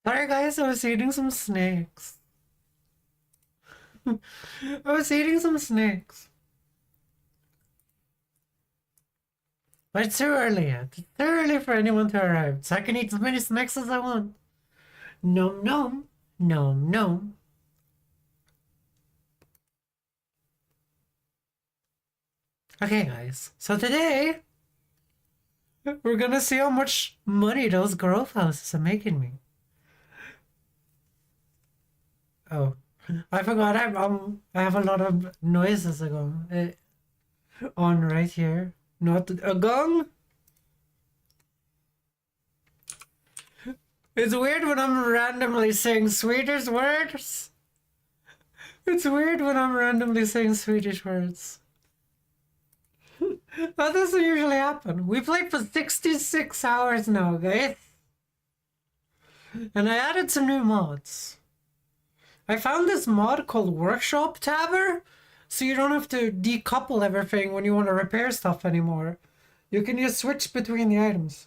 Sorry guys, I was eating some snakes. I was eating some snakes. But it's too early yet. It's too early for anyone to arrive, so I can eat as many snacks as I want. Nom nom. Nom nom. Okay guys, so today we're gonna see how much money those growth houses are making me. Oh, I forgot I have a lot of noises on right here. Not a gong. It's weird when I'm randomly saying Swedish words. It's weird when I'm randomly saying Swedish words. That doesn't usually happen. We played for 66 hours now, guys. And I added some new mods. I found this mod called Workshop Tabber, so you don't have to decouple everything when you want to repair stuff anymore. You can just switch between the items.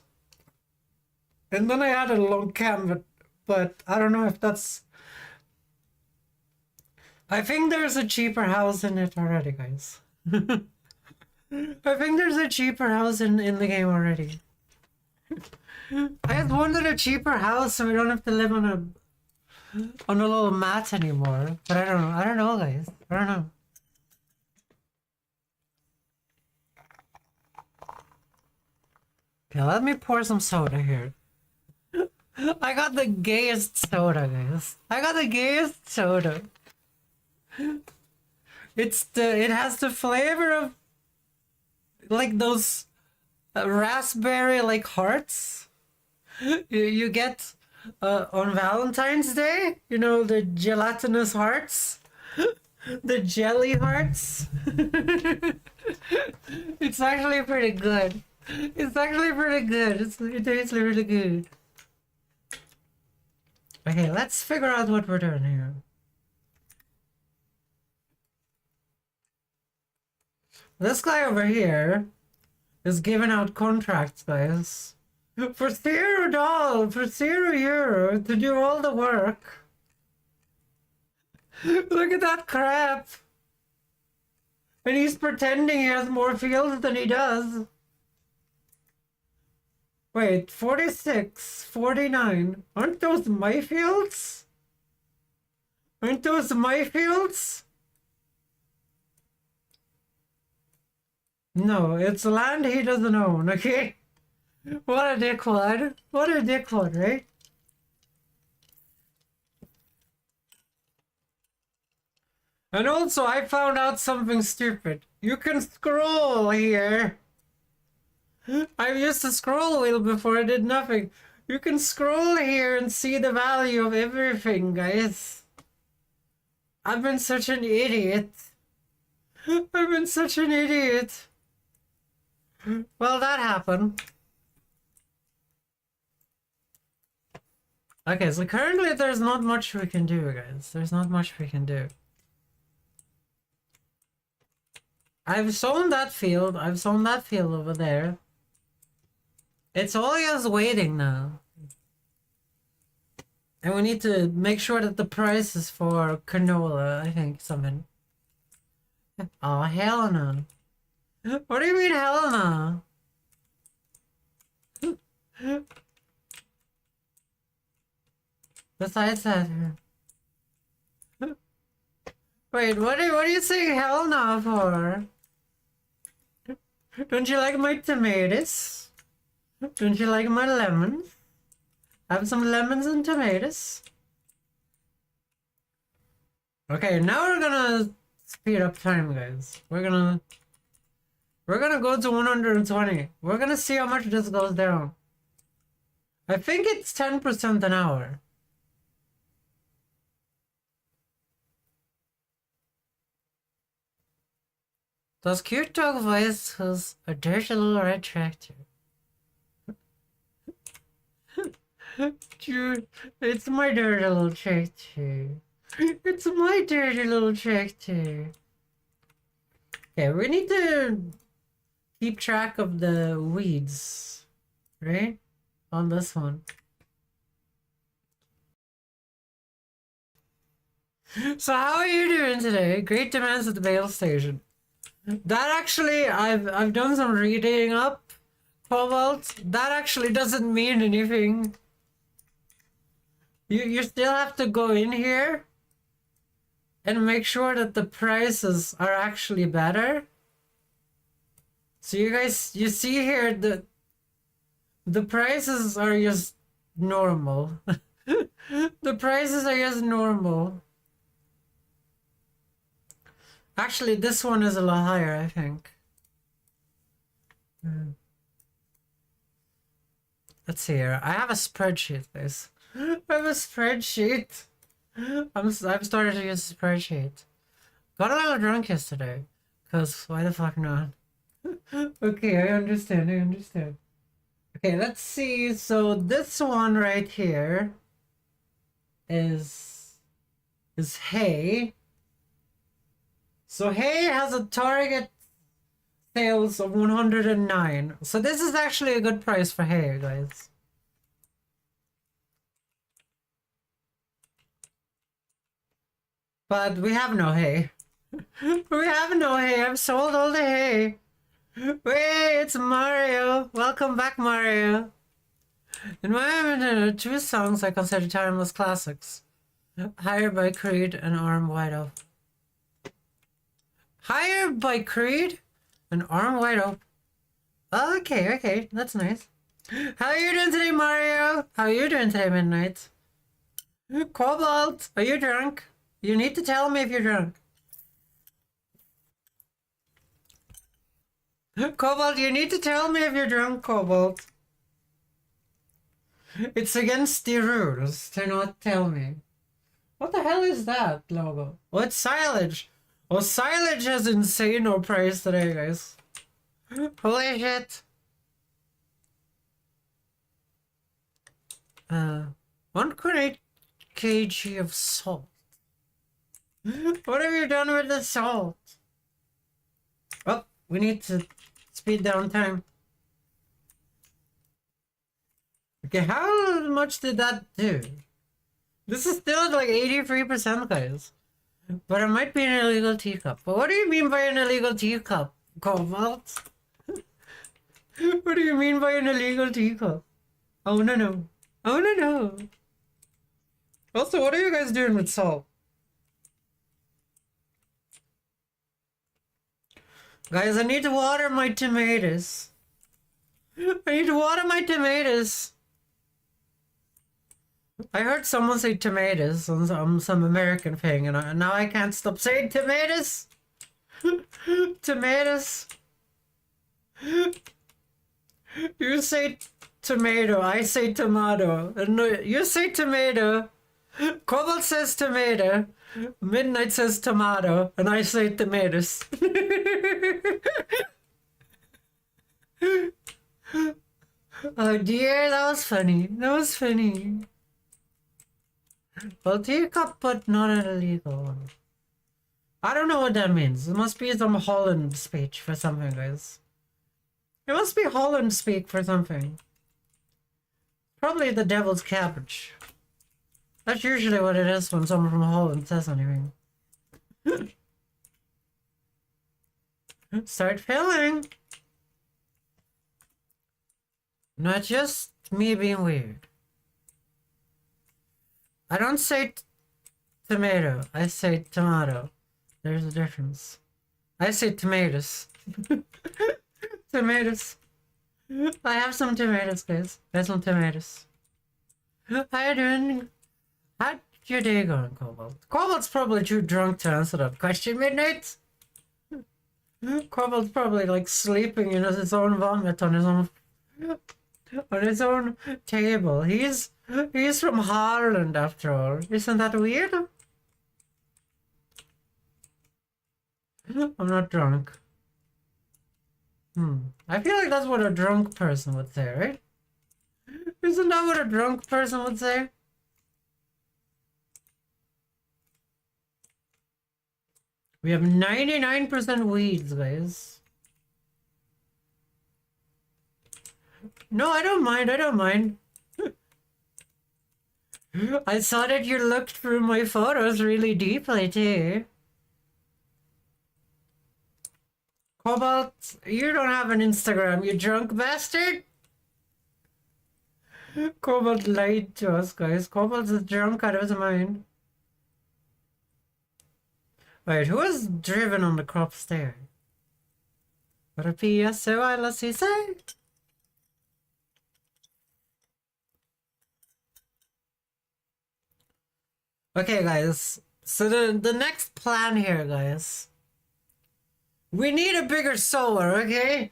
And then I added a long cam, but I don't know if that's... I think there's a cheaper house in it already, guys. I think there's a cheaper house in the game already. I just wanted a cheaper house so we don't have to live on a little mat anymore. But I don't know. I don't know, guys. I don't know. Okay, let me pour some soda here. I got the gayest soda, guys. I got the gayest soda. It has the flavor of like those raspberry like hearts you get on Valentine's Day. You know, the gelatinous hearts, the jelly hearts. It's actually pretty good. It's actually pretty good. It tastes really good. Okay, let's figure out what we're doing here. This guy over here is giving out contracts, guys. For $0, for €0 to do all the work. Look at that crap. And he's pretending he has more fields than he does. Wait, 46, 49. Aren't those my fields? Aren't those my fields? No, it's land he doesn't own, okay? What a dickwad. What a dickwad, right? And also, I found out something stupid. You can scroll here. I used the scroll wheel before, I did nothing. You can scroll here and see the value of everything, guys. I've been such an idiot. I've been such an idiot. Well, that happened. Okay, so currently there's not much we can do, guys. There's not much we can do. I've sown that field. I've sown that field over there. It's all just waiting now. And we need to make sure that the price is for canola, I think, something. Oh, hell no. What do you mean, hell no? Besides that... Wait, what are you saying hell no for? Don't you like my tomatoes? Don't you like my lemons? Have some lemons and tomatoes. Okay, now we're gonna speed up time, guys. We're gonna go to 120. We're gonna see how much this goes down. I think it's 10% an hour. Those cute dog voices, a dirty little red tractor. Dude, it's my dirty little tractor. It's my dirty little tractor. Okay, we need to keep track of the weeds, right? On this one. So how are you doing today? Great demands at the bail station. That actually, I've done some reading up, Cobalt. That actually doesn't mean anything. You still have to go in here and make sure that the prices are actually better. So you guys, you see here the prices are just normal. The prices are just normal. Actually, this one is a lot higher, I think. Let's see here. I have a spreadsheet, guys. I have a spreadsheet. I've started to use a spreadsheet. Got a little drunk yesterday. Cause why the fuck not? Okay, I understand, I understand. Okay, let's see. So this one right here is hay. So hay has a target sales of 109. So this is actually a good price for hay, guys. But we have no hay. We have no hay. I've sold all the hay. Wait, it's Mario. Welcome back, Mario. In my two songs I consider timeless classics. Higher by Creed and Arm Wide Open. Higher by Creed and Arm Wide Open. Okay, okay, that's nice. How are you doing today, Mario? How are you doing today, Midnight? Cobalt, are you drunk? You need to tell me if you're drunk. Cobalt, you need to tell me if you're drunk, Cobalt. It's against the rules to not tell me. What the hell is that logo? Oh, it's Silage. Oh, Silage has insane no price today, guys. Holy shit. 1.8 kg of salt. What have you done with the salt? Oh, we need to speed down time. Okay, how much did that do? This is still at like 83%, guys. But it might be an illegal teacup. But what do you mean by an illegal teacup, Cobalt? What do you mean by an illegal teacup? Oh, no, no. Oh, no, no. Also, what are you guys doing with salt? Guys, I need to water my tomatoes. I need to water my tomatoes. I heard someone say tomatoes on some American thing, and now I can't stop saying tomatoes. Tomatoes. You say tomato, I say tomato. No, you say tomato. Cobalt says tomato. Midnight says tomato, and I say tomatoes. Oh dear, that was funny. That was funny. Well, teacup, but not an illegal one. I don't know what that means. It must be some Holland speech for something, guys. It must be Holland speak for something. Probably the devil's cabbage. That's usually what it is when someone from Holland says anything. Start filling. Not just me being weird. I don't say tomato. I say tomato. There's a difference. I say tomatoes. Tomatoes. I have some tomatoes, guys. I have some tomatoes. How you doing? How'd your day going, Cobalt? Cobalt's probably too drunk to answer that question, Midnight. Cobalt's probably like sleeping in his own vomit on his own table. He's from Holland after all. Isn't that weird? I'm not drunk. I feel like that's what a drunk person would say, right? Isn't that what a drunk person would say? We have 99% weeds, guys. No, I don't mind. I don't mind. I saw that you looked through my photos really deeply too. Cobalt, you don't have an Instagram, you drunk bastard! Cobalt lied to us, guys. Cobalt's a drunk out of his mind. Wait, who was driven on the crops there? What a PSOI, let's see, say. Okay, guys. So the next plan here, guys. We need a bigger solar, okay?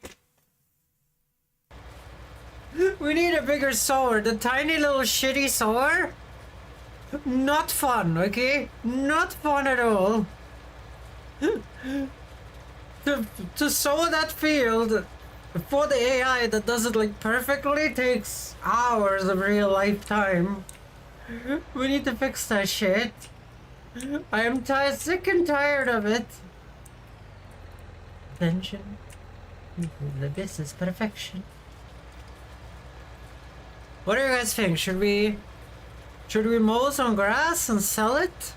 We need a bigger solar. The tiny little shitty solar? Not fun, okay? Not fun at all. To sow that field for the AI that does it like perfectly takes hours of real life time. We need to fix that shit. I am sick and tired of it. Attention. This is perfection. What do you guys think? Should we mow some grass and sell it?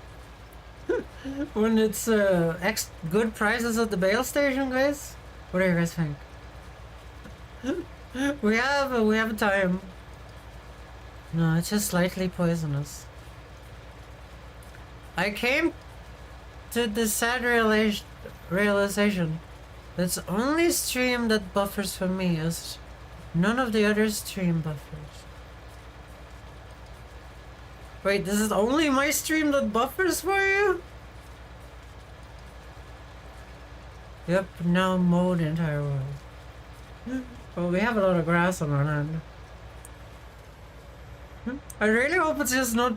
When it's good prices at the bale station, guys? What do you guys think? We have time. No, it's just slightly poisonous. I came to the sad realization that's only stream that buffers for me is none of the other stream buffers. Wait, this is only my stream that buffers for you? Yep, now mow the entire world. Well, we have a lot of grass on our land. I really hope it's just not...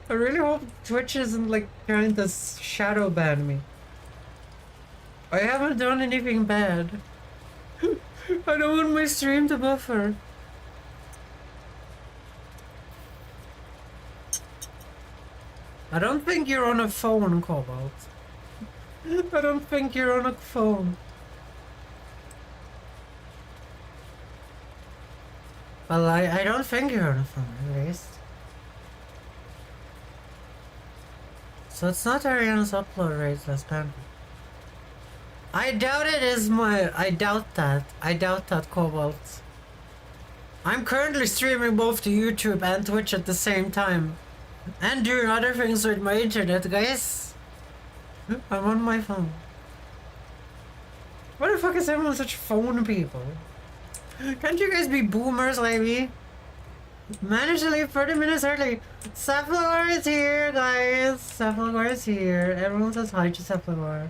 I really hope Twitch isn't like trying to shadow ban me. I haven't done anything bad. I don't want my stream to buffer. I don't think you're on a phone, Cobalt. I don't think you're on a phone. Well, I don't think you're on a phone, at least. So it's not Ariana's upload rate that's painful. I doubt it is my... I doubt that. I doubt that, Cobalt. I'm currently streaming both to YouTube and Twitch at the same time. And doing other things with my internet, guys. I'm on my phone. Why the fuck is everyone such phone people? Can't you guys be boomers like me? Managed to leave 30 minutes early. Cephalor is here, guys. Cephalor is here. Everyone says hi to Cephalor.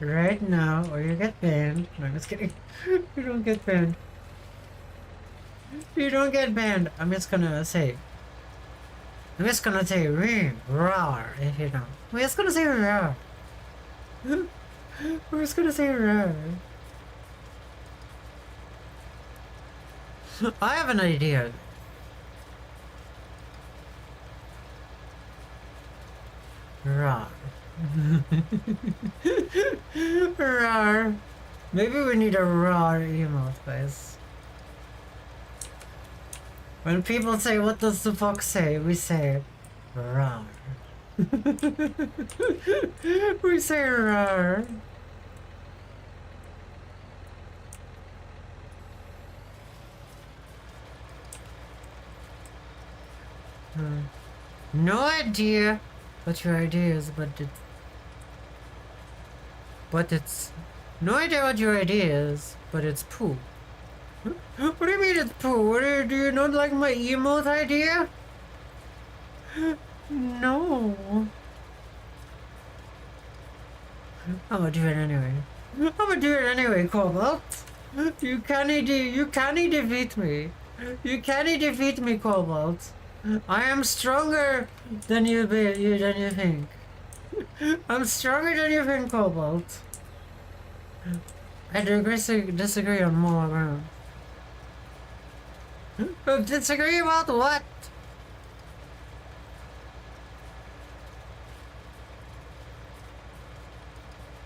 Right now, or you get banned. No, I'm just kidding. You don't get banned. You don't get banned. I'm just gonna say, rawr, if you don't. I'm just gonna say rawr. We're just gonna say rawr. I have an idea. Rawr. Rawr. Maybe we need a rawr emote, guys. When people say, what does the fox say? We say, rawr. We say rawr. No idea what your idea is, but it's no idea what your idea is, but it's poo. What do you mean it's poo? Do you not like my emote idea? No. I'm gonna do it anyway. I'm gonna do it anyway, Cobalt. You can't defeat me. You can't defeat me, Cobalt. I am stronger than you think. I'm stronger than you think, Cobalt. I disagree on more ground. Disagree about what?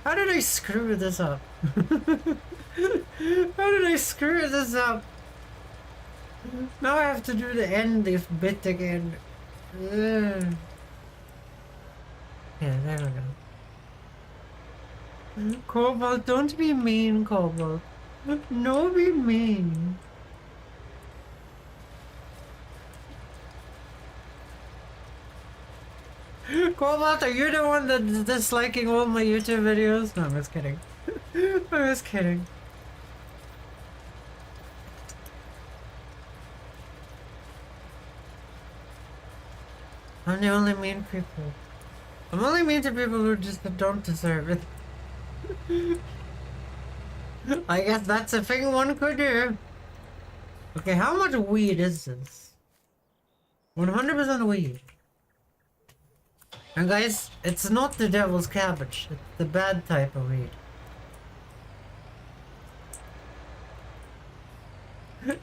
How did I screw this up? How did I screw this up? Now I have to do the end if bit again. Ugh. Yeah, there we go. Cobalt, don't be mean, Cobalt. No, be mean. Cobalt, are you the one that's disliking all my YouTube videos? No, I'm just kidding. I'm just kidding. I'm the only mean people. I'm only mean to people who just don't deserve it. I guess that's a thing one could do. Okay, how much weed is this? 100% weed. And guys, it's not the devil's cabbage. It's the bad type of weed.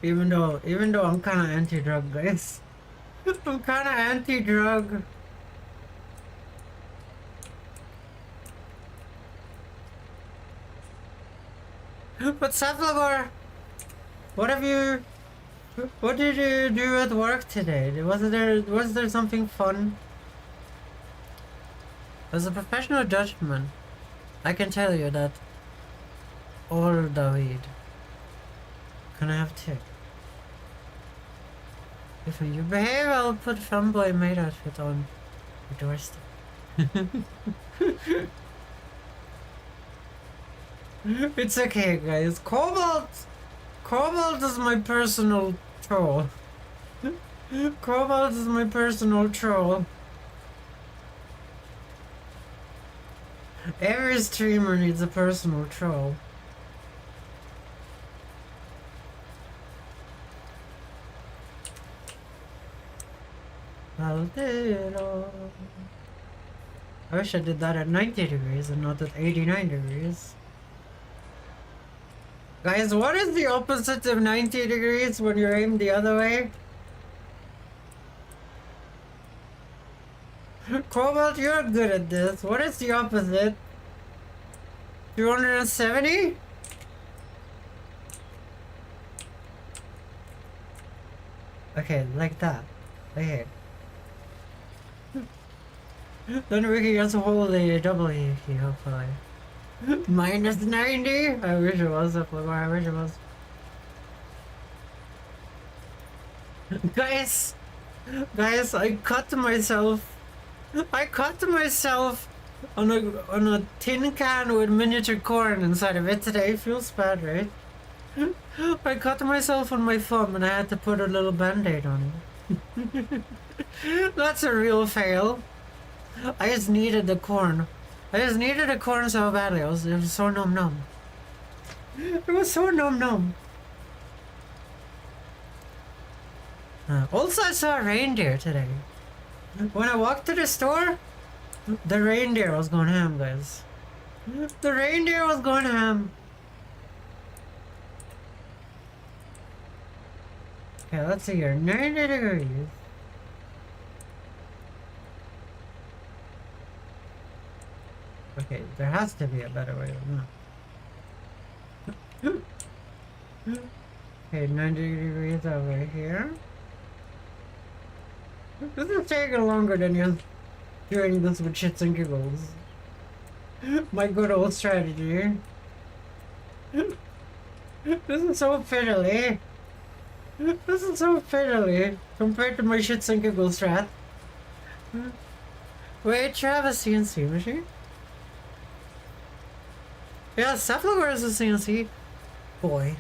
Even though I'm kind of anti-drug, guys. I'm kind of anti-drug. But Safflagor, what did you do at work today? Was there something fun? As a professional judgment, I can tell you that all the weed can I have two. If you behave, I'll put fanboy maid outfit on your doorstep. It's okay, guys. Cobalt is my personal troll. Cobalt is my personal troll. Every streamer needs a personal troll. I wish I did that at 90 degrees and not at 89 degrees. Guys, what is the opposite of 90 degrees when you're aimed the other way? Cobalt, you're good at this. What is the opposite? 270? Okay, like that. Okay. Then we can just hold a double E key, hopefully. Minus 90? I wish it was up lower. I wish it was. Guys, I cut myself on a tin can with miniature corn inside of it today. Feels bad, right? I cut myself on my thumb and I had to put a little band-aid on it. That's a real fail. I just needed the corn. I just needed a corn so badly. It was so num. It was so num. Also, I saw a reindeer today. When I walked to the store, the reindeer was going ham, guys. The reindeer was going ham. Okay, let's see here. 90 degrees. Okay, there has to be a better way than that. Okay, 90 degrees over here. This is taking longer than you're doing this with shits and giggles. My good old strategy. This is so fiddly. This is so fiddly compared to my shits and giggles strat. Wait, you have a CNC machine? Yeah, Cephalosaur is a CNC boy.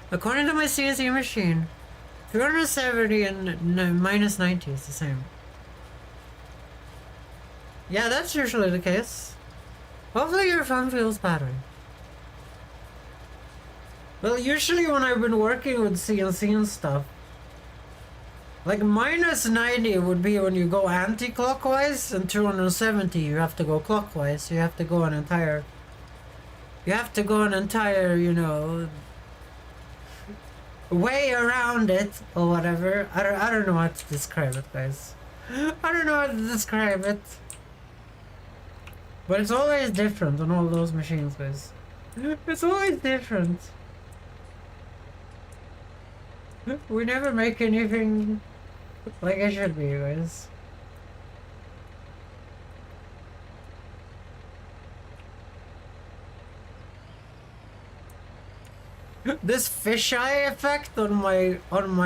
According to my CNC machine, 270 and minus 90 is the same. Yeah, that's usually the case. Hopefully your phone feels better. Well, usually when I've been working with CNC and stuff, like minus 90 would be when you go anti-clockwise, and 270 you have to go clockwise. You have to go an entire, you know, way around it or whatever. I don't know how to describe it, guys. I don't know how to describe it. But it's always different on all those machines, guys. It's always different. We never make anything like it should be, guys. This fisheye effect on my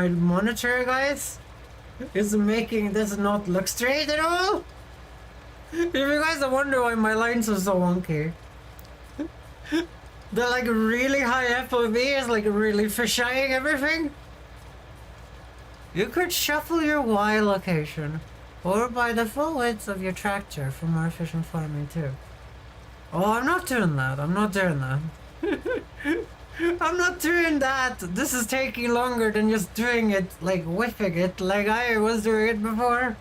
monitor, guys, is making this not look straight at all. If you guys wonder why my lines are so wonky, the like really high FOV is like really fisheyeing everything. You could shuffle your Y location or by the full width of your tractor for more efficient farming too. Oh, I'm not doing that. I'm not doing that. I'm not doing that. This is taking longer than just doing it, like whiffing it, like I was doing it before.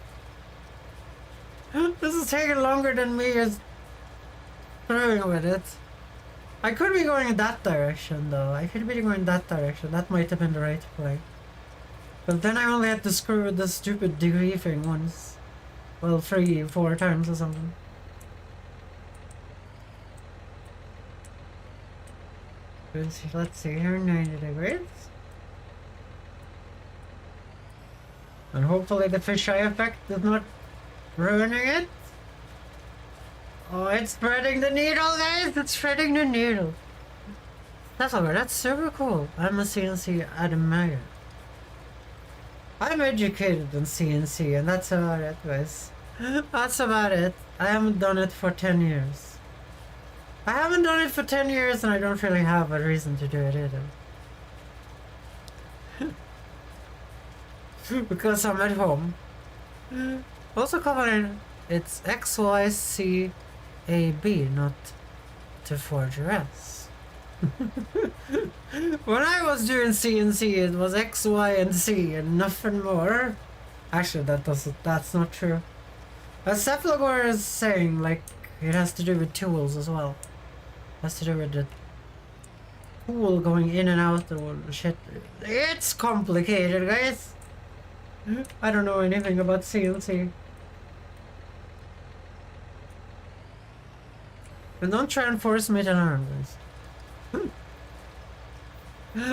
This is taking longer than me just throwing with it. I could be going in that direction though. I could be going that direction. That might have been the right play. But then I only had to screw with the stupid degree thing once. Well, 4 times or something. Let's see here, 90 degrees. And hopefully the fisheye effect is not ruining it. Oh, it's spreading the needle, guys! It's spreading the needle. That's alright, that's super cool. I'm a CNC admire. I'm educated in CNC, and that's about it, guys. That's about it. I haven't done it for 10 years. I haven't done it for 10 years, and I don't really have a reason to do it either. Because I'm at home. Also covering it's XYCAB, not to forge your ass. When I was doing CNC, it was X, Y, and C, and nothing more. Actually, that's not true. As Cephalogor is saying, like, it has to do with tools as well. It has to do with the tool going in and out and shit. It's complicated, guys. I don't know anything about CNC. And don't try and force me to learn, guys.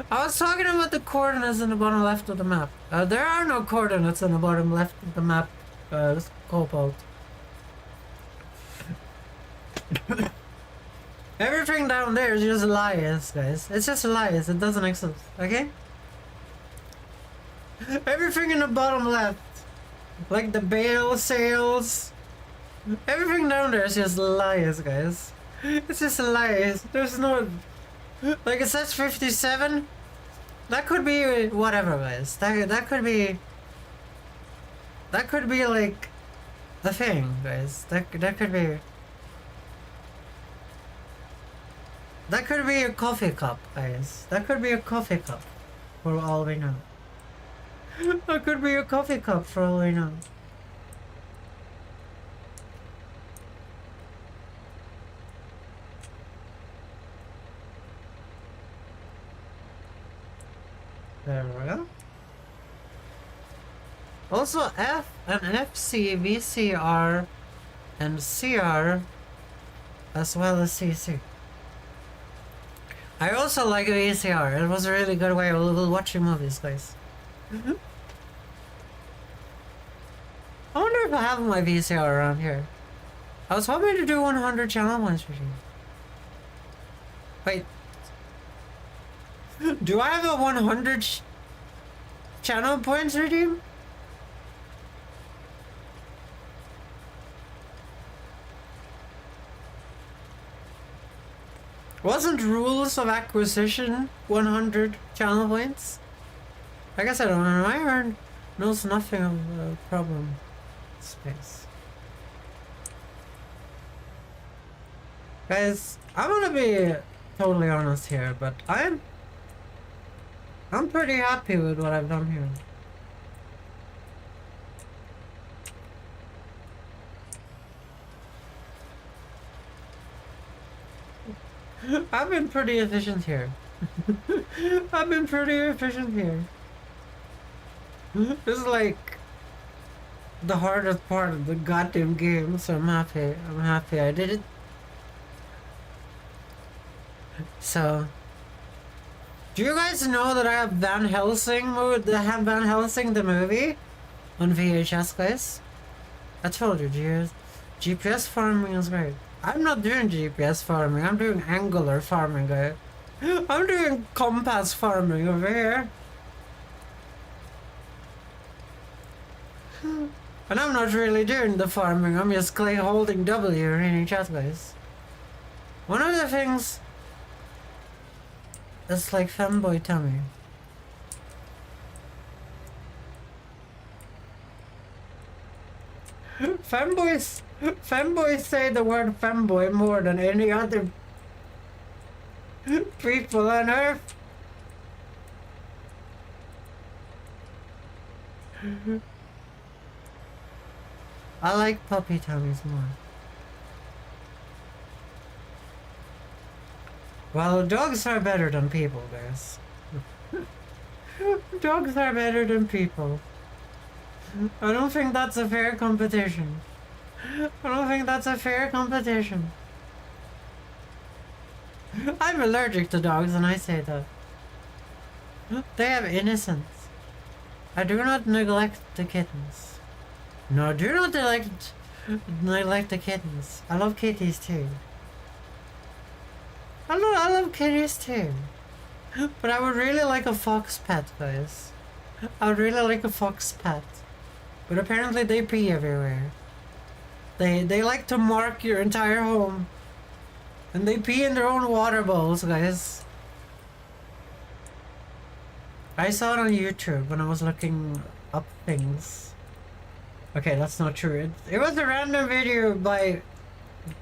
I was talking about the coordinates in the bottom left of the map. There are no coordinates in the bottom left of the map, Cobalt. Everything down there is just lies, guys. It's just lies. It doesn't exist, okay? Everything in the bottom left, like the bale sails, everything down there is just lies, guys. It's just lies. There's no... Like it says 57. That could be whatever, guys. That could be like a thing, guys. That could be. That could be a coffee cup, guys. That could be a coffee cup, for all we know. That could be a coffee cup, for all we know. There we go. Also F and FC, VCR, and CR, as well as CC. I also like VCR. It was a really good way of watching movies, guys. I wonder if I have my VCR around here. I was hoping to do 100 channel points for you. Wait. Do I have a 100 channel points redeem? Wasn't rules of acquisition 100 channel points? I guess I don't know. My knows nothing of the problem space. Guys, I'm gonna be totally honest here, but I'm pretty happy with what I've done here. I've been pretty efficient here. I've been pretty efficient here. This is like the hardest part of the goddamn game, so I'm happy. I'm happy I did it. So Do you guys know that I have Van Helsing the movie on VHS, guys? I told you, GPS farming is great. I'm not doing GPS farming, I'm doing angular farming, guys. I'm doing compass farming over here. And I'm not really doing the farming, I'm just holding W in chat, guys. One of the things that's like femboy tummy. Femboys say the word femboy more than any other people on earth. I like puppy tummies more. Well, dogs are better than people, guys. Dogs are better than people. I don't think that's a fair competition. I don't think that's a fair competition. I'm allergic to dogs and I say that. They have innocence. I do not neglect the kittens. No, do not neglect the kittens. I love kitties too. I love kitties too. But I would really like a fox pet, guys. I would really like a fox pet. But apparently they pee everywhere. They like to mark your entire home. And they pee in their own water bowls, guys. I saw it on YouTube when I was looking up things. Okay, that's not true. It was a random video by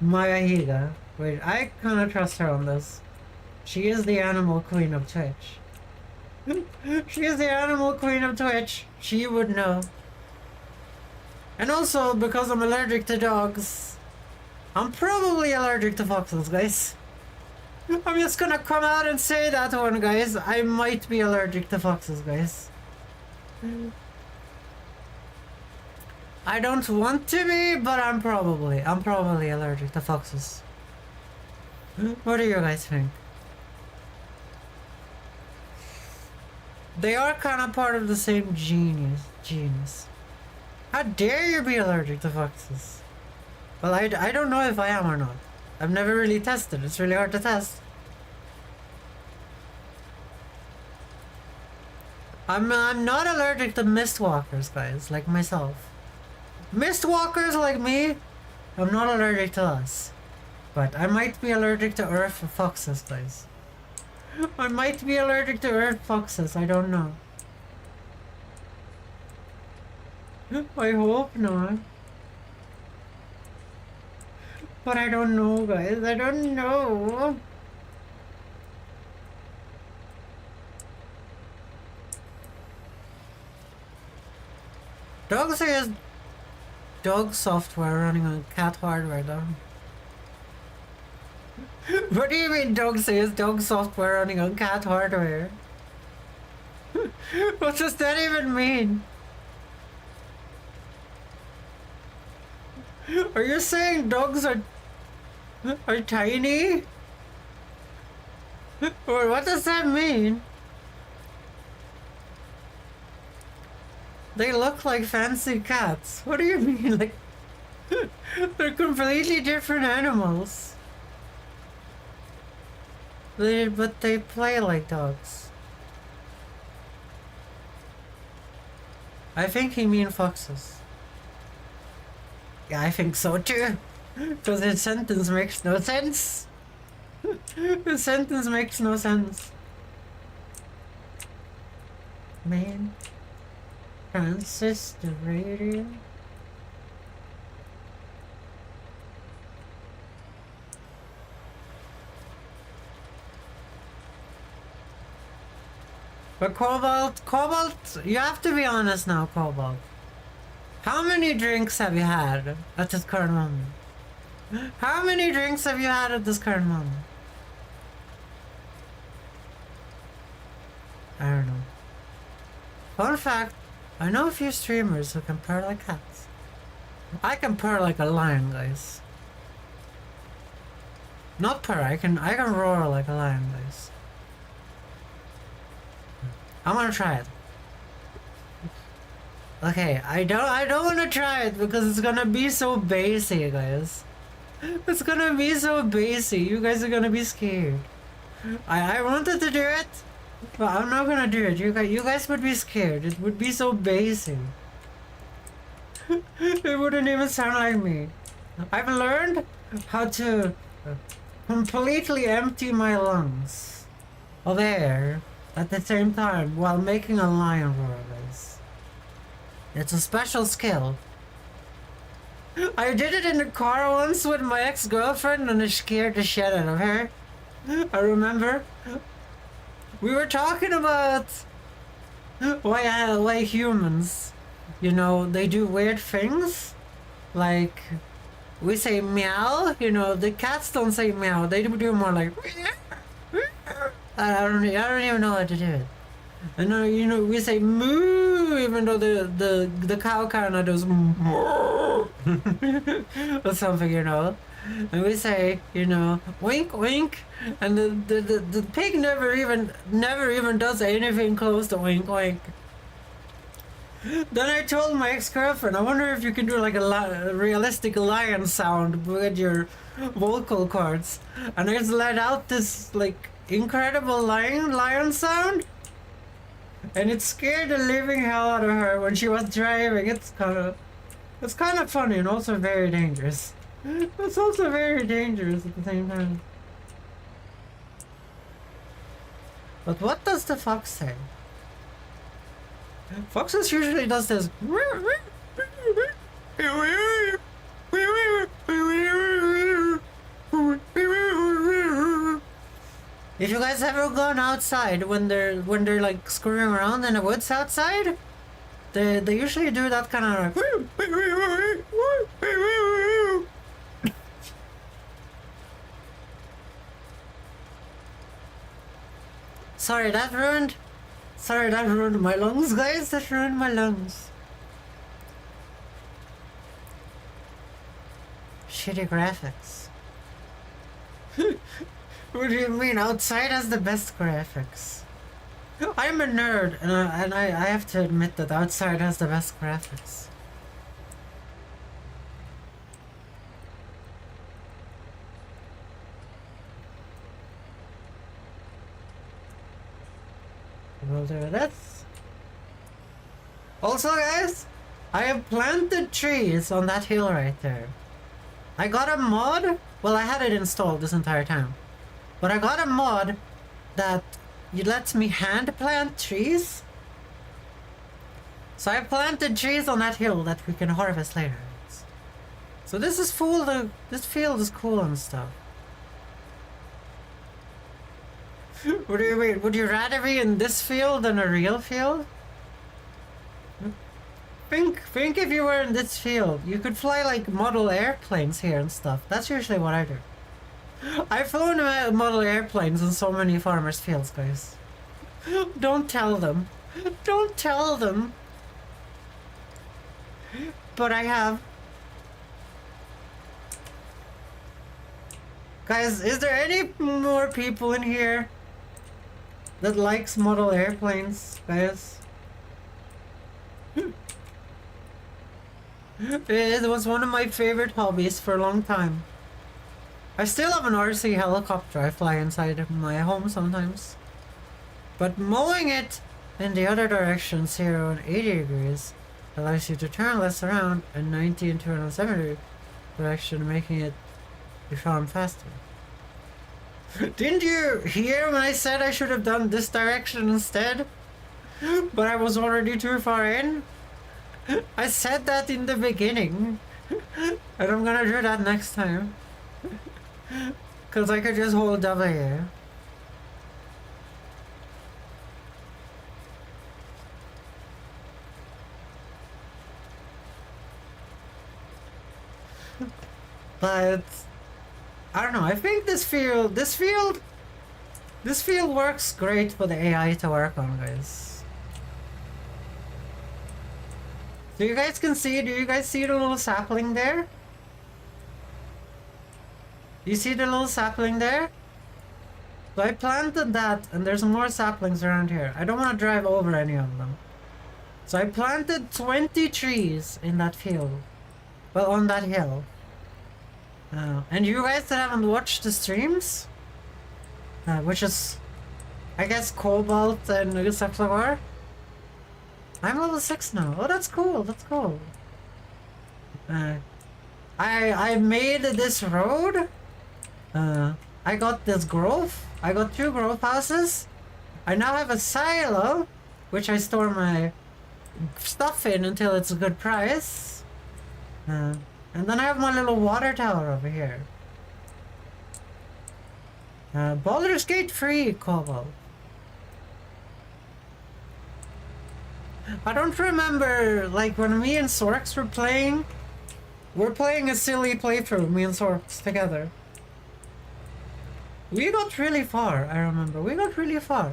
Maya Higa. Wait, I kinda trust her on this. She is the animal queen of Twitch. She is the animal queen of Twitch. She would know. And also, because I'm allergic to dogs, I'm probably allergic to foxes, guys. I'm just gonna come out and say that one, guys. I might be allergic to foxes, guys. I don't want to be, but I'm probably allergic to foxes. What do you guys think? They are kind of part of the same genus. How dare you be allergic to foxes? Well, I don't know if I am or not. I've never really tested. It's really hard to test. I'm not allergic to mistwalkers, guys, like myself. Mistwalkers like me, I'm not allergic to us. But I might be allergic to earth foxes, guys. I might be allergic to earth foxes, I don't know. I hope not. But I don't know, guys. I don't know. Dogs are just dog software running on cat hardware, though. What do you mean dogs are just dog software running on cat hardware? What does that even mean? Are you saying dogs are tiny? Or what does that mean? They look like fancy cats. What do you mean? Like, they're completely different animals. But they play like dogs. I think he means foxes. Yeah, I think so too. Because his sentence makes no sense. His sentence makes no sense. Man. Transistor radio. But Cobalt, you have to be honest now, Cobalt. How many drinks have you had at this current moment? How many drinks have you had at this current moment? I don't know. Fun fact, I know a few streamers who can purr like cats. I can purr like a lion, guys. Not purr, I can roar like a lion, guys. I'm gonna try it. Okay, I don't wanna try it because it's gonna be so basic, guys. It's gonna be so basic. You guys are gonna be scared. I wanted to do it, but I'm not gonna do it. You guys would be scared. It would be so basic. It wouldn't even sound like me. I've learned how to completely empty my lungs of air at the same time while making a lion roar, guys. It's a special skill. I did it in the car once with my ex-girlfriend and it scared the shit out of her. I remember. We were talking about why humans, you know, they do weird things. Like, we say meow, you know, the cats don't say meow, they do more like I don't even know how to do it. And you know, we say moo, even though the cow kind of does moo or something, you know. And we say, you know, wink wink, and the pig never even does anything close to wink wink. Then I told my ex-girlfriend, I wonder if you can do like a realistic lion sound with your vocal cords. And I just let out this like incredible lion sound. And it scared the living hell out of her when she was driving. It's kind of funny and also very dangerous. It's also very dangerous at the same time. But what does the fox say? Foxes usually does this. If you guys ever gone outside when they're like screwing around in the woods outside, they usually do that kind of like. Sorry, that ruined my lungs, guys. That ruined my lungs. Shitty graphics. What do you mean? Outside has the best graphics. I'm a nerd, and I have to admit that outside has the best graphics. We'll do this. Also, guys, I have planted trees on that hill right there. I got a mod. Well, I had it installed this entire time. But I got a mod that lets me hand plant trees. So I planted trees on that hill that we can harvest later. So this is full. This field is cool and stuff. What do you mean? Would you rather be in this field than a real field? Think if you were in this field, you could fly like model airplanes here and stuff. That's usually what I do. I've flown model airplanes in so many farmers' fields, guys. Don't tell them. Don't tell them. But I have. Guys, is there any more people in here that likes model airplanes, guys? It was one of my favorite hobbies for a long time. I still have an RC helicopter I fly inside of my home sometimes. But mowing it in the other direction, 0 and 80 degrees, allows you to turn less around and 90 and 270 direction, making it your farm faster. Didn't you hear when I said I should have done this direction instead? But I was already too far in? I said that in the beginning. And I'm gonna do that next time. Cause I could just hold W. But I don't know, I think this field works great for the AI to work on, guys. So you guys can see, do you guys see the little sapling there? You see the little sapling there? So I planted that, and there's more saplings around here. I don't want to drive over any of them. So I planted 20 trees in that field. Well, on that hill. And you guys that haven't watched the streams, which is, I guess, Cobalt and Safflower. I'm level 6 now. Oh, that's cool. That's cool. I made this road. I got this growth. I got 2 growth houses. I now have a silo, which I store my stuff in until it's a good price. And then I have my little water tower over here. Baldur's Gate free, Cobalt. I don't remember, like, when me and Sorks were playing. We're playing a silly playthrough, me and Sorks together. We got really far, I remember. We got really far.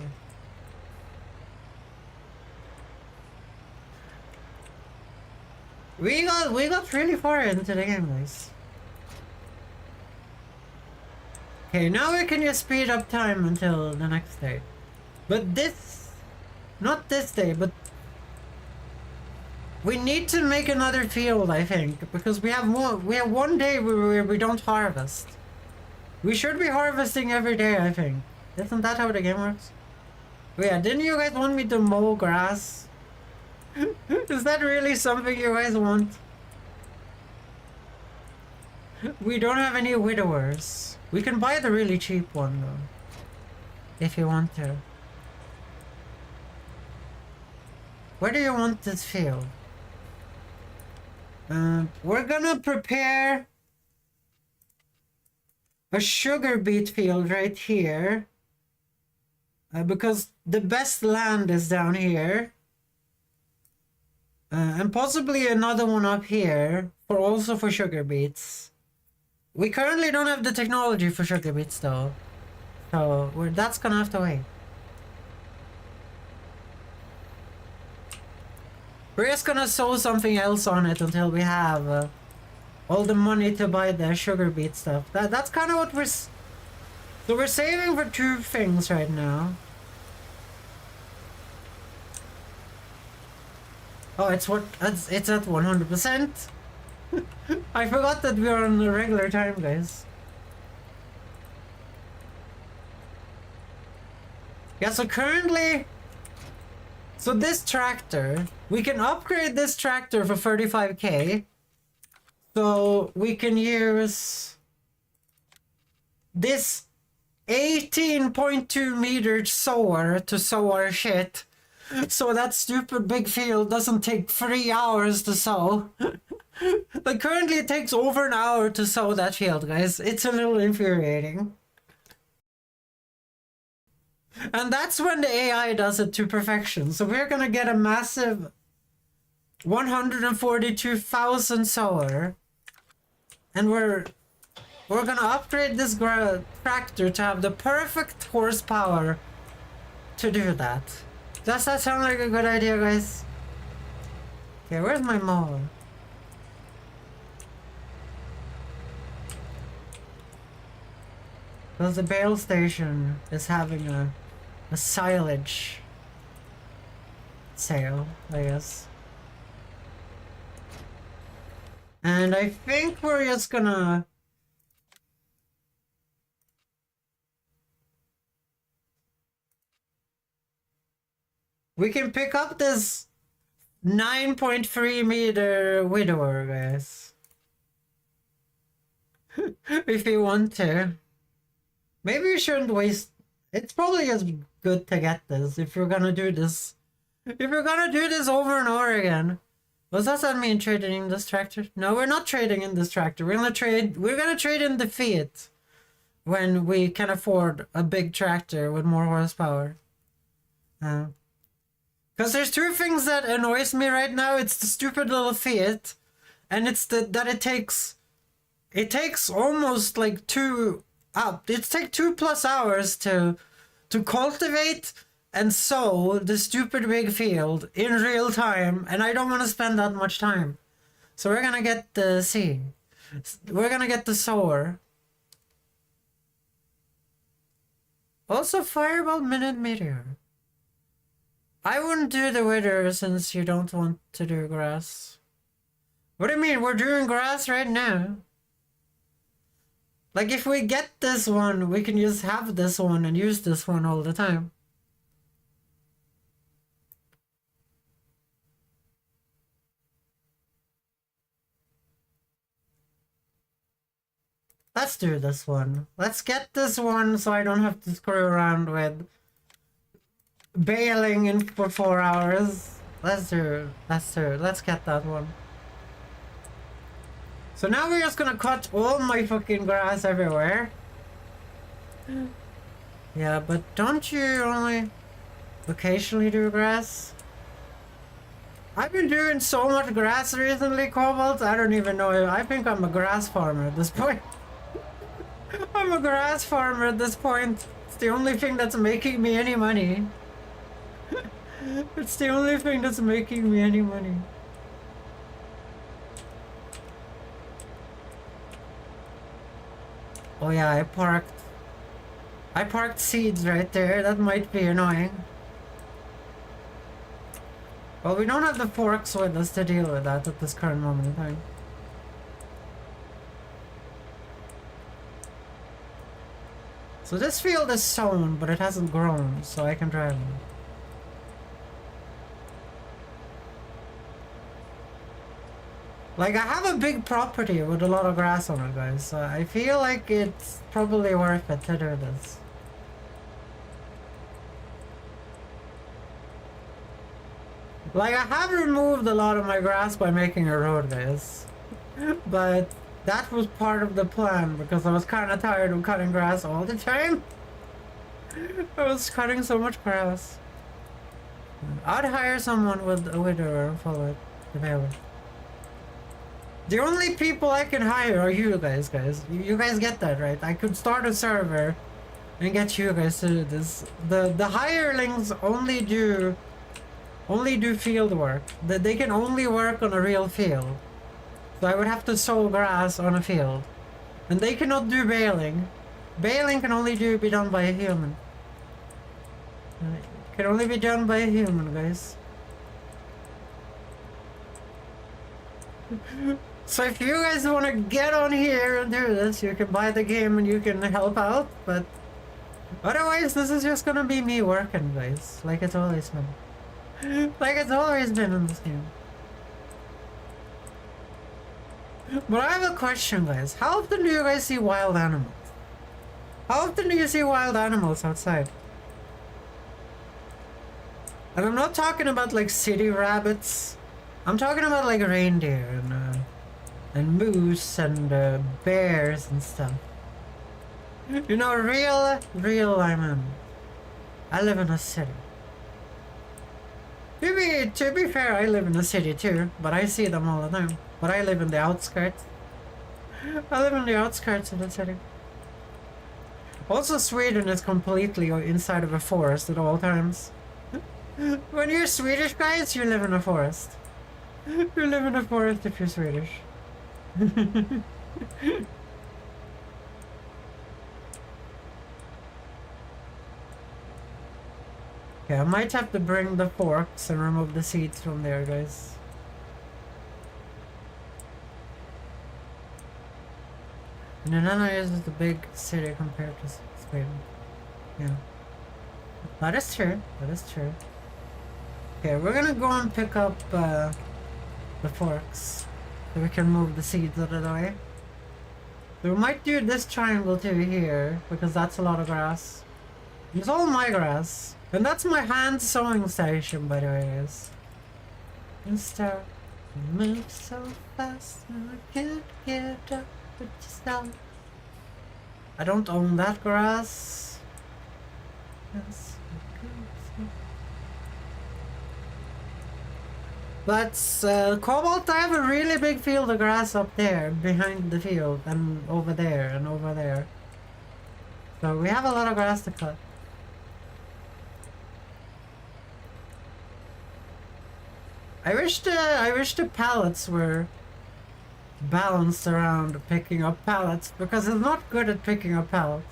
We got really far into the game, guys. Okay, now we can just speed up time until the next day. But this... Not this day, but... We need to make another field, I think, because we have one day where we don't harvest. We should be harvesting every day, I think. Isn't that how the game works? Oh yeah, didn't you guys want me to mow grass? Is that really something you guys want? We don't have any widowers. We can buy the really cheap one though. If you want to. Where do you want this field? We're gonna prepare a sugar beet field right here. Because the best land is down here. And possibly another one up here, also for sugar beets. We currently don't have the technology for sugar beets though. So that's gonna have to wait. We're just gonna sow something else on it until we have all the money to buy the sugar beet stuff. That's kind of what so we're saving for 2 things right now. Oh, it's at 100%. I forgot that we're on the regular time, guys. Yeah, so currently... So this tractor, we can upgrade this tractor for 35k. So we can use this 18.2 meter sower to sow our shit. So that stupid big field doesn't take 3 hours to sow. Like currently it takes over an hour to sow that field, guys. It's a little infuriating. And that's when the AI does it to perfection. So we're gonna get a massive 142,000 sower. And we're gonna upgrade this tractor to have the perfect horsepower to do that. Does that sound like a good idea, guys? Okay, where's my mower? Because the bale station is having a silage sale, I guess. And I think we're just gonna... We can pick up this 9.3 meter widower, guys. If you want to. Maybe we shouldn't waste... It's probably just good to get this if you're gonna do this. If you're gonna do this over and over again. What does that mean, trading in this tractor? No, we're not trading in this tractor. We're gonna trade in the Fiat. When we can afford a big tractor with more horsepower. Because there's 2 things that annoys me right now. It's the stupid little Fiat. And it's that it takes almost like 2... it takes 2+ hours to cultivate and sow the stupid big field in real time, and I don't want to spend that much time. So we're gonna get the seed. We're gonna get the sower. Also, Fireball Minute Meteor. I wouldn't do the wither since you don't want to do grass. What do you mean? We're doing grass right now. Like, if we get this one, we can just have this one and use this one all the time. Let's do this one. Let's get this one so I don't have to screw around with bailing in for 4 hours. Let's get that one. So now we're just gonna cut all my fucking grass everywhere. Yeah, but don't you only occasionally do grass? I've been doing so much grass recently, Cobalt, I don't even know. I think I'm a grass farmer at this point. I'm a grass farmer at this point. It's the only thing that's making me any money. It's the only thing that's making me any money. Oh yeah, I parked seeds right there. That might be annoying. Well, we don't have the forks with us to deal with that at this current moment in time. So this field is sown, but it hasn't grown, so I can drive it. Like, I have a big property with a lot of grass on it, guys, so I feel like it's probably worth it to do this. Like, I have removed a lot of my grass by making a road, guys. But that was part of the plan, because I was kind of tired of cutting grass all the time. I was cutting so much grass. I'd hire someone with a widower and follow it, if I would. The only people I can hire are you guys. You guys get that, right? I could start a server and get you guys to do this. The hirelings only do field work. They can only work on a real field. So I would have to sow grass on a field. And they cannot do baling. Baling can only be done by a human. It can only be done by a human, guys. So if you guys want to get on here and do this, you can buy the game and you can help out, but otherwise this is just gonna be me working, guys, like it's always been. Like it's always been in this game. But I have a question, guys. How often do you guys see wild animals? How often do you see wild animals outside? And I'm not talking about like city rabbits. I'm talking about like reindeer and moose and bears and stuff. You know, real I live in a city. To be fair, I live in a city too, but I see them all the time. But I live in the outskirts. I live in the outskirts of the city. Also, Sweden is completely inside of a forest at all times. When you're Swedish, guys, you live in a forest. You live in a forest if you're Swedish. Yeah, I might have to bring the forks and remove the seeds from there, guys. And another is the big city compared to Sweden. Yeah. That is true. That is true. Okay, we're gonna go and pick up the forks so we can move the seeds out of the way. We might do this triangle too here because that's a lot of grass. It's all my grass. And that's my hand sewing station, by the way, guys. Mister, you move so fast and I can't get up with yourself. I don't own that grass. Yes. But Cobalt, I have a really big field of grass up there behind the field and over there and over there. So we have a lot of grass to cut. I wish the pallets were balanced around picking up pallets because it's not good at picking up pallets.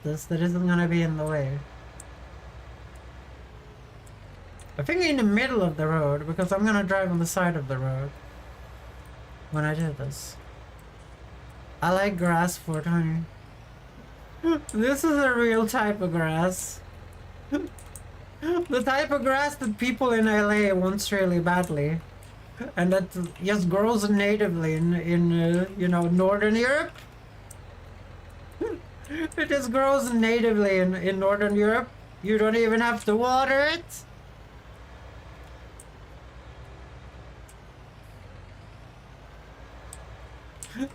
cactus that isn't gonna be in the way. I think in the middle of the road, because I'm gonna drive on the side of the road when I do this. I like grass 420. This is a real type of grass. The type of grass that people in LA want really badly. And that just grows natively in you know, Northern Europe. It just grows natively in Northern Europe. You don't even have to water it.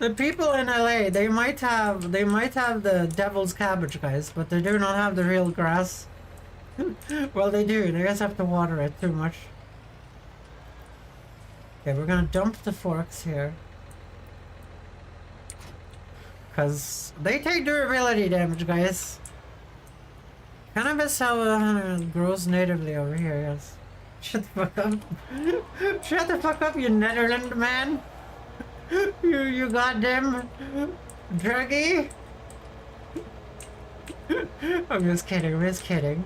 The people in LA, they might have the devil's cabbage, guys, but they do not have the real grass. Well, they do. They just have to water it too much. Okay, we're gonna dump the forks here. Because they take durability damage, guys. Cannabis, how grows natively over here, yes. Shut the fuck up. Shut the fuck up, you Netherland man. You goddamn druggie. I'm just kidding, I'm just kidding.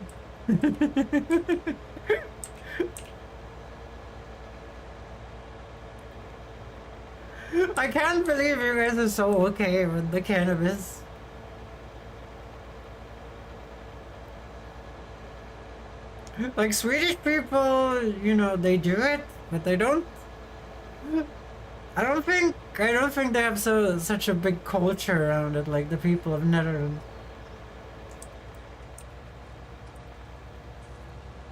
I can't believe you guys are so okay with the cannabis. Like Swedish people, you know, they do it, but they don't. I don't think they have such a big culture around it like the people of Netherlands.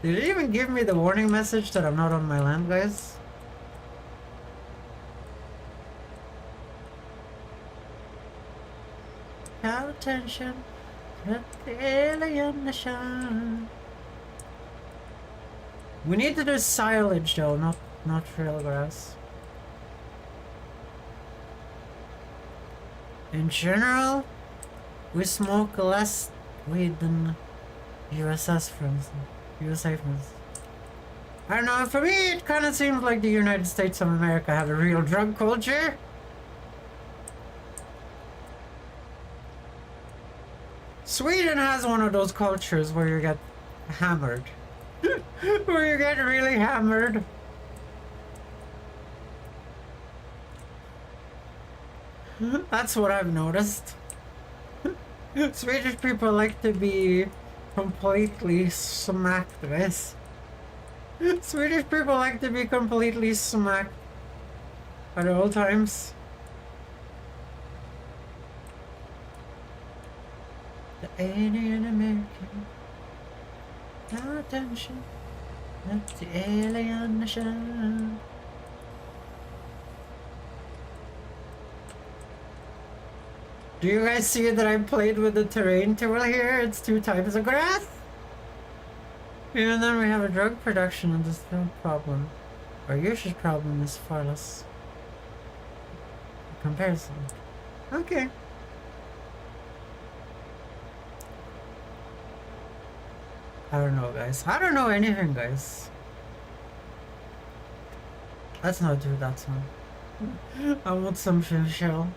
Did it even give me the warning message that I'm not on my land, guys? Call attention, let the alien nation. We need to do silage though, not real grass. In general, we smoke less weed than USA, for instance. I don't know, for me it kind of seems like the United States of America have a real drug culture. Sweden has one of those cultures where you get hammered. Where you get really hammered. That's what I've noticed. Swedish people like to be completely smacked, guys. Swedish people like to be completely smacked at all times. The alien American. Now attention. That's the alien nation. Do you guys see that I played with the terrain tool here? It's 2 types of grass. Even then we have a drug production and there's no problem. Our usage problem is far less. Comparison. Okay. I don't know, guys. I don't know anything, guys. Let's not do that one. I want some shell.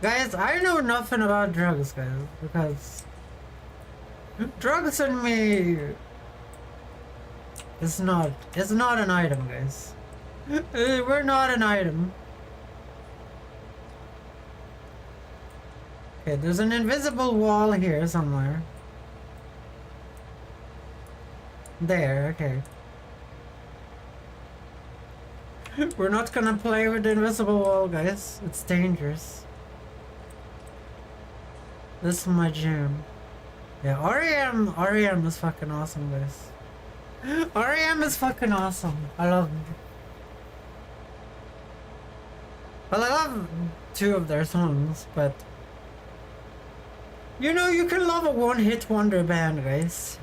Guys, I know nothing about drugs, guys, because drugs in me it's not an item, guys. We're not an item. Okay, there's an invisible wall here somewhere. There, okay. We're not gonna play with the invisible wall, guys. It's dangerous. This is my jam. Yeah, REM is fucking awesome, guys. REM is fucking awesome. I love them. Well, I love 2 of their songs, but you know, you can love a one-hit wonder band, guys.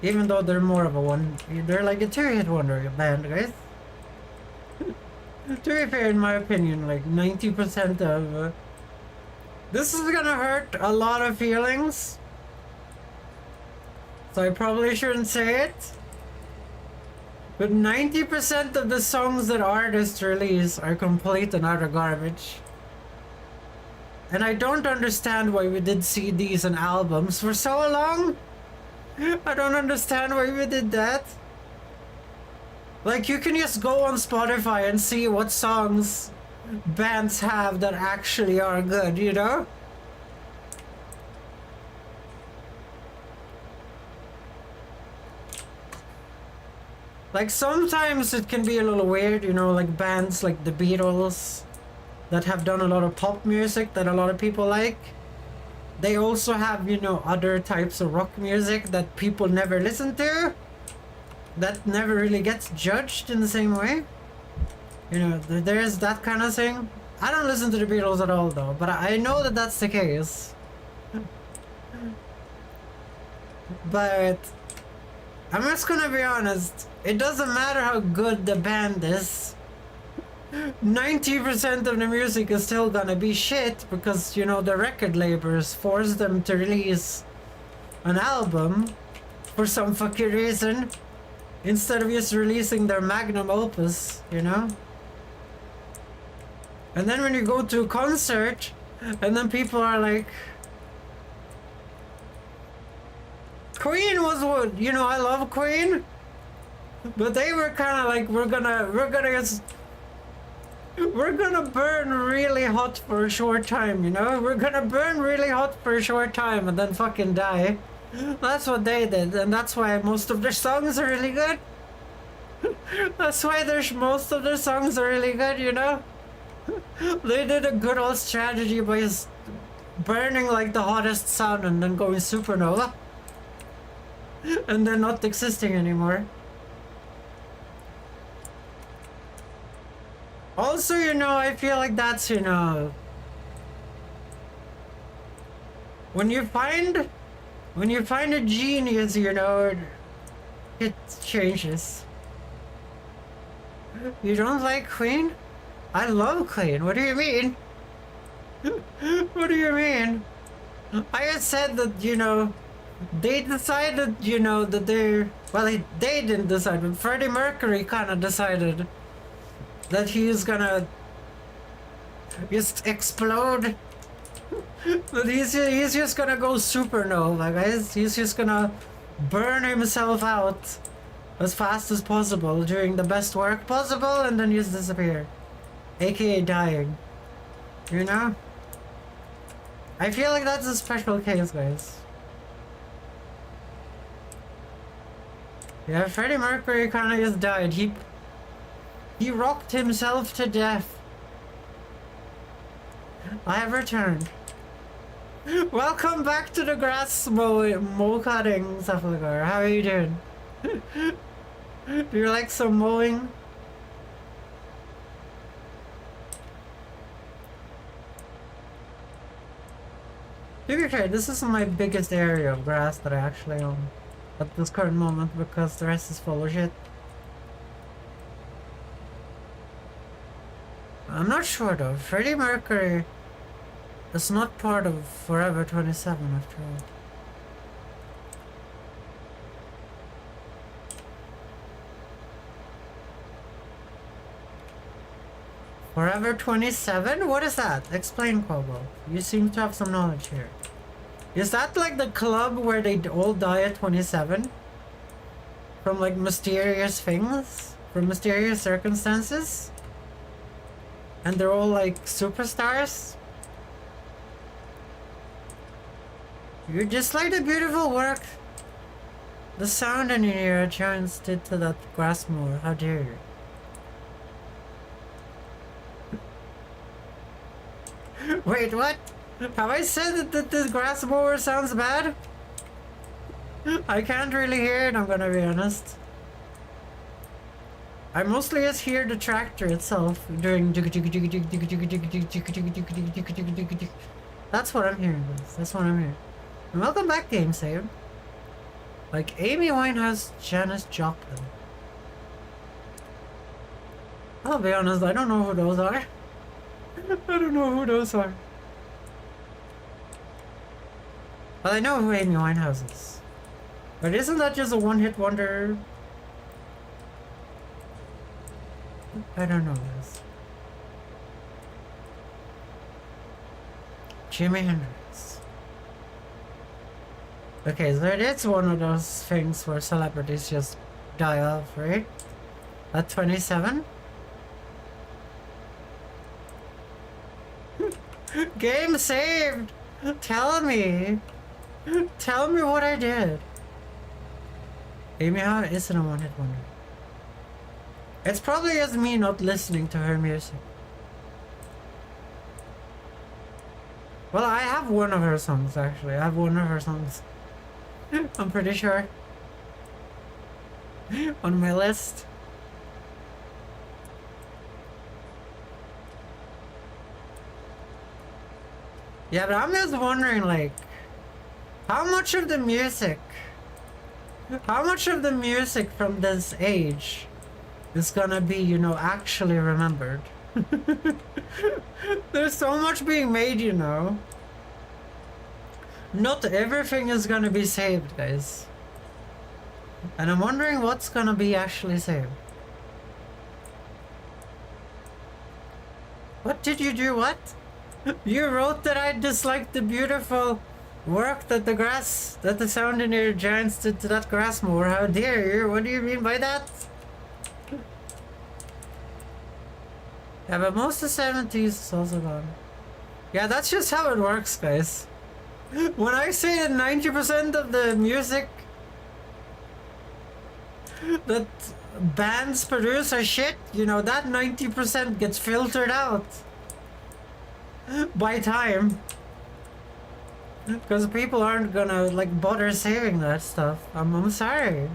Even though they're more of a they're like a 2-hit wonder band, guys. To be fair, in my opinion, like 90% of this is gonna hurt a lot of feelings, so I probably shouldn't say it, but 90% of the songs that artists release are complete and utter garbage. And I don't understand why we did CDs and albums for so long. I don't understand why we did that. Like, you can just go on Spotify and see what songs bands have that actually are good, you know? Like, sometimes it can be a little weird, you know, like bands like the Beatles that have done a lot of pop music that a lot of people like. They also have, you know, other types of rock music that people never listen to, that never really gets judged in the same way. You know, there's that kind of thing. I don't listen to the Beatles at all though, but I know that that's the case. But I'm just gonna be honest, it doesn't matter how good the band is. 90% of the music is still gonna be shit because, you know, the record labels force them to release an album for some fucking reason instead of just releasing their magnum opus, you know? And then when you go to a concert and then people are like, Queen was what, you know, I love Queen, but they were kind of like, we're gonna burn really hot for a short time, you know? We're gonna burn really hot for a short time and then fucking die. That's what they did, and that's why most of their songs are really good. That's why most of their songs are really good, you know? They did a good old strategy by just burning like the hottest sun and then going supernova. And then not existing anymore. Also, you know, I feel like that's, you know, when you find a genius, you know, it changes. You don't like Queen? I love Queen. What do you mean? What do you mean? I had said that, you know, they decided, you know, that they didn't decide, but Freddie Mercury kind of decided that he's gonna just explode. But he's just gonna go supernova, guys. He's just gonna burn himself out as fast as possible, doing the best work possible, and then just disappear. AKA dying. You know? I feel like that's a special case, guys. Yeah, Freddie Mercury kinda just died. He rocked himself to death. I have returned. Welcome back to the grass mow cutting, Cephalagar. How are you doing? Do you like some mowing? To be fair, this is my biggest area of grass that I actually own at this current moment because the rest is full of shit. I'm not sure though. Freddie Mercury is not part of Forever 27 after all. Forever 27? What is that? Explain, Kobo. You seem to have some knowledge here. Is that like the club where they all die at 27? From like mysterious things? From mysterious circumstances? And they're all like superstars? You just like the beautiful work the sound engineer Jones did to that grass mower. How dare you? Wait, what? Have I said that this grass mower sounds bad? I can't really hear it, I'm gonna be honest. I mostly just hear the tractor itself doing. That's what I'm hearing, guys. That's what I'm hearing. And welcome back, Game Save. Like Amy Winehouse, Janis Joplin. I'll be honest, I don't know who those are. I don't know who those are. But I know who Amy Winehouse is. But isn't that just a one-hit wonder? I don't know this. Jimi Hendrix. Okay, so it is one of those things where celebrities just die off, right? At 27? Game saved! Tell me! Tell me what I did! Amy Hart isn't a one-hit wonder. It's probably just me not listening to her music. Well, I have one of her songs, actually. I have one of her songs. I'm pretty sure. On my list. Yeah, but I'm just wondering, like, how much of the music from this age is gonna be, you know, actually remembered? There's so much being made, you know. Not everything is gonna be saved, guys. And I'm wondering what's gonna be actually saved. What did you do? What? You wrote that I disliked the beautiful work that the sound engineer giants did to that grass mower. How dare you? What do you mean by that? Yeah, but most of the 70s is also gone. Yeah, that's just how it works, guys. When I say that 90% of the music that bands produce are shit, you know, that 90% gets filtered out by time. Because people aren't gonna, like, bother saving that stuff. I'm sorry.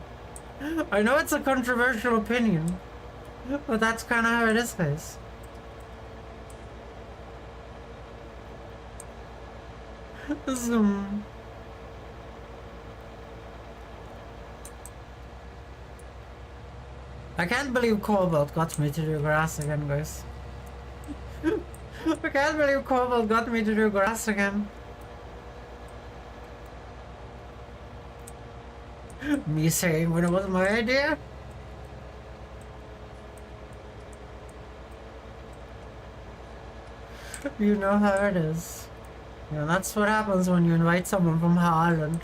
I know it's a controversial opinion, but that's kind of how it is, guys. Zoom. I can't believe Cobalt got me to do grass again, guys. I can't believe Cobalt got me to do grass again. Me saying when it was my idea? You know how it is. Yeah, that's what happens when you invite someone from Holland.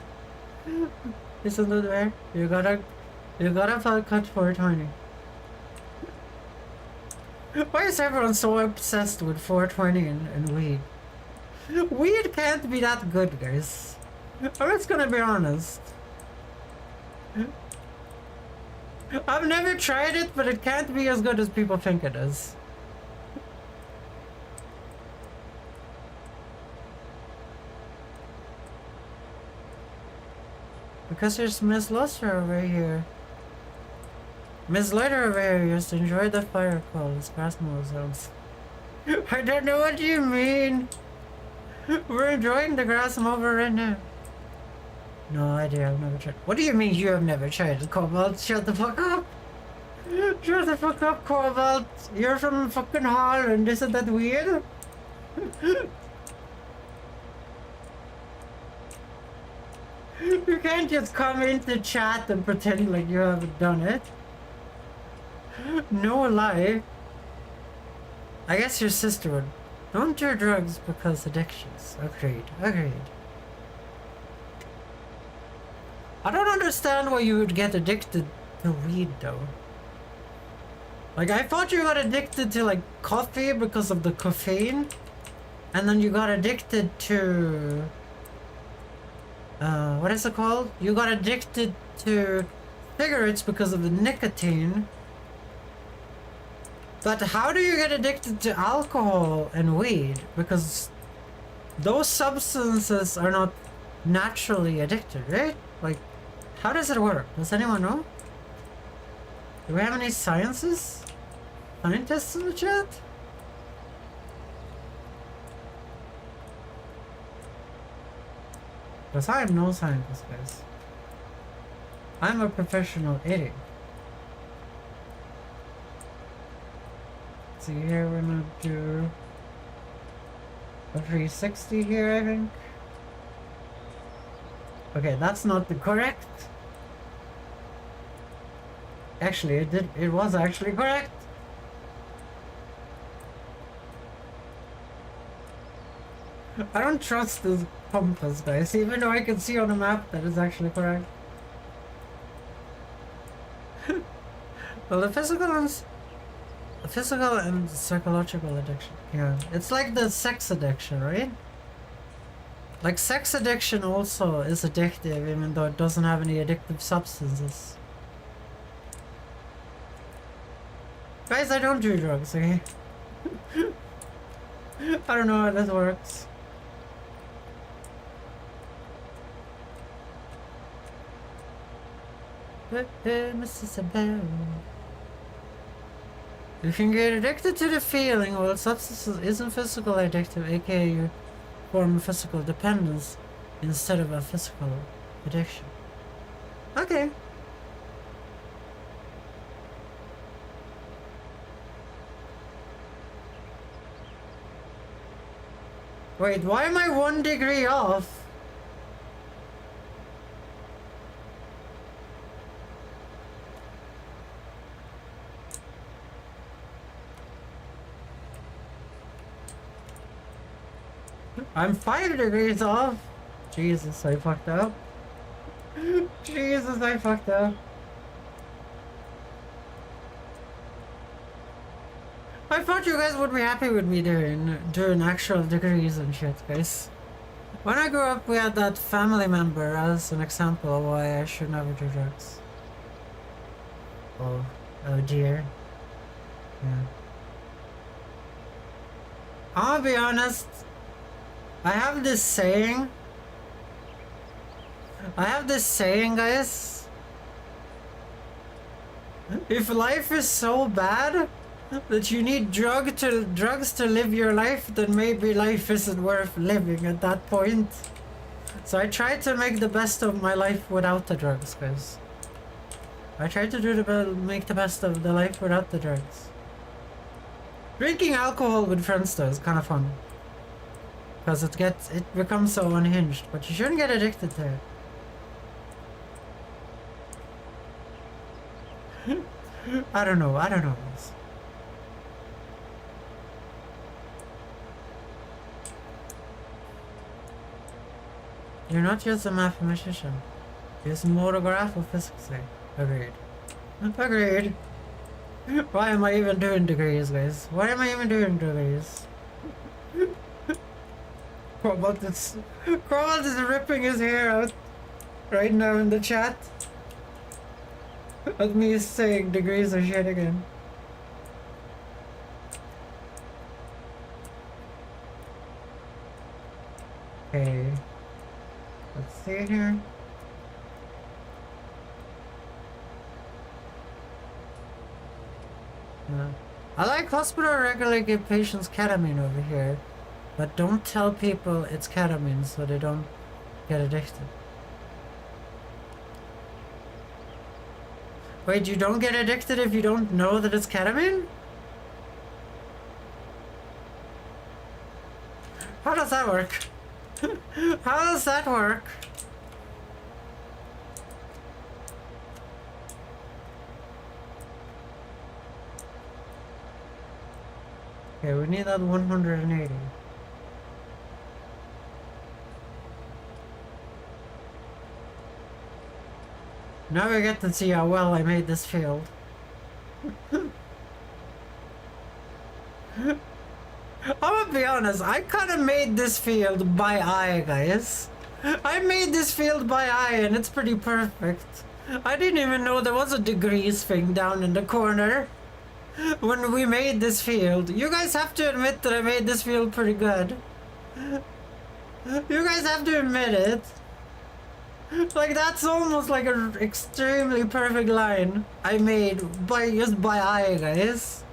Isn't it there? You gotta cut 420. Why is everyone so obsessed with 420 and weed? Weed can't be that good, guys. I'm just gonna be honest. I've never tried it, but it can't be as good as people think it is. Because there's Miss Luster over here. Miss Lighter over here used to enjoy the fire calls, grass zones. I don't know what you mean. We're enjoying the grass mower right now. No idea, I've never tried. What do you mean you have never tried it, Cobalt? Shut the fuck up. Shut the fuck up, Cobalt. You're from fucking Holland, isn't that weird? You can't just come into chat and pretend like you haven't done it. No lie. I guess your sister would. Don't do drugs because addictions. Agreed. I don't understand why you would get addicted to weed though. Like, I thought you got addicted to like coffee because of the caffeine. And then you got addicted to what is it called? You got addicted to cigarettes because of the nicotine. But how do you get addicted to alcohol and weed? Because those substances are not naturally addicted, right? Like, how does it work? Does anyone know? Do we have any scientists in the chat? Because I am no scientist, guys. I'm a professional idiot. See here, we're gonna do a 360 here, I think. Okay, that's not the correct. Actually, it was actually correct. I don't trust this compass, guys, even though I can see on the map that it's actually correct. Well, the physical and psychological addiction. Yeah, it's like the sex addiction, right? Like sex addiction also is addictive, even though it doesn't have any addictive substances. Guys, I don't do drugs, okay? I don't know how that works. Mrs. You can get addicted to the feeling, while substances isn't physical addictive, aka you form physical dependence instead of a physical addiction. Okay. Wait, why am I 1 degree off? I'm 5 degrees off. Jesus, I fucked up. Jesus, I fucked up. I thought you guys would be happy with me doing actual degrees and shit, guys. When I grew up, we had that family member as an example of why I should never do drugs. Oh dear. Yeah. I'll be honest. I have this saying, guys. If life is so bad that you need drugs to live your life, then maybe life isn't worth living at that point. So I try to make the best of my life without the drugs, guys. I try to make the best of the life without the drugs. Drinking alcohol with friends though is kind of fun. Because it becomes so unhinged, but you shouldn't get addicted to it. I don't know. You're not just a mathematician. You're a monograph of physics. Agreed. Agreed. Why am I even doing degrees, guys? Why am I even doing degrees? Cobalt is ripping his hair out right now in the chat. At me saying degrees are shit again. Okay. Let's see here. I like hospital regularly give patients ketamine over here, but don't tell people it's ketamine so they don't get addicted. Wait, you don't get addicted if you don't know that it's ketamine? How does that work? How does that work? Okay, we need that 180. Now we get to see how well I made this field. I'm gonna be honest, I kinda made this field by eye, guys. I made this field by eye and it's pretty perfect. I didn't even know there was a degrees thing down in the corner when we made this field. You guys have to admit that I made this field pretty good. You guys have to admit it. Like, that's almost like an extremely perfect line I made just by eye, guys.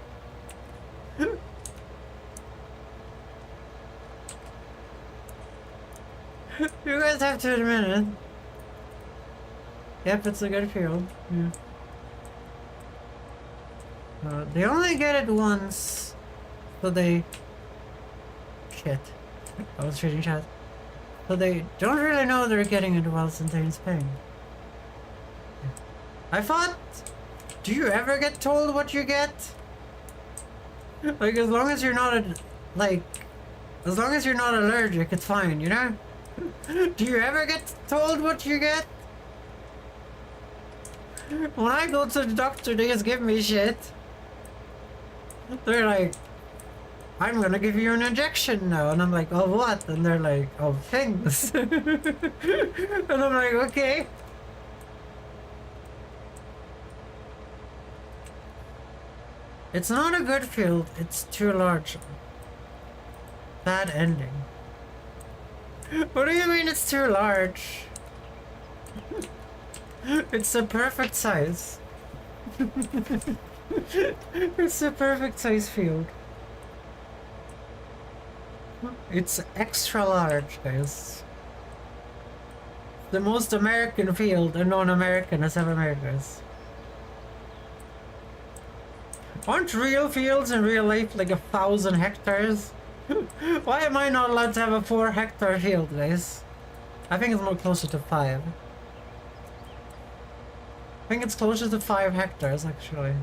You guys have to admit it. Yep, it's a good field. Yeah. They only get it once, so they... Shit. I was reading chat. So they don't really know they're getting it while Centennial's paying. I thought... Do you ever get told what you get? Like, as long as you're not, like, As long as you're not allergic, it's fine, you know? Do you ever get told what you get? When I go to the doctor, they just give me shit. They're like, I'm gonna give you an injection now. And I'm like, oh, what? And they're like, oh, things. And I'm like, okay. It's not a good field. It's too large. Bad ending. What do you mean it's too large? It's the perfect size. It's the perfect size field. It's extra large, guys. The most American field a non-American has ever made, guys. Aren't real fields in real life like 1,000 hectares? Why am I not allowed to have a 4-hectare field, guys? I think it's more closer to 5. I think it's closer to 5 hectares, actually.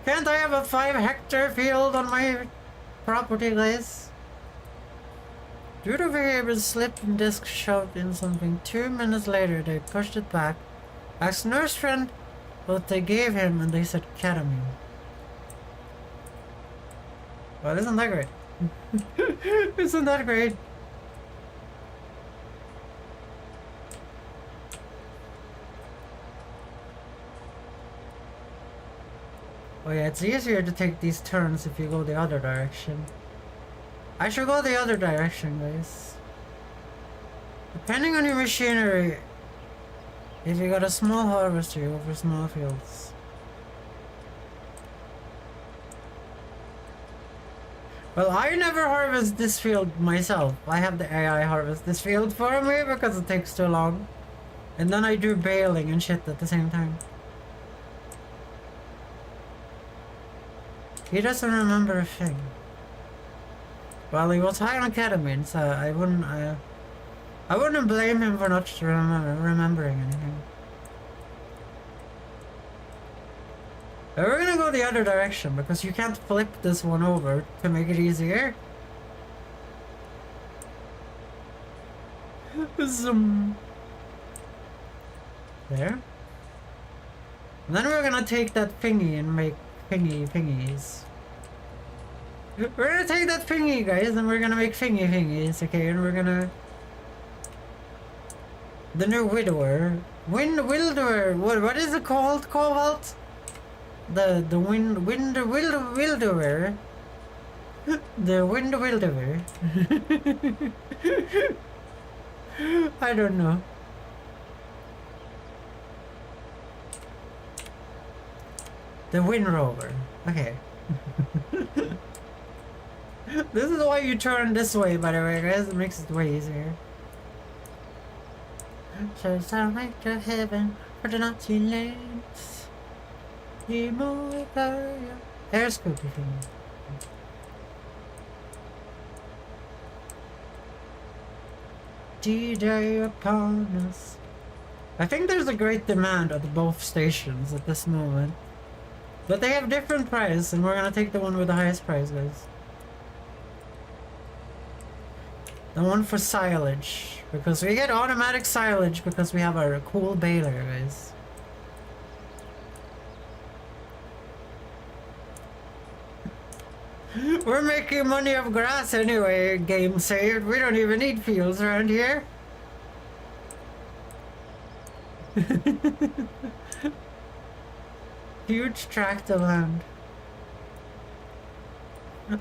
Can't I have a 5-hectare field on my property, guys? Due to variable slip and disc shoved in something, 2 minutes later they pushed it back. Asked nurse friend what they gave him and they said ketamine. Well, isn't that great? Isn't that great? Oh yeah, it's easier to take these turns if you go the other direction. I should go the other direction, guys. Depending on your machinery, if you got a small harvester, you go for small fields. Well, I never harvest this field myself. I have the AI harvest this field for me because it takes too long. And then I do baling and shit at the same time. He doesn't remember a thing. Well, he was high on ketamine, so I wouldn't blame him for not remembering anything. But we're gonna go the other direction because you can't flip this one over to make it easier. Zoom. There. And then we're gonna take that thingy and make thingies. We're gonna take that thingy, guys, and we're gonna make thingies, okay? And we're gonna... The new widower. Wildower. What is it called? Cobalt? The wildower. The wildower. I don't know. The wind rover. Okay. This is why you turn this way, by the way, guys. It makes it way easier. So sound like to heaven for the Nazi lanes. Air scoopy thing. D-Day upon us. I think there's a great demand at both stations at this moment. But they have different price, and we're gonna take the one with the highest price, guys. The one for silage. Because we get automatic silage because we have our cool baler, guys. We're making money off grass anyway, game saved. We don't even need fields around here. Huge tract of land.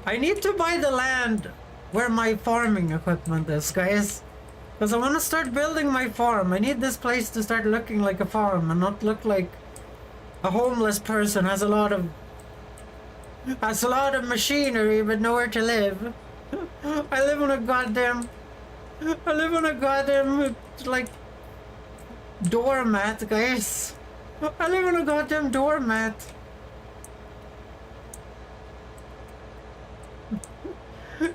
I need to buy the land where my farming equipment is, guys. Because I want to start building my farm. I need this place to start looking like a farm and not look like a homeless person has a lot of machinery but nowhere to live. I live on a goddamn like doormat, guys. I live on a goddamn doormat.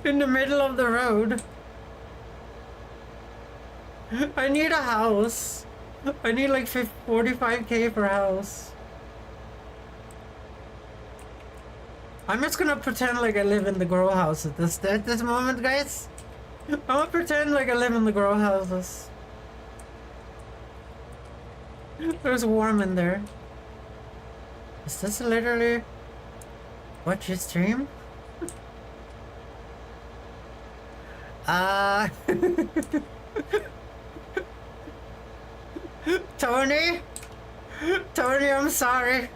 In the middle of the road. I need a house. I need like 45k for a house. I'm just gonna pretend like I live in the grow house at this moment, guys. I'm gonna pretend like I live in the grow houses. There's warm in there. Is this literally what you stream? Tony? Tony, I'm sorry.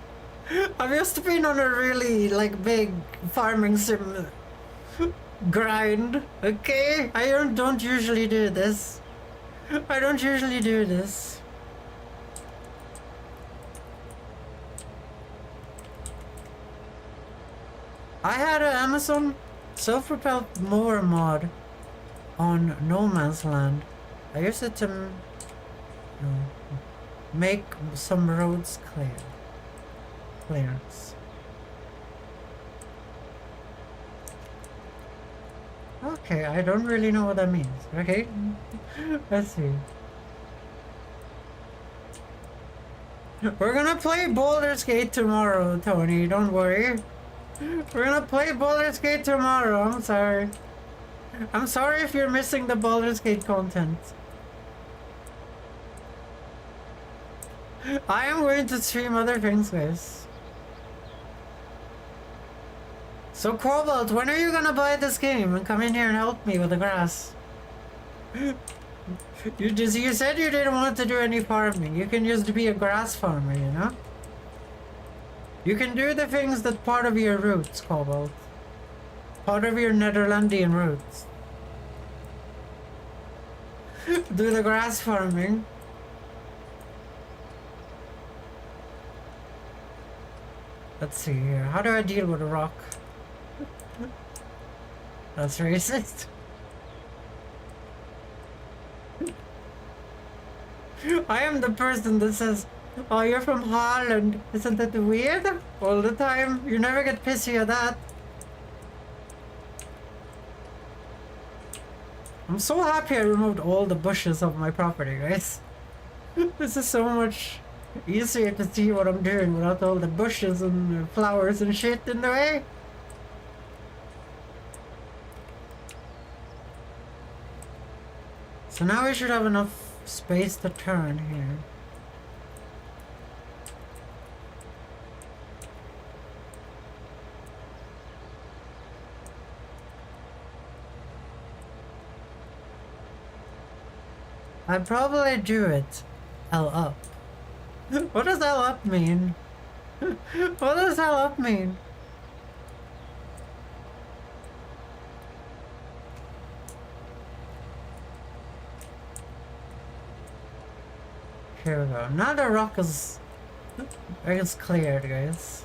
I've used to been on a really, like, big farming sim grind, okay? I don't usually do this. I don't usually do this. I had an Amazon self-propelled mower mod on No Man's Land. I used it to make some roads clearance. Okay, I don't really know what that means. Okay, let's see. We're gonna play Baldur's Gate tomorrow, Tony. Don't worry. We're gonna play Baldur's Gate tomorrow. I'm sorry. I'm sorry if you're missing the Baldur's Gate content. I am going to stream other things, guys. So Cobalt, when are you gonna buy this game and come in here and help me with the grass? You said you didn't want to do any farming. You can just be a grass farmer, you know? You can do the things that part of your roots, Cobalt. Part of your Netherlandian roots. Do the grass farming. Let's see here. How do I deal with a rock? That's racist. I am the person that says, oh, you're from Holland. Isn't that weird? All the time. You never get pissy at that. I'm so happy I removed all the bushes of my property, guys. This is so much easier to see what I'm doing without all the bushes and flowers and shit in the way. So now we should have enough space to turn here. I'd probably do it L up. What does L up mean? What does L up mean? Here we go. Now the rock is cleared, guys.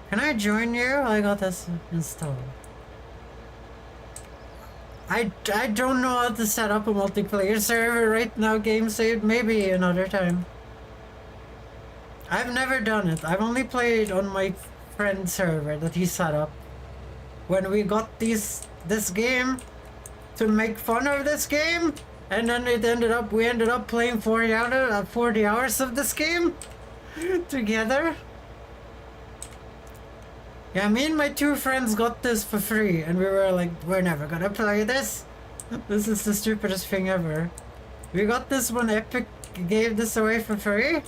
Can I join you? I got this installed. I don't know how to set up a multiplayer server right now, game saved. Maybe another time. I've never done it. I've only played on my friend's server that he set up. When we got this game to make fun of this game, and then we ended up playing 40 hours of this game together. Yeah, me and my two friends got this for free, and we were like, we're never gonna play this. This is the stupidest thing ever. We got this when Epic gave this away for free.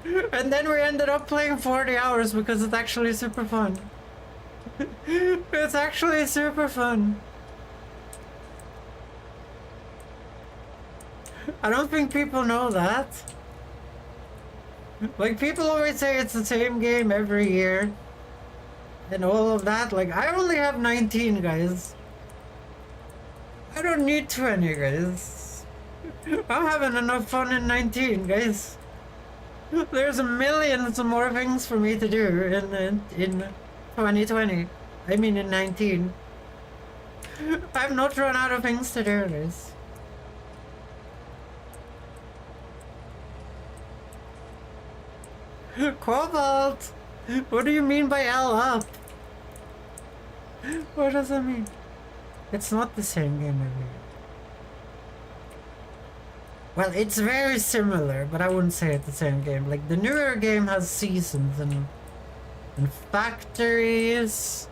And then we ended up playing 40 hours because it's actually super fun. It's actually super fun. I don't think people know that. Like, people always say it's the same game every year and all of that. Like, I only have 19, guys. I don't need 20, guys. I'm having enough fun in 19, guys. There's millions more things for me to do in 2020. I mean in 19. I've not run out of things to do, guys. Cobalt! What do you mean by L up? What does that mean? It's not the same game every Well, it's very similar, but I wouldn't say it's the same game. Like, the newer game has seasons and factories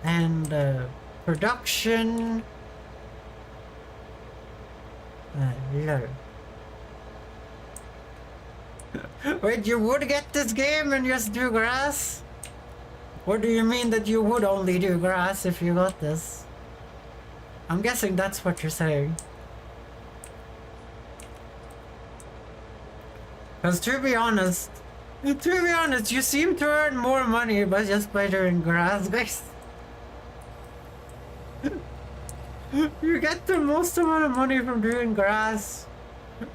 and production. Lol. Wait, you would get this game and just do grass? Or do you mean that you would only do grass if you got this? I'm guessing that's what you're saying. Because to be honest, you seem to earn more money by doing grass, guys. You get the most amount of money from doing grass.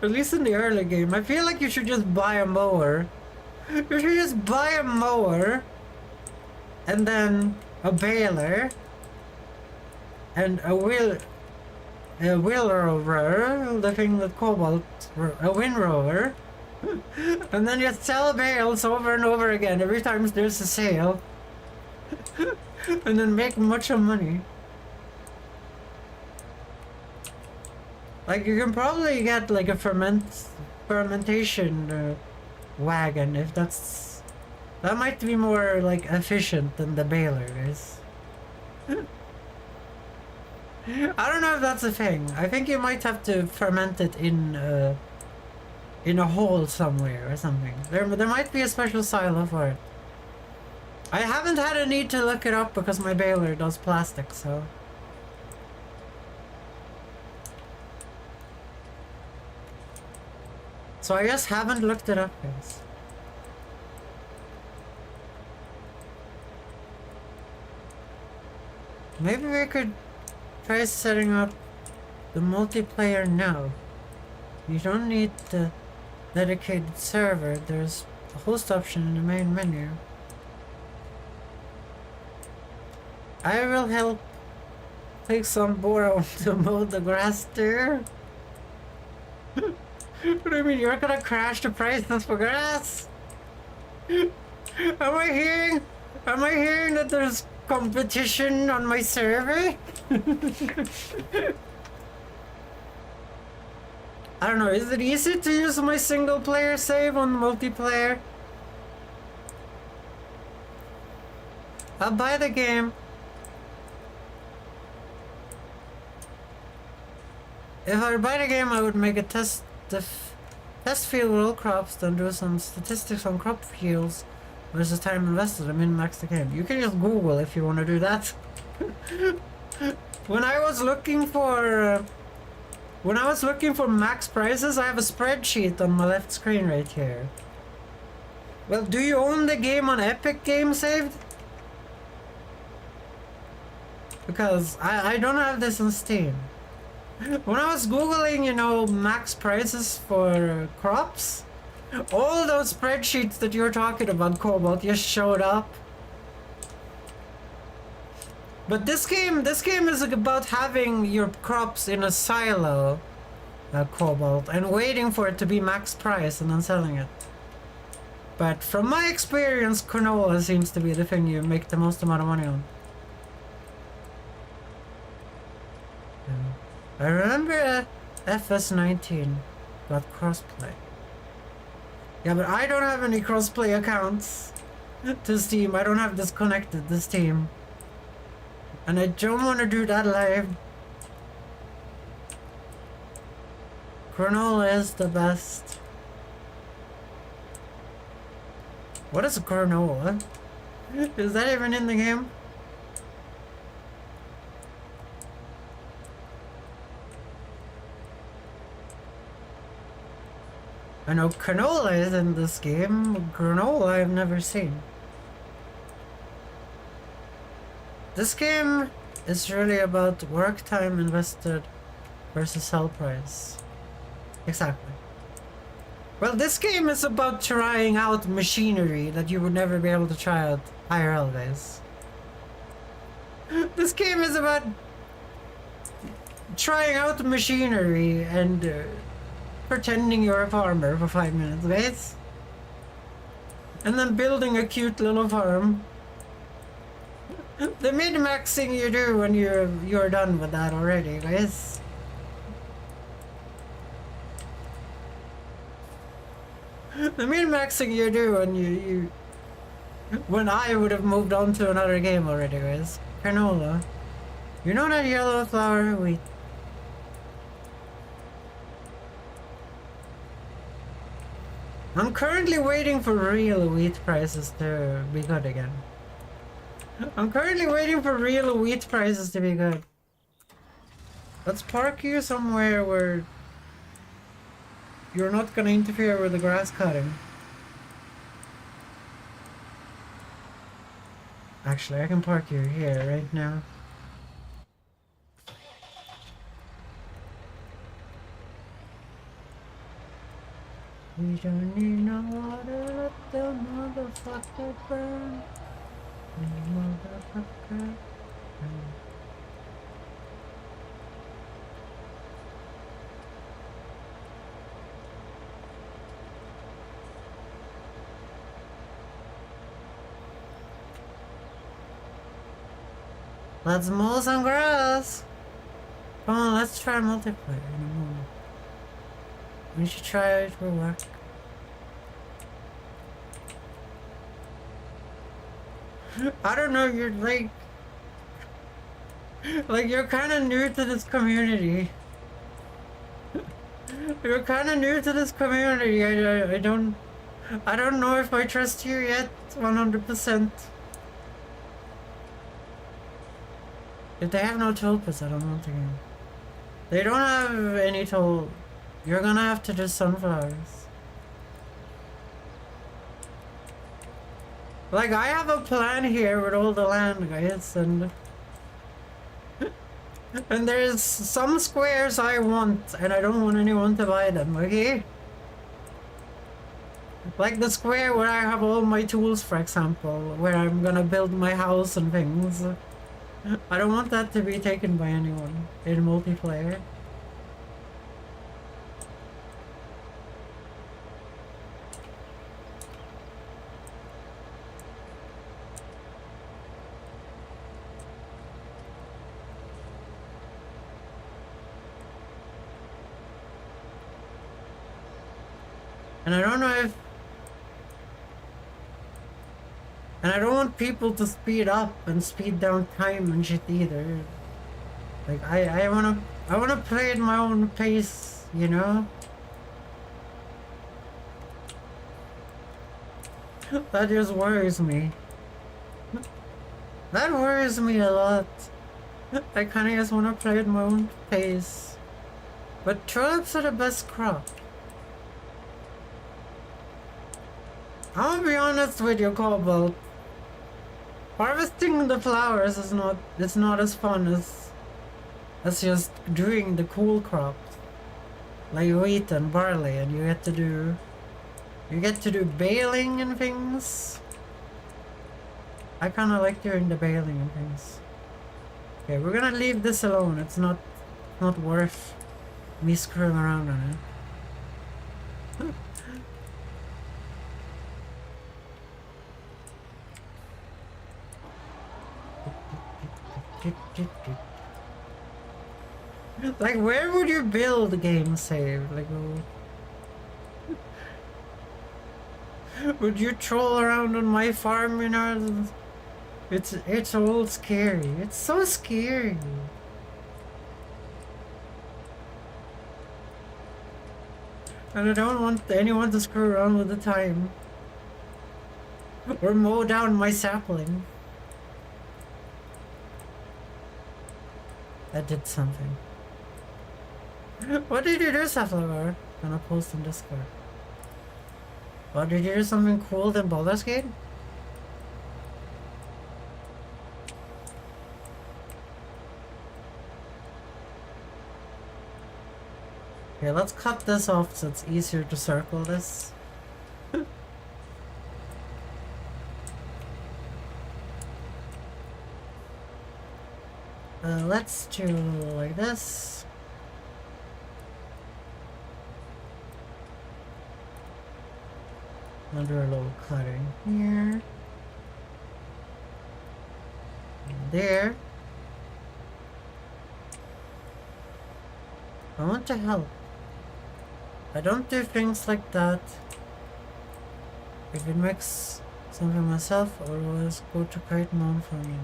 At least in the early game. I feel like you should just buy a mower. You should just buy a mower. And then a baler. And a wheelrower, the thing with cobalt, a windrower. And then you sell bales over and over again every time there's a sale. And then make much of money. Like, you can probably get like a fermentation wagon if that's... That might be more like efficient than the baler is. I don't know if that's a thing. I think you might have to ferment it in a hole somewhere or something. There might be a special silo for it. I haven't had a need to look it up because my baler does plastic, so... So I just haven't looked it up, guys. Maybe we could try setting up the multiplayer now. You don't need the dedicated server. There's a host option in the main menu. I will help take some Boro to mow the grass there. What do you mean? You're gonna crash the prices for grass? Am I hearing that there's competition on my server? I don't know, is it easy to use my single player save on multiplayer? I'll buy the game. If I buy the game, I would make a test field with all crops, then do some statistics on crop yields versus time invested and min-max the game. You can just Google if you want to do that. When I was looking for max prices, I have a spreadsheet on my left screen right here. Well, do you own the game on Epic Game Saved? Because I don't have this on Steam. When I was googling, you know, max prices for crops, all those spreadsheets that you're talking about, Cobalt, just showed up. But this game is about having your crops in a silo, Cobalt, and waiting for it to be max price and then selling it. But from my experience, canola seems to be the thing you make the most amount of money on. I remember FS19 got crossplay. Yeah, but I don't have any crossplay accounts to Steam. I don't have this connected to Steam. And I don't want to do that live. Granola is the best. What is a granola? Is that even in the game? I know canola is in this game. Granola I've never seen. This game is really about work time invested versus sell price. Exactly. Well, this game is about trying out machinery that you would never be able to try out IRL, guys. This game is about trying out machinery and pretending you're a farmer for 5 minutes, guys. And then building a cute little farm. The min-maxing you do when you're done with that already, guys. The min-maxing you do when I would have moved on to another game already, guys. Canola. You know that yellow flower? Wait. I'm currently waiting for real wheat prices to be good again. I'm currently waiting for real wheat prices to be good. Let's park you somewhere where you're not gonna interfere with the grass cutting. Actually, I can park you here right now. We don't need no water, let the motherfucker burn. Motherfucker burn. Let's mow some grass. Come on, let's try multiplayer in a moment. We should try it for work. I don't know, you're like you're kind of new to this community. You're kind of new to this community. I don't know if I trust you yet 100%. If they have no tulpas, I don't want the game. They don't have any tool. You're gonna have to do sunflowers. Like, I have a plan here with all the land, guys, and there's some squares I want, and I don't want anyone to buy them, okay? Like the square where I have all my tools, for example, where I'm gonna build my house and things. I don't want that to be taken by anyone in multiplayer. And I don't know if... And I don't want people to speed up and speed down time and shit either. Like, I wanna play at my own pace, you know? That just worries me. That worries me a lot. I kinda just wanna play at my own pace. But tulips are the best crop. I'm gonna be honest with you, Cobalt. Harvesting the flowers is not as fun as just doing the cool crops. Like wheat and barley, and you get to do baling and things. I kinda like doing the baling and things. Okay, we're gonna leave this alone. It's not worth me screwing around on it. Like, where would you build a game save? Like, would you troll around on my farm, you know? It's all scary. It's so scary. And I don't want anyone to screw around with the time. Or mow down my sapling. That did something. What did you do, Safflower? Gonna post in Discord. What, did you do something cool than Baldur's Gate? Okay, let's cut this off so it's easier to circle this. Let's do like this. I'll do a little cutting here. And there. I want to help. I don't do things like that If it makes something myself, I'll always go to kite mount for me.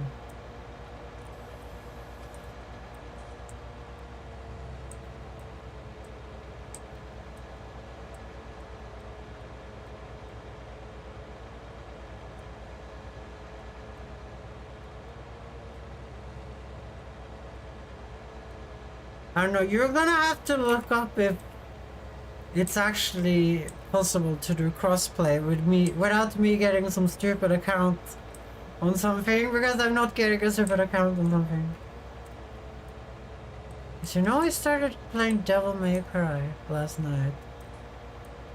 I don't know, you're gonna have to look up if it's actually possible to do crossplay with me without me getting some stupid account on something, because I'm not getting a stupid account on something. But you know, I started playing Devil May Cry last night.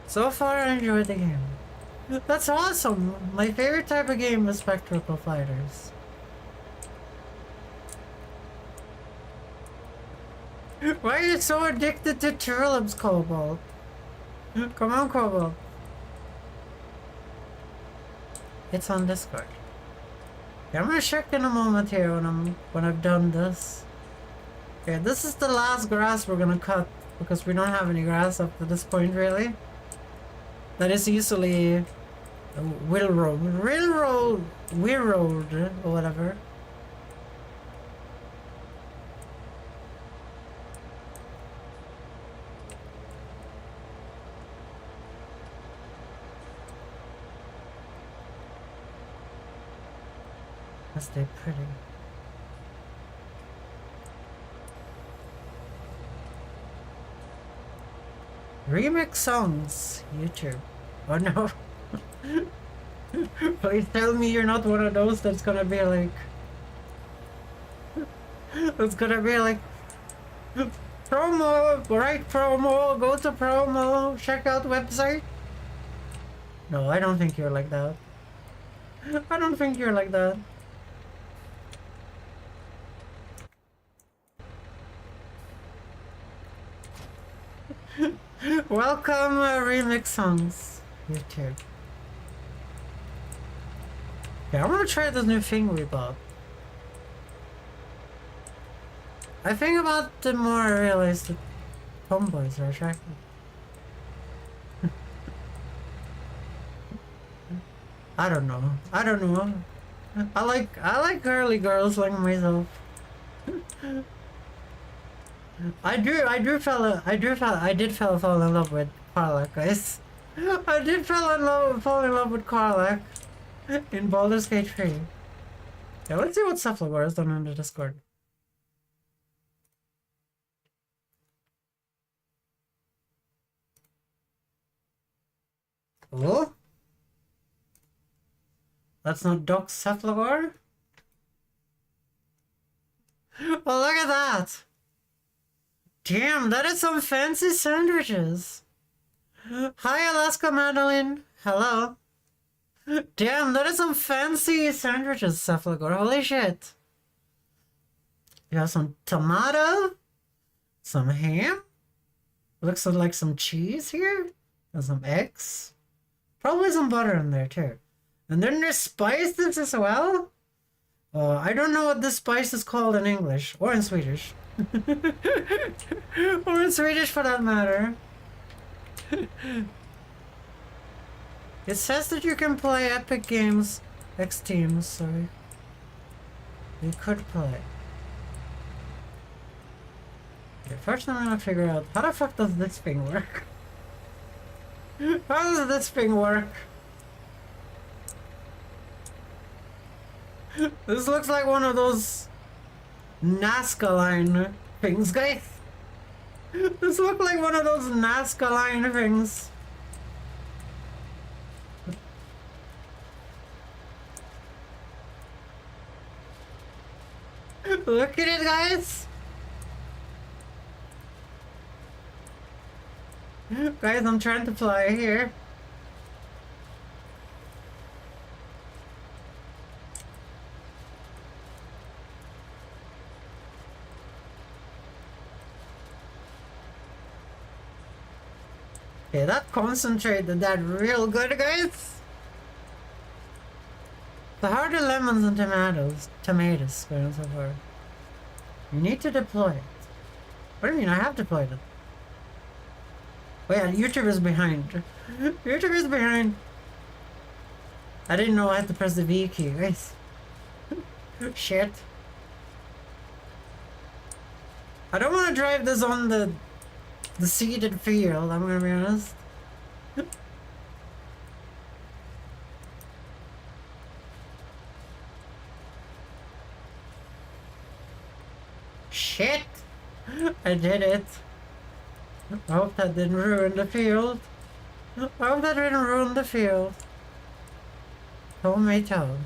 So far I enjoyed the game. That's awesome! My favorite type of game is spectacle fighters. Why are you so addicted to tulips, Cobalt? Come on, Cobalt. It's on Discord. Yeah, I'm gonna check in a moment here when I've done this. Okay, this is the last grass we're gonna cut because we don't have any grass up to this point, really. That is easily railroad, or whatever. They're pretty. Remix songs, YouTube. Oh no. Please tell me you're not one of those that's gonna be like... It's gonna be like... Promo, right promo, go to promo, check out website. No, I don't think you're like that. I don't think you're like that. Welcome, remix songs, YouTube. Yeah, I'm gonna try this new thing we bought. I think about the more I realize that tomboys are attractive. I don't know. I don't know. I like girly girls like myself. I did fall in love with Karlach, guys. I did fall in love with Karlach in Baldur's Gate 3. Yeah, let's see what Cephalor has done on the Discord. Oh? That's not Doc Cephalor? Well, look at that! Damn, that is some fancy sandwiches. Hi, Alaska Madeline. Hello. Damn, that is some fancy sandwiches, Cephalor. Holy shit. You have some tomato, some ham. Looks like some cheese here. And some eggs. Probably some butter in there too. And then there's spices as well. I don't know what this spice is called in English or in Swedish. Or in Swedish for that matter. It says that you can play Epic Games X Teams, so you could play. Okay, first I'm gonna figure out how the fuck does this thing work? How does this thing work? This looks like one of those Nazca line things, guys. This looks like one of those Nazca line things. Look at it, guys. Guys, I'm trying to fly here. Okay, that concentrated that real good, guys. The harder lemons and tomatoes going so far. You need to deploy it. What do you mean? I have deployed it. Oh yeah, YouTube is behind. YouTube is behind. I didn't know I had to press the V key, guys. Shit. I don't want to drive this on the seeded field, I'm gonna be honest. Shit! I did it. I hope that didn't ruin the field. I hope that didn't ruin the field. Tomato.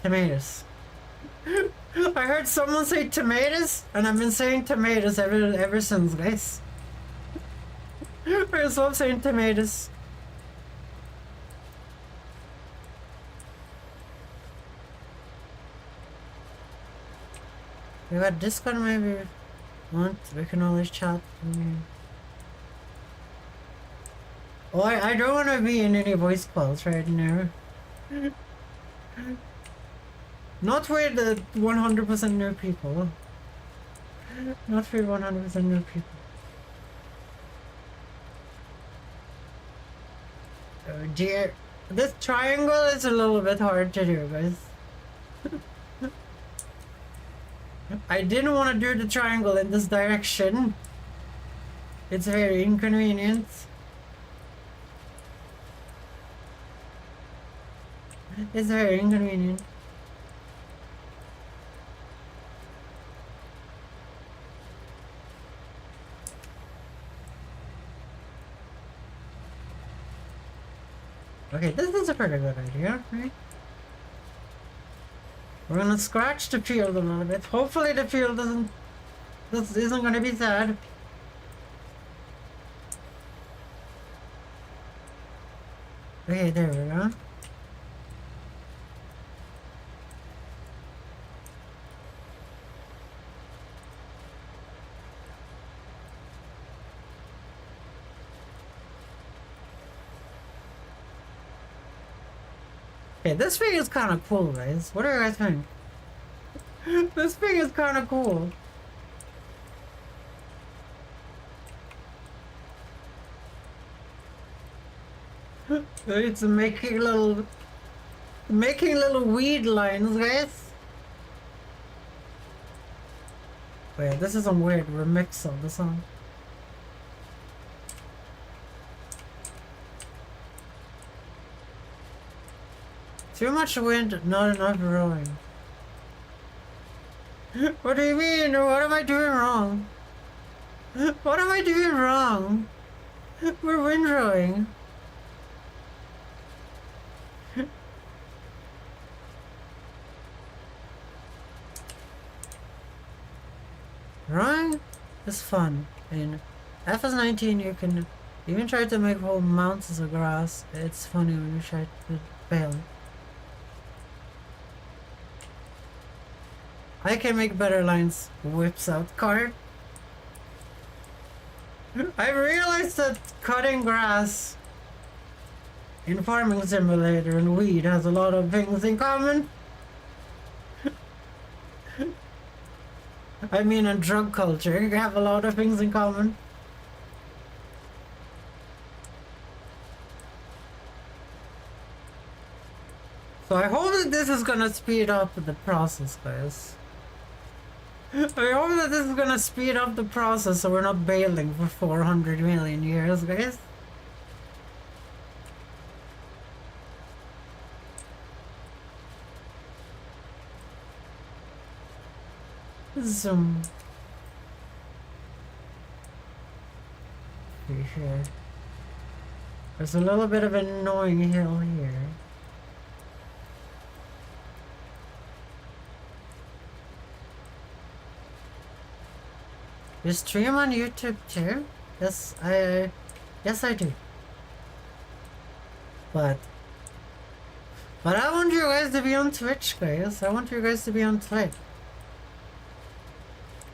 Tomatoes. I heard someone say tomatoes, and I've been saying tomatoes ever since, guys. I just love saying tomatoes. We got Discord maybe. We can always chat. Oh, I don't want to be in any voice calls right now. Not with the 100% new people. Not with 100% new people. Oh dear. This triangle is a little bit hard to do, guys. I didn't want to do the triangle in this direction. It's very inconvenient. It's very inconvenient. Okay, this is a pretty good idea, right? We're gonna scratch the field a little bit. Hopefully the field isn't gonna be sad. Okay, there we go. Okay, this thing is kind of cool, guys. What do you guys think? This thing is kind of cool. It's making little weed lines, guys. Wait, this is some weird remix of the song. Too much wind, not enough rowing. What do you mean? What am I doing wrong? What am I doing wrong? We're windrowing. Rowing is fun. In FS19 you can even try to make whole mountains of grass. It's funny when you try to bail. I can make better lines. Whips out card. I realized that cutting grass in Farming Simulator and weed has a lot of things in common. I mean, in drug culture, you have a lot of things in common. So I hope that this is gonna speed up the process, guys. I hope that this is gonna speed up the process so we're not bailing for 400 million years, guys. Zoom. Here. There's a little bit of an annoying hill here. You stream on YouTube too? Yes, I do. But I want you guys to be on Twitch, guys. I want you guys to be on Twitch.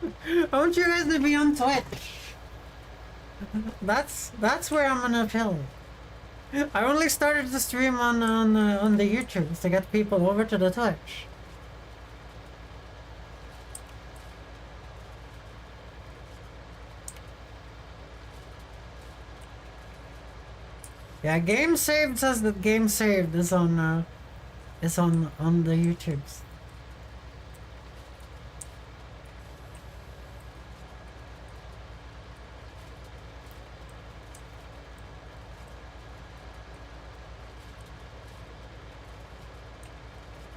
I want you guys to be on Twitch. That's where I'm gonna appeal. I only started to stream on the YouTube to get people over to the Twitch. Yeah, game saved says that game saved is on the YouTubes.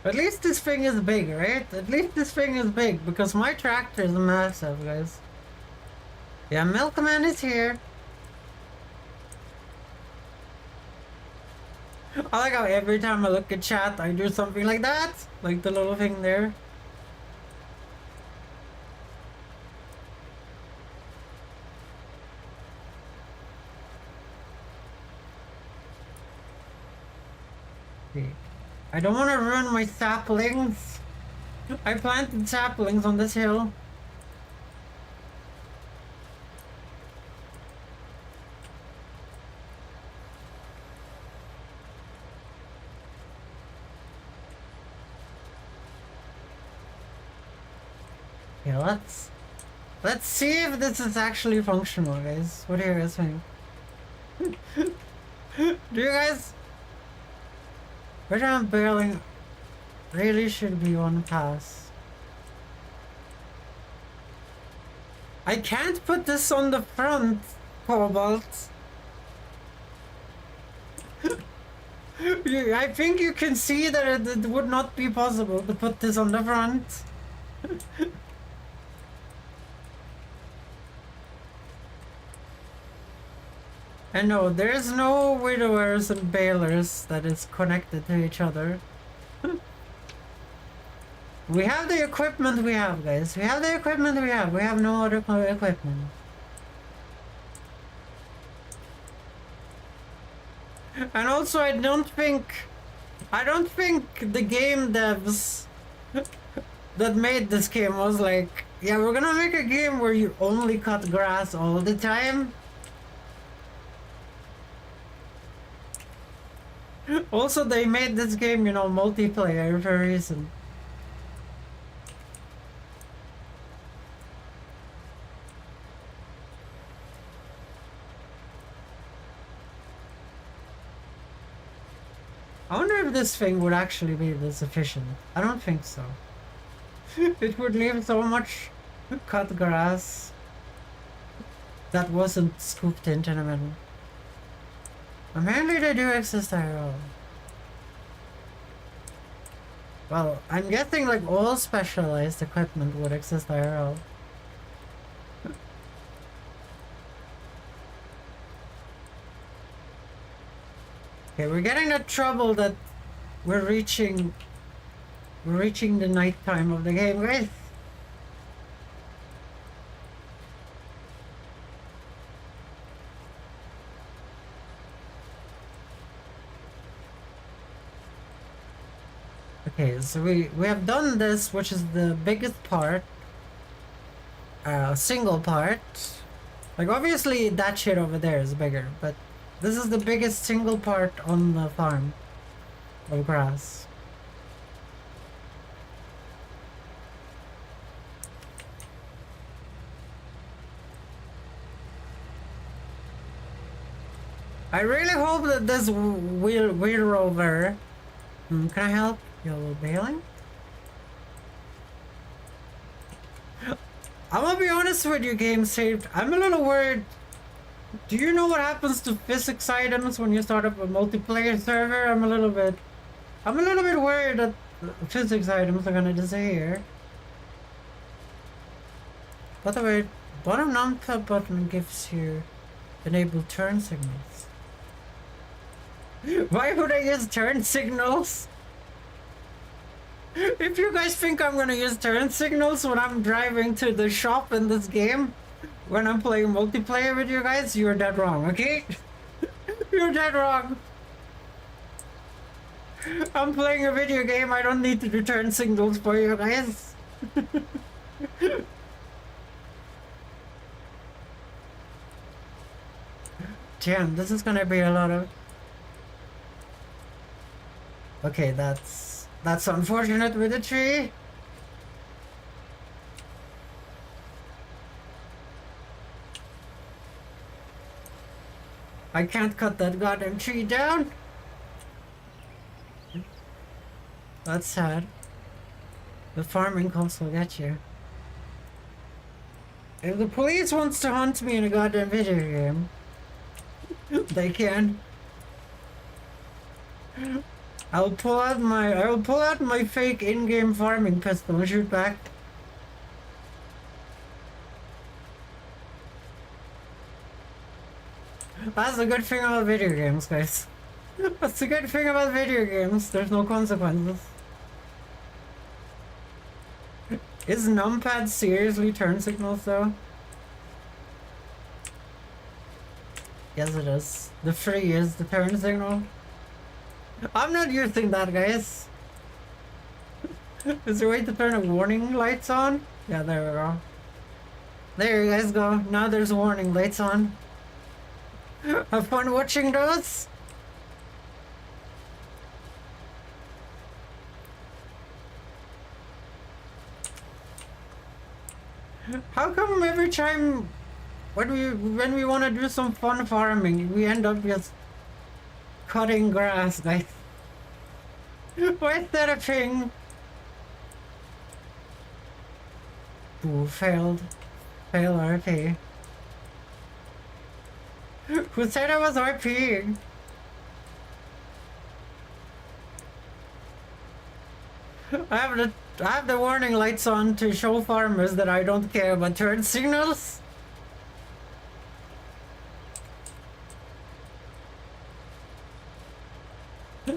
At least this thing is big, right? At least this thing is big, because my tractor is massive, guys. Yeah, Milkman is here. I like how every time I look at chat, I do something like that. Like the little thing there. Okay. I don't want to ruin my saplings. I planted saplings on this hill. Yeah, let's see if this is actually functional, guys. What do you guys think? Do you guys? Whether I'm barreling really should be one pass. I can't put this on the front, Cobalt. I think you can see that it would not be possible to put this on the front. And no, there's no widowers and balers that is connected to each other. We have the equipment we have, guys. We have the equipment we have. We have no other equipment. And also, I don't think the game devs that made this game was like, yeah, we're gonna make a game where you only cut grass all the time. Also, they made this game, you know, multiplayer for a reason. I wonder if this thing would actually be this efficient. I don't think so. It would leave so much cut grass that wasn't scooped into the middle. Apparently they do exist IRL. Well, I'm guessing like all specialized equipment would exist IRL. Okay, we're getting the trouble that we're reaching the night time of the game, guys. Okay, so we have done this, which is the biggest part. Single part. Like obviously that shit over there is bigger, but this is the biggest single part on the farm of grass. I really hope that this wheel rover. Can I help? Yellow bailing? I'm gonna be honest with you, game saved. I'm a little worried. Do you know what happens to physics items when you start up a multiplayer server? I'm a little bit worried that physics items are gonna disappear. By the way, bottom numpad button gives you enable turn signals. Why would I use turn signals? If you guys think I'm gonna use turn signals when I'm driving to the shop in this game, when I'm playing multiplayer with you guys, you're dead wrong, okay? You're dead wrong. I'm playing a video game, I don't need to do turn signals for you guys. Damn, this is gonna be a lot of... Okay, that's unfortunate with the tree. I can't cut that goddamn tree down. That's sad. The farming cops will get you. If the police wants to hunt me in a goddamn video game, they can. I will pull out my fake in-game farming pistol and shoot back. That's the good thing about video games, guys. That's the good thing about video games. There's no consequences. Is numpad seriously turn signals though? Yes it is. The 3 is the turn signal. I'm not using that, guys. Is there a way to turn the warning lights on? Yeah, there we go. There you guys go. Now there's warning lights on. Have fun watching those. How come every time when we want to do some fun farming, we end up just cutting grass, guys? Why is that a thing? Ooh, failed. Fail RP. Who said I was RPing? I have the warning lights on to show farmers that I don't care about turn signals.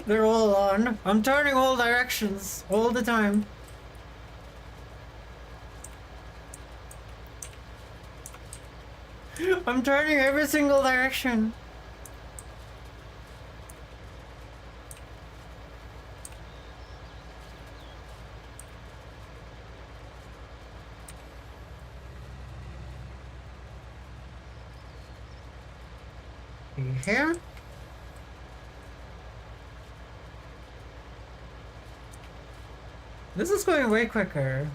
They're all on. I'm turning all directions all the time. I'm turning every single direction. Here? This is going way quicker.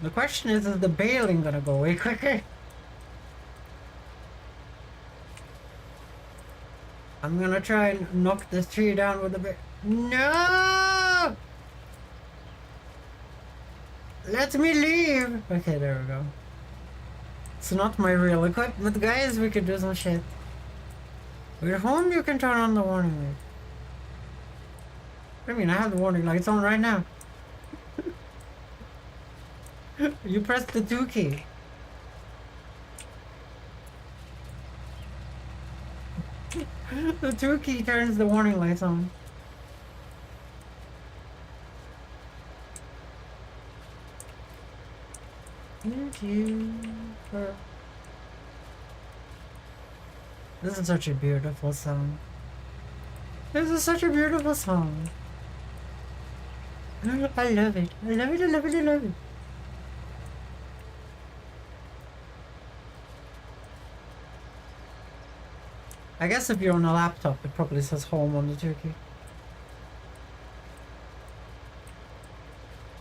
The question is the baling gonna go way quicker? I'm gonna try and knock this tree down with a bit. No! Let me leave! Okay, there we go. It's not my real equipment, guys. We could do some shit. We're home, you can turn on the warning light. What do you mean? I have the warning lights on right now. You pressed the 2 key. The 2 key turns the warning lights on. This is such a beautiful song. This is such a beautiful song. I love it. I love it, I love it, I love it. I guess if you're on a laptop, it probably says home on the turkey.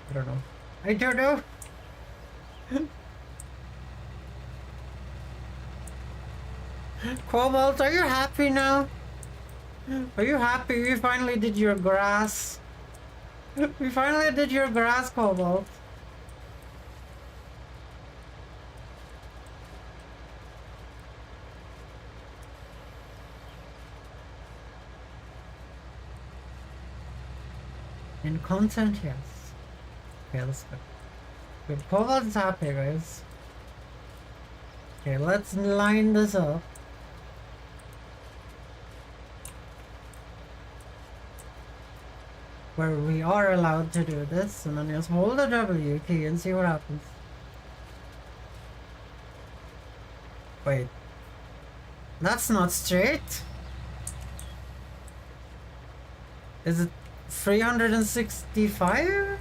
I don't know. I don't know. Cobalt, are you happy now? Are you happy we finally did your grass? We finally did your grass, Cobalt. In content, yes. Okay, let's go. Good. Cobalt's happy, guys. Okay, let's line this up. Where we are allowed to do this, and then just hold the W key and see what happens. Wait. That's not straight. Is it 365?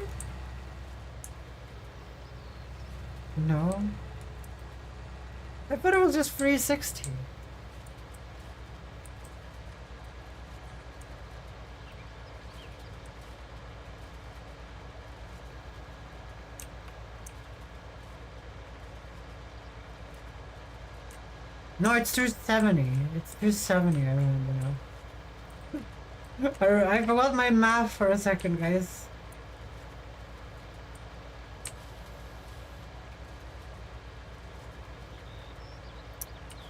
No. I thought it was just 360. No, it's 270. It's 270, I remember now. I forgot my math for a second, guys.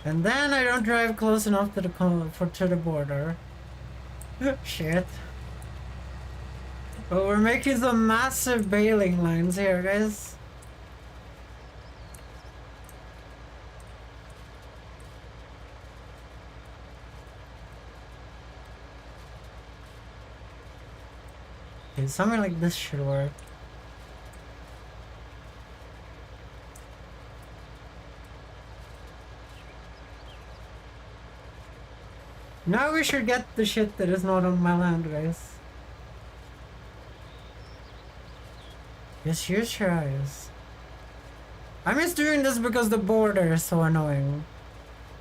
And then I don't drive close enough to the border. Shit. But we're making some massive bailing lines here, guys. Okay, something like this should work. Now we should get the shit that is not on my land, guys. Just use your eyes. I'm just doing this because the border is so annoying.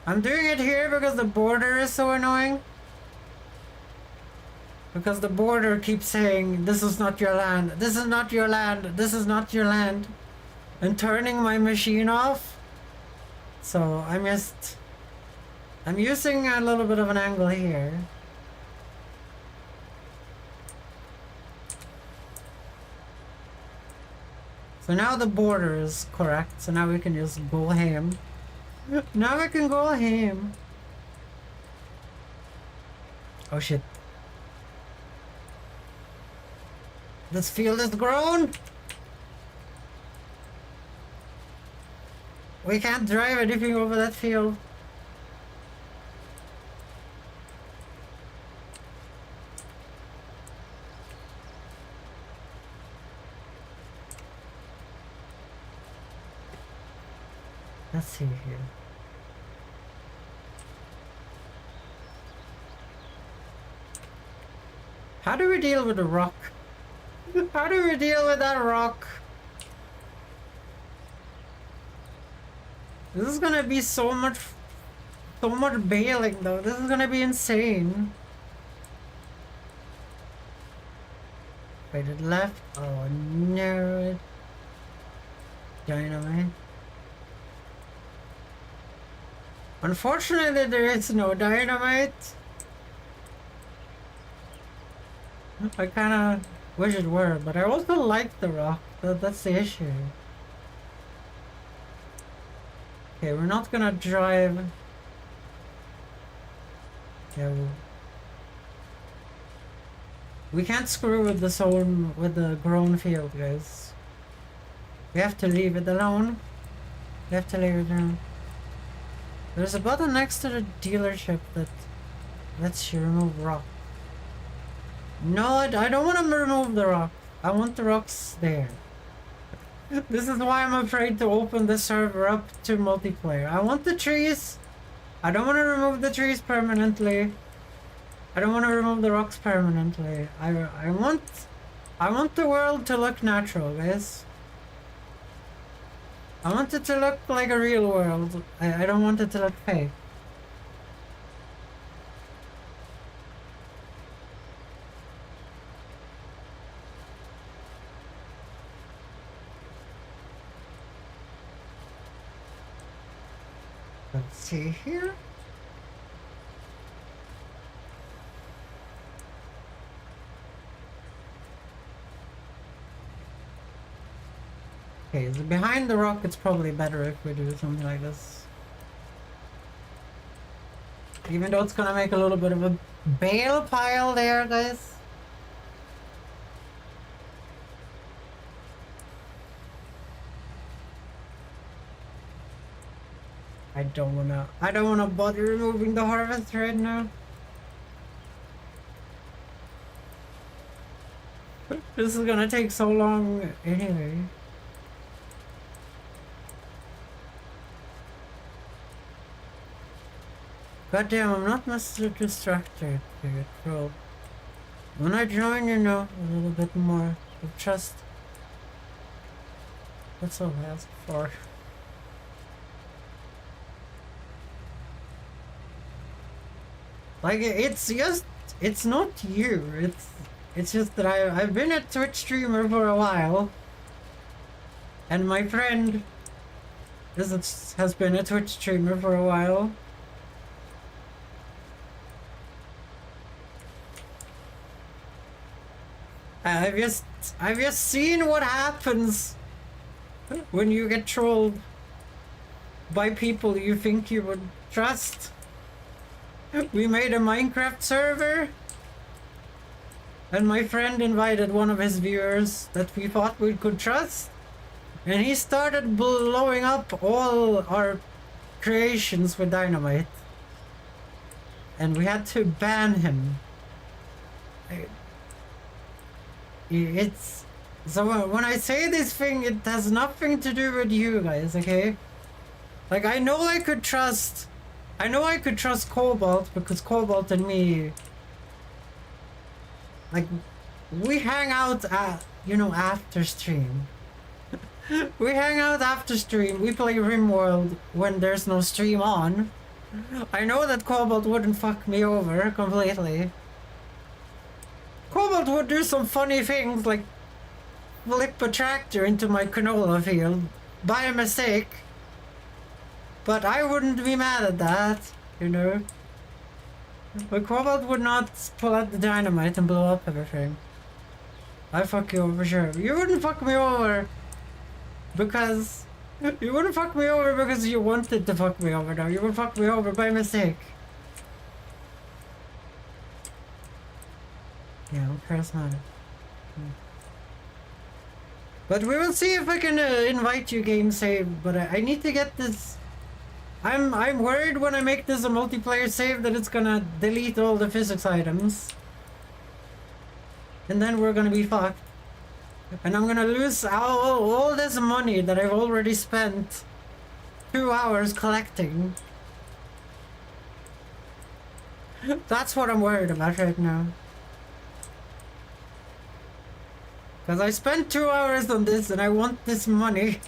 I'm doing it here because the border is so annoying. Because the border keeps saying, this is not your land, this is not your land, this is not your land. And turning my machine off. So I'm using a little bit of an angle here. So now the border is correct, so now we can just go ham. Now we can go ham. Oh shit. This field is grown! We can't drive anything over that field. Let's see here. How do we deal with the rock? How do we deal with that rock? This is gonna be so much bailing though. This is gonna be insane. Wait, it left. Oh no. Dynamite. Unfortunately, there is no dynamite. I kinda wish it were, but I also like the rock. That's the issue. Okay, we're not gonna drive. Yeah, we can't screw with the zone with the grown field, guys. We have to leave it alone. We have to leave it alone. There's a button next to the dealership that lets you remove rock. No, I don't want to remove the rock. I want the rocks there. This is why I'm afraid to open the server up to multiplayer. I want the trees. I don't want to remove the trees permanently. I don't want to remove the rocks permanently. I want the world to look natural, guys. I want it to look like a real world. I don't want it to look fake. Let's see here. Okay, so behind the rock, it's probably better if we do something like this. Even though it's gonna make a little bit of a bale pile there, guys. I don't wanna bother removing the harvest right now. This is gonna take so long anyway. Goddamn, I'm not much distracted here, bro. When I join, you know, a little bit more of trust. That's all I ask for. Like, it's not you, it's just that I've been a Twitch streamer for a while. And my friend has been a Twitch streamer for a while. I've just seen what happens when you get trolled by people you think you would trust. We made a Minecraft server, and my friend invited one of his viewers that we thought we could trust, and he started blowing up all our creations with dynamite, and we had to ban him. It's so when I say this thing, it has nothing to do with you guys, okay? Like, I know I could trust Cobalt, because Cobalt and me, like, we hang out at, you know, after stream. We hang out after stream, we play RimWorld when there's no stream on. I know that Cobalt wouldn't fuck me over completely. Cobalt would do some funny things, like flip a tractor into my canola field by mistake. But I wouldn't be mad at that, you know. But Cobalt would not pull out the dynamite and blow up everything. I'd fuck you over, sure. You wouldn't fuck me over because... You wouldn't fuck me over because you wanted to fuck me over, though. You would fuck me over by mistake. Yeah, who cares, man? But we will see if I can invite you, game save. But I need to get this... I'm worried when I make this a multiplayer save that it's gonna delete all the physics items. And then we're gonna be fucked. And I'm gonna lose all this money that I've already spent 2 hours collecting. That's what I'm worried about right now. Because I spent 2 hours on this and I want this money.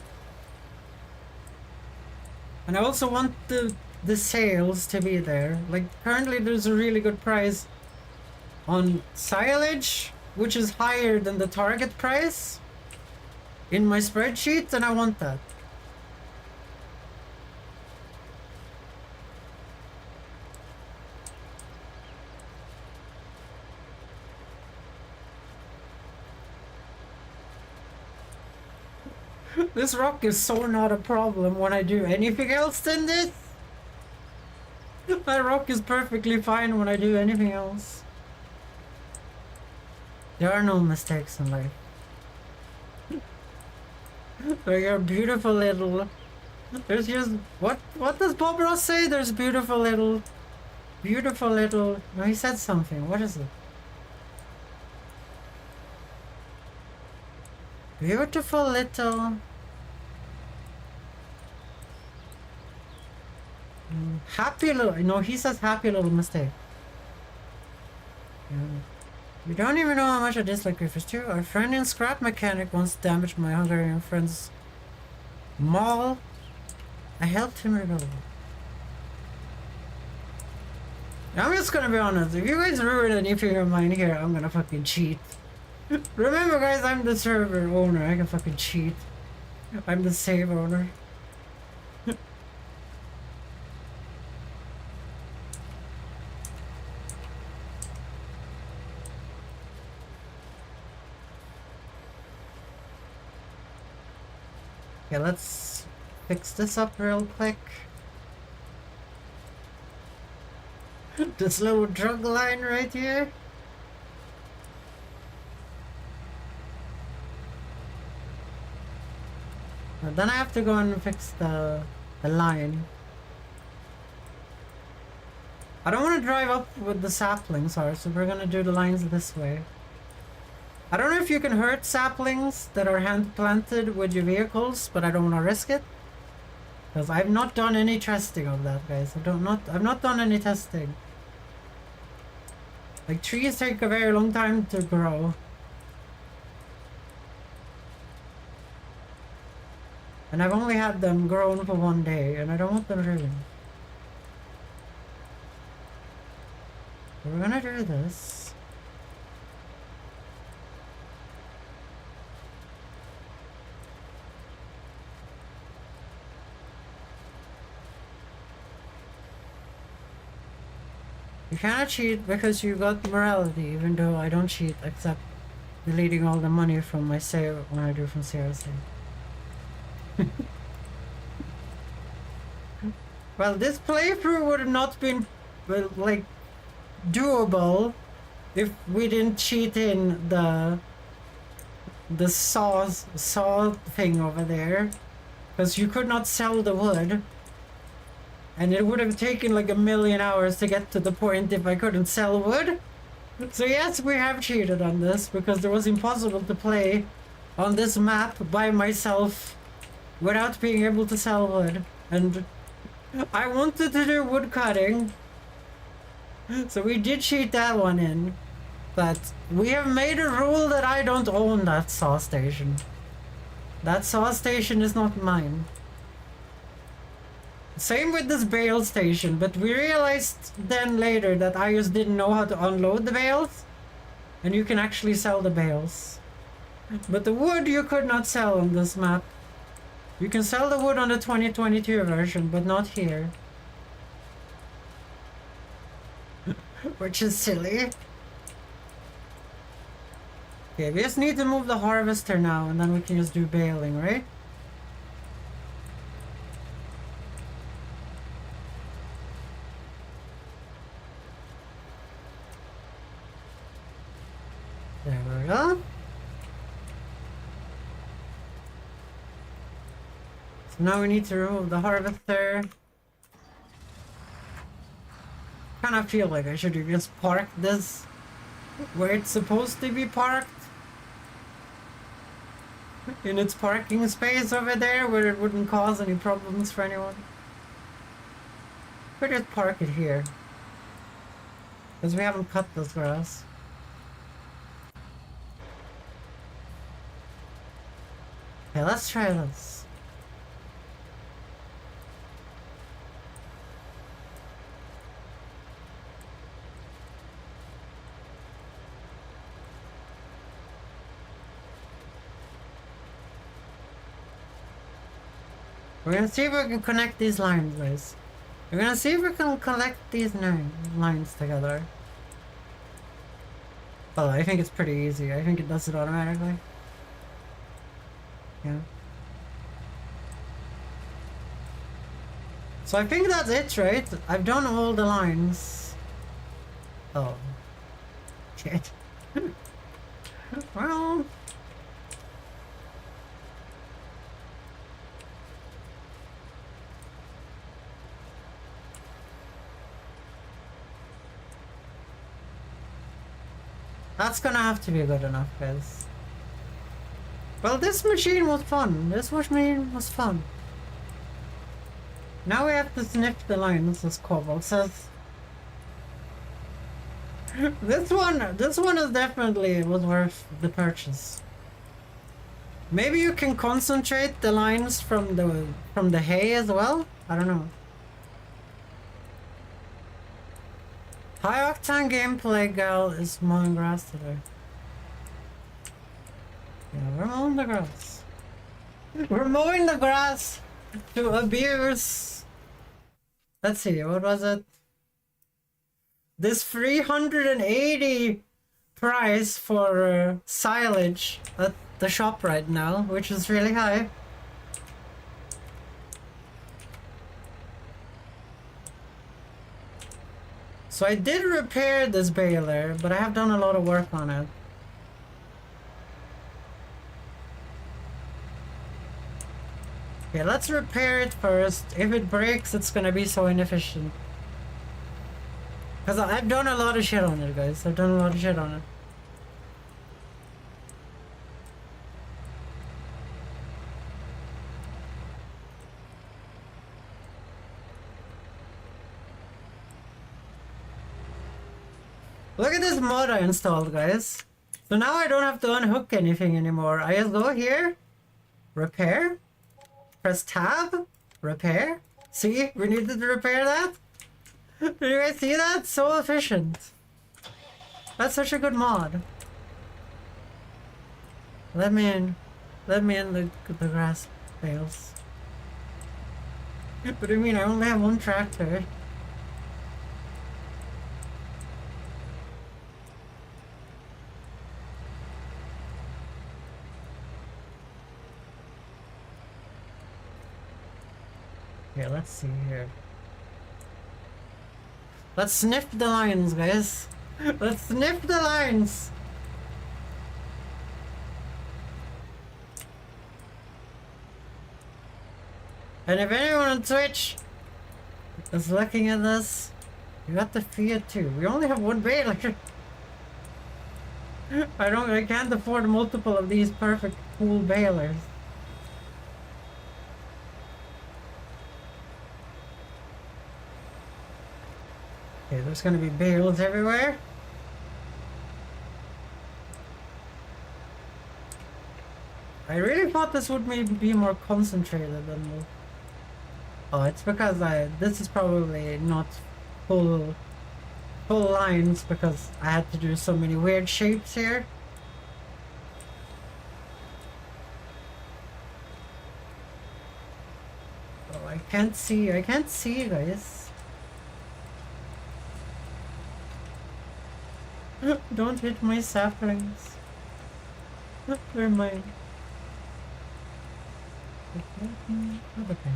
And I also want the sales to be there. Like, currently there's a really good price on silage, which is higher than the target price in my spreadsheet, and I want that. This rock is so not a problem when I do anything else than this. That rock is perfectly fine when I do anything else. There are no mistakes in life. So you're beautiful little... There's just... What does Bob Ross say? There's beautiful little... Beautiful little... No, he said something. What is it? Beautiful little... Happy little... No, he says happy little mistake. Yeah. You don't even know how much I dislike Griffiths too. Our friend and scrap mechanic once damaged my Hungarian friend's mall. I helped him rebuild it. I'm just gonna be honest, if you guys ruin anything of mine here, I'm gonna fucking cheat. Remember guys, I'm the server owner, I can fucking cheat. I'm the save owner. Okay, let's fix this up real quick. This little drug line right here. And then I have to go and fix the line. I don't want to drive up with the saplings, so we're gonna do the lines this way. I don't know if you can hurt saplings that are hand planted with your vehicles, but I don't want to risk it. Because I've not done any testing of that, guys. I've not done any testing. Like, trees take a very long time to grow. And I've only had them grown for 1 day, and I don't want them ruined. So we're gonna do this. You cannot cheat because you got morality, even though I don't cheat except deleting all the money from my save when I do from Sarah's save. Well, this playthrough would have not been, well, like, doable if we didn't cheat in the saw thing over there, because you could not sell the wood, and it would have taken like 1,000,000 hours to get to the point if I couldn't sell wood. So yes, we have cheated on this because it was impossible to play on this map by myself without being able to sell wood, and I wanted to do wood cutting, so we did cheat that one in. But we have made a rule that I don't own that saw station. That saw station is not mine. Same with this bale station, but we realized then later that I just didn't know how to unload the bales, and you can actually sell the bales. But the wood you could not sell on this map. You can sell the wood on the 2022 version, but not here. Which is silly. Okay, we just need to move the harvester now, and then we can just do baling, right? There we go. So now we need to remove the harvester. Kind of feel like I should have just parked this where it's supposed to be parked. In its parking space over there where it wouldn't cause any problems for anyone. We'll just park it here. Because we haven't cut this grass. Okay, let's try this. We're gonna see if we can connect these lines, guys. We're gonna see if we can connect these lines together. Oh, I think it's pretty easy. I think it does it automatically. Yeah. So I think that's it, right? I've done all the lines. Oh. Shit. Well... That's gonna have to be good enough, guys. Well, this machine was fun. This machine was fun. Now we have to sniff the lines, as Cobalt says. This one is definitely was worth the purchase. Maybe you can concentrate the lines from the hay as well? I don't know. High octane gameplay gal is mowing grass today. Yeah, we're mowing the grass. We're mowing the grass to abuse. Let's see, what was it? This 380 price for silage at the shop right now, which is really high. So I did repair this baler, but I have done a lot of work on it. Okay, let's repair it first. If it breaks, it's gonna be so inefficient. Because I've done a lot of shit on it, guys. I've done a lot of shit on it. Look at this mod I installed, guys. So now I don't have to unhook anything anymore. I just go here, repair, press tab, repair. See, we needed to repair that. Did you guys see that? So efficient. That's such a good mod. Let me in the grass bales. What do you mean? I only have one tractor. Okay, let's see here. Let's sniff the lines, guys. Let's sniff the lines. And if anyone on Twitch is looking at this, you got to fear too. We only have one baler. I can't afford multiple of these perfect cool balers. Okay, there's gonna be bales everywhere. I really thought this would maybe be more concentrated than this. Oh, it's because this is probably not full lines because I had to do so many weird shapes here. Oh, I can't see, guys. Don't hit my saplings. They're mine. Okay.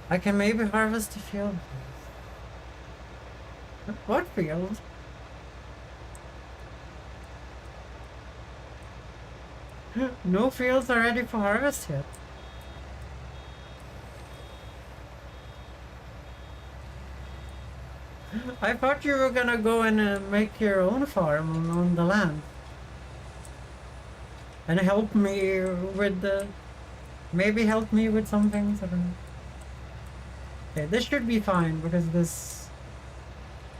I can maybe harvest a field. What field? No fields are ready for harvest yet. I thought you were gonna go and make your own farm on the land. And help me with the... Maybe help me with some things, I don't know. Okay, this should be fine because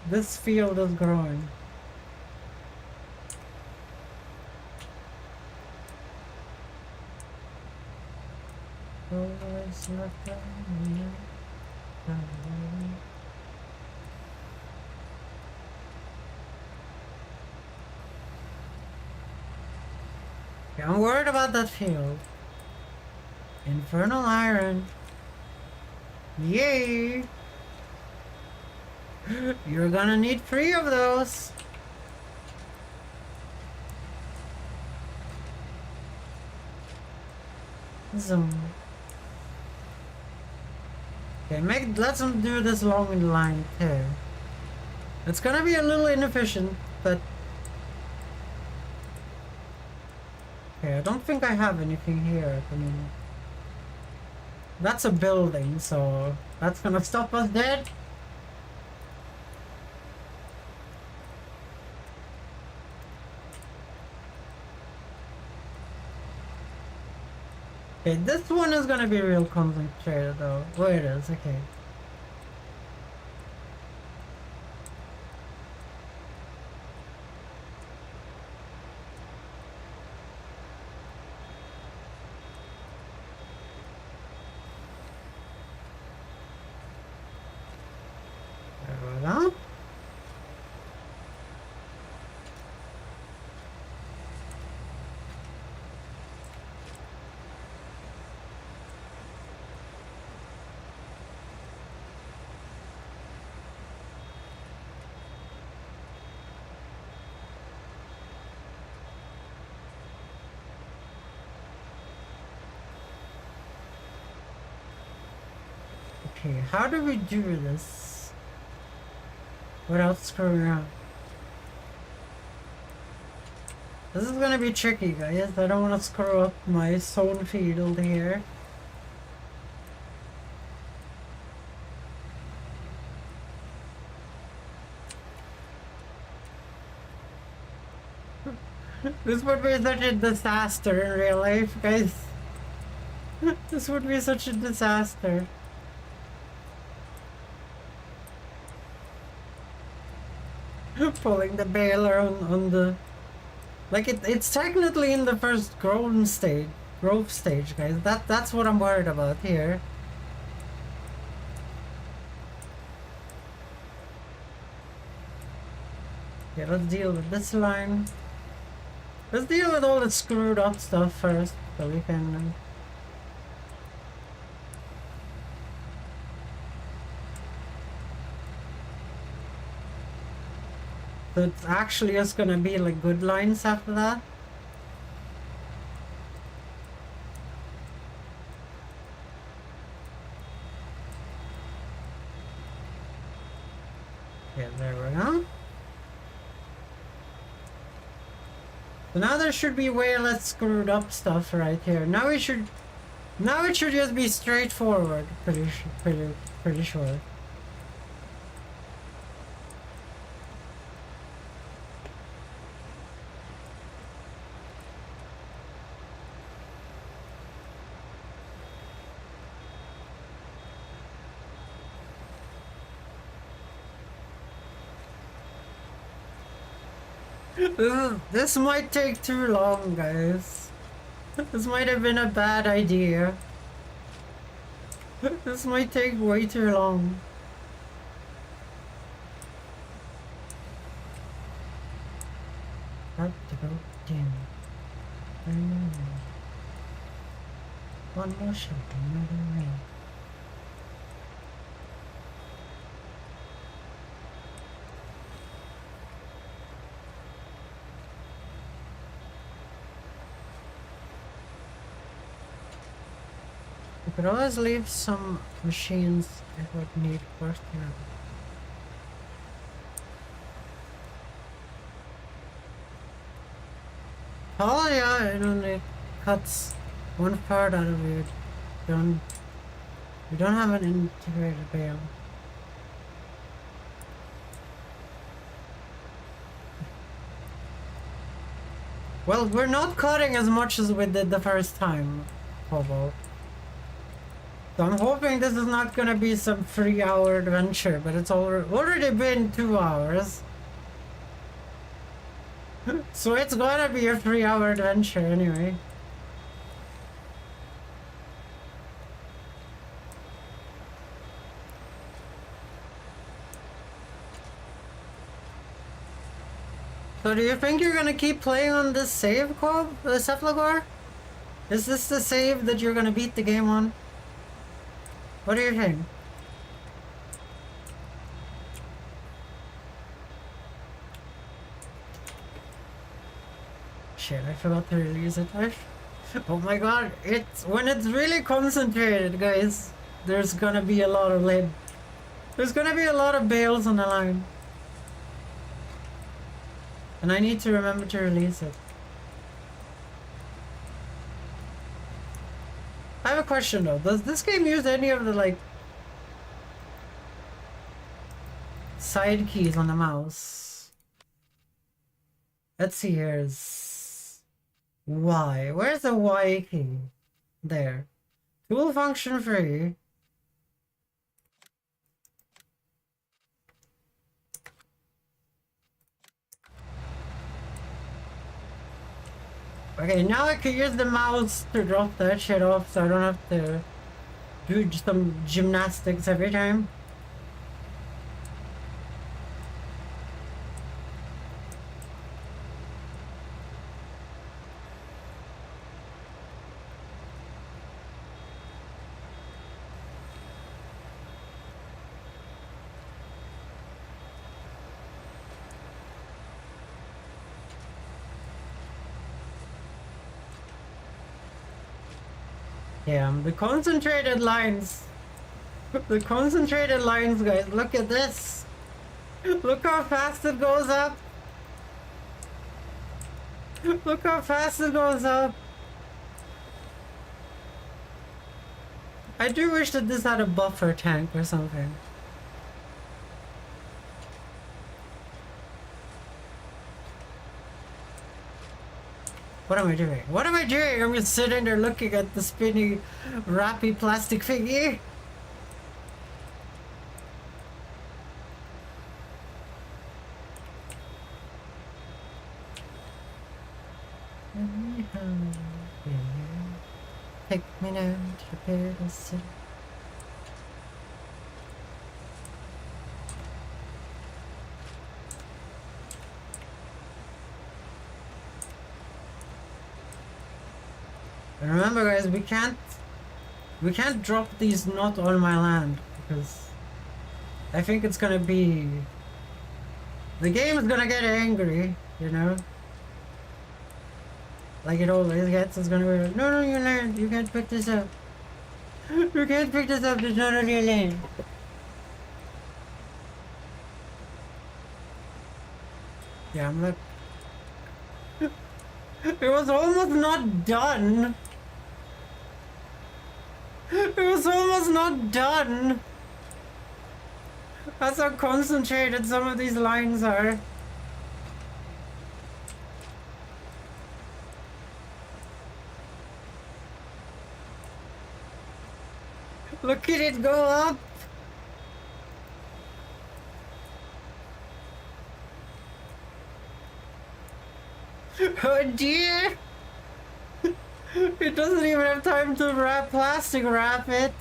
this field is growing. Okay, I'm worried about that field. Infernal iron. Yay! You're gonna need 3 of those. Zoom. Okay, let's do this long in line too. It's gonna be a little inefficient, but... Okay, I don't think I have anything here at the moment. That's a building, so that's gonna stop us dead. Okay, this one is gonna be real concentrated though. Oh, it is, okay. Voilà. Okay, how do we do this without screwing around? This is gonna be tricky, guys. I don't want to screw up my zone field here. This would be such a disaster in real life, guys. This would be such a disaster. Pulling the baler on the... Like, it's technically in the first growth stage, guys. That's what I'm worried about here. Okay, let's deal with this line. Let's deal with all the screwed up stuff first, so we can... So it's actually just gonna be like good lines after that. Okay, there we go. So now there should be way less screwed up stuff right here. Now it should just be straightforward. Pretty sure. This might take too long, guys. This might have been a bad idea. This might take way too long. Have to go dim. One more shot, another rain. You could always leave some machines if would need working on. Oh yeah, it only cuts one part out of it. We don't have an integrated bale. Well, we're not cutting as much as we did the first time, Hobo. So I'm hoping this is not gonna be some 3-hour adventure, but it's already been 2 hours. So it's gonna be a 3-hour adventure anyway. So do you think you're gonna keep playing on this save, Cobb? The Cephalogor? Is this the save that you're gonna beat the game on? What do you think? Shit, I forgot to release it. Oh my god, when it's really concentrated, guys, there's gonna be a lot of lead. There's gonna be a lot of bales on the line. And I need to remember to release it. I have a question though. Does this game use any of the like side keys on the mouse? Let's see, here's Y. Where's the Y key? There. Tool function free. Okay, now I can use the mouse to drop that shit off so I don't have to do some gymnastics every time. Yeah, the concentrated lines. The concentrated lines, guys. Look at this. Look how fast it goes up. Look how fast it goes up. I do wish that this had a buffer tank or something. What am I doing? What am I doing? I'm just sitting there looking at the spinny, wrappy plastic thingy. Take me now to repair the city. And remember, guys, we can't drop these not on my land because I think it's gonna be, the game is gonna get angry, you know, like it always gets. It's gonna be like, no, you land, you can't pick this up. You can't pick this up. It's not on your land. Yeah, I'm like... It was almost not done! It was almost not done! That's how concentrated some of these lines are. Look at it go up! Oh dear! It doesn't even have time to plastic wrap it!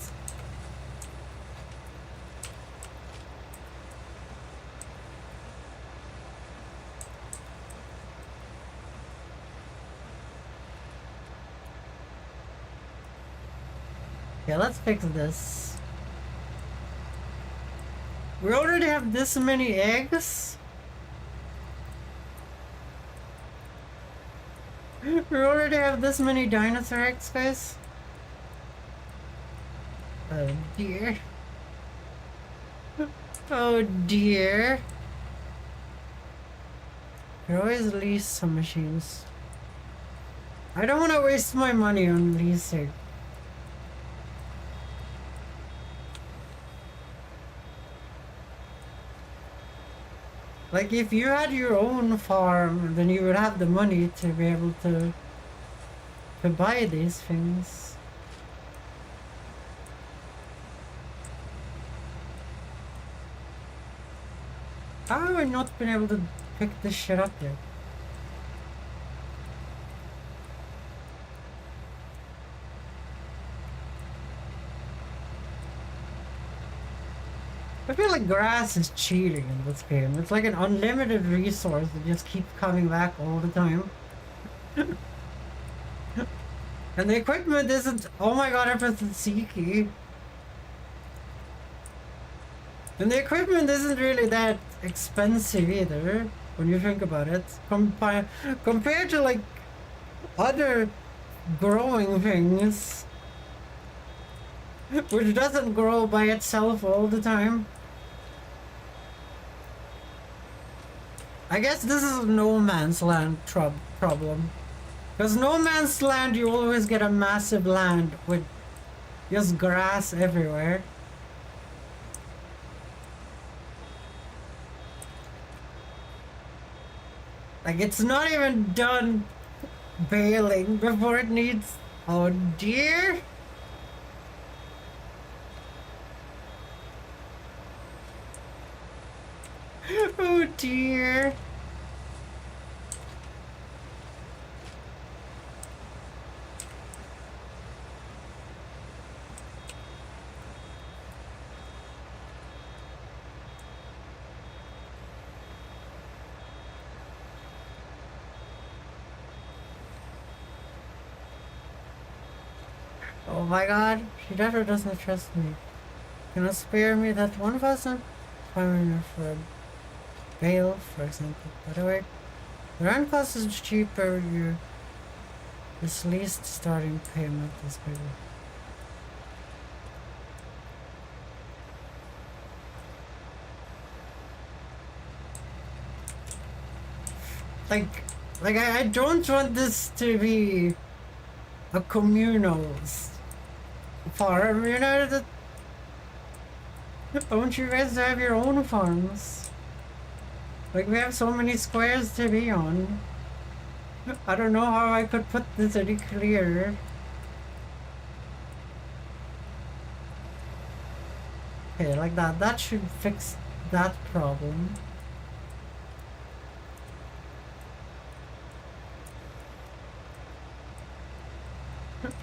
Yeah, let's fix this. We already have this many eggs? We already have this many dinosaur eggs, guys? Oh dear. Oh dear. You always lease some machines. I don't want to waste my money on leasing. Like, if you had your own farm, then you would have the money to be able to buy these things. How have I not been able to pick this shit up yet? I feel like grass is cheating in this game. It's like an unlimited resource that just keeps coming back all the time. And the equipment isn't... Oh my god, I pressed the C key. And the equipment isn't really that expensive either, when you think about it. Compared to like other growing things, which doesn't grow by itself all the time. I guess this is a no man's land problem. Because no man's land, you always get a massive land with just grass everywhere. Like, it's not even done baling before it needs... Oh dear! Oh dear! Oh my god, she definitely doesn't trust me. Can you spare me that 1,500 for a bale, for example? By the way, the rent cost is cheaper, this least starting payment is bigger. Like I don't want this to be a communal farm, you know? Don't you guys have your own farms? Like, we have so many squares to be on. I don't know how I could put this any clearer. Okay, like that. That should fix that problem.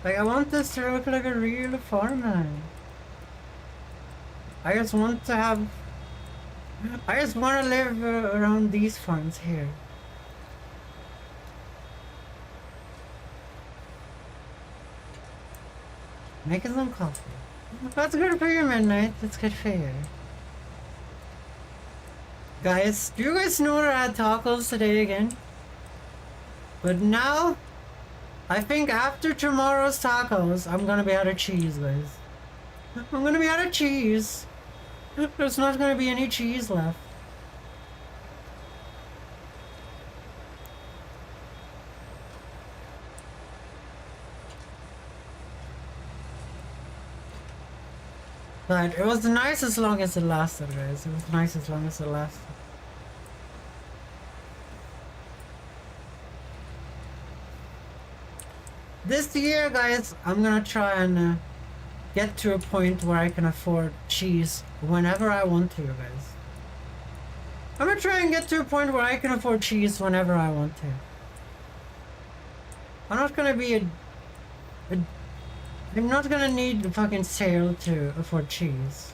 Like, I want this to look like a real farmland. I just want to have... I just want to live around these farms here. Making some coffee. That's good for you, Midnight. That's good for you. Guys, do you guys know that I had tacos today again? But now, I think after tomorrow's tacos, I'm gonna be out of cheese, guys. I'm gonna be out of cheese. There's not gonna be any cheese left. But it was nice as long as it lasted, guys. It was nice as long as it lasted. This year, guys, I'm gonna try and get to a point where I can afford cheese whenever I want to, guys. I'm gonna try and get to a point where I can afford cheese whenever I want to. I'm not gonna be I'm not gonna need a fucking sale to afford cheese.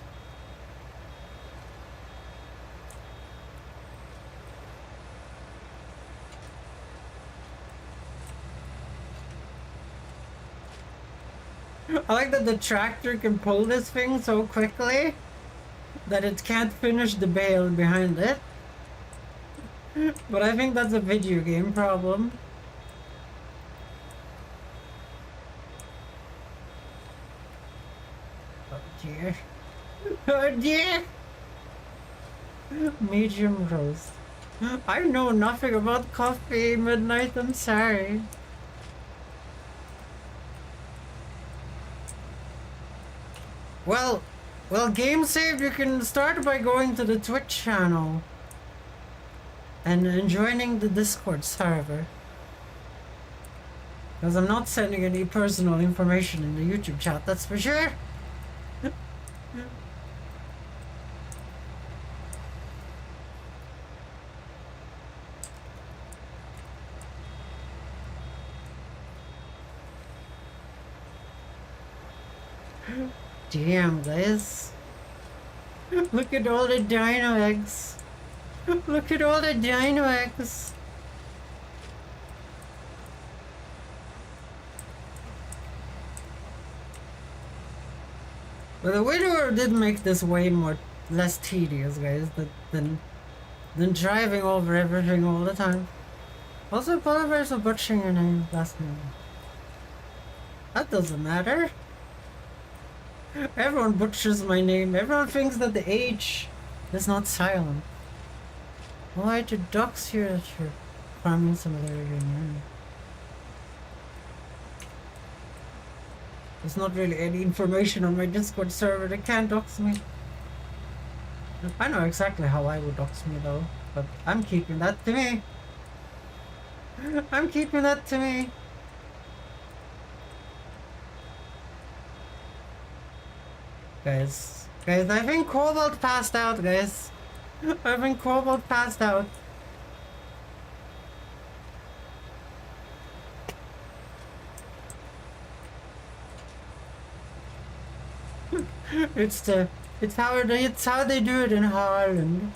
I like that the tractor can pull this thing so quickly that it can't finish the bale behind it. But I think that's a video game problem. Oh dear. Oh dear! Medium roast. I know nothing about coffee, Midnight, I'm sorry. Well, game saved, you can start by going to the Twitch channel and joining the Discord server. Because I'm not sending any personal information in the YouTube chat, that's for sure. Damn, guys. Look at all the dino eggs. Look at all the dino eggs. But the Widower did make this way less tedious, guys, than driving over everything all the time. Also, apologize for butchering your name last name. That doesn't matter. Everyone butchers my name. Everyone thinks that the H is not silent. Why do ducks here that you're farming similarity in your There's not really any information on my Discord server. They can't dox me. I know exactly how I would dox me though, but I'm keeping that to me. I'm keeping that to me. Guys, I think Cobalt passed out, guys. I think Cobalt passed out. It's how they do it in Holland.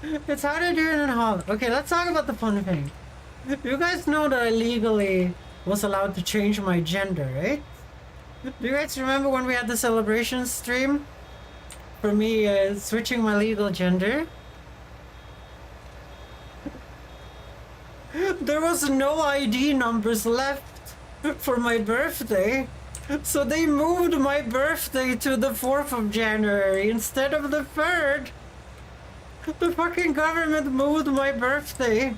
It's how they do it in Holland. Okay, let's talk about the fun thing. You guys know that I legally was allowed to change my gender, right? Do you guys remember when we had the celebration stream? For me switching my legal gender? There was no ID numbers left for my birthday. So they moved my birthday to the 4th of January instead of the 3rd. The fucking government moved my birthday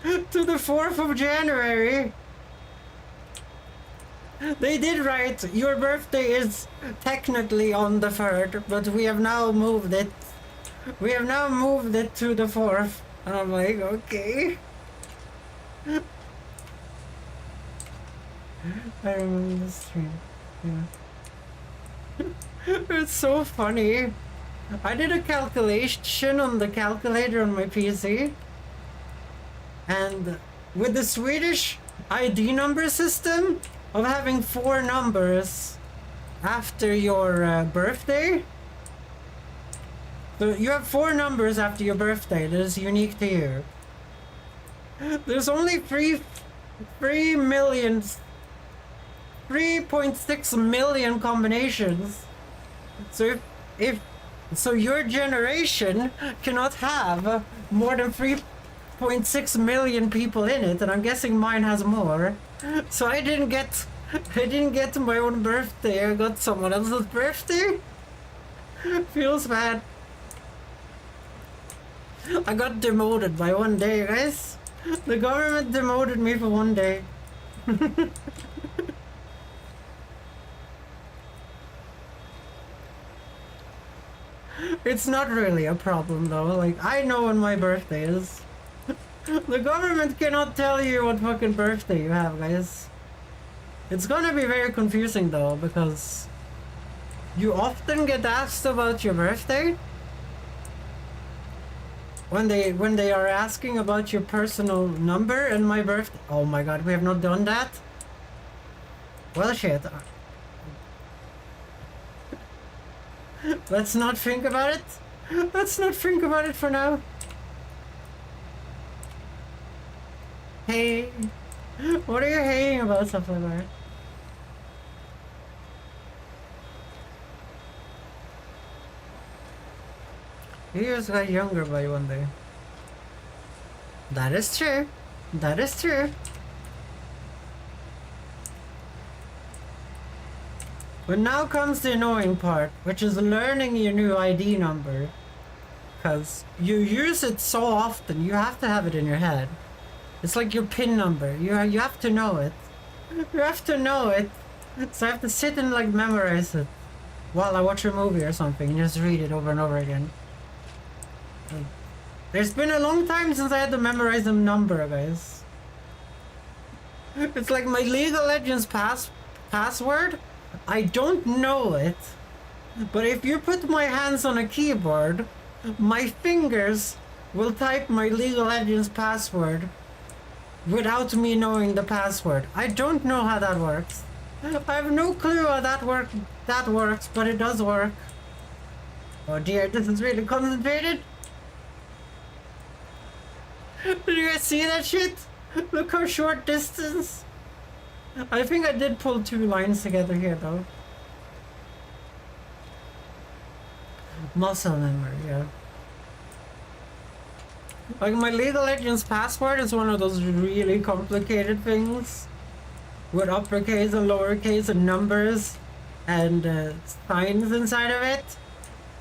to the 4th of January. They did write, your birthday is technically on the 3rd, but we have now moved it. We have now moved it to the 4th. And I'm like, okay. I remember the stream. Yeah. It's so funny. I did a calculation on the calculator on my PC. And with the Swedish ID number system of having 4 numbers after your birthday. So you have 4 numbers after your birthday that is unique to you. There's only 3.6 million combinations. So if your generation cannot have more than 3.6 million people in it, and I'm guessing mine has more. So I didn't get my own birthday. I got someone else's birthday. Feels bad. I got demoted by 1 day, guys. The government demoted me for 1 day. It's not really a problem though. Like, I know when my birthday is. The government cannot tell you what fucking birthday you have, guys. It's gonna be very confusing though, because you often get asked about your birthday when they are asking about your personal number and my birthday. Oh my god, we have not done that? Well, shit. Let's not think about it. Let's not think about it for now. Hey. What are you hating about, stuff like that? You just got younger by one day. That is true. That is true. But now comes the annoying part, which is learning your new ID number. Because you use it so often, you have to have it in your head. It's like your PIN number. You have to know it. You have to know it. So I have to sit and like memorize it while I watch a movie or something and just read it over and over again. There's been a long time since I had to memorize a number, guys. It's like my League of Legends password. I don't know it, but if you put my hands on a keyboard, my fingers will type my League of Legends password without me knowing the password. I don't know how that works. I have no clue how that works, but it does work. Oh dear, this is really concentrated. Did you guys see that shit? Look how short distance. I think I did pull two lines together here though. Muscle memory, yeah. Like my League of Legends password is one of those really complicated things with uppercase and lowercase and numbers and signs inside of it.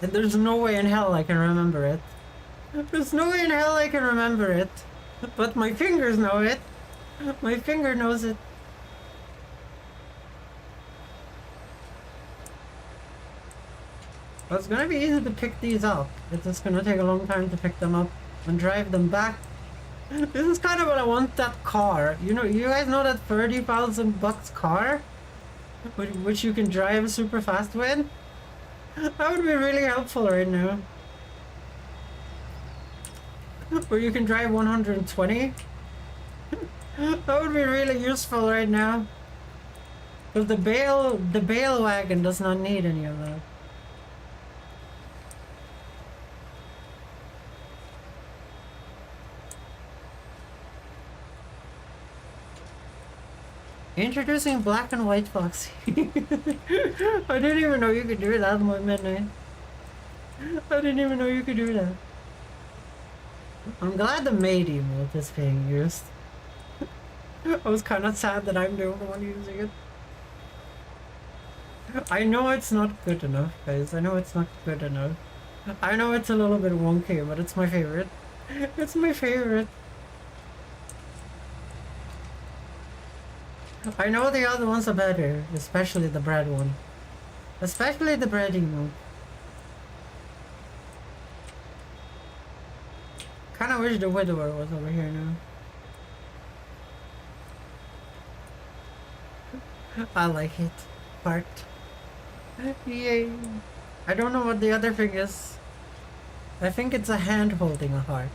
And there's no way in hell I can remember it. There's no way in hell I can remember it. But my fingers know it. My finger knows it. Well, it's gonna be easy to pick these up. It's just gonna take a long time to pick them up and drive them back. This is kind of what I want that car. You know, you guys know that $30,000 car? Which you can drive super fast with? That would be really helpful right now. Where you can drive 120? That would be really useful right now. Because the bale wagon does not need any of that. Introducing black and white foxy. I didn't even know you could do that on midnight. I didn't even know you could do that. I'm glad the maid emote is being used. I was kind of sad that I'm the only one using it. I know it's not good enough, guys. I know it's not good enough. I know it's a little bit wonky, but it's my favorite. It's my favorite. I know the other ones are better, especially the bread one. Especially the bread emote. Kinda wish the widower was over here now. I like it. Heart. Yay. I don't know what the other thing is. I think it's a hand holding a heart.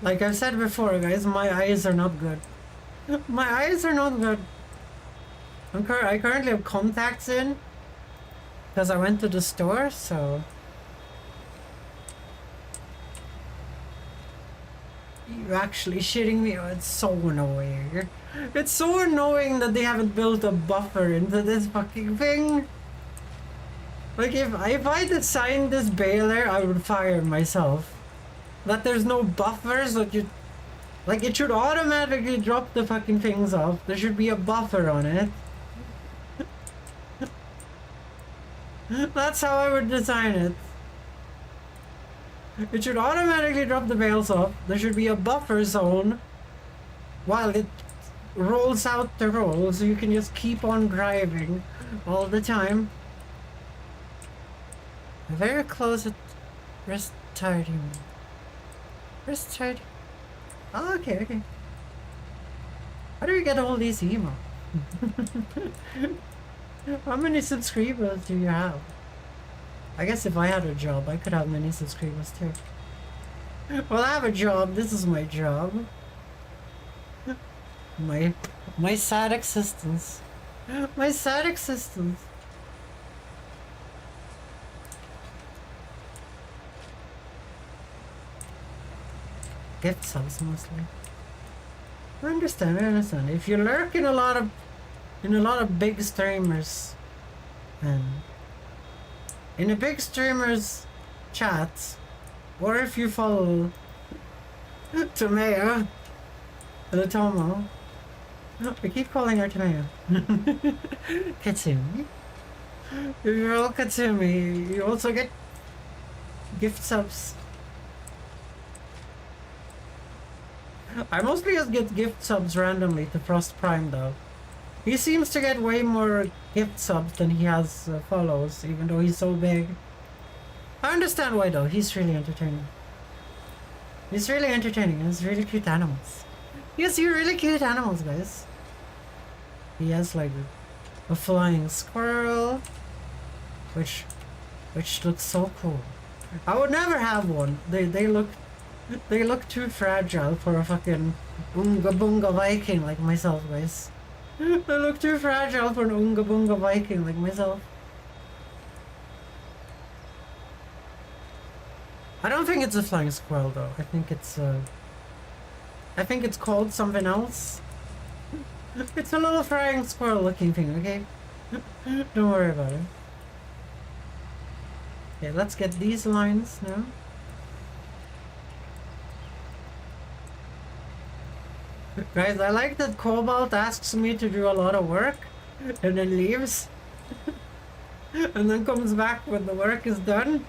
Like I've said before, guys, my eyes are not good. My eyes are not good. I currently have contacts in because I went to the store, so... You're actually shitting me? Oh, it's so annoying. It's so annoying that they haven't built a buffer into this fucking thing. Like, if I designed this baler, I would fire myself. That there's no buffers, that you... Like, it should automatically drop the fucking things off. There should be a buffer on it. That's how I would design it. It should automatically drop the bales off. There should be a buffer zone while it rolls out the roll, so you can just keep on driving all the time. Very close at wrist tired, you mean? Wrist tired? Oh, okay, okay. How do you get all these emo? How many subscribers do you have? I guess if I had a job, I could have many subscribers too. Well, I have a job. This is my job. My sad existence. My sad existence. Gift subs mostly. I understand. I understand. If you lurk in a lot of big streamers, and in a big streamer's chat, or if you follow Tomeo, the Tomo, we keep calling her Tomeo. Kitsune. If you follow Kitsune, you also get gift subs. I mostly just get gift subs randomly to Frost Prime though. He seems to get way more gift subs than he has follows, even though he's so big. I understand why though, he's really entertaining. He's really entertaining, and he's really cute animals. He has really cute animals, guys. He has like a flying squirrel, which looks so cool. I would never have one. They look too fragile for a fucking Unga Bunga Viking like myself, guys. They look too fragile for an Unga Bunga Viking like myself. I don't think it's a flying squirrel though. I think it's called something else. It's a little flying squirrel looking thing, okay? Don't worry about it. Okay, let's get these lines now. Guys, I like that Cobalt asks me to do a lot of work and then leaves. And then comes back when the work is done.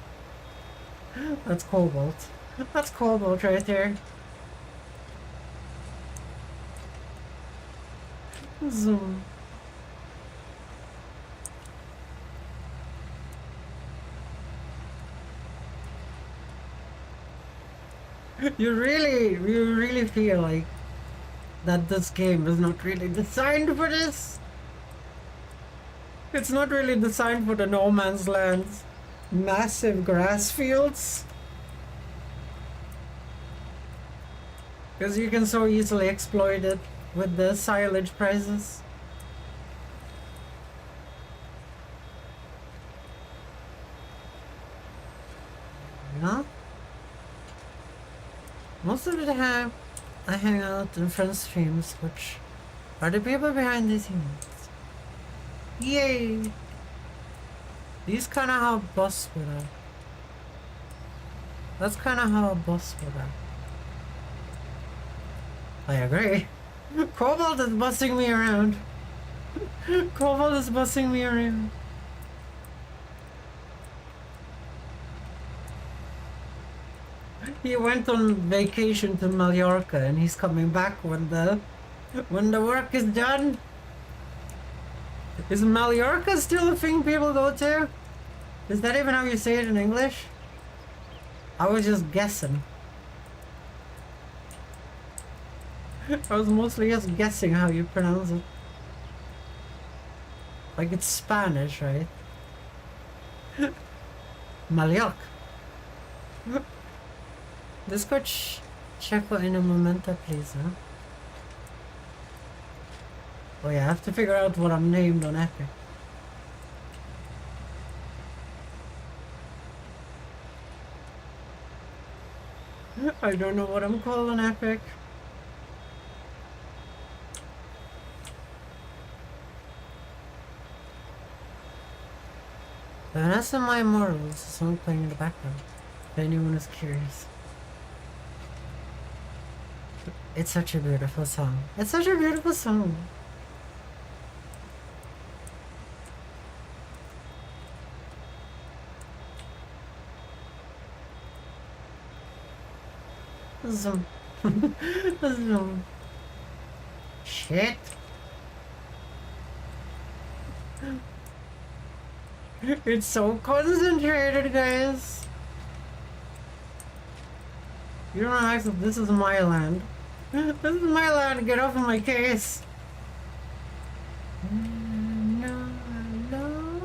That's Cobalt. That's Cobalt right there. Zoom. You really feel like that this game is not really designed for this. It's not really designed for the no man's lands. Massive grass fields. Because you can so easily exploit it with the silage prices. Yeah. Most of the time, I hang out in friends' streams, which are the people behind these units. Yay! These kinda how boss would have. That's kinda how a boss would have. I agree. Cobalt is bossing me around. Cobalt is bossing me around. He went on vacation to Mallorca and he's coming back when the work is done. Is Mallorca still a thing people go to? Is that even how you say it in English? I was just guessing. I was mostly just guessing how you pronounce it. Like it's Spanish, right? Mallorca. Let's go check out in a momento, please, huh? Oh yeah, I have to figure out what I'm named on Epic. I don't know what I'm called on Epic. Vanessa My Immortal is a song playing in the background, if anyone is curious. It's such a beautiful song. It's such a beautiful song. Zoom. Zoom. Shit. It's so concentrated, guys. You don't have access. This is my land. This is my land. Get off of my case. No, no, no.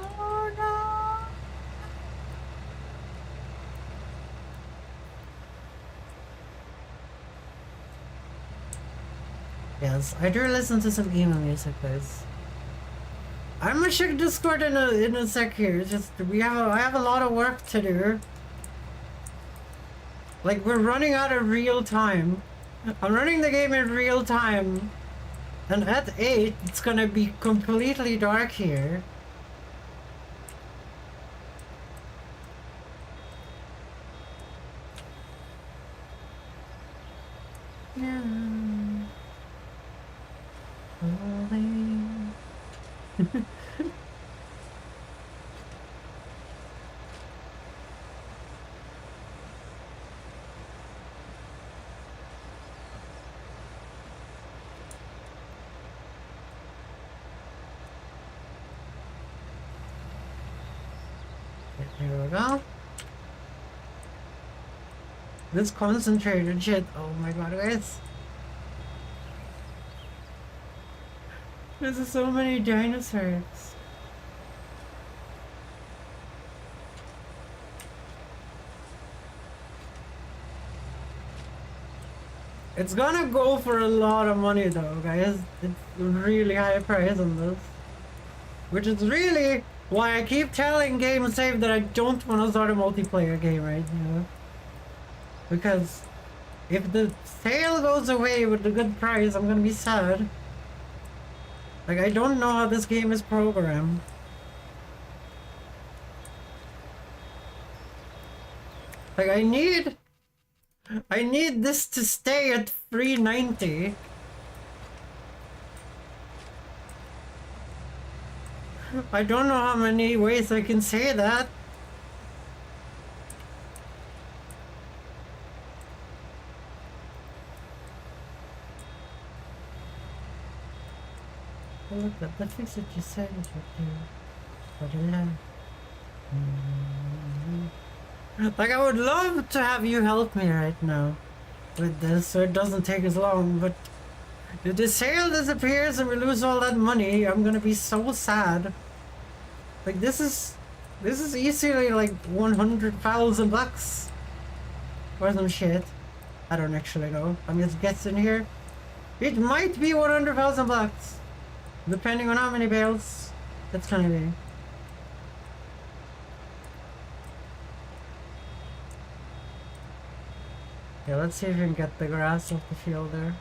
Yes, I do listen to some emo music, guys. I'm gonna check Discord in a sec here. It's just I have a lot of work to do. Like, we're running out of real time. I'm running the game in real time. And at 8, it's gonna be completely dark here. Yeah. Here we go. This concentrated shit. Oh my god, guys. There's so many dinosaurs. It's gonna go for a lot of money though, guys. It's a really high price on this. Which is really why I keep telling GameSave that I don't want to start a multiplayer game right now. Because if the sale goes away with a good price, I'm gonna be sad. Like, I don't know how this game is programmed. Like, I need this to stay at $390. I don't know how many ways I can say that. Oh, look, that fix that you said is what you Like, I would love to have you help me right now with this so it doesn't take as long, but if the sale disappears and we lose all that money, I'm gonna be so sad. Like, this is easily like 100,000 bucks or some shit. I don't actually know. I'm just guessing here. It might be 100,000 bucks, depending on how many bales it's gonna be. Yeah, let's see if we can get the grass off the field there.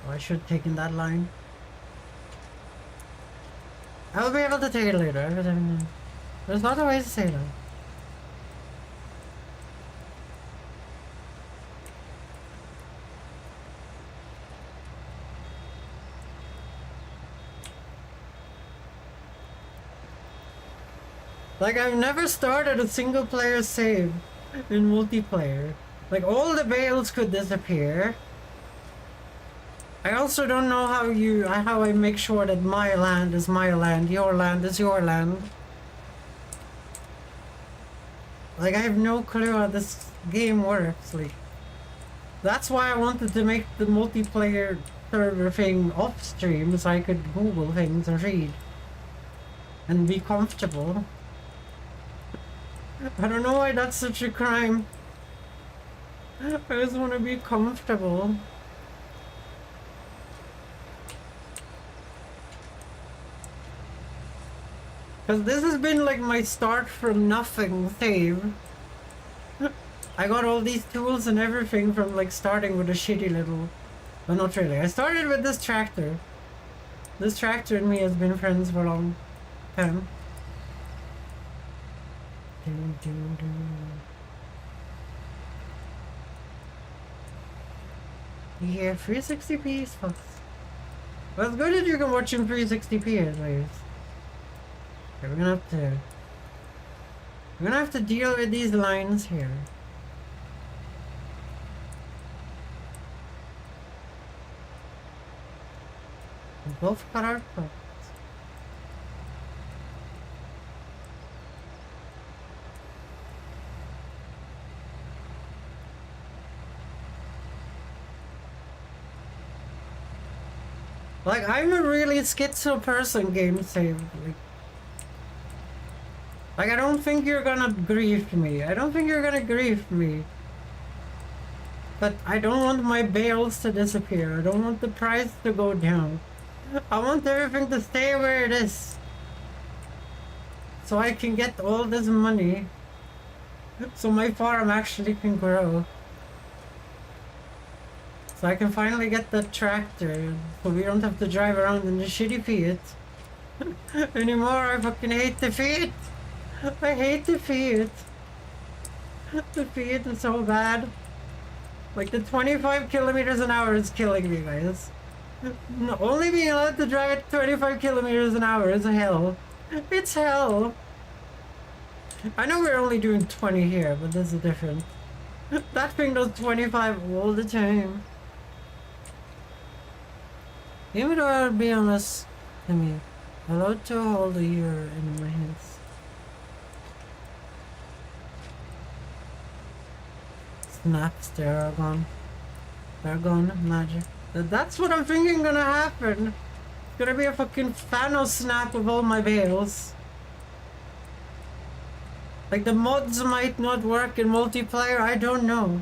Oh, I should have taken that line. I'll be able to take it later. But I mean, there's other ways to say that. Like, I've never started a single player save in multiplayer. Like, all the bales could disappear. I also don't know how I make sure that my land is my land, your land is your land. Like, I have no clue how this game works. Like, that's why I wanted to make the multiplayer server thing off stream so I could Google things and read and be comfortable. I don't know why that's such a crime. I just want to be comfortable. Because this has been like my start from nothing save. I got all these tools and everything from like starting with a shitty little... Well, not really. I started with this tractor. This tractor and me has been friends for a long time. Yeah, 360p is fun. Well, it's good that you can watch in 360p at least. Okay, we're gonna have to I'm gonna have to deal with these lines here. We both got our purpose. Like, I'm a really schizo person, game save. Like, I don't think you're gonna grief me. I don't think you're gonna grief me. But I don't want my bales to disappear. I don't want the price to go down. I want everything to stay where it is. So I can get all this money. So my farm actually can grow. So I can finally get the tractor. So we don't have to drive around in the shitty Fiat. Anymore. I fucking hate the Fiat. I hate the Fiat. The Fiat is so bad. Like, the 25 kilometers an hour is killing me, guys. No, only being allowed to drive at 25 kilometers an hour is hell. It's hell. I know we're only doing 20 here, but this is different. That thing does 25 all the time. Even though I'll be honest, I mean, allowed to hold a year in my hands. Snaps, they're gone. They're gone, magic. That's what I'm thinking gonna happen. It's gonna be a fucking Thanos snap of all my bales. Like, the mods might not work in multiplayer, I don't know.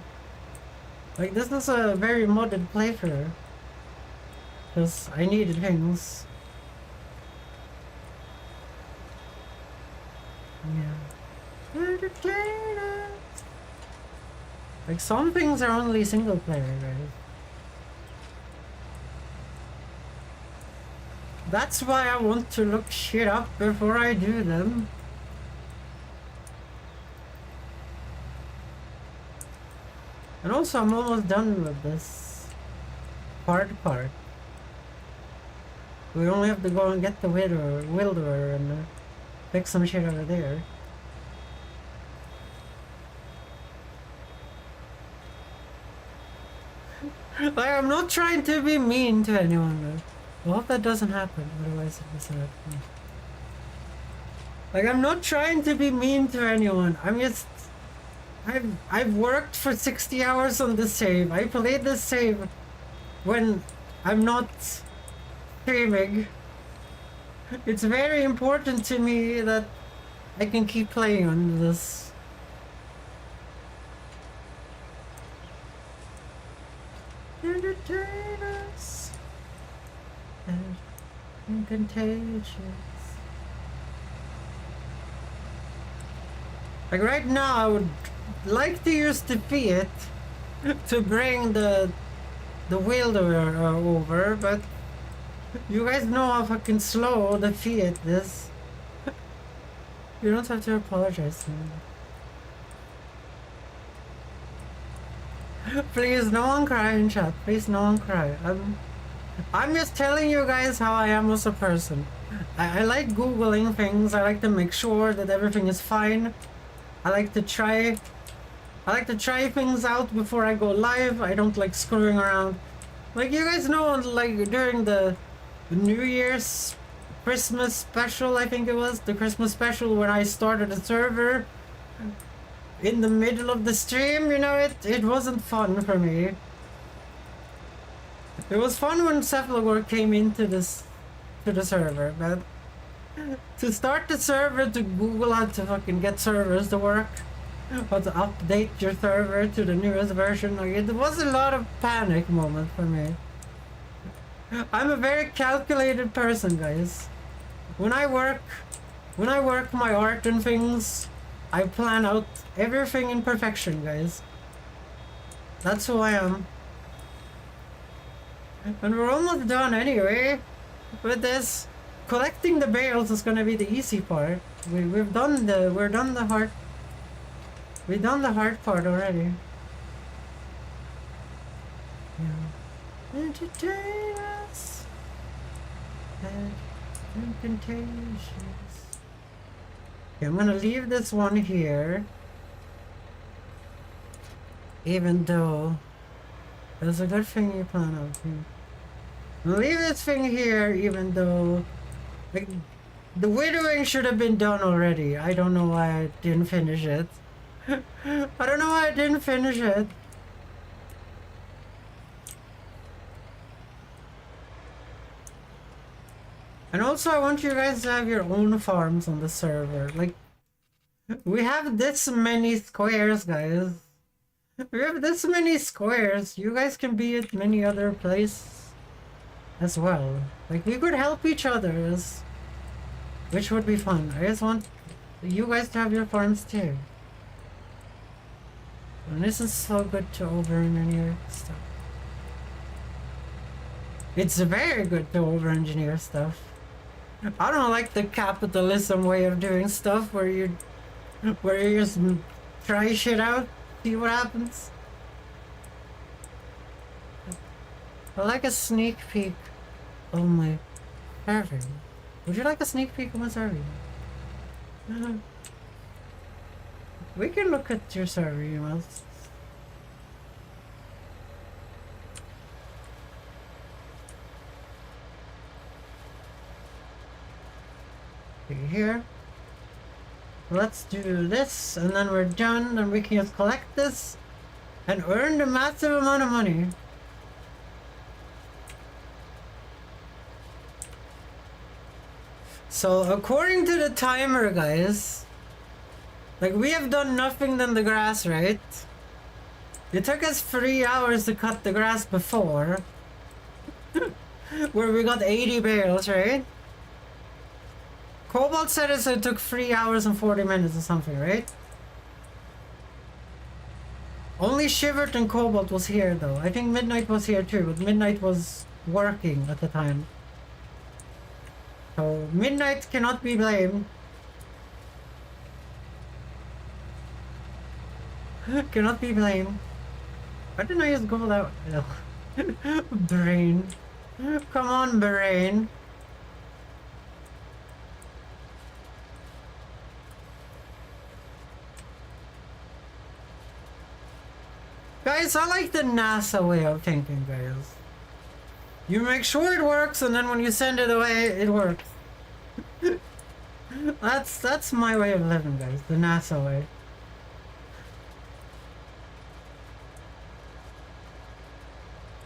Like, this is a very modded playthrough. Because I needed things. Yeah. Like, some things are only single player, guys. That's why I want to look shit up before I do them. And also, I'm almost done with this hard part. We only have to go and get the wilderer and fix some shit over there. Like, I'm not trying to be mean to anyone. I hope that doesn't happen, otherwise it doesn't happen. Like, I'm not trying to be mean to anyone. I'm just... I've worked for 60 hours on this save. I played this save when I'm not streaming. It's very important to me that I can keep playing on this. Entertainers and contagious. Like, right now, I would like to use the Fiat to bring the wilderer over, but you guys know how fucking slow the Fiat is. You don't have to apologize to me. Please, no one cry in chat. Please, no one cry. I'm just telling you guys how I am as a person. I like Googling things. I like to make sure that everything is fine. I like to try things out before I go live. I don't like screwing around. Like, you guys know, like, during the New Year's Christmas special, I think it was, the Christmas special when I started a server in the middle of the stream, you know, it wasn't fun for me. It was fun when Cephalogor came into the server, but to start the server, to Google how to fucking get servers to work, how to update your server to the newest version, like, it was a lot of panic moment for me. I'm a very calculated person, guys. When I work my art and things, I plan out everything in perfection, guys. That's who I am. And we're almost done anyway with this. Collecting the bales is gonna be the easy part. We've done the hard part already. Yeah. Entertain us and contagious. Okay, I'm gonna leave this one here. Even though there's a good thing you plan out here. I'll leave this thing here even though like the widowing should have been done already. I don't know why I didn't finish it. I don't know why I didn't finish it. And also I want you guys to have your own farms on the server. Like, we have this many squares, guys. We have this many squares. You guys can be at many other places as well. Like, we could help each other, which would be fun. I just want you guys to have your farms too. And this is so good to over-engineer stuff. It's very good to over-engineer stuff. I don't like the capitalism way of doing stuff where you just try shit out, see what happens. I like a sneak peek of my server. Would you like a sneak peek of my server? We can look at your server emails. Here. Let's do this, and then we're done, and we can just collect this and earn a massive amount of money. So, according to the timer, guys, like, we have done nothing than the grass, right? It took us 3 hours to cut the grass before, where we got 80 bales, right? Cobalt said it took 3 hours and 40 minutes or something, right? Only Shivert and Cobalt was here though. I think Midnight was here too, but Midnight was working at the time. So Midnight cannot be blamed. Cannot be blamed. Why didn't I just go that way? Brain. Come on, brain. Guys, I like the NASA way of thinking, guys. You make sure it works, and then when you send it away, it works. That's my way of living, guys. The NASA way.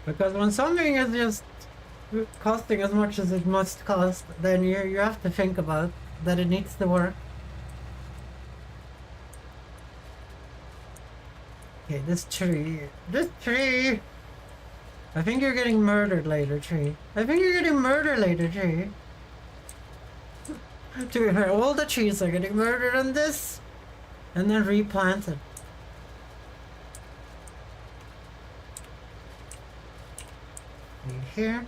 Because when something is just costing as much as it must cost, then you have to think about that it needs to work. Okay, this tree. I think you're getting murdered later, tree. I think you're getting murdered later, tree. To be fair, all the trees are getting murdered on this, and then replanted. Here.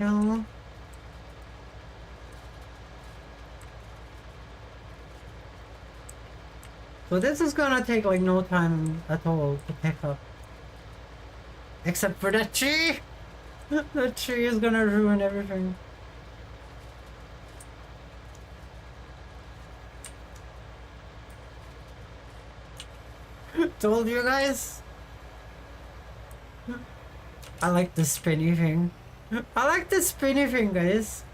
No. So this is gonna take like no time at all to pick up. Except for that tree! The tree is gonna ruin everything. Told you guys! I like the spinny thing. I like the spinny thing, guys.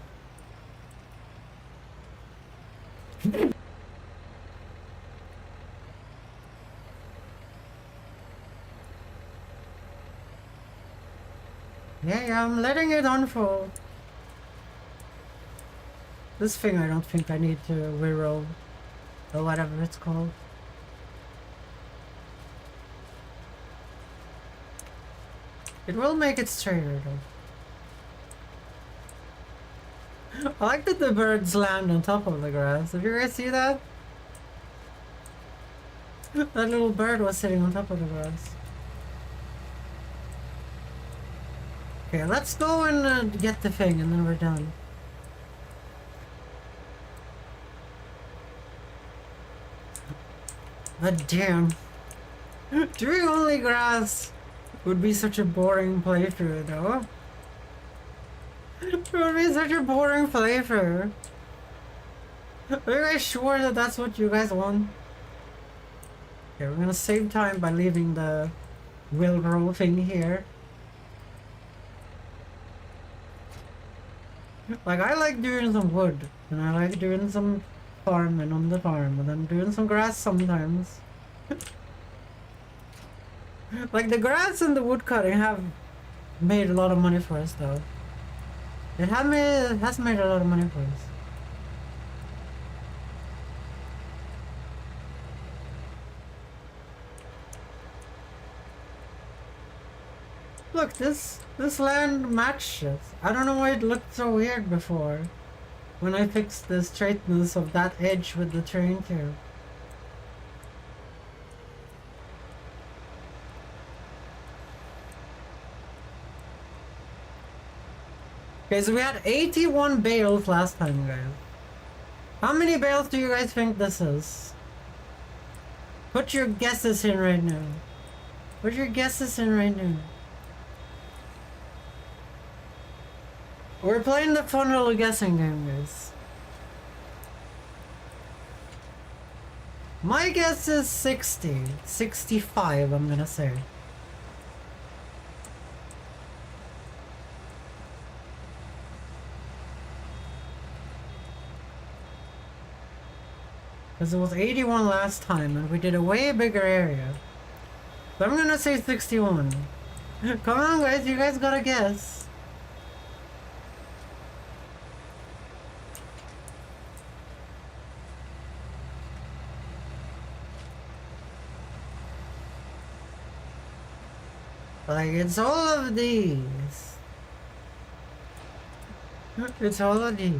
Yeah, I'm letting it unfold. This thing I don't think I need to reroll, or whatever it's called. It will make it straighter though. I like that the birds land on top of the grass. Did you guys see that? That little bird was sitting on top of the grass. Okay, let's go and get the thing and then we're done. But damn. Doing only grass would be such a boring playthrough, though. It would be such a boring playthrough. Are you guys sure that that's what you guys want? Okay, we're gonna save time by leaving the wheelbarrow thing here. Like, I like doing some wood, and I like doing some farming on the farm, and then doing some grass sometimes. Like, the grass and the wood cutting have made a lot of money for us, though. It has made a lot of money for us. Look, this land matches. I don't know why it looked so weird before. When I fixed the straightness of that edge with the train tube. Okay, so we had 81 bales last time, guys. How many bales do you guys think this is? Put your guesses in right now. Put your guesses in right now. We're playing the fun little guessing game, guys. My guess is 60. 65, I'm gonna say. Because it was 81 last time, and we did a way bigger area. So I'm gonna say 61. Come on, guys, you guys gotta guess. Like, it's all of these. It's all of these.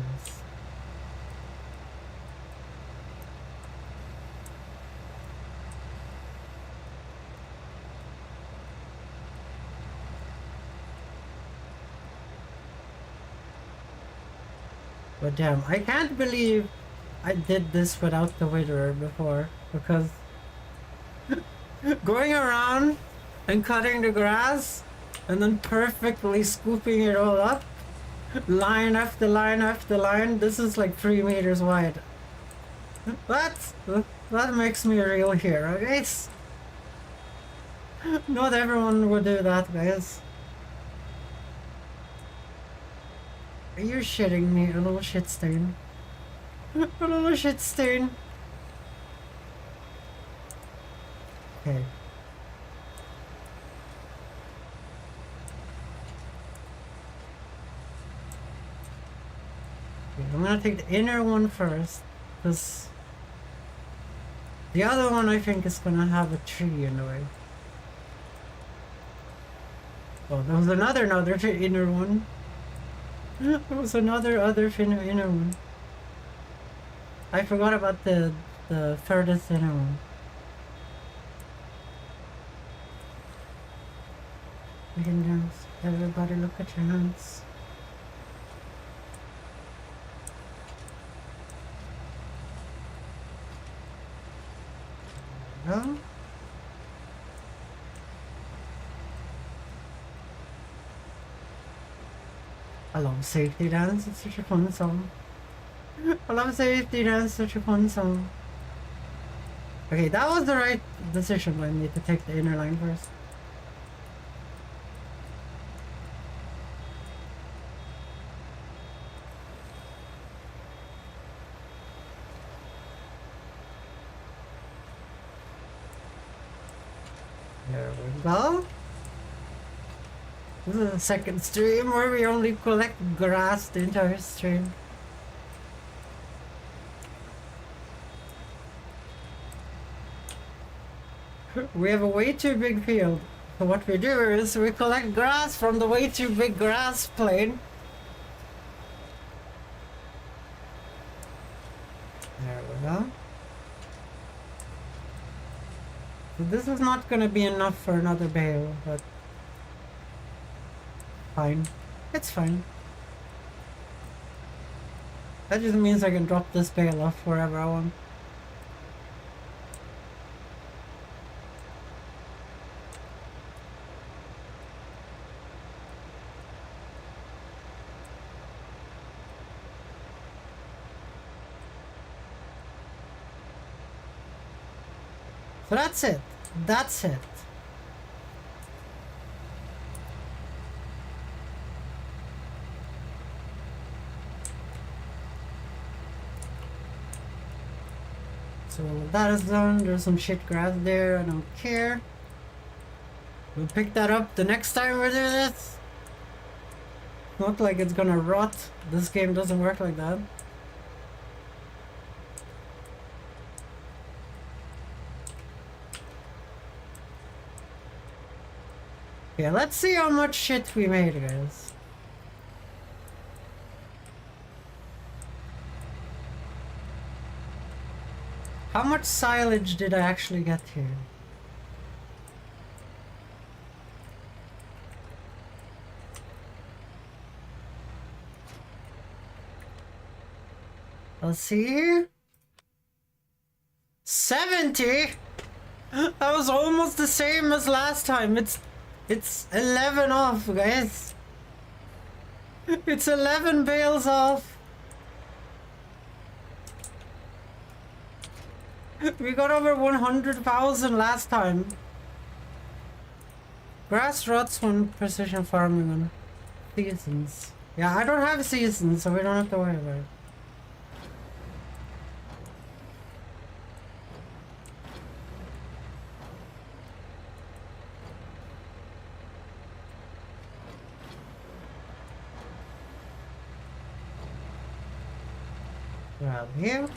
But damn, I can't believe I did this without the witherer before, because going around and cutting the grass and then perfectly scooping it all up, line after line after line, this is like 3 meters wide. That makes me a real hero, guys. Not everyone would do that, guys. Are you shitting me, a little shit stain? A little shit stain. Okay. I'm gonna take the inner one first, because the other one I think is gonna have a tree in the way. Oh, there was another inner one. There was another inner one. I forgot about the furthest inner one. We can dance. Everybody look at your hands. No? I love Safety Dance, it's such a fun song. I love Safety Dance, such a fun song. Okay, that was the right decision, but I need to take the inner line first. There we go. This is the second stream where we only collect grass the entire stream. We have a way too big field. So what we do is we collect grass from the way too big grass plain. There we go. So this is not gonna be enough for another bale, but fine. It's fine. That just means I can drop this bale off wherever I want. But that's it. That's it. So that is done. There's some shit grass there. I don't care. We'll pick that up the next time we do this. Not like it's gonna rot. This game doesn't work like that. Okay, let's see how much shit we made, guys. How much silage did I actually get here? Let's see here. 70? That was almost the same as last time. It's 11 off, guys. It's 11 bales off. We got over 100,000 last time. Grass rots when precision farming on seasons. Yeah, I don't have seasons, so we don't have to worry about it. Grab here.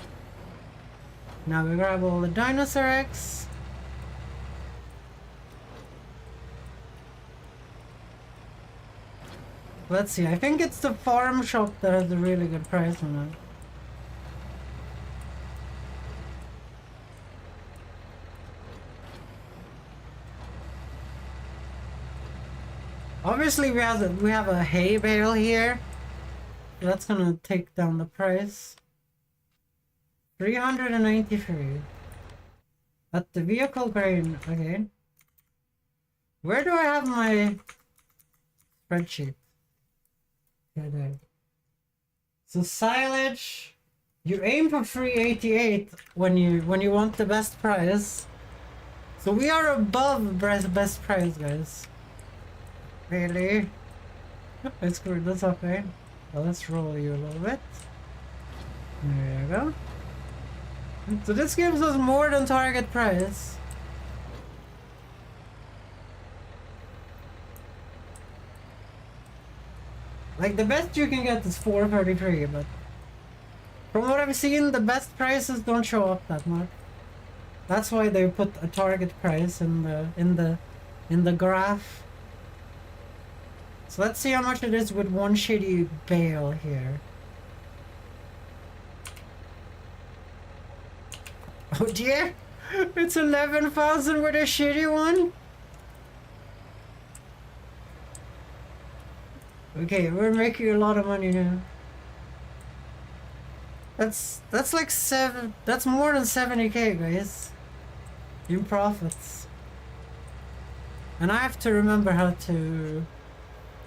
Now we grab all the dinosaur eggs. Let's see, I think it's the farm shop that has a really good price on it. Obviously we have a hay bale here. That's gonna take down the price. 393. At the vehicle grain, okay. Where do I have my spreadsheet? Okay, there. So silage, you aim for 388 when you want the best price. So we are above best price, guys. Really? I screwed this up, eh? Well, let's roll you a little bit. There you go. So this gives us more than target price. Like the best you can get is 433, but from what I've seen, the best prices don't show up that much. That's why they put a target price in the graph. So let's see how much it is with one shitty bale here. Oh dear! It's 11,000 with a shitty one? Okay, we're making a lot of money now. That's like that's more than 70k, guys. In profits. And I have to remember how to...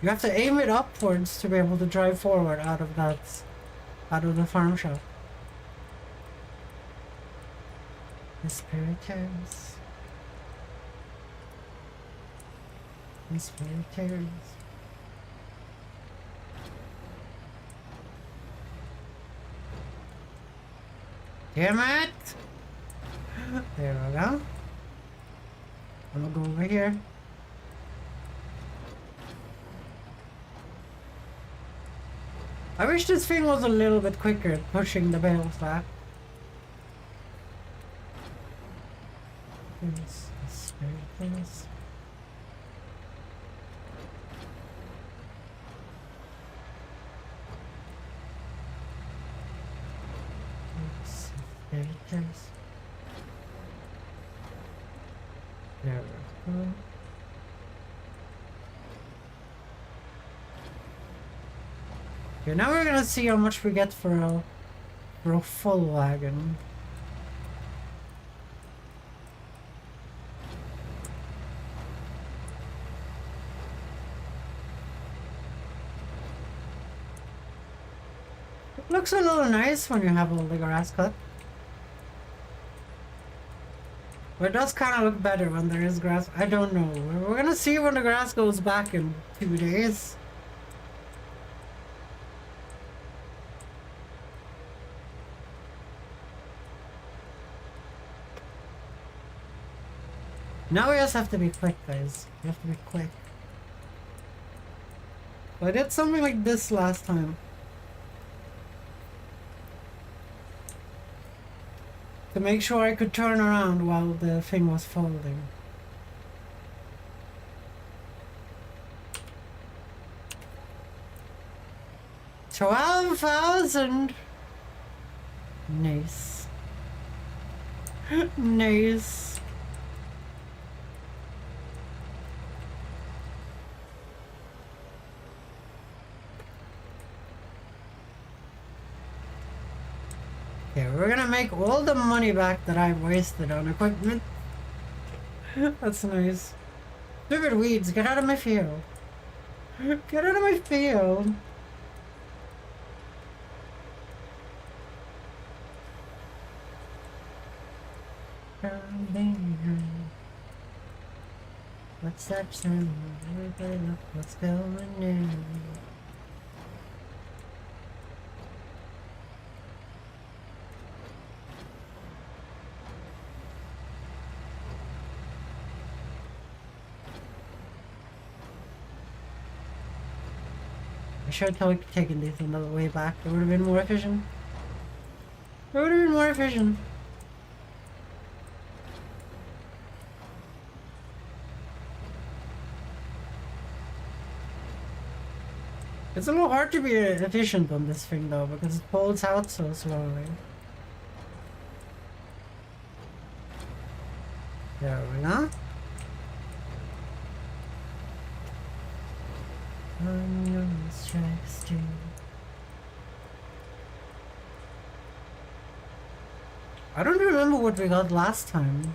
You have to aim it upwards to be able to drive forward out of the farm shop. Aspirators. Aspirators. Damn it! There we go. I'm gonna go over here. I wish this thing was a little bit quicker at pushing the bales back. Things. There we go. Okay, now we're gonna see how much we get for a full wagon. It looks a little nice when you have all the grass cut. But it does kind of look better when there is grass. I don't know. We're gonna see when the grass goes back in 2 days. Now we just have to be quick, guys. We have to be quick. I did something like this last time. To make sure I could turn around while the thing was folding. $12,000. Nice. Nice. Okay, we're gonna make all the money back that I wasted on equipment. That's nice. Stupid weeds, get out of my field. Get out of my field. What's that sound? Everybody look what's going on. I should have taken these another way back. It would have been more efficient. It would have been more efficient. It's a little hard to be efficient on this thing though, because it folds out so slowly. There we go. On your strikes too. I don't remember what we got last time.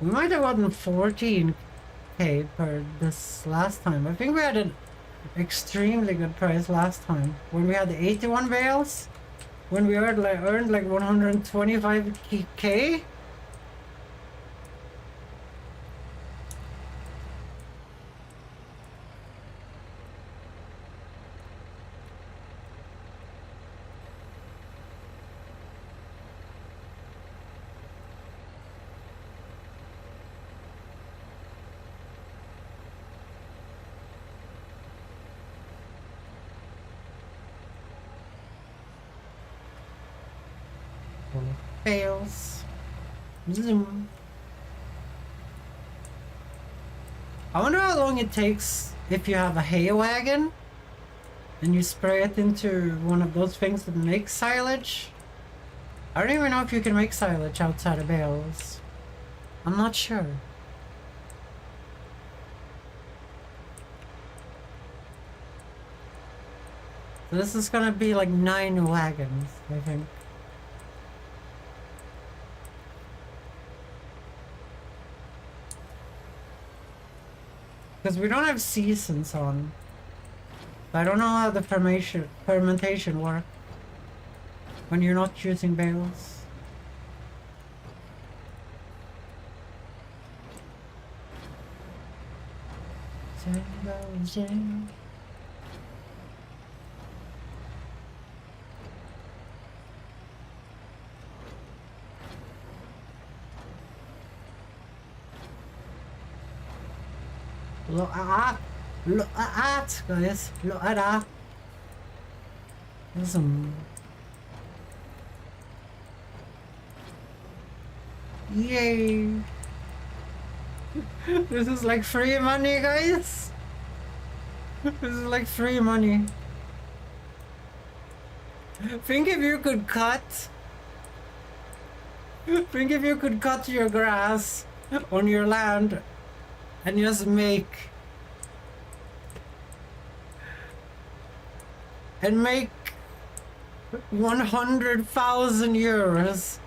We might have gotten 14k per this last time. I think we had an extremely good price last time when we had the 81 bales. When we earned like 125k. Fails. Zoom. I wonder how long it takes if you have a hay wagon and you spray it into one of those things that make silage. I don't even know if you can make silage outside of bales. I'm not sure. So this is gonna be like 9 wagons, I think. Because we don't have seasons on. I don't know how the fermentation works when you're not using bales. Look at that, guys. Look at that. Awesome. Yay. This is like free money, guys. This is like free money. Think if you could cut. Think if you could cut your grass on your land and just make 100,000 euros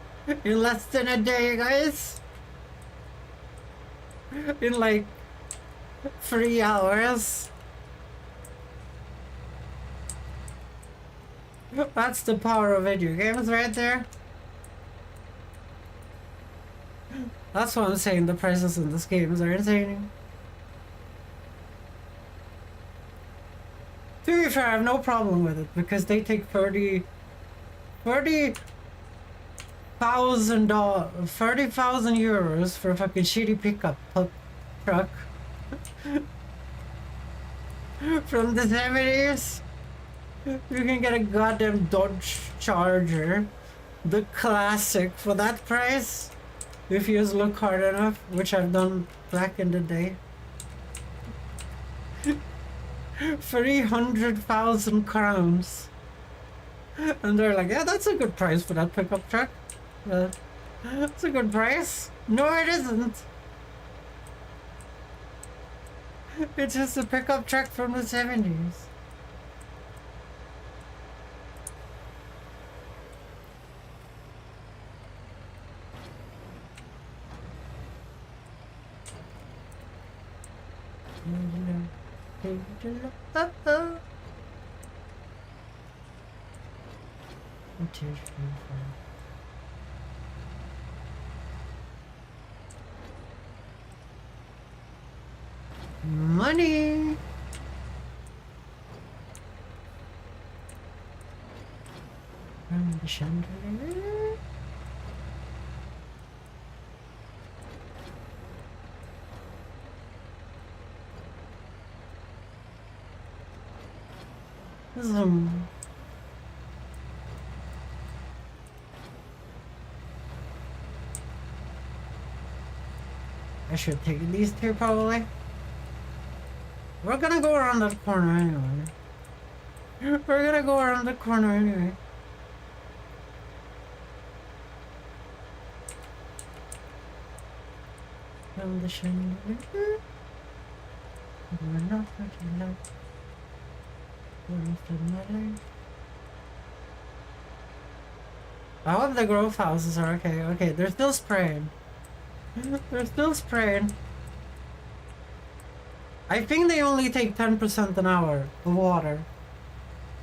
in less than a day, guys. In like 3 hours. That's the power of video games right there. That's what I'm saying, the prices in this game are insane. To be fair, I have no problem with it because they take 30,000 euros for a fucking shitty pickup truck from the 70s. You can get a goddamn Dodge Charger, the classic, for that price. If you just look hard enough, which I've done back in the day. 300,000 crowns. And they're like, yeah, that's a good price for that pickup truck. That's a good price. No, it isn't. It's just a pickup truck from the 70s. Money. From the chandelier. Zoom. I should take these two probably. We're gonna go around that corner anyway. We're gonna go around the corner anyway. From the chandelier. We're not touching that. I hope the growth houses are okay. Okay, they're still spraying. They're still spraying. I think they only take 10% an hour of water.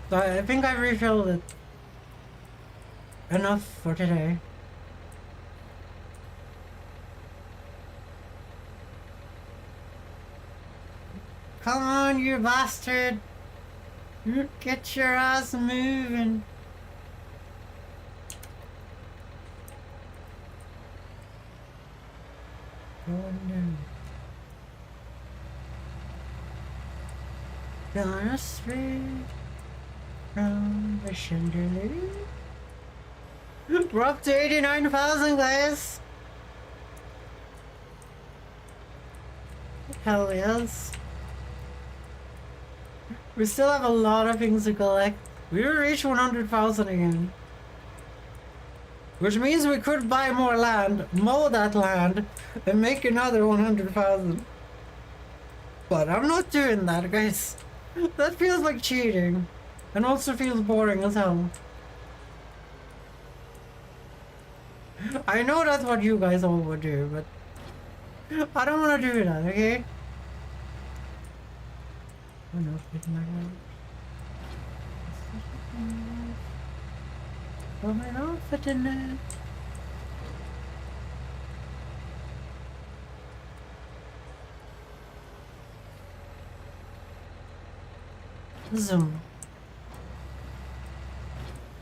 So I think I refilled it enough for today. Come on, you bastard! Get your ass moving! Oh no. Gonna swing from the chandelier. We're up to 89,000, guys! Hell yes. We still have a lot of things to collect. We will reach 100,000 again. Which means we could buy more land, mow that land, and make another 100,000. But I'm not doing that, guys. That feels like cheating. And also feels boring as hell. I know that's what you guys all would do, but I don't want to do that, okay? Oh no, it's my life. Going off for dinner. Zoom.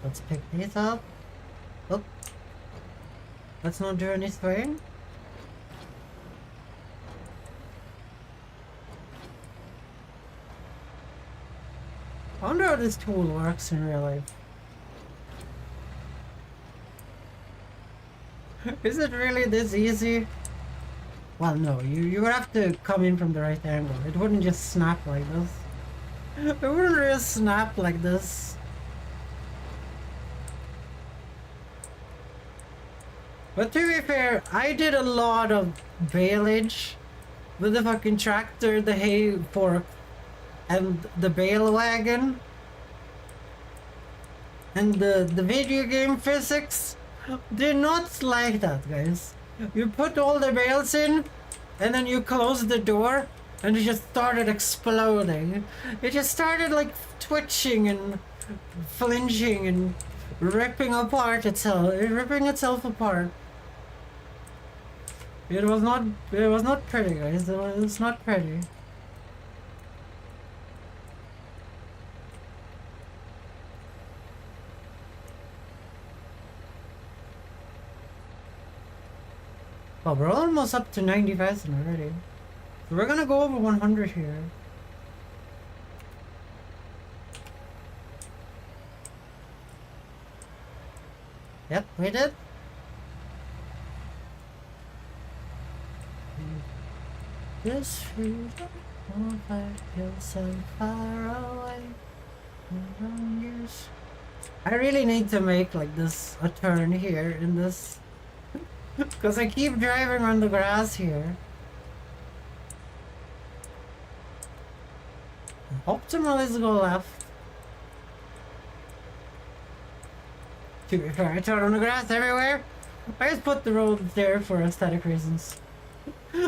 Let's pick these up. Oh. Let's not do any spraying. I wonder how this tool works in real life. Is it really this easy? Well, no, you would have to come in from the right angle. It wouldn't just snap like this. It wouldn't just snap like this. But to be fair, I did a lot of baleage with the fucking tractor, the hay fork, and the bale wagon. And the video game physics, they're not like that, guys. You put all the bales in, and then you close the door, and it just started exploding. It just started like twitching and flinching and ripping itself apart. It was not. It was not pretty, guys. It's not pretty. Oh, we're almost up to 90,000 already. So we're gonna go over 100 here. Yep, we did. This freedom won't let yourself far away. Years. I really need to make like this a turn here in this, because I keep driving on the grass here. Optimal is go left. To be fair, I turn on the grass everywhere. I just put the roads there for aesthetic reasons.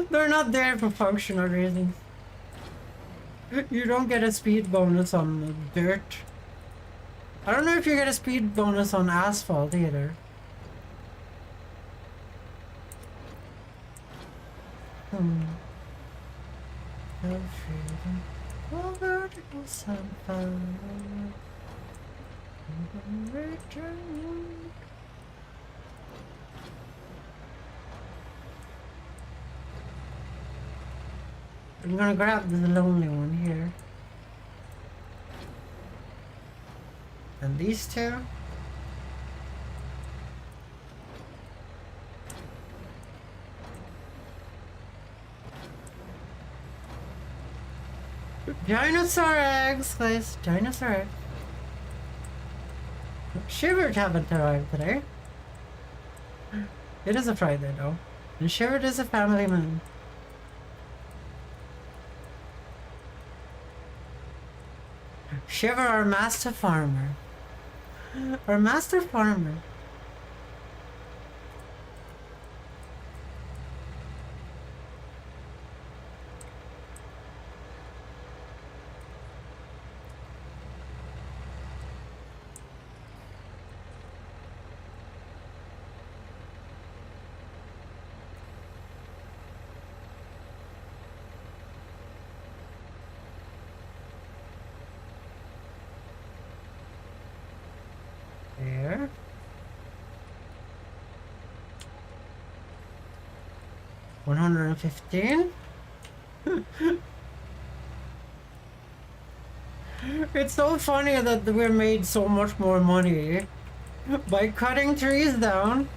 They're not there for functional reasons. You don't get a speed bonus on dirt. I don't know if you get a speed bonus on asphalt either. No freedom. Oh, vertical sunflower. Return. I'm gonna grab the lonely one here. And these two. Dinosaur eggs, guys. Dinosaur eggs. Shivered haven't arrived today. It is a Friday though. And Shivered is a family man. Shiver, our master farmer. Our master farmer. There. $115. It's so funny that we made so much more money by cutting trees down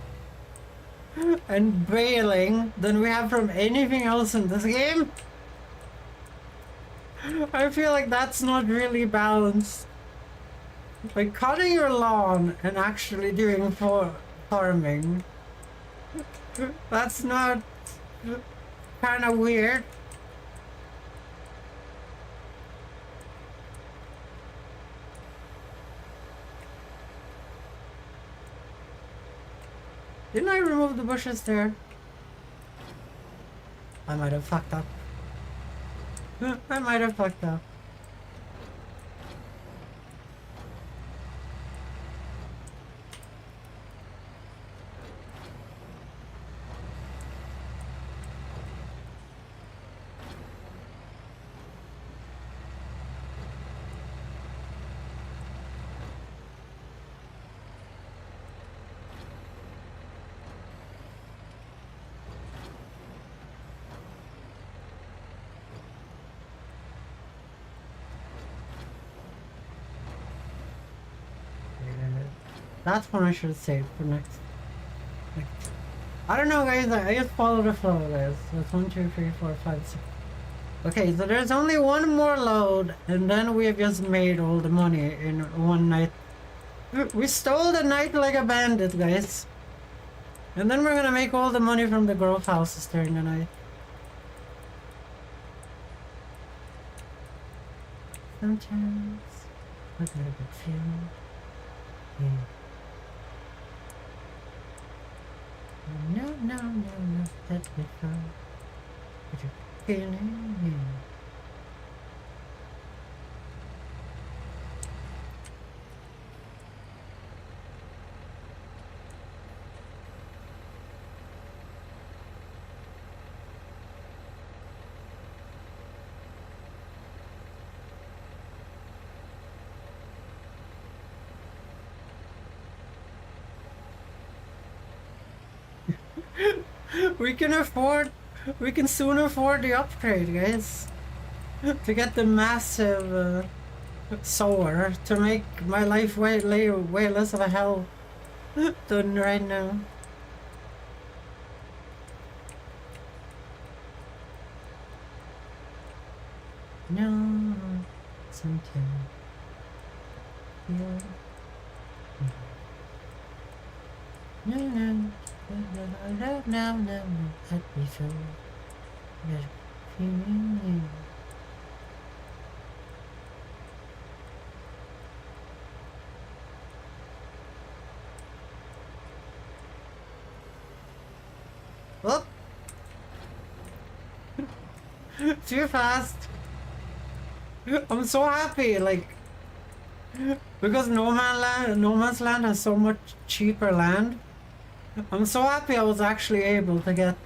and baling than we have from anything else in this game. I feel like that's not really balanced. Like cutting your lawn and actually doing farming, that's not kind of weird. Didn't I remove the bushes there? I might have fucked up. I might have fucked up. That's one I should have saved for next. I don't know, guys. I just follow the flow, guys. So it's 1, 2, 3, 4, 5, 6. Okay, so there's only one more load, and then we have just made all the money in one night. We stole the night like a bandit, guys. And then we're gonna make all the money from the growth houses during the night. Sometimes I got a good feeling. Yeah. No, let me go. But you're feeling, yeah. We can afford. We can soon afford the upgrade, guys. To get the massive sower to make my life way less of a hell than right now. No, sometimes. Yeah. No, I'd be so. Oh! Too fast! I'm so happy, like, because No Man's Land has so much cheaper land. I'm so happy I was actually able to get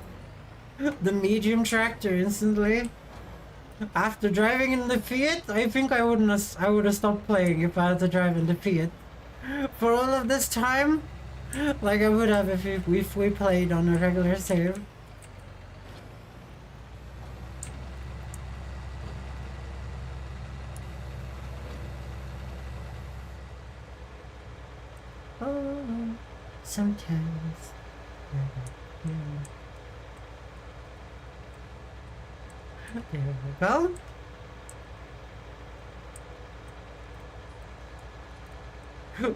the medium tractor instantly. After driving in the Fiat, I think I would have stopped playing if I had to drive in the Fiat for all of this time, like I would have if we played on a regular save. Oh, sometimes. There we go.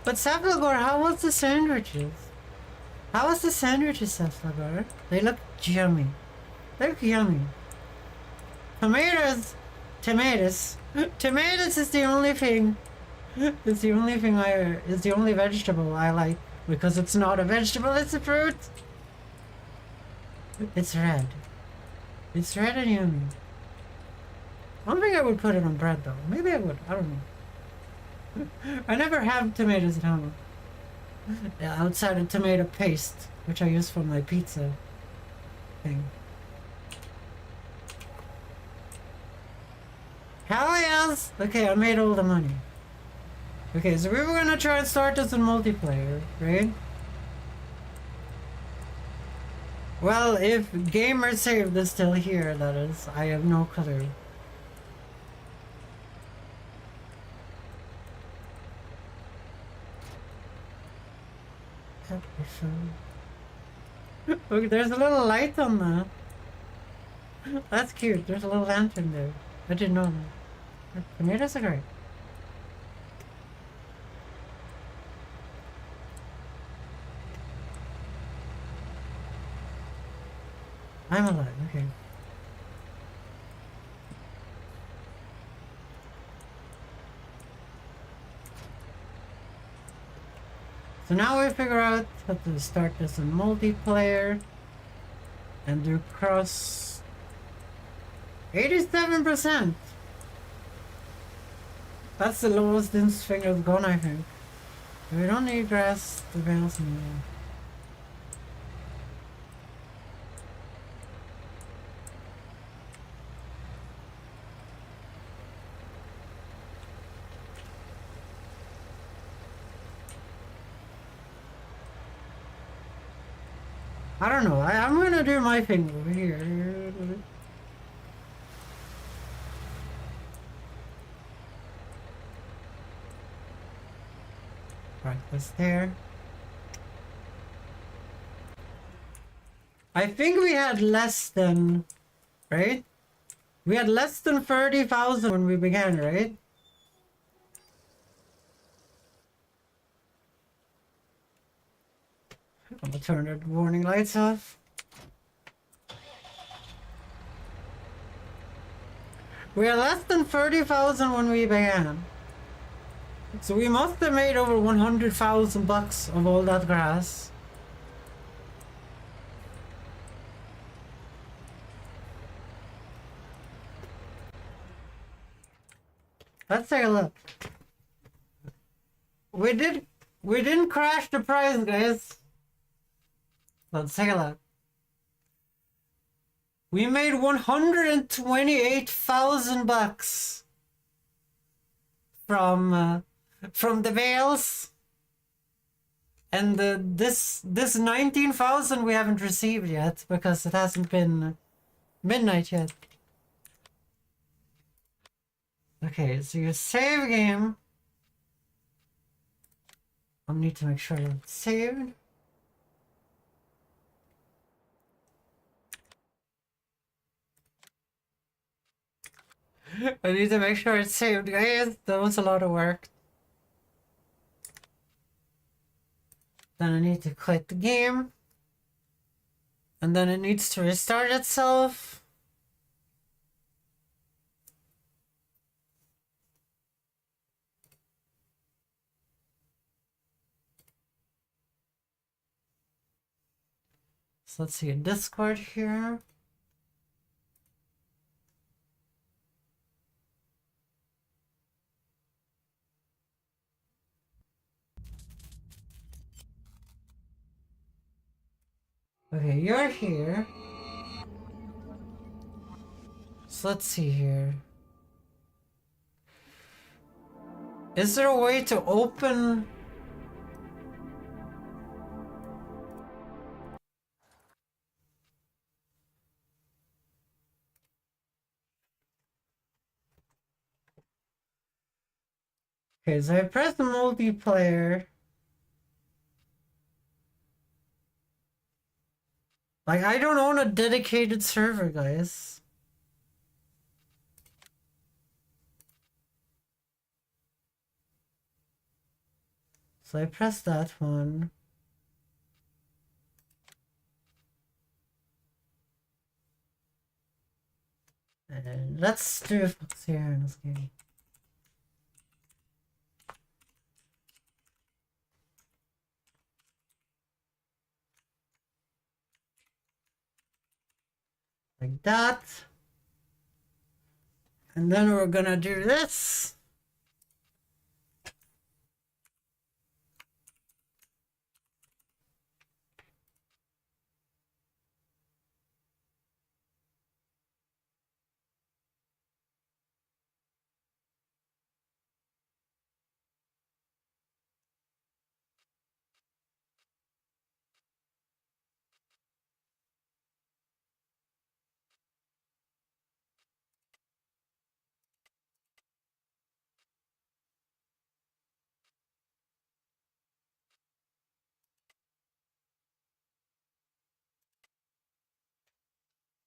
But Saflagor, how was the sandwiches? How was the sandwiches, Saflagor? They look yummy. They look yummy. Tomatoes! Tomatoes! Tomatoes is the only thing. It's the only thing it's the only vegetable I like. Because it's not a vegetable, it's a fruit! It's red. It's red and yummy. I don't think I would put it on bread though. Maybe I would. I don't know. I never have tomatoes at home. Outside of tomato paste, which I use for my pizza thing. Hell yes! Okay, I made all the money. Okay, so we were gonna try and start this in multiplayer, right? Well, if gamer saved is still here, that is. I have no clue. Look, there's a little light on that. That's cute. There's a little lantern there. I didn't know that. Tomatoes are great. I'm alive, okay. So now we figure out how to start this in multiplayer and do cross 87%. That's the lowest this thing has gone, I think. We don't need grass to bounce anymore. I don't know. I'm gonna do my thing over here. Right, that's there. I think we had less than, right? We had less than 30,000 when we began, right? I'm gonna turn the warning lights off. We had less than 30,000 when we began. So we must have made over 100,000 bucks of all that grass. Let's take a look. We didn't crash the price, guys. Let's take a look. We made 128,000 bucks from the bales And this 19,000 we haven't received yet because it hasn't been midnight yet. Okay, so you save game. I'll need to make sure it's saved. I need to make sure it's saved, guys. That was a lot of work. Then I need to quit the game. And then it needs to restart itself. So let's see a Discord here. Okay, you're here. So let's see here. Is there a way to open? Okay, so I press the multiplayer. Like, I don't own a dedicated server, guys. So I press that one. And let's do what's here in this game. Like that. And then we're gonna do this.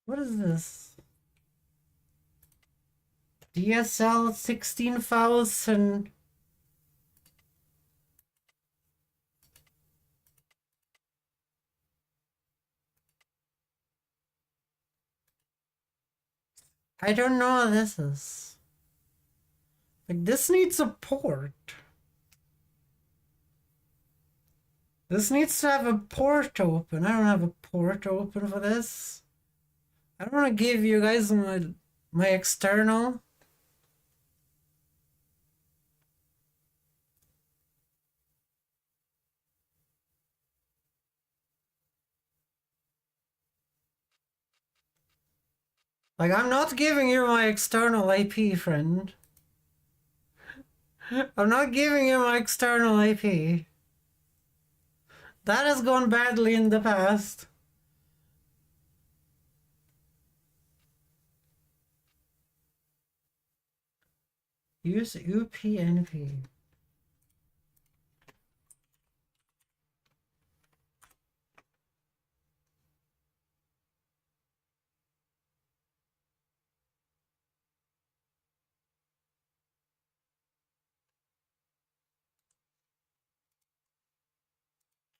What is this? DSL 16,000. I don't know what this is. Like, this needs a port. This needs to have a port open. I don't have a port open for this. I don't want to give you guys my external. Like, I'm not giving you my external IP, friend. I'm not giving you my external IP. That has gone badly in the past. Use UPnP.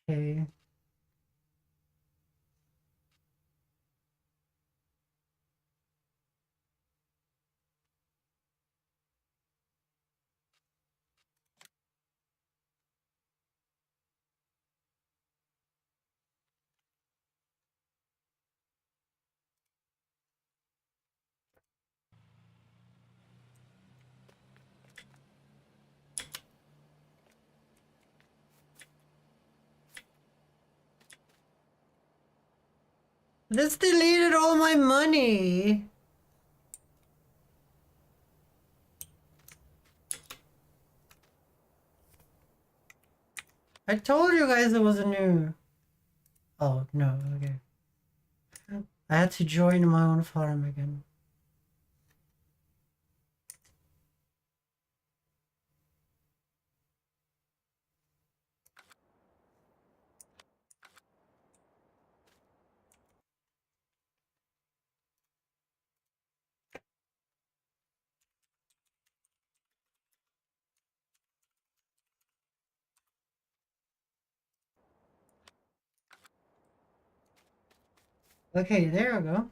Okay. This deleted all my money. I told you guys it was a new. Oh, no, okay. I had to join my own farm again. Okay, there we go.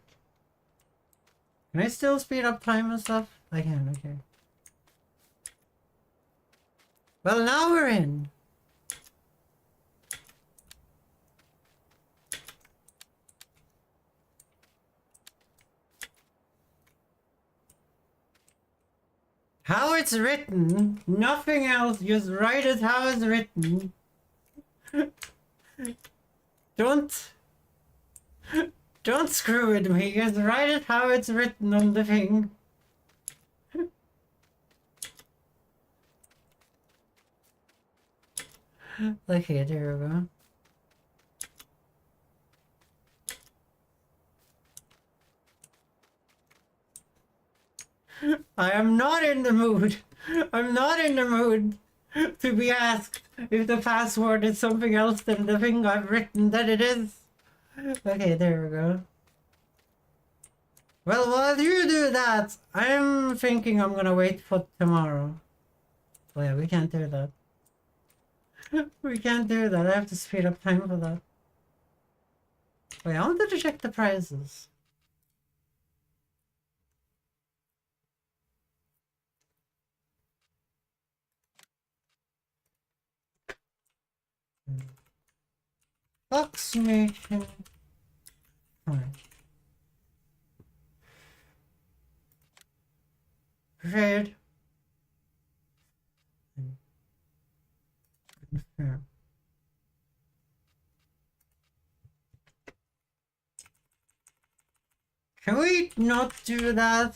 Can I still speed up time and stuff? I can, okay. Well, now we're in. How it's written, nothing else, just write it how it's written. Don't screw with me, just write it how it's written on the thing. Okay, there we go. I am not in the mood. I'm not in the mood to be asked if the password is something else than the thing I've written that it is. Okay, there we go. Well, while you do that, I'm thinking I'm gonna wait for tomorrow. Oh yeah, we can't do that. We can't do that. I have to speed up time for that. Wait, I wanted to check the prices. Approximation. Red. Confirm. Can we not do that?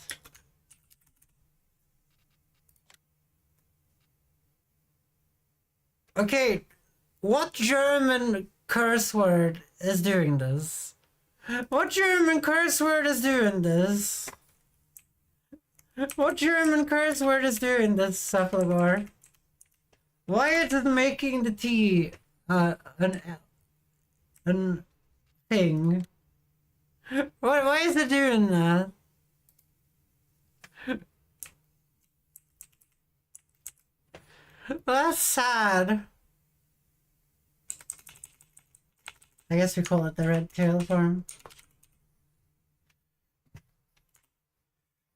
Okay, what German curse word is doing this? What German curse word is doing this? What German curse word is doing this, Cephalogar? Why is it making the T an thing? Why is it doing that? That's sad. I guess we call it the red tail farm.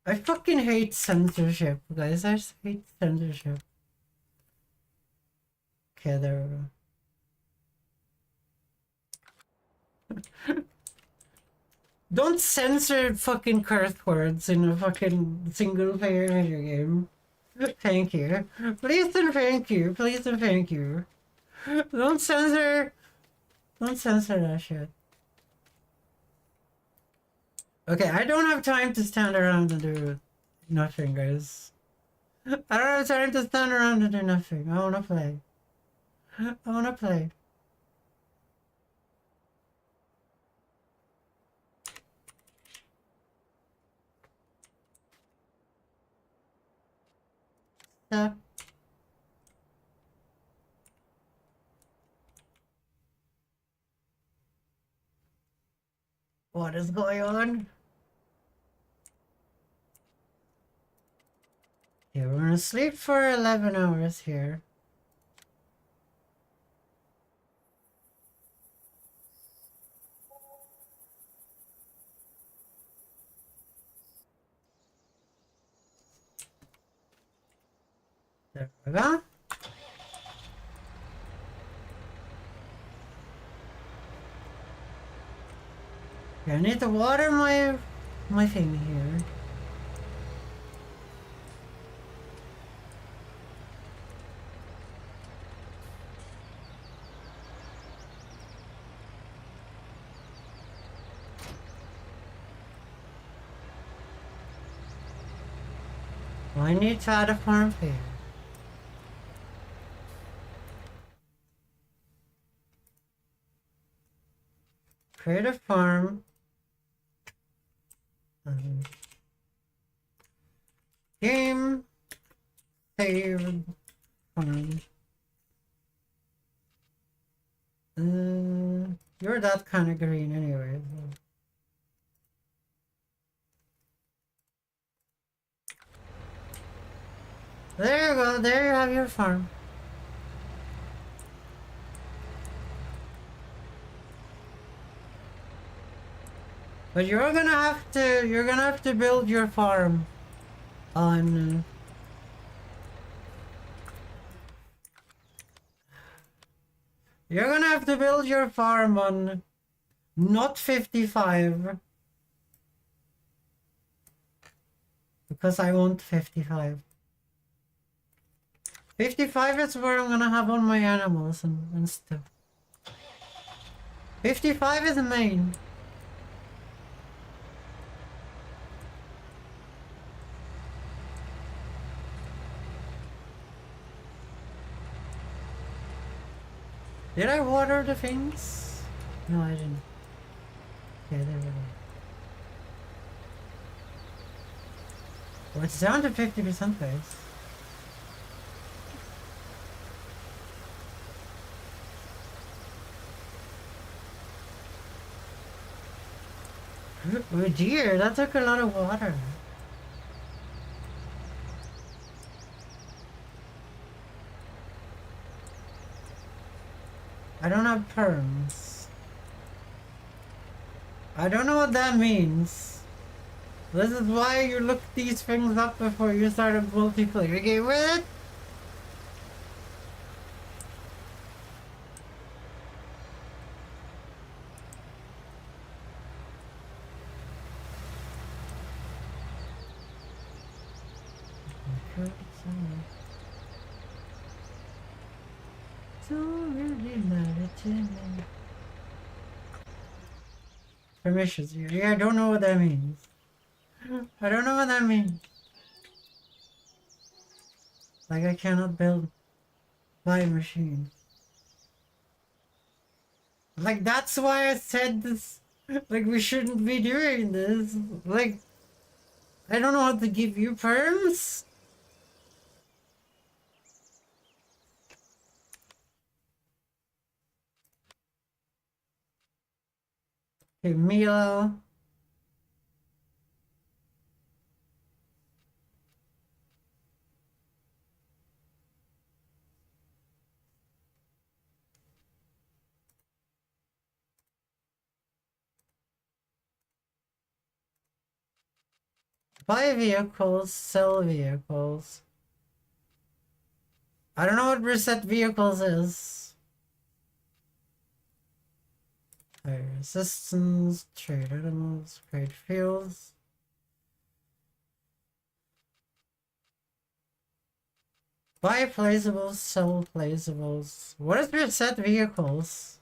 I fucking hate censorship, guys. I just hate censorship. Okay, there we go. Don't censor fucking curse words in a fucking single player video game. Thank you. Please and thank you. Please and thank you. Don't censor that shit. Okay, I don't have time to stand around and do nothing, guys. I don't have time to stand around and do nothing. I wanna play. I wanna play. Stop. What is going on? Yeah, we're gonna sleep for 11 hours here. There we go. Okay, I need to water my thing here. I need to add a farm here. Create a farm. Game. Save. Farm. You're that kind of green anyway. There you go, there you have your farm. But you're gonna have to build your farm on you're gonna have to build your farm on not 55 because I want 55. 55 is where I'm gonna have all my animals and stuff. 55 is the main. Did I water the things? No, I didn't. Okay, there we go. Well, it's down to 50%, guys. Oh dear, that took a lot of water. I don't have perms. I don't know what that means. This is why you look these things up before you start a multiplayer game with it. Permissions. Yeah, I don't know what that means. I don't know what that means. Like I cannot build my machine. Like that's why I said this. Like we shouldn't be doing this. Like I don't know how to give you perms. Okay, Milo. Buy vehicles, sell vehicles. I don't know what reset vehicles is. Fire resistance, trade animals, trade fuels. Buy placeables, sell placeables. What is reset vehicles?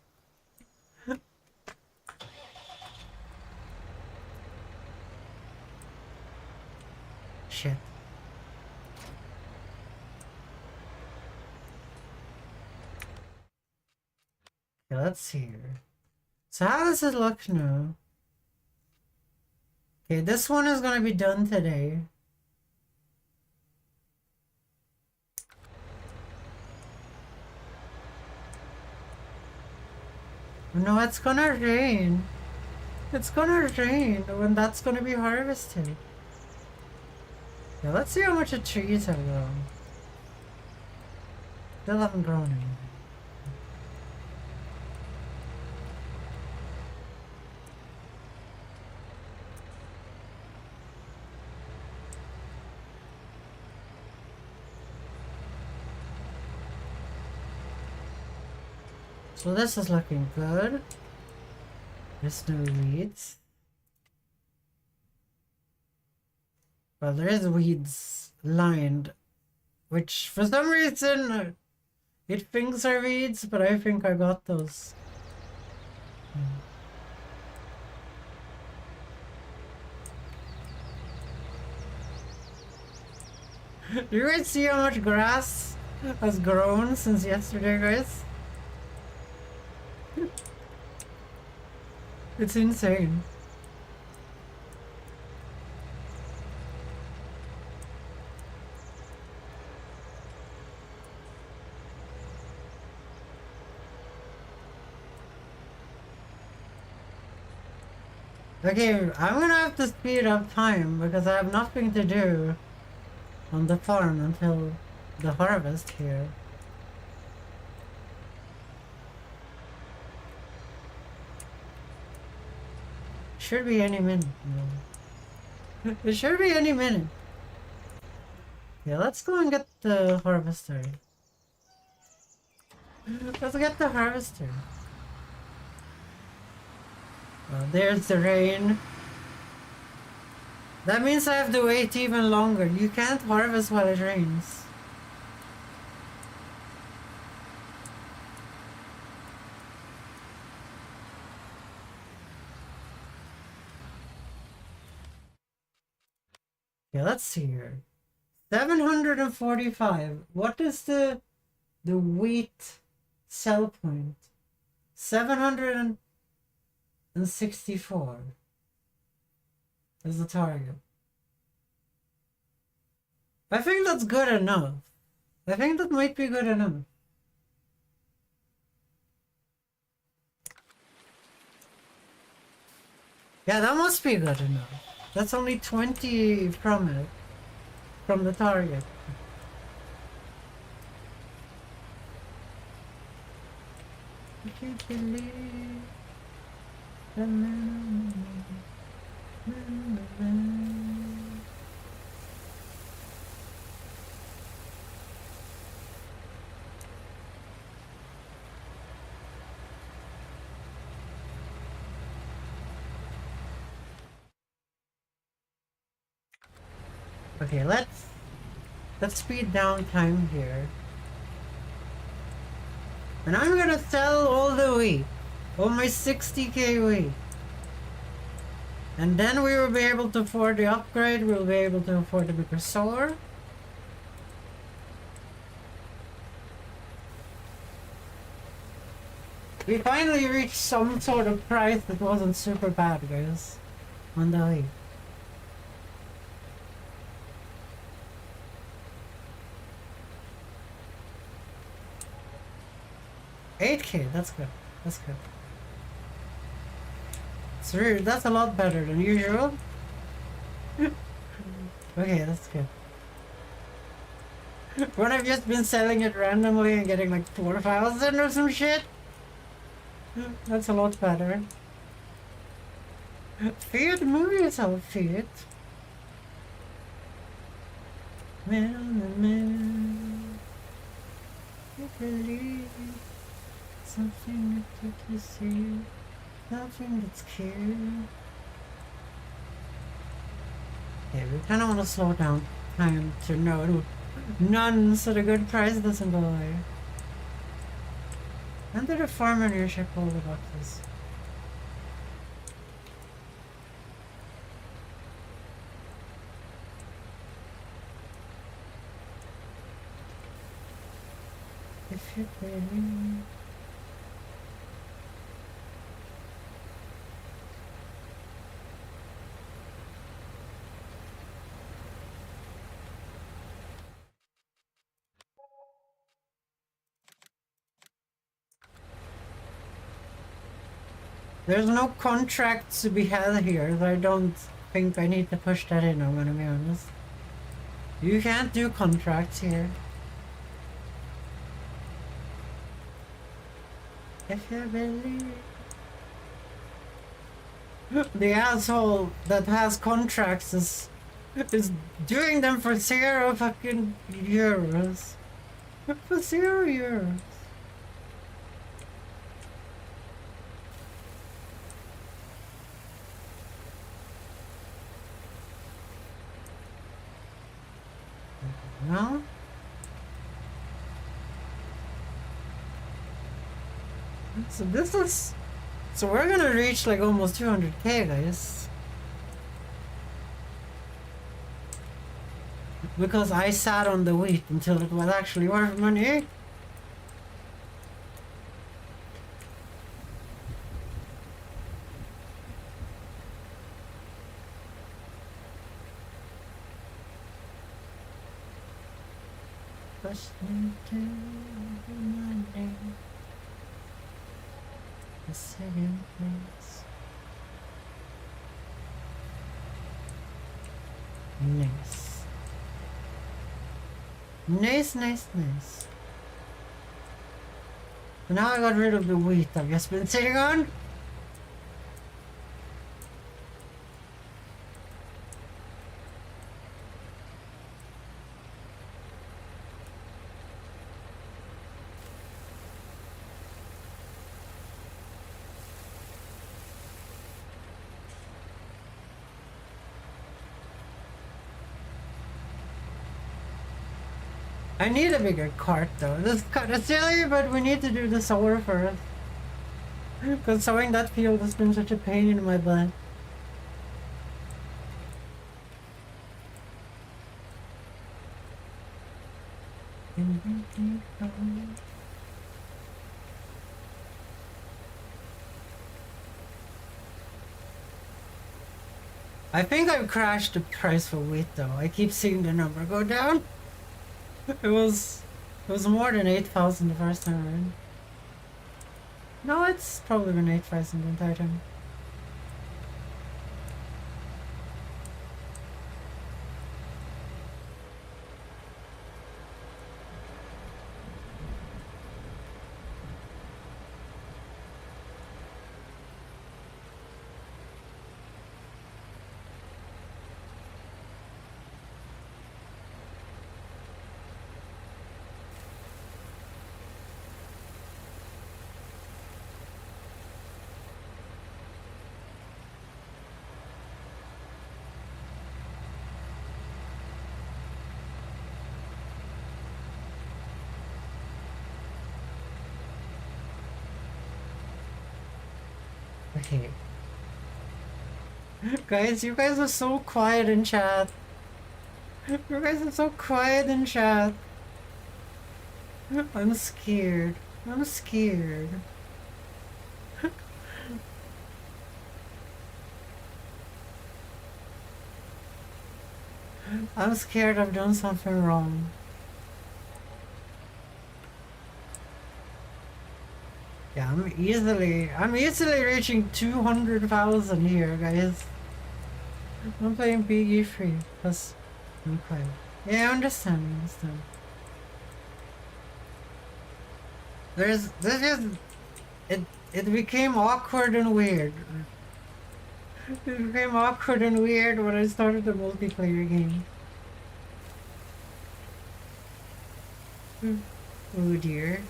Shit. Okay, let's see here. So how does it look now? Okay, this one is gonna be done today. No, it's gonna rain. It's gonna rain when that's gonna be harvested. Yeah, let's see how much the trees have grown. Still haven't grown anything. So this is looking good. There's no weeds. Well, there is weeds lined, which for some reason it thinks are weeds, but I think I got those. Do you guys see how much grass has grown since yesterday, guys? It's insane. Okay, I'm gonna have to speed up time because I have nothing to do on the farm until the harvest here. Should be any minute. No. It should be any minute. Yeah, let's go and get the harvester. Let's get the harvester. Oh, there's the rain. That means I have to wait even longer. You can't harvest while it rains. Yeah, let's see here. 745. What is the wheat sell point? 764 is the target. I think that's good enough. I think that might be good enough. Yeah, that must be good enough. That's only 20 from it. From the target. I can't believe the man. Okay, let's speed down time here. And I'm gonna sell all the wheat. All my 60k wheat. And then we will be able to afford the upgrade, we'll be able to afford the bigger solar. We finally reached some sort of price that wasn't super bad, guys. On the wheat. $8k, that's good. That's good. It's really, that's a lot better than usual. Okay, that's good. When I've just been selling it randomly and getting like 4,000 or some shit. That's a lot better. Feed, move yourself, feed. Man, I believe something that you see, nothing that's cute. Yeah, we kind of want to slow down time to know none so the good price doesn't go away. When did the farmer nearship all the boxes? If you believe. There's no contracts to be had here, so I don't think I need to push that in, I'm gonna be honest. You can't do contracts here. If you believe. The asshole that has contracts is doing them for 0 fucking euros. For 0 euros. No? So this is... So we're gonna reach like almost 200k, guys. Because I sat on the wheat until it was actually worth money. Listening to my name. The second place. Nice. Nice, nice, nice. So now I got rid of the wheat I've just been sitting on. I need a bigger cart though. This is kind of silly, but we need to do the solar first. Because sowing that field has been such a pain in my butt. I think I've crashed the price for wheat though. I keep seeing the number go down. It was more than 8,000 the first time around. No, it's probably been 8,000 the entire time. Okay. Guys, you guys are so quiet in chat. You guys are so quiet in chat. I'm scared. I'm scared. I'm scared I've done something wrong. Yeah, I'm easily reaching 200,000 here, guys. I'm playing BG free, plus I'm quiet. Yeah, I understand, it became awkward and weird. It became awkward and weird when I started the multiplayer game. Oh dear.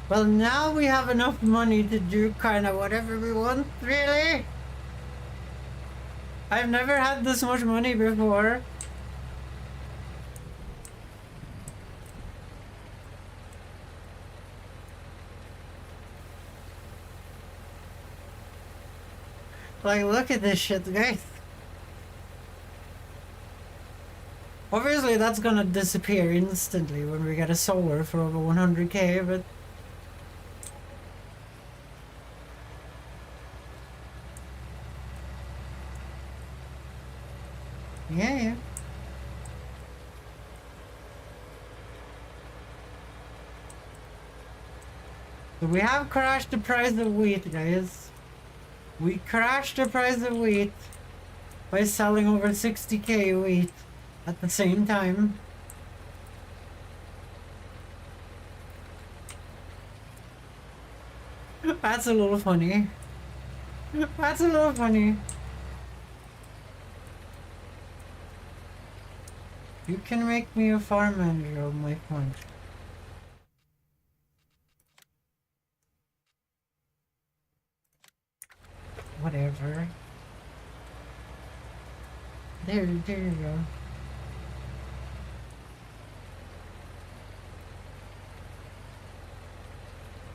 Well, now we have enough money to do kind of whatever we want, really? I've never had this much money before. Like, look at this shit, guys. Obviously, that's gonna disappear instantly when we get a solar for over 100k, but... Yeah. So we have crashed the price of wheat, guys. We crashed the price of wheat by selling over 60k wheat at the same time. That's a little funny. That's a little funny. You can make me a farm manager of my farm. Whatever. There you go.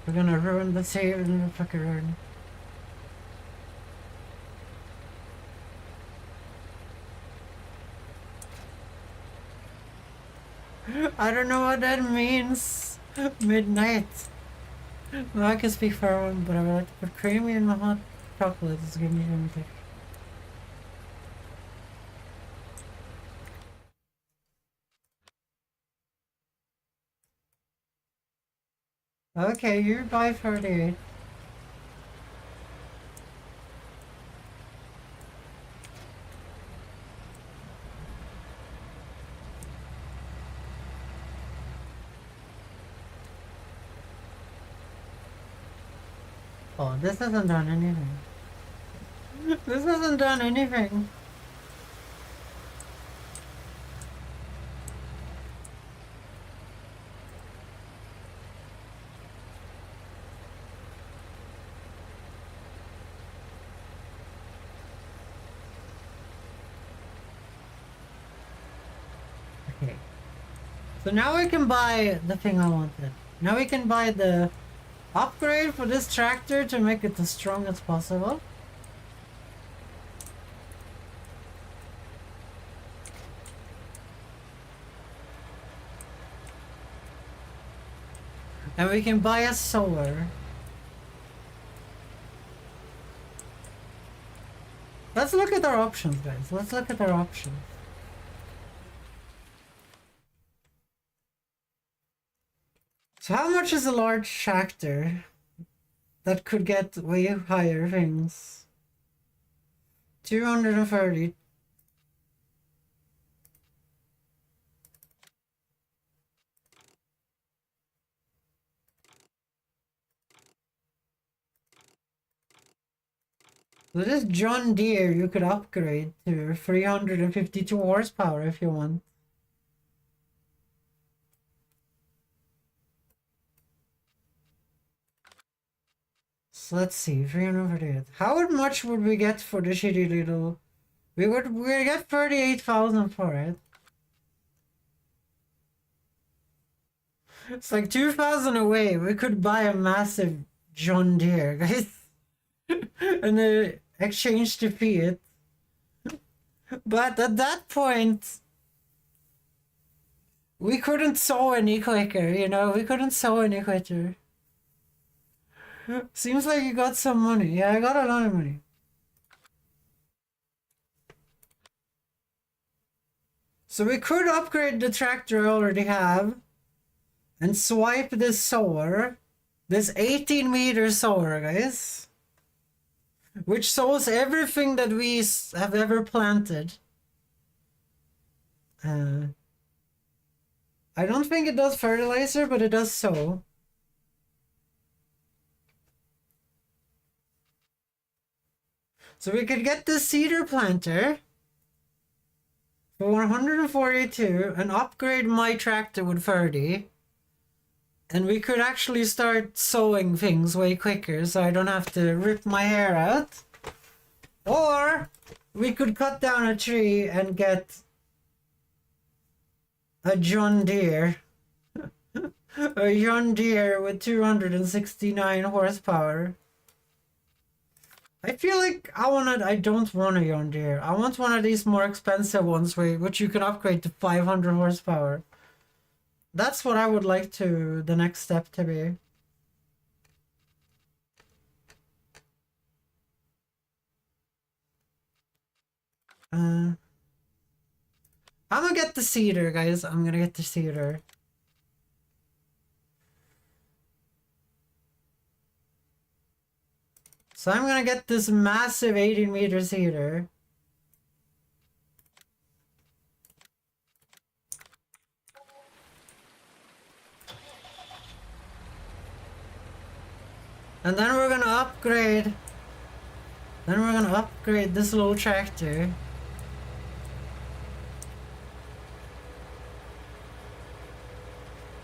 We're gonna ruin the save and the fucking run. I don't know what that means. Midnight. No, I can speak for everyone, but I would like to put creamy in my hot chocolate is giving me something. Okay, you're by 48. Oh, this hasn't done anything. This hasn't done anything. Okay. So now we can buy the thing I wanted. Now we can buy the upgrade for this tractor to make it as strong as possible. And we can buy a solar. Let's look at our options, guys. Let's look at our options. So how much is a large tractor that could get way higher things? 230. So this John Deere you could upgrade to 352 horsepower if you want. So let's see, 348. How much would we get for the shitty little... We get 38,000 for it. It's like 2,000 away. We could buy a massive John Deere, guys. And then exchange to fiat. But at that point, we couldn't sow any quicker, you know? We couldn't sow any quicker. Seems like you got some money. Yeah, I got a lot of money. So we could upgrade the tractor I already have and swipe this sower. This 18-meter sower, guys. Which sows everything that we have ever planted. I don't think it does fertilizer, but it does sow. So we could get this cedar planter for 142 and upgrade my tractor with 30. And we could actually start sowing things way quicker so I don't have to rip my hair out. Or we could cut down a tree and get a John Deere. A John Deere with 269 horsepower. I feel like I don't want a John Deere. I want one of these more expensive ones which you can upgrade to 500 horsepower. That's what I would like the next step to be. I'm gonna get the cedar, guys. I'm gonna get the cedar. So I'm gonna get this massive 18-meter cedar. And then we're gonna upgrade. Then we're gonna upgrade this little tractor.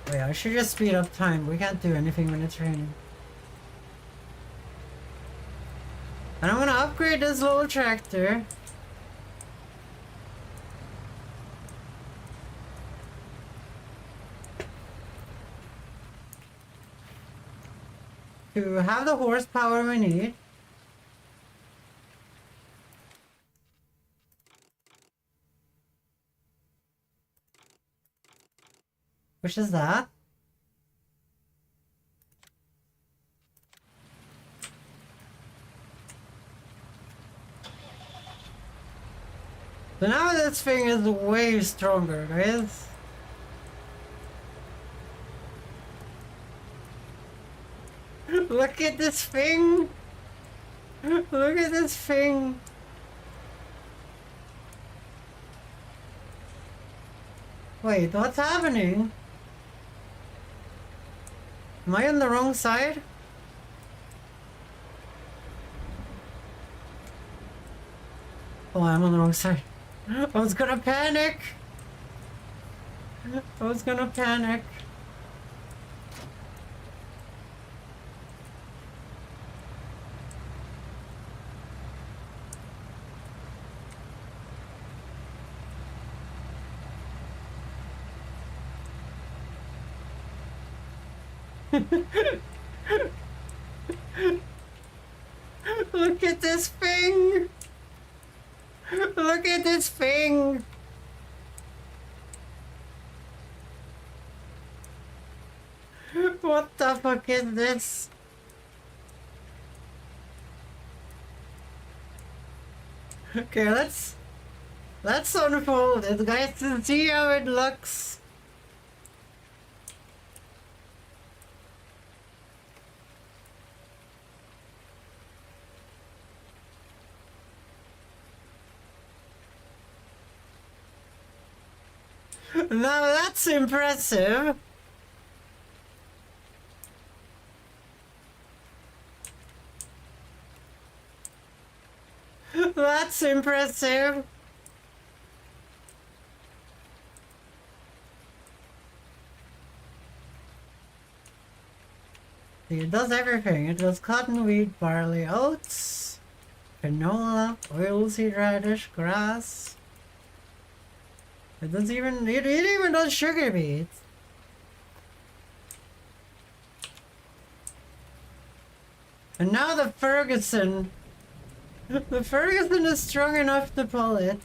Wait, I should just speed up time. We can't do anything when it's raining. And I'm gonna upgrade this little tractor. To have the horsepower we need. Which is that. this thing is way stronger, guys. Look at this thing! Look at this thing! Wait, what's happening? Am I on the wrong side? Oh, I'm on the wrong side. I was gonna panic! I was gonna panic. Look at this thing! Look at this thing! What the fuck is this? Okay, let's unfold it, guys, to see how it looks. Now that's impressive. That's impressive. See, it does everything. It does cotton, wheat, barley, oats, canola, oilseed radish, grass. It even does sugar beets. And now the Ferguson. The Ferguson is strong enough to pull it.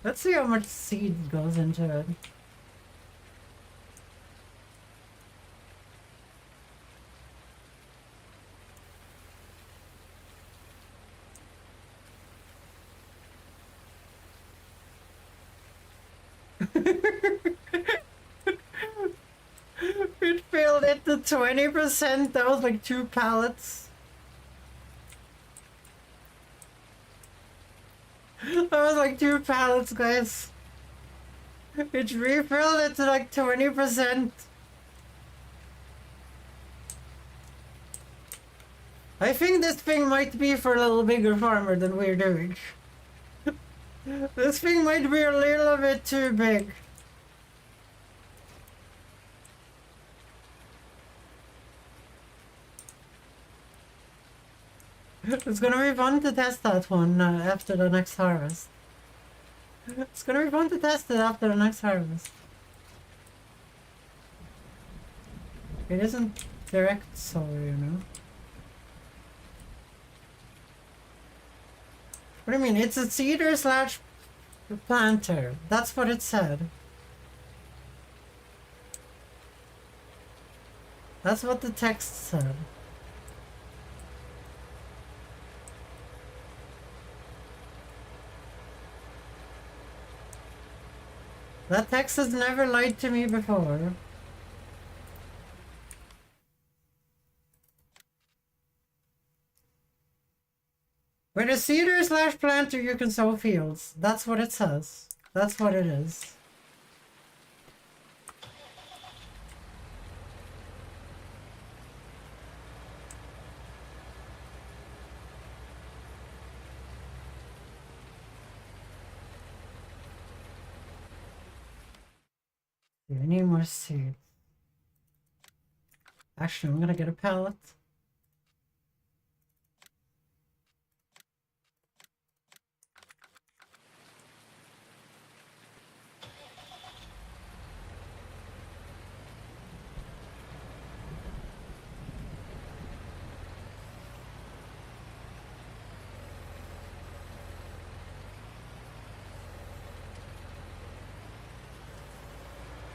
Let's see how much seed goes into it. It filled it to 20%. That was like 2 pallets. That was like 2 pallets, guys. It refilled it to like 20%. I think this thing might be for a little bigger farmer than we're doing. This thing might be a little bit too big. It's gonna be fun to test that one after the next harvest. It's gonna be fun to test it after the next harvest. It isn't direct solar, you know. What do you mean? It's a seeder slash planter. That's what it said. That's what the text said. That text has never lied to me before. With a seeder slash planter, you can sow fields. That's what it says. That's what it is. I need more seed. Actually, I'm gonna get a pallet.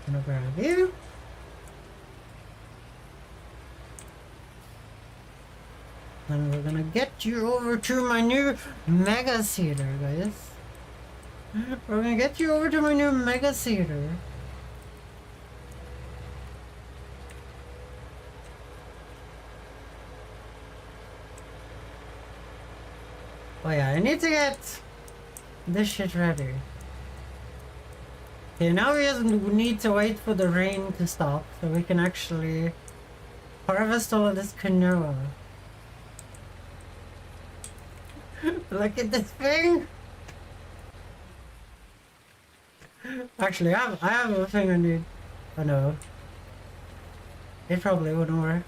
Gonna grab you. And we're gonna get you over to my new mega seeder, guys. We're gonna get you over to my new mega theater. Oh yeah, I need to get this shit ready. Okay, now we just need to wait for the rain to stop so we can actually harvest all of this quinoa. Look at this thing! Actually, I have a thing I need. Oh no. It probably wouldn't work.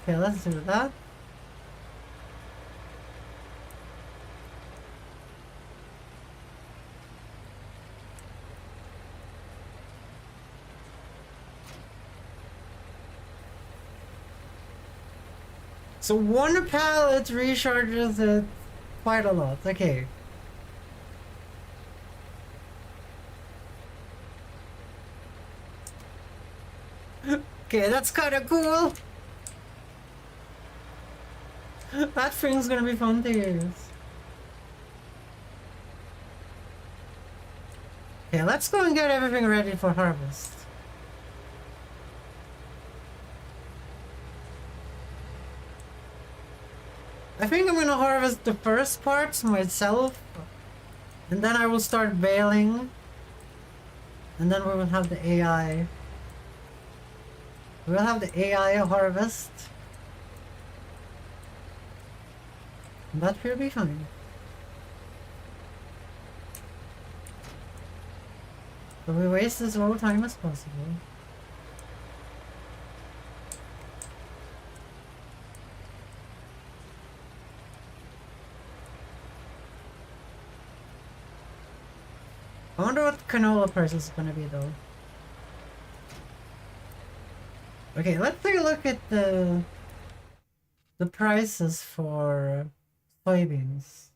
Okay, let's do that. So one pallet recharges it quite a lot. Okay. Okay, that's kind of cool. That thing's gonna be fun to use. Okay, let's go and get everything ready for harvest. I think I'm gonna harvest the first parts myself, and then I will start baling, and then we will have the AI. We'll have the AI harvest. And that will be fine. So we waste as little time as possible. I wonder what canola price is gonna be though. Okay, let's take a look at the prices for soybeans.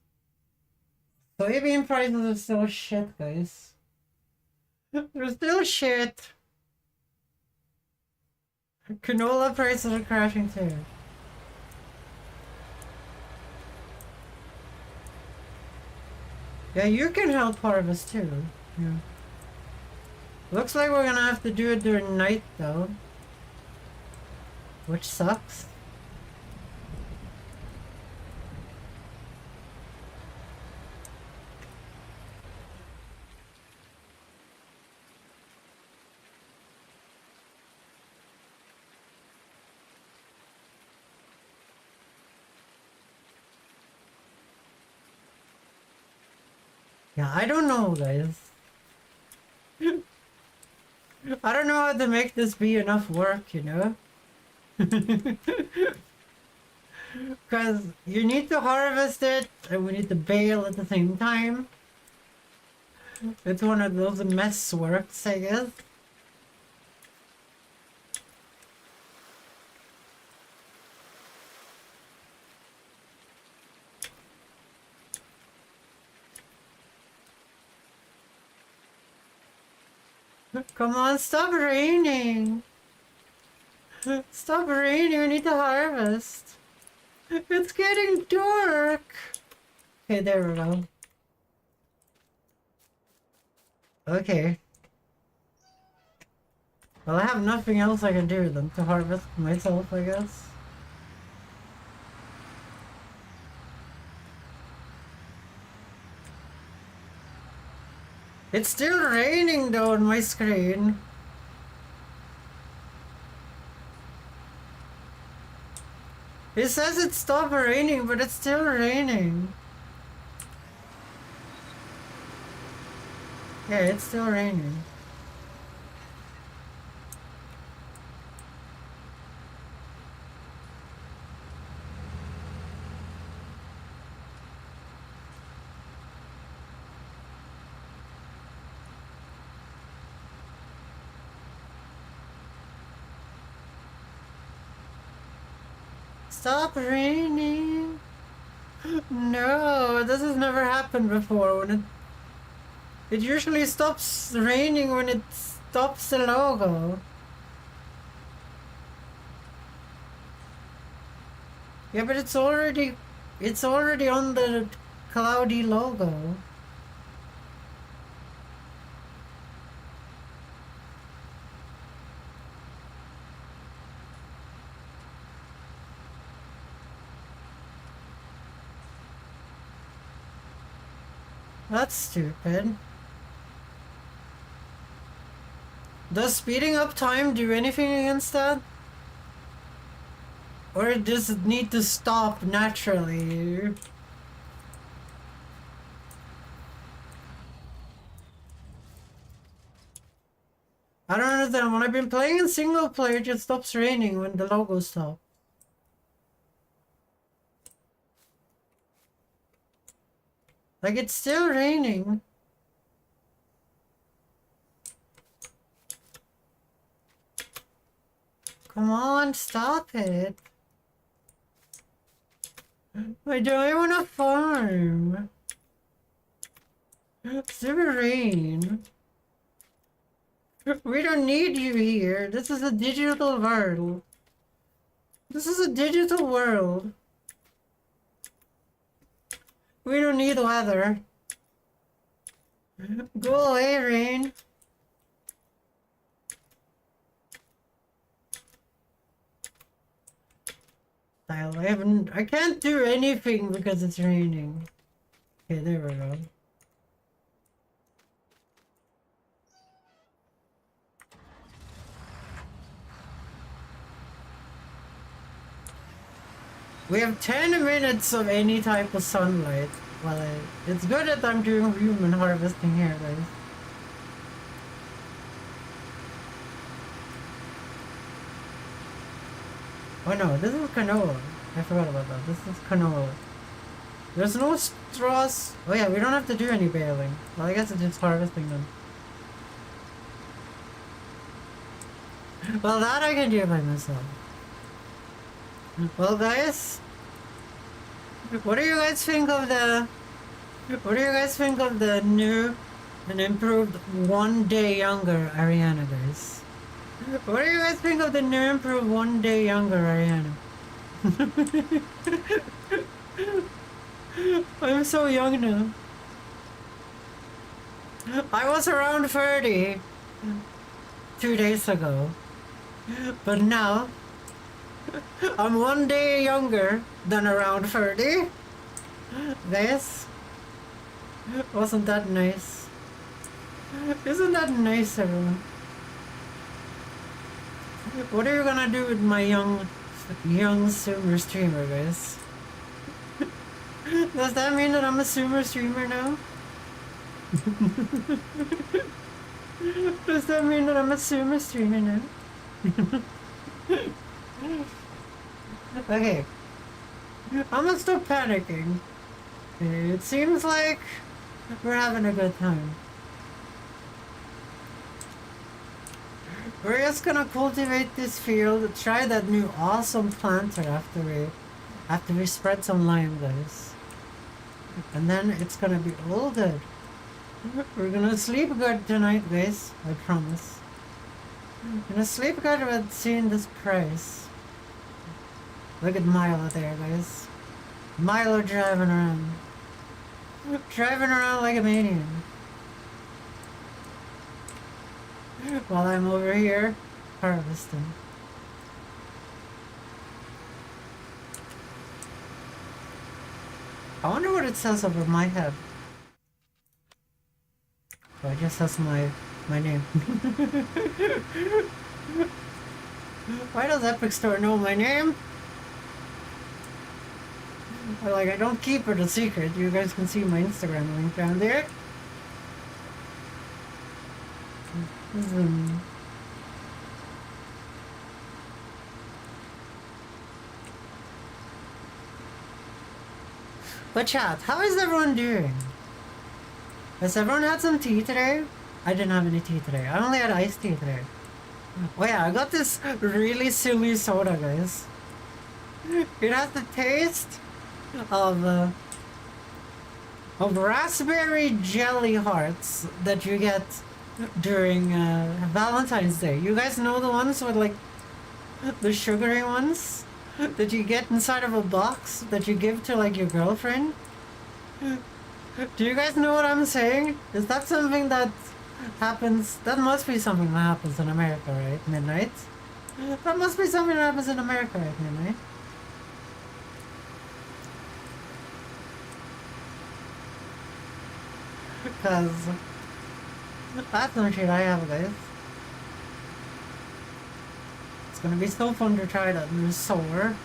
Soybean prices are still shit, guys. They're still shit. Canola prices are crashing too. Yeah, you can help harvest too. Yeah. Looks like we're gonna have to do it during night though. Which sucks. Yeah, I don't know, guys. I don't know how to make this be enough work, you know? Because you need to harvest it, and we need to bale at the same time. It's one of those mess works, I guess. Come on, stop raining! Stop raining, we need to harvest! It's getting dark! Okay, there we go. Okay. Well, I have nothing else I can do than to harvest myself, I guess. It's still raining though on my screen. It says it stopped raining, but it's still raining. Yeah, it's still raining. Stop raining. No, this has never happened before. When it usually stops raining when it stops the logo. Yeah, but it's already on the cloudy logo. That's stupid. Does speeding up time do anything against that? Or does it need to stop naturally? I don't understand. When I've been playing in single player, it just stops raining when the logo stops. Like, it's still raining. Come on, stop it. I don't want to farm. It's the rain. We don't need you here. This is a digital world. This is a digital world. We don't need weather. Go away, rain. I can't do anything because it's raining. Okay, there we go. We have 10 minutes of any type of sunlight. Well, it's good that I'm doing human harvesting here, guys. Oh no, this is canola. I forgot about that. This is canola. There's no straws. Oh yeah, we don't have to do any baling. Well, I guess it's just harvesting them. Well, that I can do by myself. Well, guys, what do you guys think of the? What do you guys think of the new and improved 1 day younger Ariana, guys? What do you guys think of the new improved 1 day younger Ariana? I'm so young now. I was around 30 2 days ago, but now I'm 1 day younger than around 30. Guys, wasn't that nice? Isn't that nice, everyone? What are you gonna do with my young sumer streamer, guys? Does that mean that I'm a sumer streamer now? Does that mean that I'm a sumer streamer now? Okay. I'm gonna stop panicking. It seems like we're having a good time. We're just gonna cultivate this field, try that new awesome planter after we spread some lime, guys. And then it's gonna be all good. We're gonna sleep good tonight, guys. I promise. We're gonna sleep good with seeing this price. Look at Milo there, guys. Milo driving around. Driving around like a maniac. While I'm over here harvesting. I wonder what it says over my head. Oh, it just says my name. Why does Epic Store know my name? Like, I don't keep it a secret. You guys can see my Instagram link down there. But chat, how is everyone doing? Has everyone had some tea today? I didn't have any tea today. I only had iced tea today. Oh yeah, I got this really silly soda, guys. It has the taste of raspberry jelly hearts that you get during Valentine's Day. You guys know the ones with like the sugary ones that you get inside of a box that you give to like your girlfriend? Do you guys know what I'm saying? Is that something that happens? That must be something that happens in America, right? Midnight? That must be something that happens in America right midnight. Cause that's no shit I have, guys. It's gonna be so fun to try that new solar.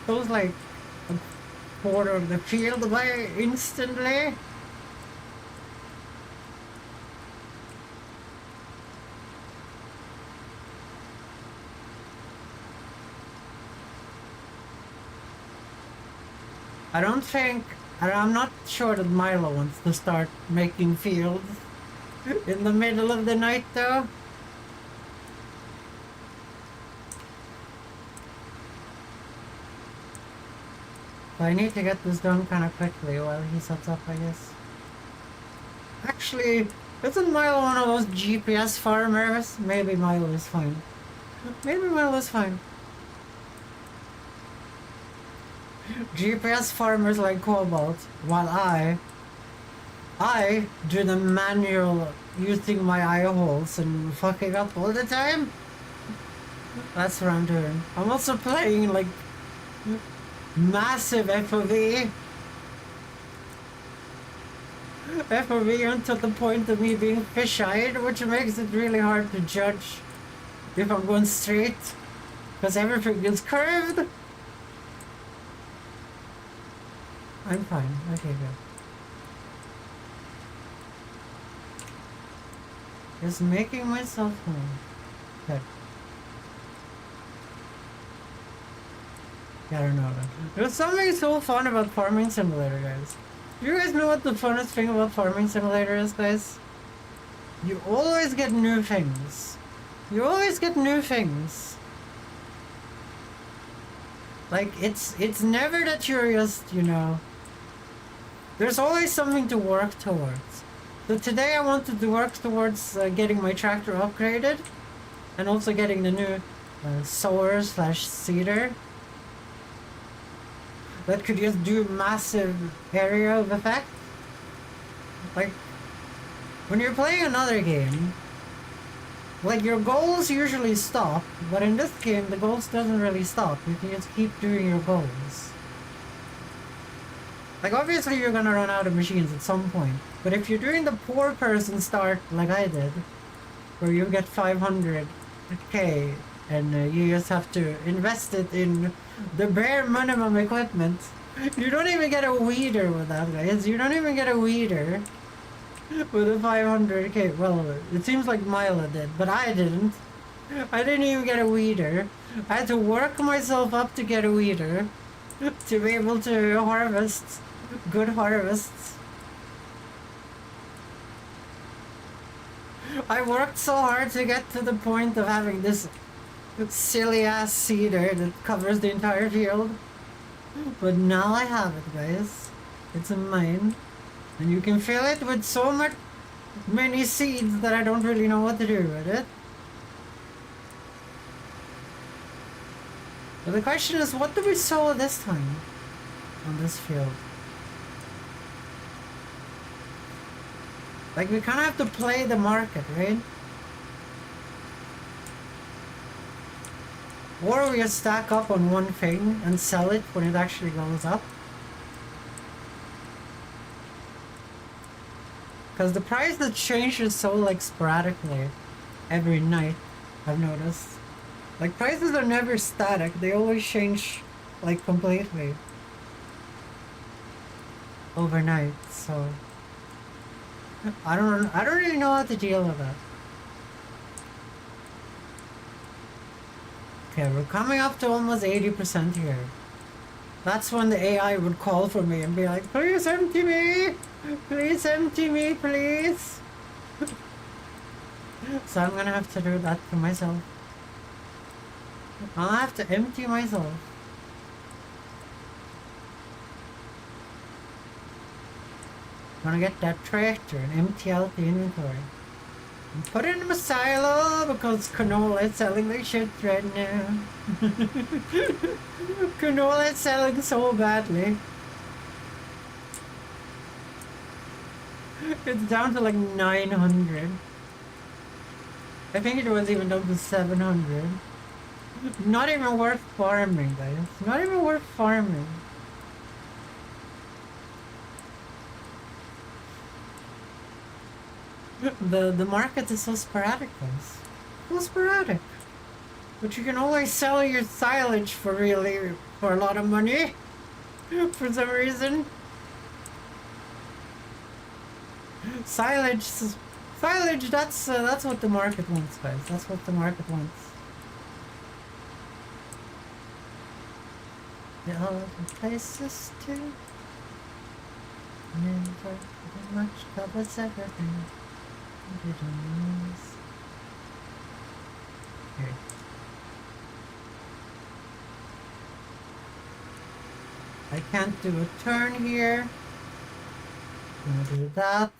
Goes like a quarter of the field away instantly. I don't think, I'm not sure that Milo wants to start making fields in the middle of the night though. So I need to get this done kind of quickly while he sets up, I guess. Actually, isn't Milo one of those GPS farmers? Maybe Milo is fine. Maybe Milo is fine. GPS farmers like Cobalt, while I do the manual using my eye holes and fucking up all the time. That's what I'm doing. I'm also playing like massive FOV. FOV until the point of me being fish-eyed, which makes it really hard to judge if I'm going straight, because everything is curved. I'm fine. Okay, good. Just making myself home. Good. Yeah, I don't know. There's something so fun about Farming Simulator, guys. Do you guys know what the funnest thing about Farming Simulator is, guys? You always get new things. You always get new things. Like, it's never that you're just, you know... There's always something to work towards. So today I wanted to work towards getting my tractor upgraded. And also getting the new sower slash seeder. That could just do massive area of effect. Like, when you're playing another game, like your goals usually stop, but in this game the goals doesn't really stop. You can just keep doing your goals. Like obviously you're gonna run out of machines at some point, but if you're doing the poor person start like I did, where you get 500k and you just have to invest it in the bare minimum equipment. You don't even get a weeder with that, guys. You don't even get a weeder with a 500k. Well, it seems like Mila did, but I didn't. I didn't even get a weeder. I had to work myself up to get a weeder to be able to harvest good harvests. I worked so hard to get to the point of having this silly ass seeder that covers the entire field, but now I have it, guys. It's mine, and you can fill it with so many seeds that I don't really know what to do with it. But the question is, what do we sow this time on this field? Like, we kind of have to play the market, right? Or we just stack up on one thing and sell it when it actually goes up. Because the price that changes so like sporadically every night, I've noticed. Like prices are never static, they always change like completely overnight, so I don't really know how to deal with that. Okay, we're coming up to almost 80% here. That's when the AI would call for me and be like, please empty me! Please empty me, please! So I'm gonna have to do that for myself. I'll have to empty myself. I'm gonna get that tractor and empty out the inventory. And put it in my silo because canola is selling like shit right now. Canola is selling so badly. It's down to like 900. I think it was even down to 700. Not even worth farming, guys. Not even worth farming. The market is so sporadic, guys. So sporadic. But you can always sell your silage for a lot of money. For some reason. Silage, that's what the market wants, guys. That's what the market wants. There are other places too. Never pretty much covers everything. Here. I can't do a turn here. I'm gonna do that.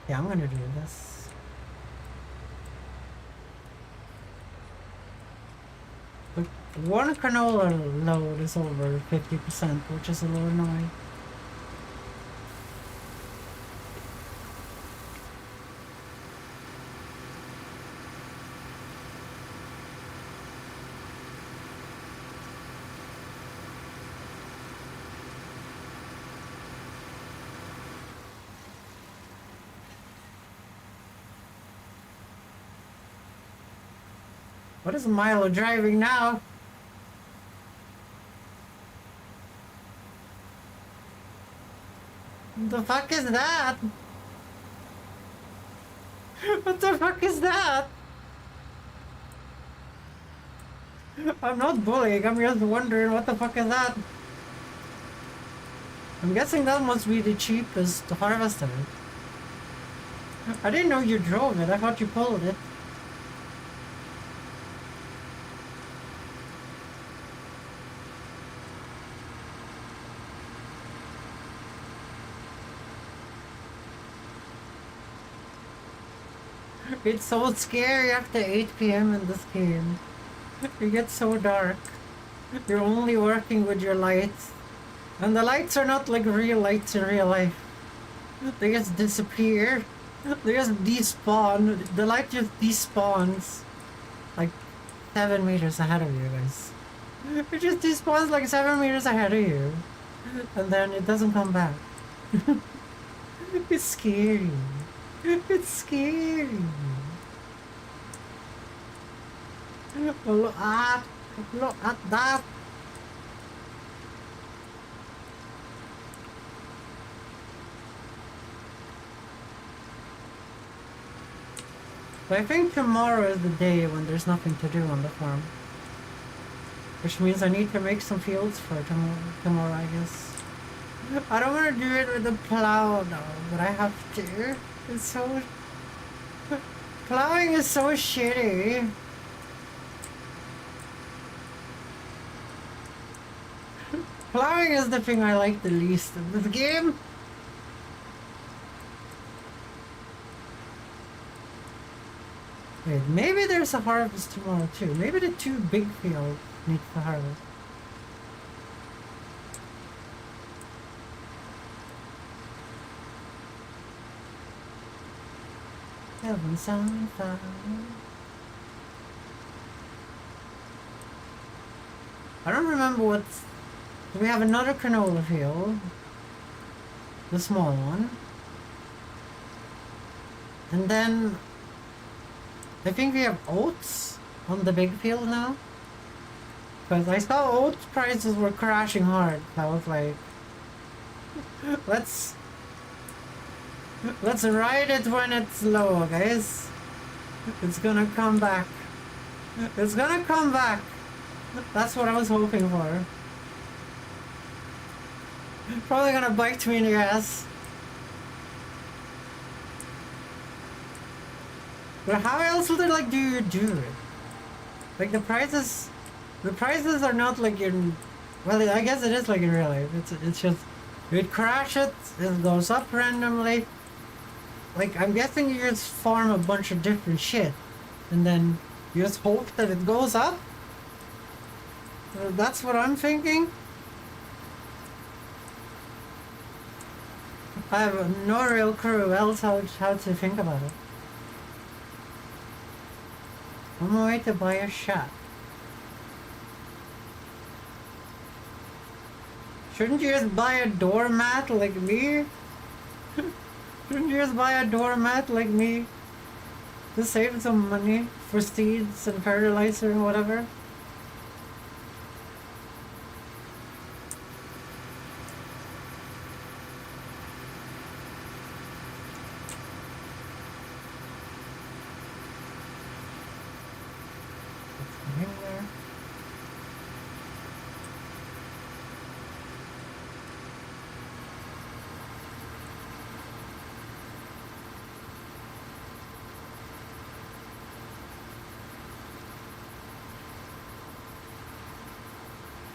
Yeah, I'm gonna do this. But one canola load is over 50%, which is a little annoying. What is Milo driving now? The fuck is that? What the fuck is that? I'm not bullying, I'm just wondering what the fuck is that? I'm guessing that must be the cheapest harvester. I didn't know you drove it, I thought you pulled it. It's so scary after 8 p.m. in this game. It gets so dark. You're only working with your lights. And the lights are not like real lights in real life. They just disappear. They just despawn. The light just despawns. Like 7 meters ahead of you guys. It just despawns like 7 meters ahead of you. And then it doesn't come back. It's scary. It's scary. Look at that. But I think tomorrow is the day when there's nothing to do on the farm. Which means I need to make some fields for tomorrow, I guess. I don't want to do it with the plow though, but I have to. It's so... Plowing is so shitty. Plowing is the thing I like the least in this game. Wait, maybe there's a harvest tomorrow too. Maybe the 2 big fields need to harvest. Heaven's on fire. I don't remember what's... We have another canola field. The small one. And then... I think we have oats on the big field now. Because I saw oats prices were crashing hard. I was like... Let's ride it when it's low, guys. It's gonna come back. It's gonna come back. That's what I was hoping for. Probably gonna bite me in the ass. But how else would it, do you do it? Like the prices are not like in... Well, I guess it is like in real life. It's just... It crashes, it goes up randomly. Like, I'm guessing you just farm a bunch of different shit. And then you just hope that it goes up? That's what I'm thinking. I have no real clue else how to think about it. On my way to buy a shot. Shouldn't you just buy a doormat like me? Shouldn't you just buy a doormat like me? To save some money for seeds and fertilizer and whatever?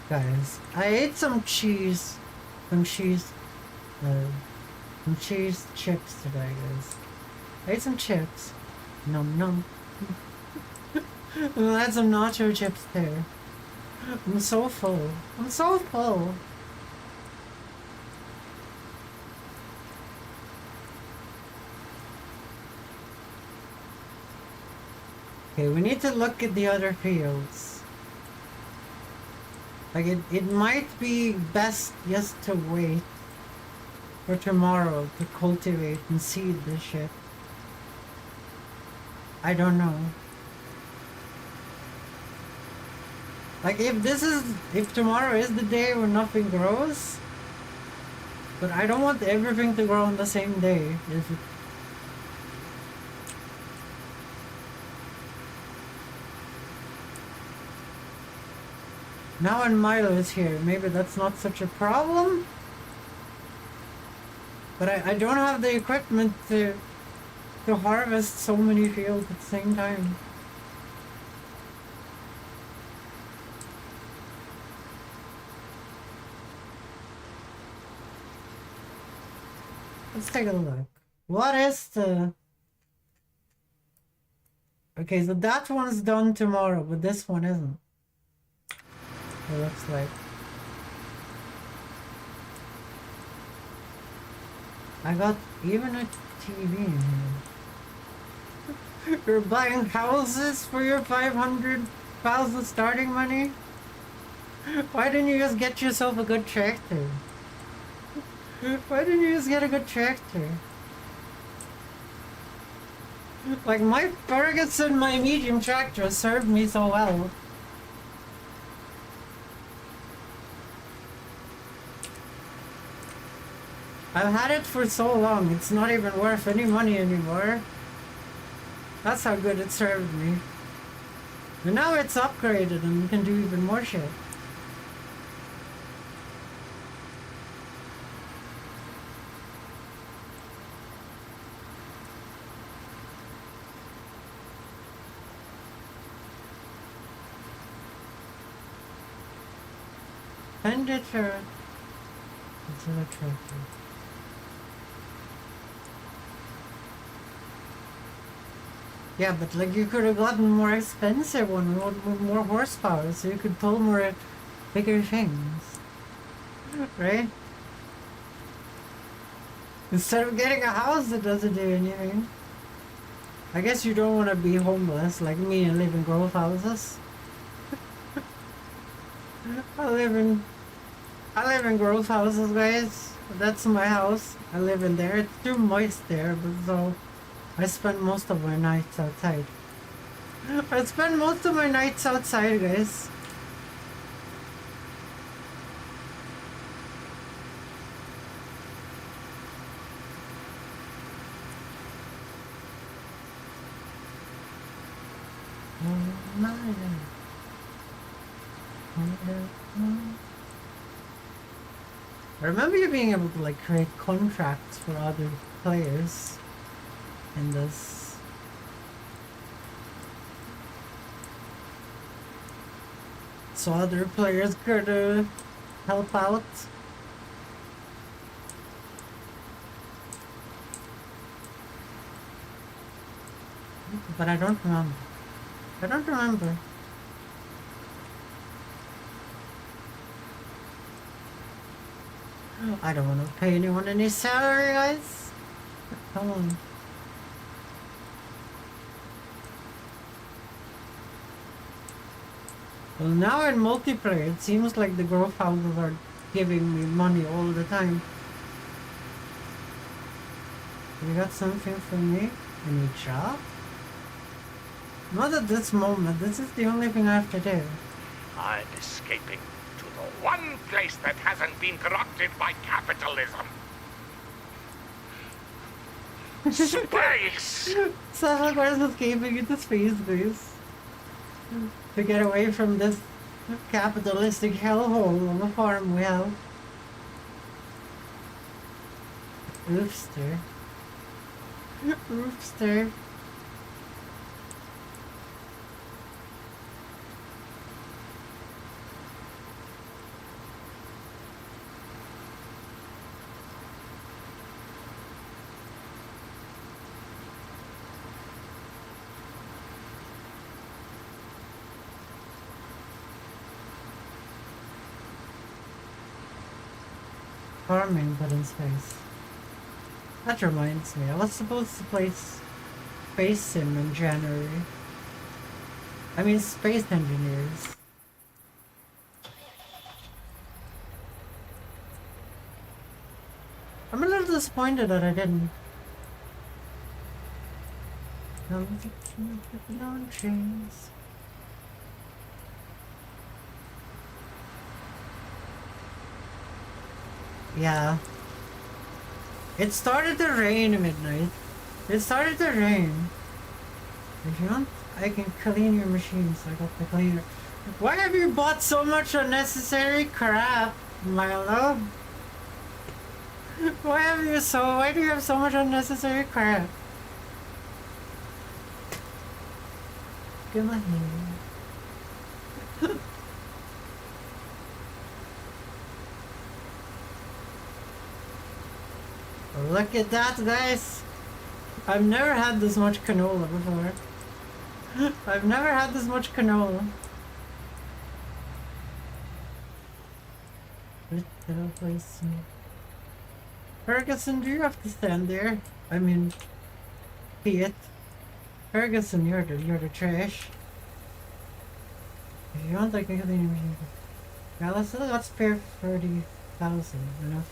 Guys, I ate some cheese. Some cheese. Some cheese chips today, guys. I ate some chips. Num num. And I had some nacho chips there. I'm so full. I'm so full. Okay, we need to look at the other fields. Like, it might be best just to wait for tomorrow to cultivate and seed this shit. I don't know. Like, if tomorrow is the day where nothing grows, but I don't want everything to grow on the same day. Now when Milo is here, maybe that's not such a problem. But I don't have the equipment to harvest so many fields at the same time. Let's take a look. What is the... Okay, so that one's done tomorrow, but this one isn't. It looks like. I got even a TV in here. You're buying houses for your 500,000 starting money? Why didn't you just get yourself a good tractor? Why didn't you just get a good tractor? Like, my Ferguson, my medium tractor served me so well. I've had it for so long, it's not even worth any money anymore. That's how good it served me. But now it's upgraded and can do even more shit. And it's a tractor. Yeah, but like you could have gotten more expensive one with more horsepower, so you could pull more bigger things, right? Instead of getting a house that doesn't do anything. I guess you don't want to be homeless like me and live in grove houses. I live in grove houses, guys. That's my house. I live in there. It's too moist there, but so. I spend most of my nights outside. I spend most of my nights outside, guys. I remember you being able to like create contracts for other players in this. So other players could help out. But I don't remember. I don't remember. I don't want to pay anyone any salary, guys. Come on. Well, now in multiplayer, it seems like the growth houses are giving me money all the time. You got something for me? Any job? Not at this moment. This is the only thing I have to do. I'm escaping to the one place that hasn't been corrupted by capitalism. Space! Salvador's escaping into space, guys. To get away from this capitalistic hellhole on the farm we have. Roofster. Roofster. Farming, but in space. That reminds me, I was supposed to play Space Sim in January. I mean, Space Engineers. I'm a little disappointed that I didn't. On chains. Yeah. It started to rain at midnight. It started to rain. If you want, I can clean your machines. I got the cleaner. Why have you bought so much unnecessary crap, Milo? Why do you have so much unnecessary crap? Get my hand. Look at that, guys! I've never had this much canola before. I've never had this much canola. Ferguson, do you have to stand there? I mean, Pete. Ferguson, you're the trash. If you want, I can clean your machine. Yeah, let's spare 30,000. Enough.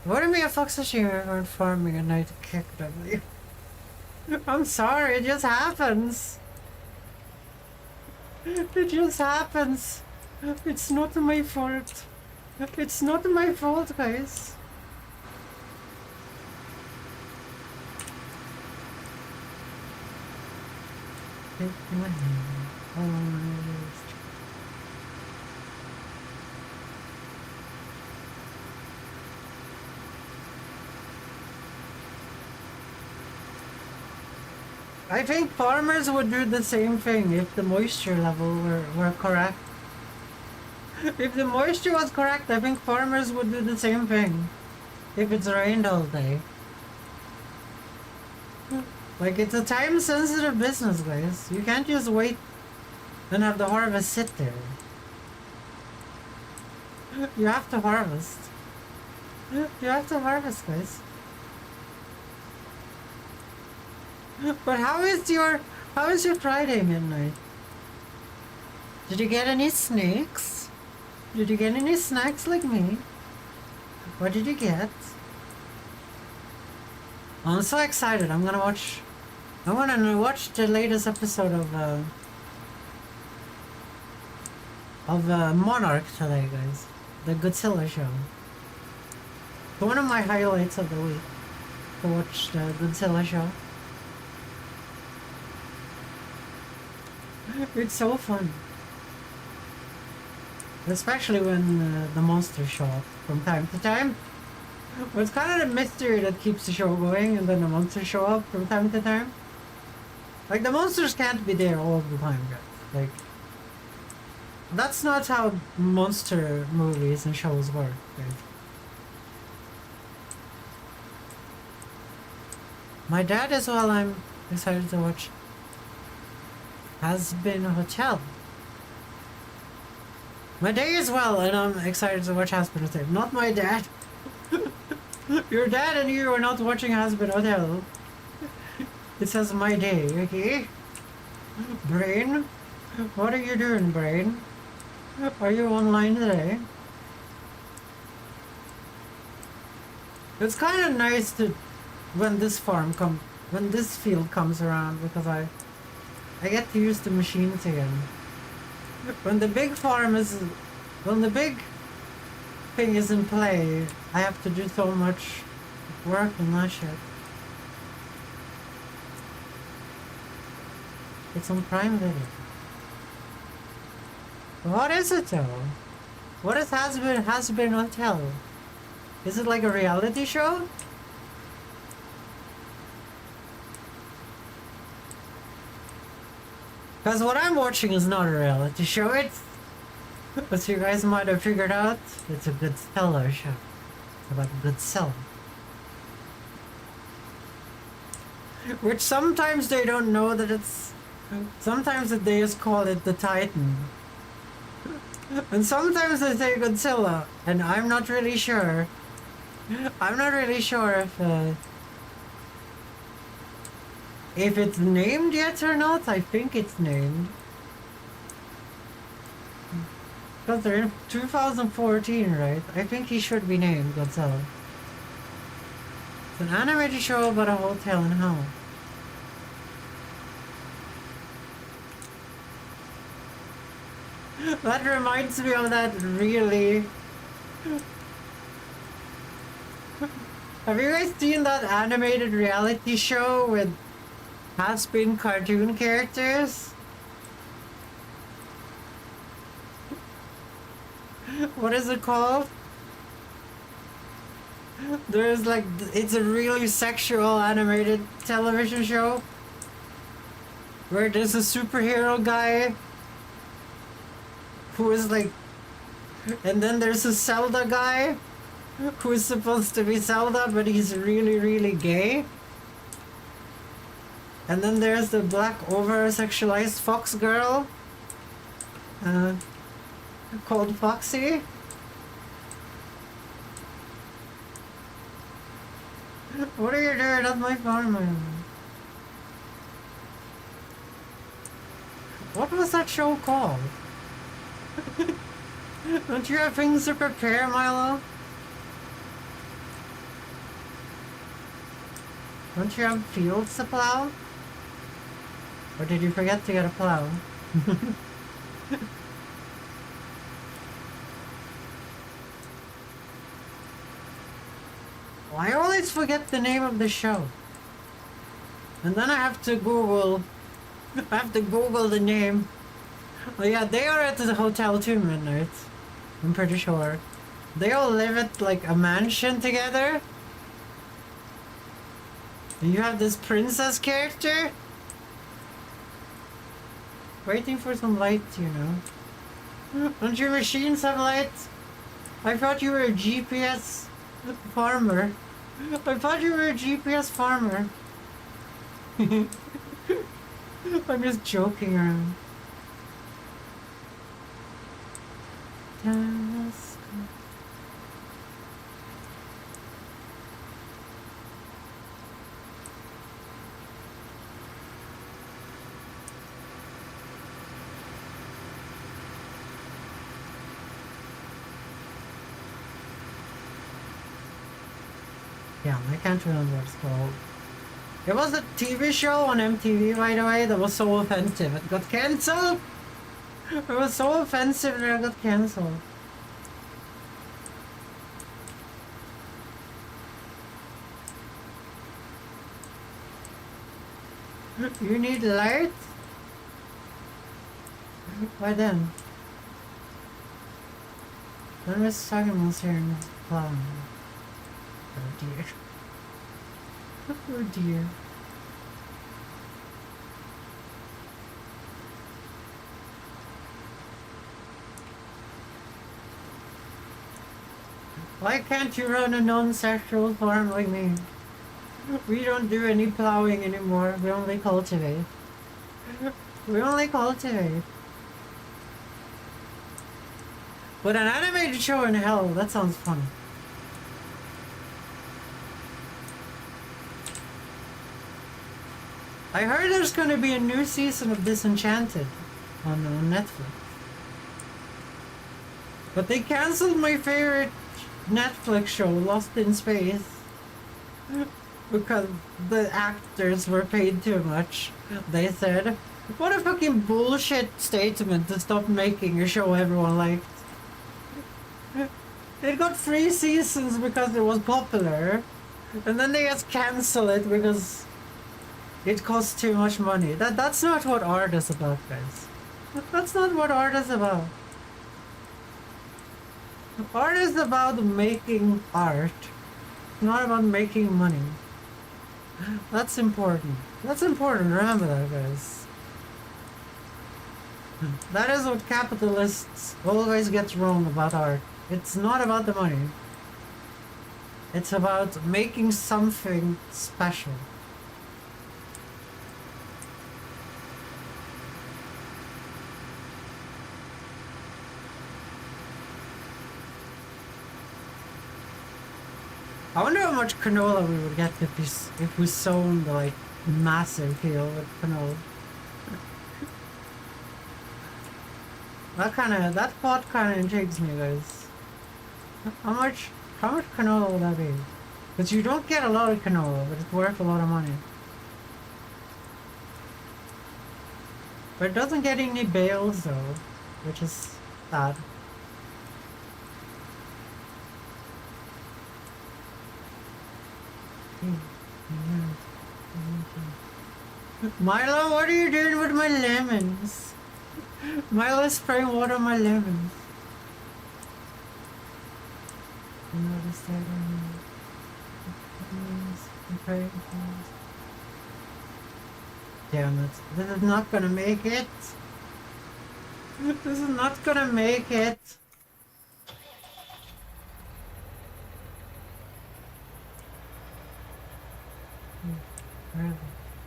What do you mean, Foxgirl aren't farming at night to kick W? I'm sorry, it just happens. It just happens. It's not my fault. It's not my fault, guys. Take my hand. I think farmers would do the same thing if the moisture level were correct. If the moisture was correct, I think farmers would do the same thing. If it's rained all day. Like, it's a time-sensitive business, guys. You can't just wait and have the harvest sit there. You have to harvest. You have to harvest, guys. But how is your Friday midnight? Did you get any snakes? Did you get any snacks like me? What did you get? I'm so excited. I'm gonna watch the latest episode of Monarch today, guys. The Godzilla show. One of my highlights of the week to watch the Godzilla show. It's so fun. Especially when the monsters show up from time to time. Well, it's kind of the mystery that keeps the show going, and then the monsters show up from time to time. Like, the monsters can't be there all the time, guys. Like, that's not how monster movies and shows work, guys. My dad as well, I'm excited to watch Has Been Hotel. My day as well, and I'm excited to watch Has Been Hotel. Not my dad. Your dad and you are not watching Has Been Hotel. It says my day, okay? Brain? What are you doing, Brain? Are you online today? It's kind of nice to when this field comes around because I get to use the machines again. When the big thing is in play, I have to do so much work and that shit. It's on Prime Video. What is it though? What is has been Hotel? Is it like a reality show? Because what I'm watching is not a reality show, it's, as you guys might have figured out, it's a good seller show. It's about a good seller. Which sometimes they don't know that it's... Sometimes they just call it the Titan. And sometimes they say Godzilla, and I'm not really sure. I'm not really sure if it's named yet or not. I think it's named. Because they're in 2014, right? I think he should be named Godzilla. It's an animated show about a hotel in hell. That reminds me of that really... Have you guys seen that animated reality show with has-been cartoon characters? What is it called? There's like... It's a really sexual animated television show where there's a superhero guy who is like, and then there's a Zelda guy who is supposed to be Zelda, but he's really, really gay. And then there's the black over-sexualized foxgirl called Foxy. What are you doing? That's my phone, man. What was that show called? Don't you have things to prepare, Milo? Don't you have fields to plow? Or did you forget to get a plow? Well, I always forget the name of the show. And then I have to Google the name. Oh yeah, they are at the hotel too, Midnight. I'm pretty sure. They all live at like a mansion together. And you have this princess character. Waiting for some light, you know. Don't your machines have light? I thought you were a GPS farmer. I thought you were a GPS farmer. I'm just joking around. Yeah, I can't remember what it's called. It was a TV show on MTV, by the way, that was so offensive. It got cancelled! It was so offensive that it got cancelled. You need light? Why then? Then Mr. Sagamons here in the clown. Oh dear. Oh dear. Why can't you run a non-sexual farm like me? We don't do any plowing anymore, we only cultivate. We only cultivate. But an animated show in hell, that sounds fun. I heard there's gonna be a new season of Disenchanted on Netflix. But they cancelled my favorite Netflix show, Lost in Space, because the actors were paid too much, they said. What a fucking bullshit statement to stop making a show everyone liked. It got 3 seasons because it was popular, and then they just cancel it because it costs too much money. That's not what art is about, guys. That's not what art is about. Art is about making art, not about making money. That's important. That's important, remember that, guys. That is what capitalists always get wrong about art. It's not about the money. It's about making something special. I wonder how much canola we would get if we sown the like massive field with canola. That thought kinda intrigues me, guys. How much canola would that be? Because you don't get a lot of canola, but it's worth a lot of money. But it doesn't get any bales though, which is sad. Milo, what are you doing with my lemons? Milo's spraying water on my lemons. Notice that damn it. This is not gonna make it. This is not gonna make it.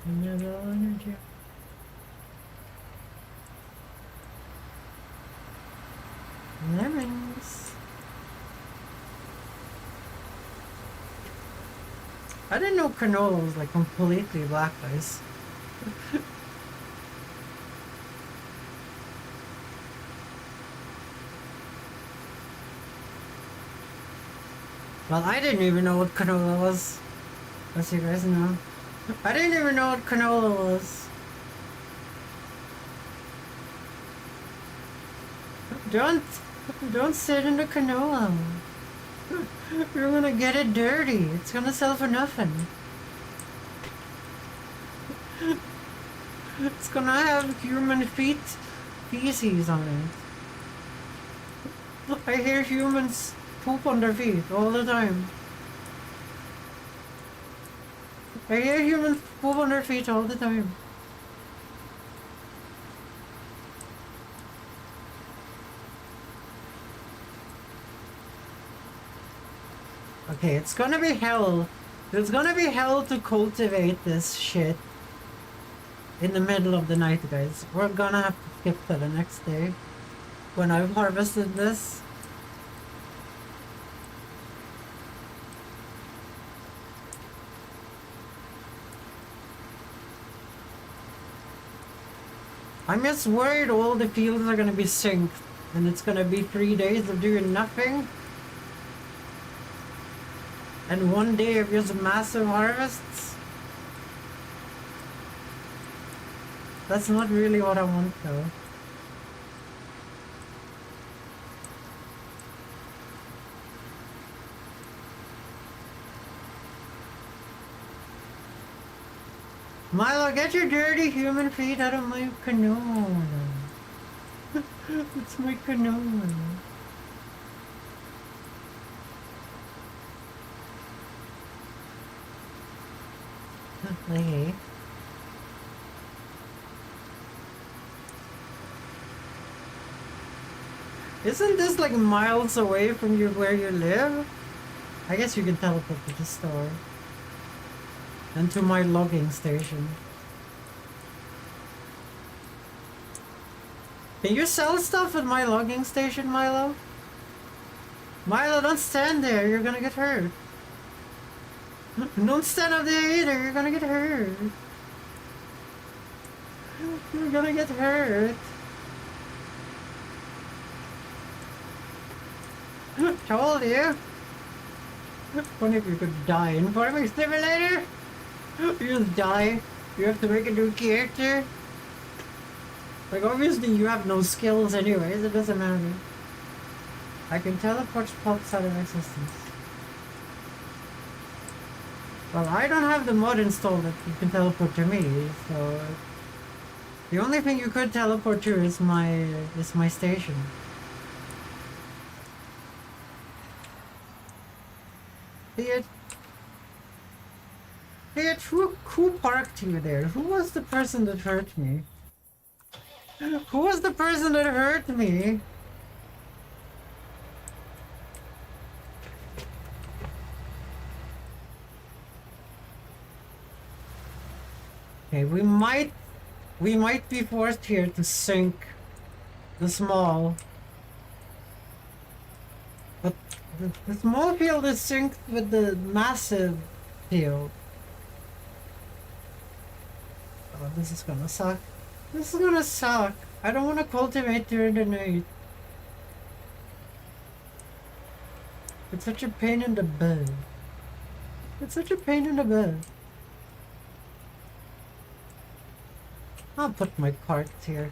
Energy. Lemons. I didn't know canola was like completely black, guys. Well, I didn't even know what canola was. As you guys know. I didn't even know what canola was. Don't sit in the canola. You're gonna get it dirty. It's gonna sell for nothing. It's gonna have human feces on it. I hear humans poop on their feet all the time. I hear humans poop on their feet all the time. Okay, it's gonna be hell. It's gonna be hell to cultivate this shit in the middle of the night, guys. We're gonna have to skip to the next day when I've harvested this. I'm just worried all the fields are gonna be synced and it's gonna be 3 days of doing nothing. And 1 day of just massive harvests. That's not really what I want though. Milo, get your dirty human feet out of my canoe. It's my canoe. Okay. Isn't this like miles away from where you live? I guess you can teleport to the store. And to my logging station. Can you sell stuff at my logging station, Milo? Milo, don't stand there, you're gonna get hurt. Don't stand up there either, you're gonna get hurt. You're gonna get hurt. Told you. Funny if you could die in Farming Simulator. You just die. You have to make a new character. Like, obviously you have no skills anyways, it doesn't matter. I can teleport pups out of existence. Well, I don't have the mod installed that you can teleport to me, so... The only thing you could teleport to is my station. Who parked you there? Who was the person that hurt me? Who was the person that hurt me? Okay, we might be forced here to sink the small. But the small field is synced with the massive field. Oh, this is gonna suck. This is gonna suck. I don't want to cultivate during the night. It's such a pain in the butt. It's such a pain in the butt. I'll put my carts here.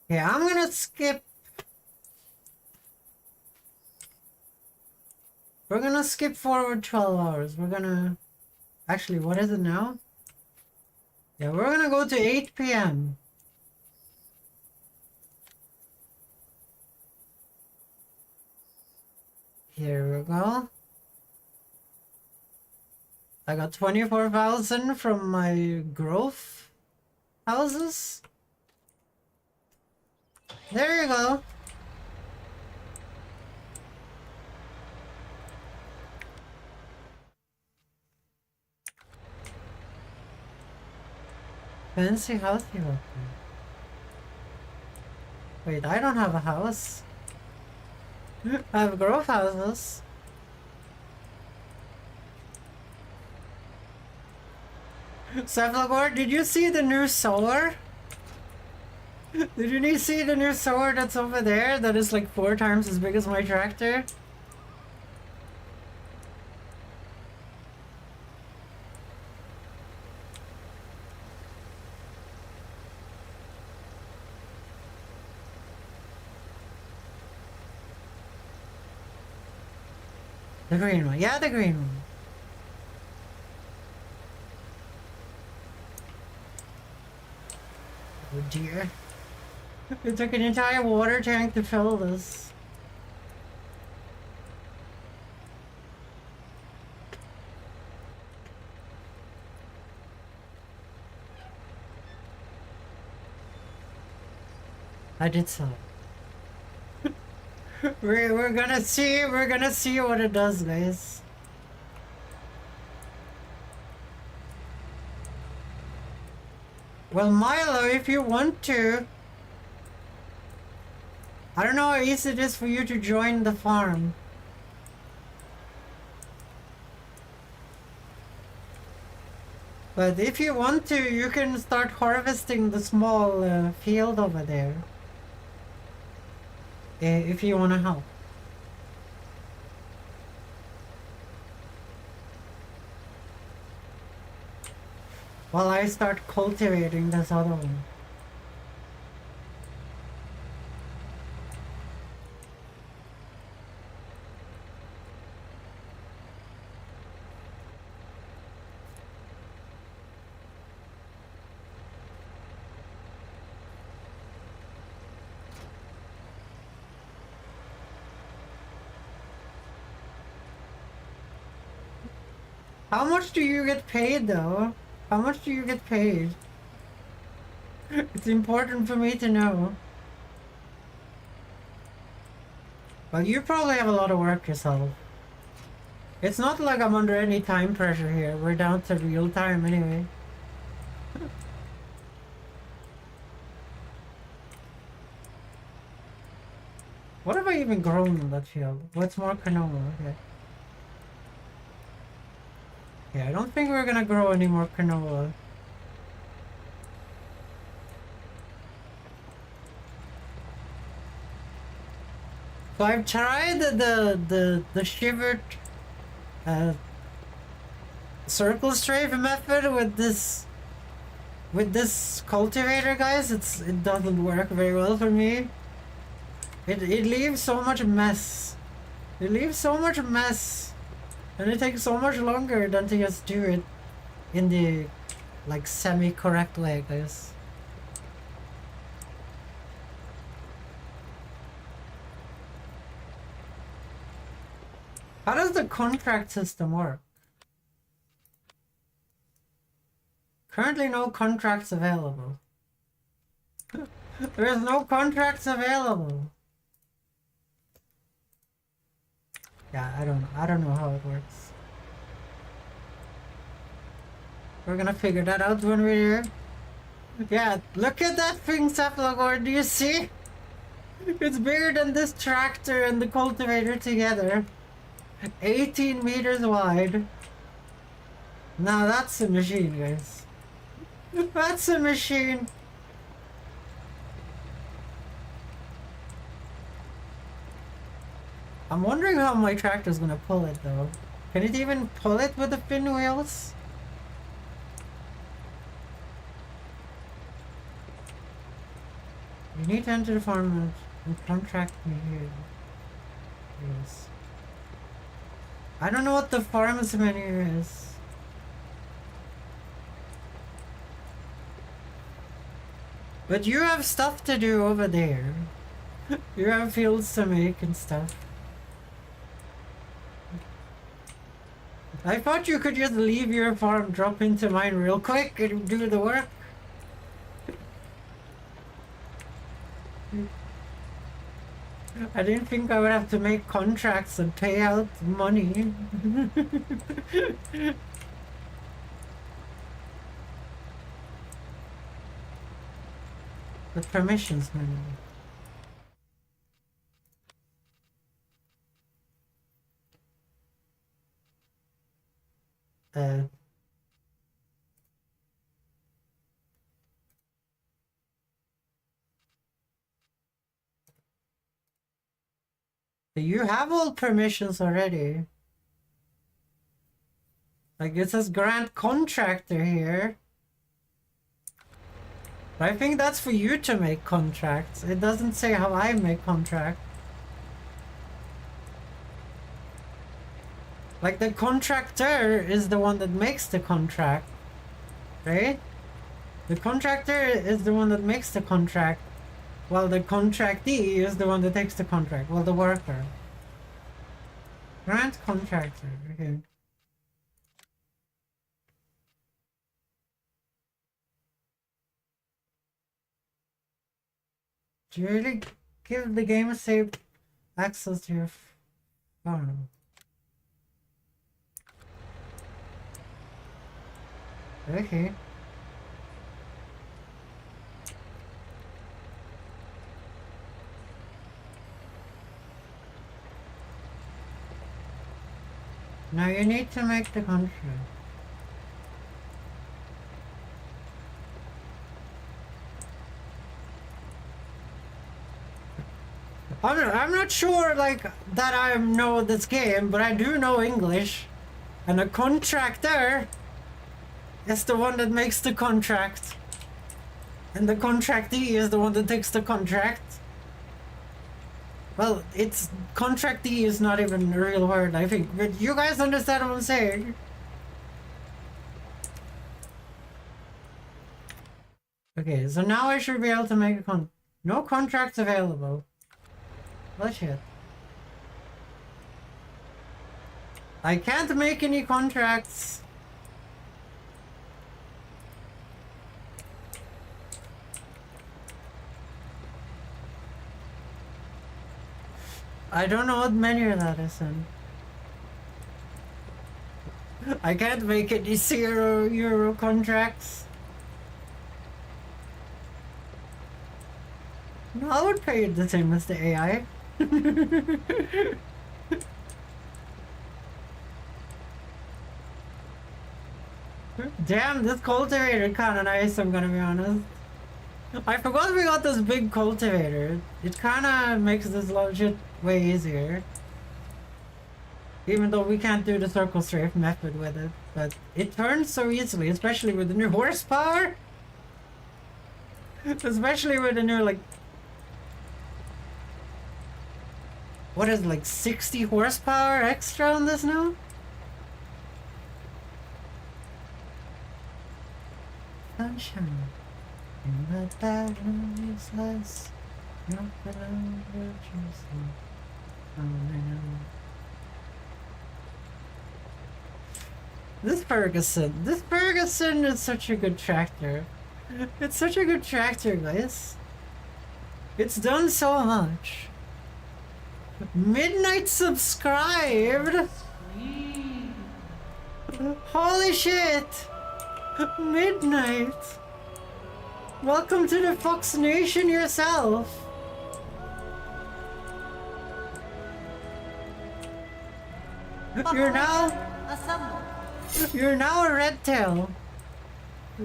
Yeah, I'm gonna skip. We're gonna skip forward 12 hours. We're gonna... Actually, what is it now? Yeah, we're gonna go to 8 p.m. Here we go. I got 24,000 from my growth houses. There you go. Fancy house you open. Wait, I don't have a house. I have growth houses. Cephalosaur, did you see the new sower? Did you see the new sower that's over there that is like 4 times as big as my tractor? The green one. Yeah, the green one. Oh dear. It took an entire water tank to fill this. I did so. We're gonna see what it does, guys. Well, Milo, if you want to, I don't know how easy it is for you to join the farm. But if you want to, you can start harvesting the small field over there. If you want to help. While I start cultivating this other one. How much do you get paid though? How much do you get paid? It's important for me to know. Well, you probably have a lot of work yourself. It's not like I'm under any time pressure here. We're down to real time anyway. even grown in that field. What's more canola? Okay. Yeah, I don't think we're gonna grow any more canola. So I've tried the shivered circle strafe method with this cultivator, guys. It doesn't work very well for me. It leaves so much mess. It leaves so much mess, and it takes so much longer than to just do it in the like semi-correct way, guys. How does the contract system work? Currently no contracts available. There's no contracts available. Yeah, I don't know how it works. We're gonna figure that out when we're here. Yeah, look at that thing, Cephalogore, do you see? It's bigger than this tractor and the cultivator together. 18 meters wide. Now that's a machine, guys. That's a machine. I'm wondering how my tractor's gonna pull it though. Can it even pull it with the fin wheels? You need to enter the farm and contract me here. Yes. I don't know what the farm's menu is. But you have stuff to do over there. You have fields to make and stuff. I thought you could just leave your farm, drop into mine real quick and do the work. I didn't think I would have to make contracts and pay out money. The permissions menu. You have all permissions already. Like it says grant contractor here. But I think that's for you to make contracts. It doesn't say how I make contracts. Like the contractor is the one that makes the contract, right? The contractor is the one that makes the contract, while the contractee is the one that takes the contract. Well, the worker. Grant contractor. Okay. Do you really give the game a safe access to your farm? Okay. Now you need to make the contract. I'm not sure like that I know this game, but I do know English. And a contractor is the one that makes the contract. And the contractee is the one that takes the contract. Well, it's contractee is not even a real word, I think. But you guys understand what I'm saying. Okay, so now I should be able to make a no contracts available. Well, shit. I can't make any contracts. I don't know what menu that is in. I can't make any €0 contracts. No, I would pay it the same as the AI. Damn, this cultivator kinda nice, I'm gonna be honest. I forgot we got this big cultivator. It kinda makes this shit way easier. Even though we can't do the circle strafe method with it. But it turns so easily, especially with the new horsepower. Especially with the new, like... What is it, like 60 horsepower extra on this now? Sunshine. But that is less. Not that I'm virtuous. Oh, I know. This Ferguson is such a good tractor. It's such a good tractor, guys. It's done so much. Midnight subscribed. Holy shit! Midnight. Welcome to the Fox Nation yourself. You're now a red tail.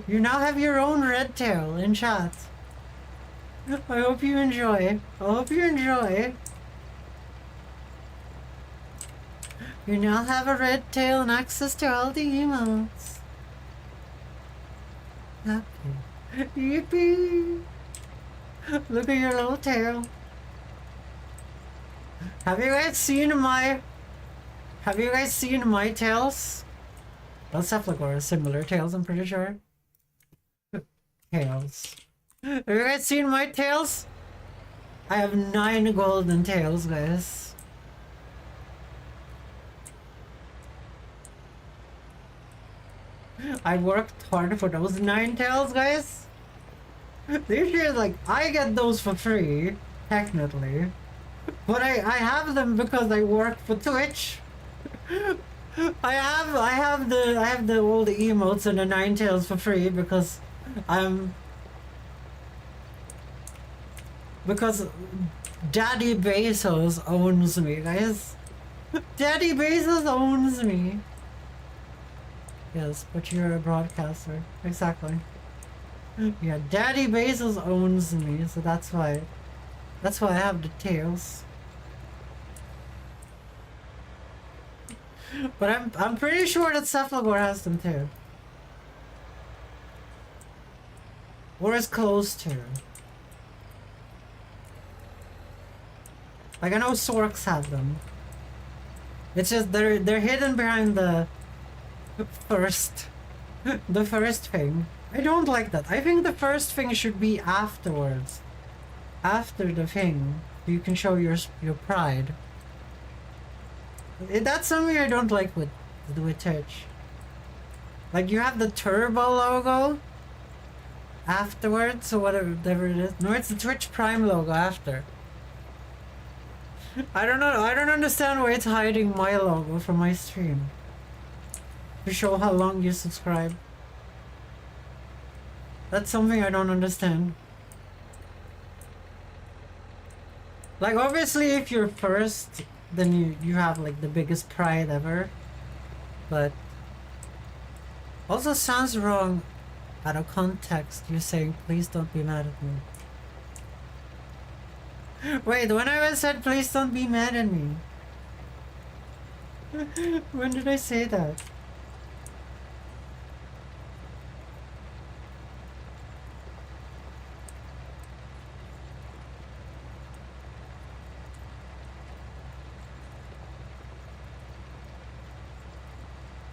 You now have your own red tail in chat. I hope you enjoy. You now have a red tail and access to all the emotes. Happy. Yippee! Look at your little tail. Have you guys seen my tails? Well, Cephalogor is similar tails, I'm pretty sure. Tails. Have you guys seen my tails? I have 9 golden tails, guys. I worked hard for those 9 tails, guys. This year, like, I get those for free, technically. But I have them because I work for Twitch. I have the old emotes and the 9 tails for free because Daddy Bezos owns me, guys. Daddy Bezos owns me. Yes, but you're a broadcaster. Exactly. Yeah, Daddy Bezos owns me, so that's why I have the tails. But I'm pretty sure that Cephalogor has them too. Or is close to. Like I know Sorks have them. It's just they're hidden behind the first thing. I don't like that. I think the first thing should be afterwards. After the thing, you can show your pride. That's something I don't like with Twitch. Like you have the turbo logo afterwards, or whatever it is. No, it's the Twitch Prime logo after. I don't know. I don't understand why it's hiding my logo from my stream. To show how long you subscribe. That's something I don't understand. Like obviously if you're first, then you have like the biggest pride ever. But also sounds wrong out of context. You're saying please don't be mad at me. Wait, when I said please don't be mad at me? When did I say that?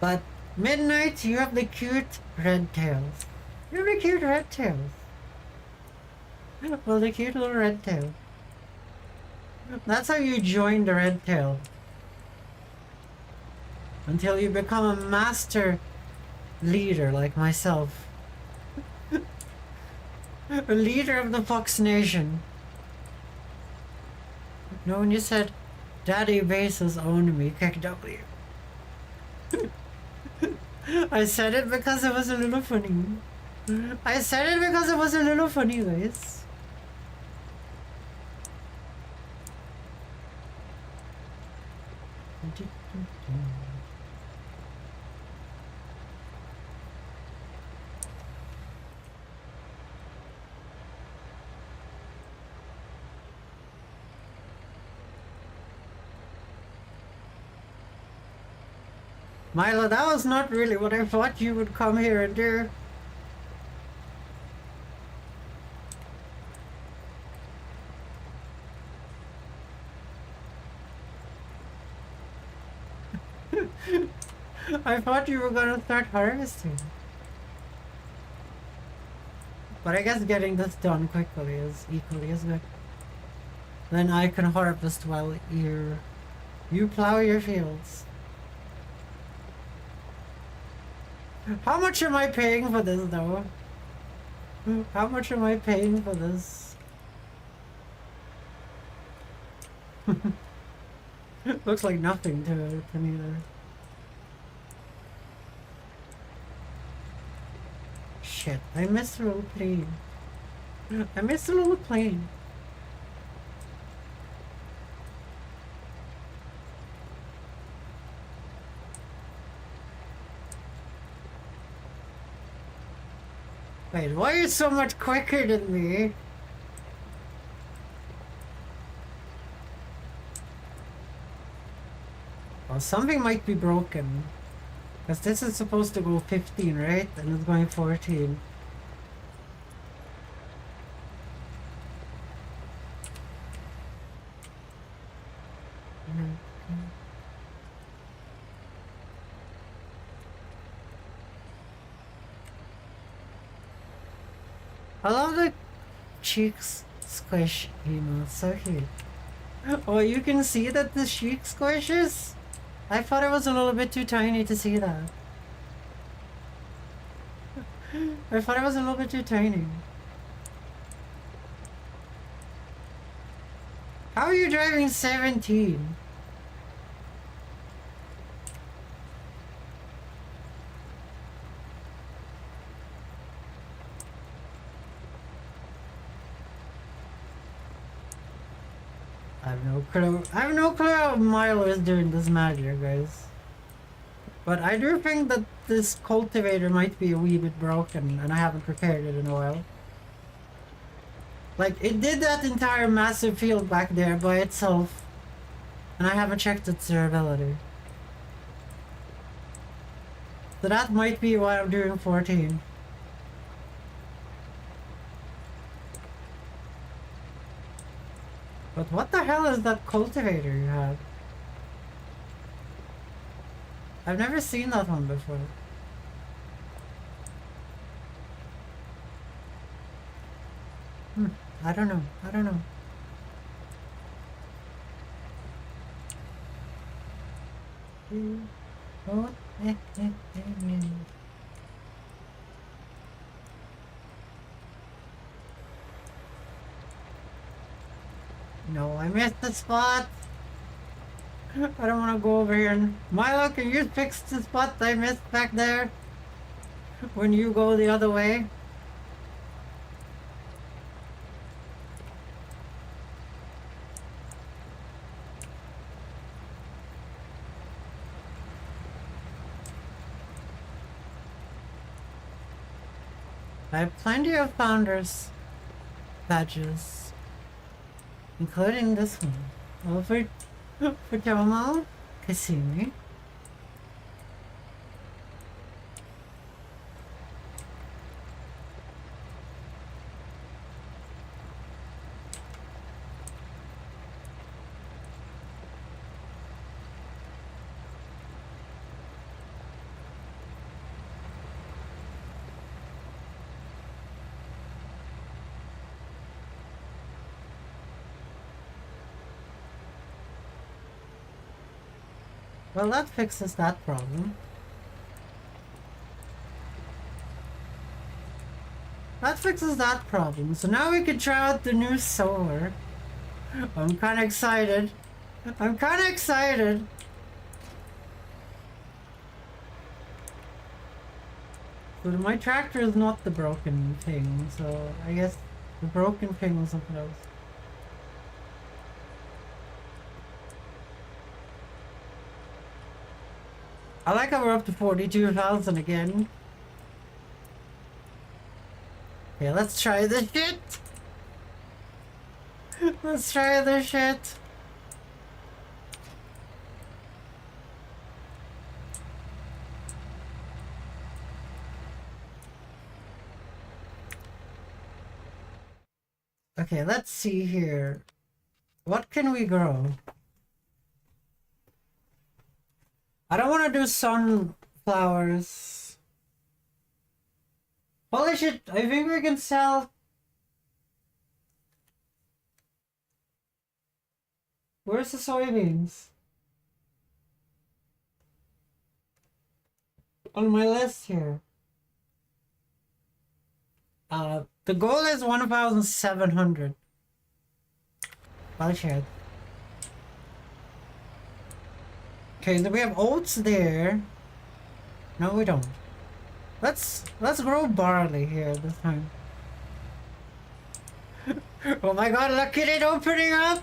But Midnight, you have the cute red tails. You have the cute red tails. Well, the cute little red tail. That's how you join the red tail. Until you become a master leader like myself. A leader of the Fox Nation. No, when you said Daddy Bezos owned me, KW. I said it because it was a little funny. Guys. Milo, that was not really what I thought you would come here and do. I thought you were gonna start harvesting. But I guess getting this done quickly is equally as good. Then I can harvest while you plow your fields. How much am I paying for this though? How much am I paying for this? Looks like nothing to me there. Shit, I missed a little plane. I missed a little plane. Wait, why are you so much quicker than me? Well, something might be broken. Because this is supposed to go 15, right? And it's going 14. I love the cheeks squish emote, so cute. Oh, you can see that the cheek squishes? I thought it was a little bit too tiny to see that. I thought it was a little bit too tiny. How are you driving 17? I have no clue. I have no clue how Milo is doing this magic, guys. But I do think that this cultivator might be a wee bit broken, and I haven't repaired it in a while. Like, it did that entire massive field back there by itself, and I haven't checked its durability. So that might be why I'm doing 14. But what the hell is that cultivator you have? I've never seen that one before. I don't know. I don't know. Oh, No, I missed the spot. I don't want to go over here and... Milo, can you fix the spot I missed back there? When you go the other way? I have plenty of founders badges, including this one. All for Tomo, Kitsune. Well, that fixes that problem. That fixes that problem. So now we can try out the new solar. I'm kind of excited. I'm kind of excited. But my tractor is not the broken thing, so I guess the broken thing was something else. I like how we're up to 42,000 again. Okay, let's try this shit. Let's try this shit. Okay, let's see here. What can we grow? I don't want to do sunflowers. Holy shit, I think we can sell... Where's the soybeans? On my list here. The goal is 1,700. Well shared. Okay, so we have oats there. No, we don't. Let's grow barley here this time. Oh my god, look at it opening up!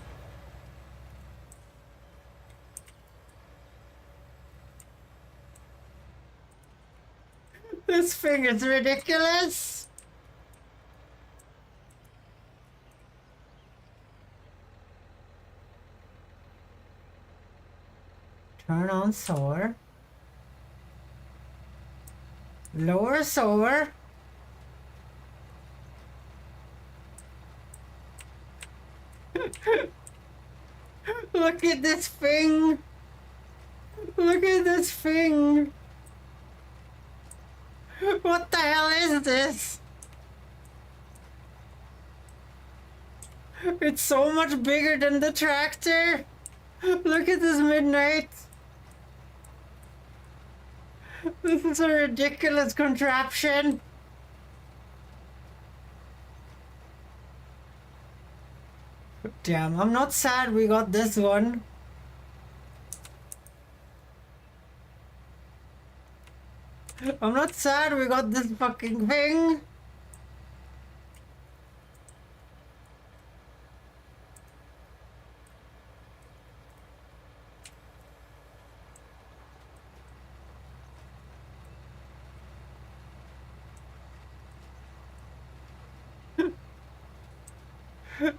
This thing is ridiculous! Turn on sower. Lower sower. Look at this thing! Look at this thing! What the hell is this? It's so much bigger than the tractor! Look at this midnight! This is a ridiculous contraption! Damn, I'm not sad we got this one. I'm not sad we got this fucking thing.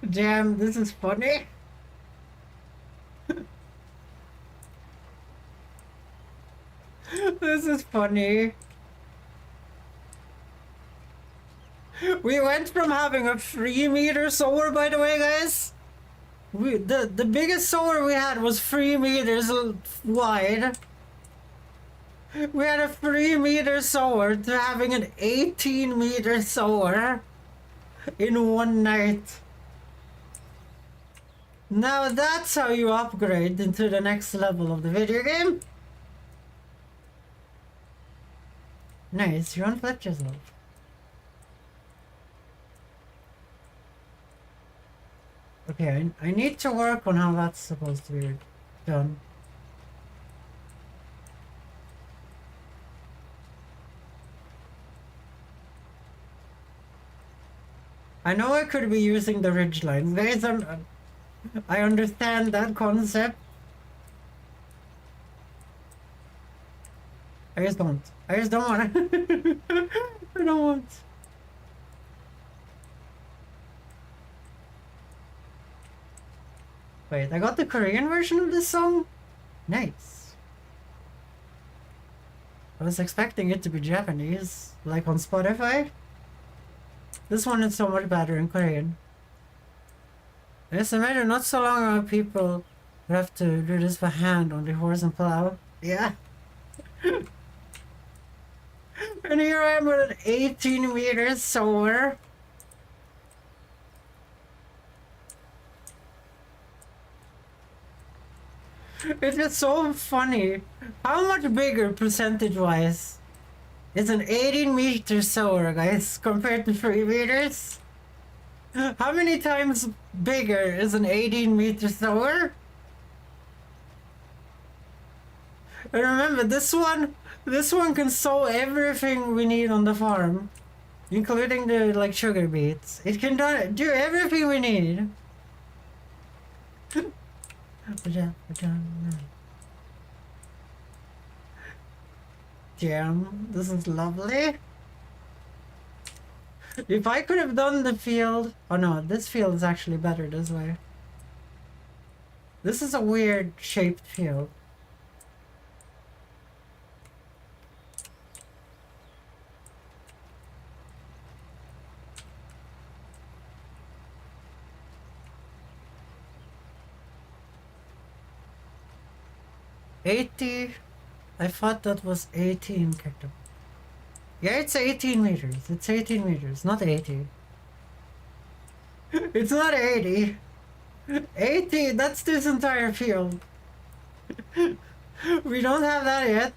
Damn, this is funny. This is funny. We went from having a 3-meter sower, by the way, guys. The biggest sower we had was 3 meters wide. We had a 3-meter sower to having an 18-meter sower in one night. Now that's how you upgrade into the next level of the video game. Nice, you unflipped yourself. Okay, I need to work on how that's supposed to be done. I know I could be using the ridge lines, guys. I understand that concept. I just don't want to. I don't want. Wait, I got the Korean version of this song? Nice. I was expecting it to be Japanese, like on Spotify. This one is so much better in Korean. Yes, imagine not so long ago people would have to do this by hand on the horse and plow. Yeah. And here I am with an 18-meter sower. It's just so funny. How much bigger percentage-wise is an 18-meter sower, guys, compared to 3 meters? How many times bigger is an 18-meter sower? And remember, this one can sow everything we need on the farm, including the like sugar beets. It can do everything we need. Damn, this is lovely. If I could have done the field... Oh no, this field is actually better this way. This is a weird shaped field. $80. I thought that was 18 kicked up. Yeah, it's 18 meters. It's 18 meters, not 80. It's not 80. 80, that's this entire field. We don't have that yet.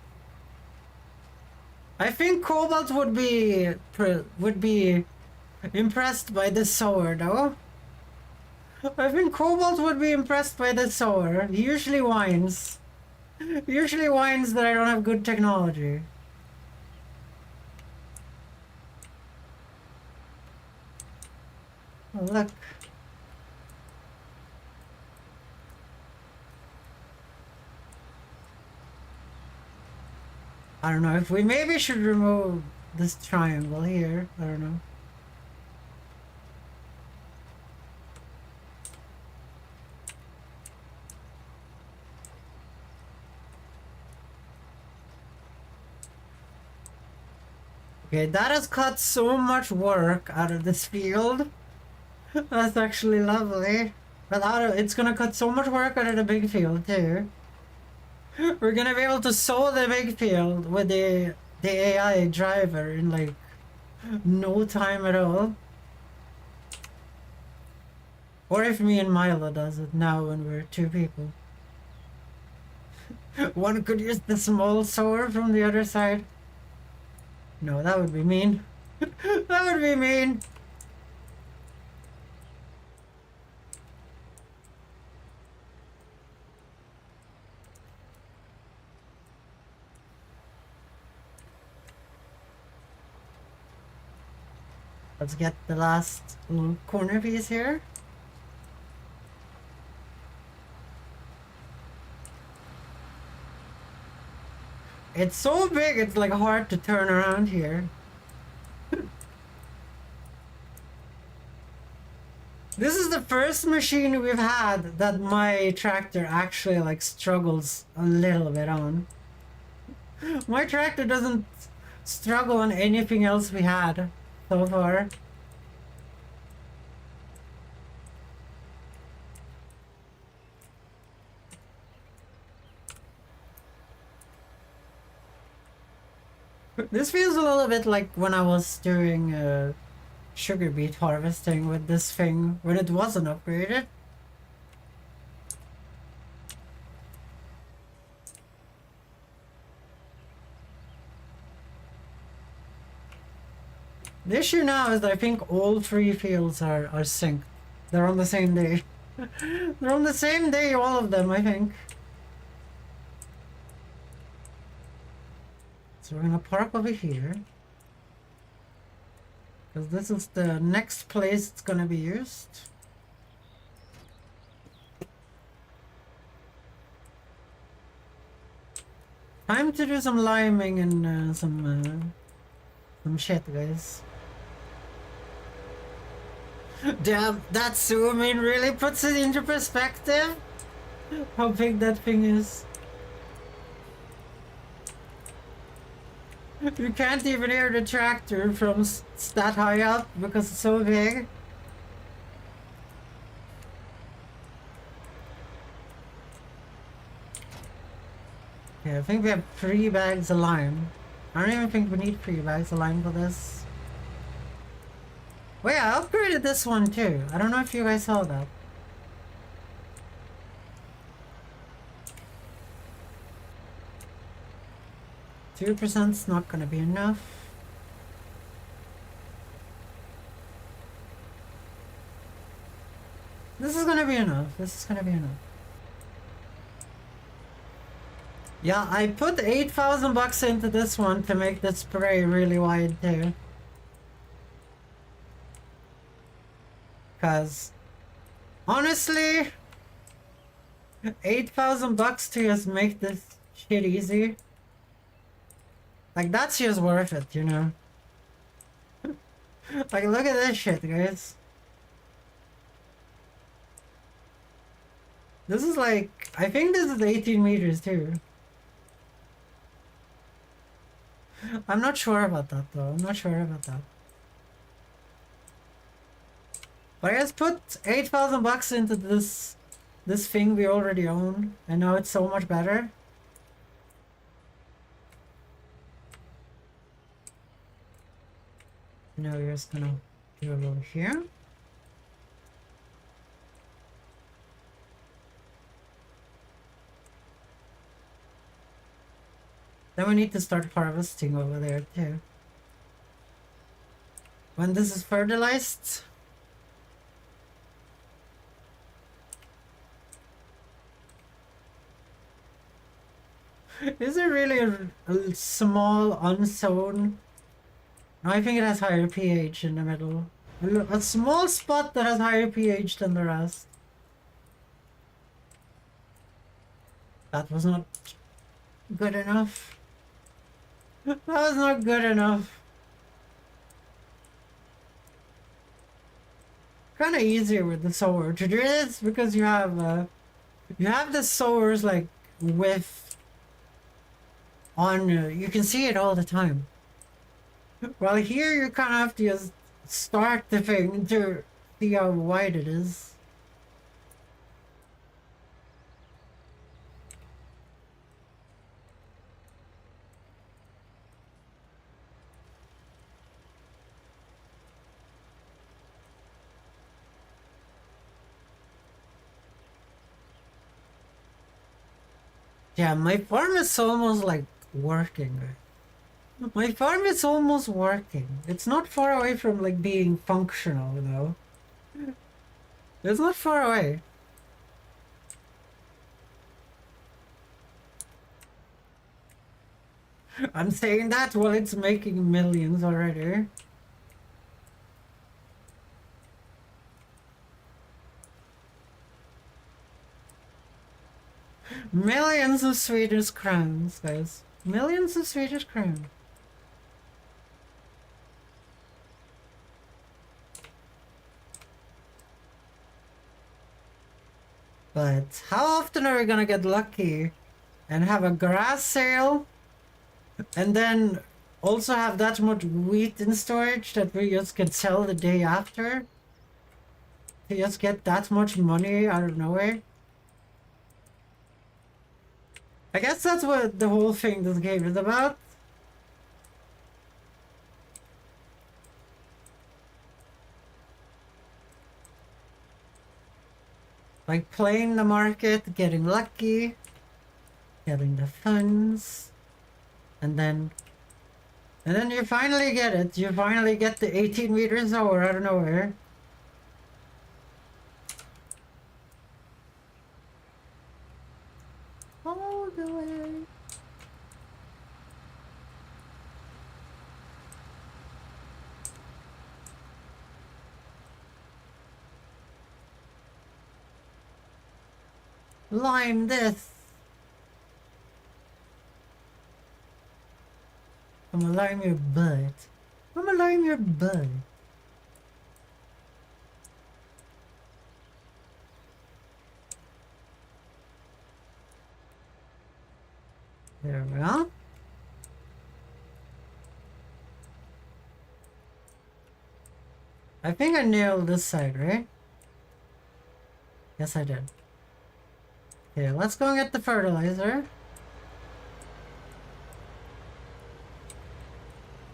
I think Cobalt would be impressed by this sower, though. I think Cobalt would be impressed by this sower. He usually whines. He usually whines that I don't have good technology. Oh, look. I don't know if we maybe should remove this triangle here. I don't know. Okay, that has cut so much work out of this field. That's actually lovely. But it's gonna cut so much work out of the big field too. We're gonna be able to sow the big field with the AI driver in like no time at all. Or if me and Milo does it now when we're two people. One could use the small sower from the other side. No, that would be mean. That would be mean. Let's get the last little corner piece here. It's so big, it's like hard to turn around here. This is the first machine we've had that my tractor actually like struggles a little bit on. My tractor doesn't struggle on anything else we had so far. This feels a little bit like when I was doing sugar beet harvesting with this thing when it wasn't upgraded. The issue now is that I think all three fields are synced. They're on the same day. They're on the same day, all of them, I think. So we're gonna park over here. Because this is the next place it's gonna be used. Time to do some liming and some shit, guys. Damn, that zoom in really puts it into perspective. How big that thing is. You can't even hear the tractor from that high up because it's so big. Yeah, I think we have 3 bags of lime. I don't even think we need 3 bags of lime for this. Wait, I upgraded this one too. I don't know if you guys saw that. $2%'s not gonna be enough. This is gonna be enough. This is gonna be enough. Yeah, I put 8,000 bucks into this one to make the spray really wide too. Cause honestly, 8,000 bucks to just make this shit easy. Like, that's just worth it, you know? Like, look at this shit, guys. This is like, I think this is 18 meters too. I'm not sure about that though. I'm not sure about that. But I just put 8,000 bucks into this thing we already own, and now it's so much better. Now we're just gonna do a little here. Then we need to start harvesting over there too. When this is fertilized, is it really a small unsown? No, I think it has higher pH in the middle. A small spot that has higher pH than the rest. That was not good enough. That was not good enough. Kind of easier with the sower to do this because you have the sowers like with on you can see it all the time. Well, here you kind of have to just start the thing to see how wide it is. Yeah, my farm is almost like working. My farm is almost working. It's not far away from like being functional, you know. It's not far away. I'm saying that while it's making millions already. Millions of Swedish crowns, guys. Millions of Swedish crowns. But how often are we gonna get lucky and have a grass sale and then also have that much wheat in storage that we just can sell the day after? To just get that much money out of nowhere? I guess that's what the whole thing this game is about. Like playing the market, getting lucky, getting the funds, and then you finally get it. You finally get the 18 meters over out of nowhere. All the way. Lime this. I'm gonna lime your butt. I'm gonna lime your butt. There we go. I think I nailed this side, right? Yes, I did. Okay, let's go and get the fertilizer.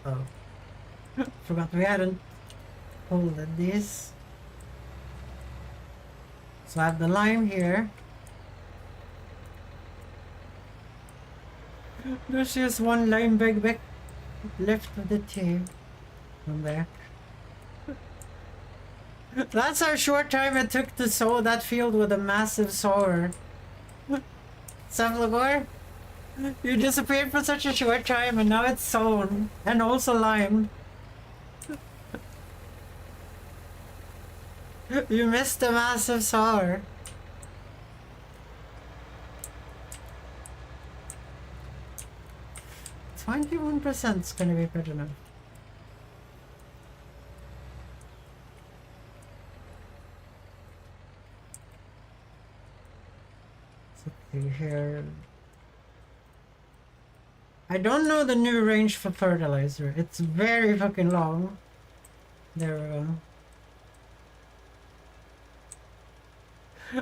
Oh. Forgot we hadn't folded these. So I have the lime here. There's just one lime bag left of the tea. From there. That's how short time it took to sow that field with a massive sower. Savlagor, you disappeared for such a short time and now it's sown and also limed. You missed the massive sower. 21% is gonna be good enough. Let's see here. I don't know the new range for fertilizer. It's very fucking long. There we go.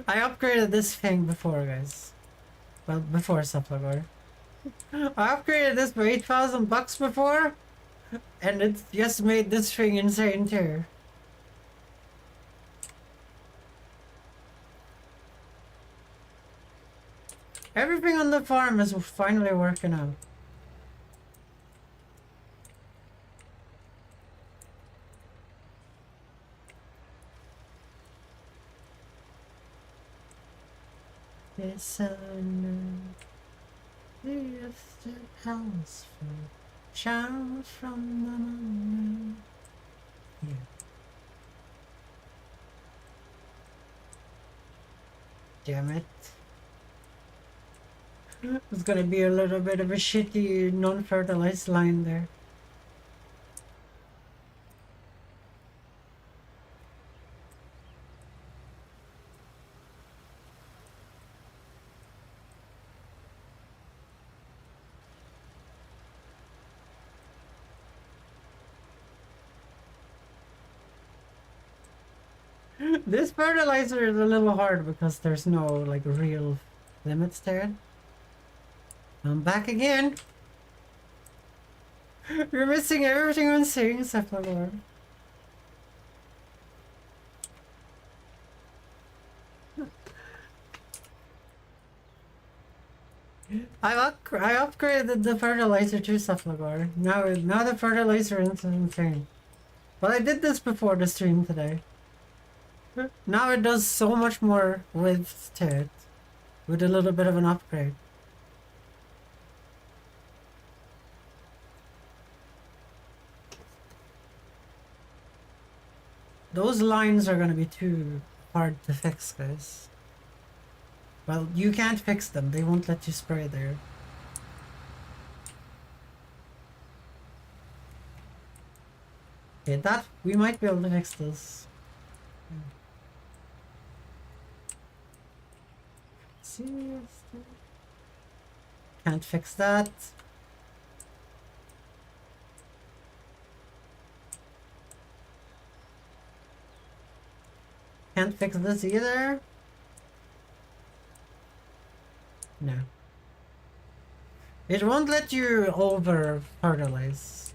I upgraded this thing before, guys. Well, before Supplegar. I upgraded this for 8,000 bucks before, and it just made this thing insane too. Everything on the farm is finally working out. Listen, lifted house full, showers from the moon. Yeah. Damn it. It's gonna be a little bit of a shitty non-fertilized line there. This fertilizer is a little hard because there's no like real limits to it. I'm back again. You're missing everything I'm saying except for Lord. I upgraded the fertilizer to Sufflagor. Now the fertilizer is insane. But I did this before the stream today. Now it does so much more width to it, with a little bit of an upgrade. Those lines are gonna be too hard to fix, guys. Well, you can't fix them. They won't let you spray there. Okay, that we might be able to fix this. Seriously? Can't fix that. Can't fix this either. No. It won't let you over fertilize.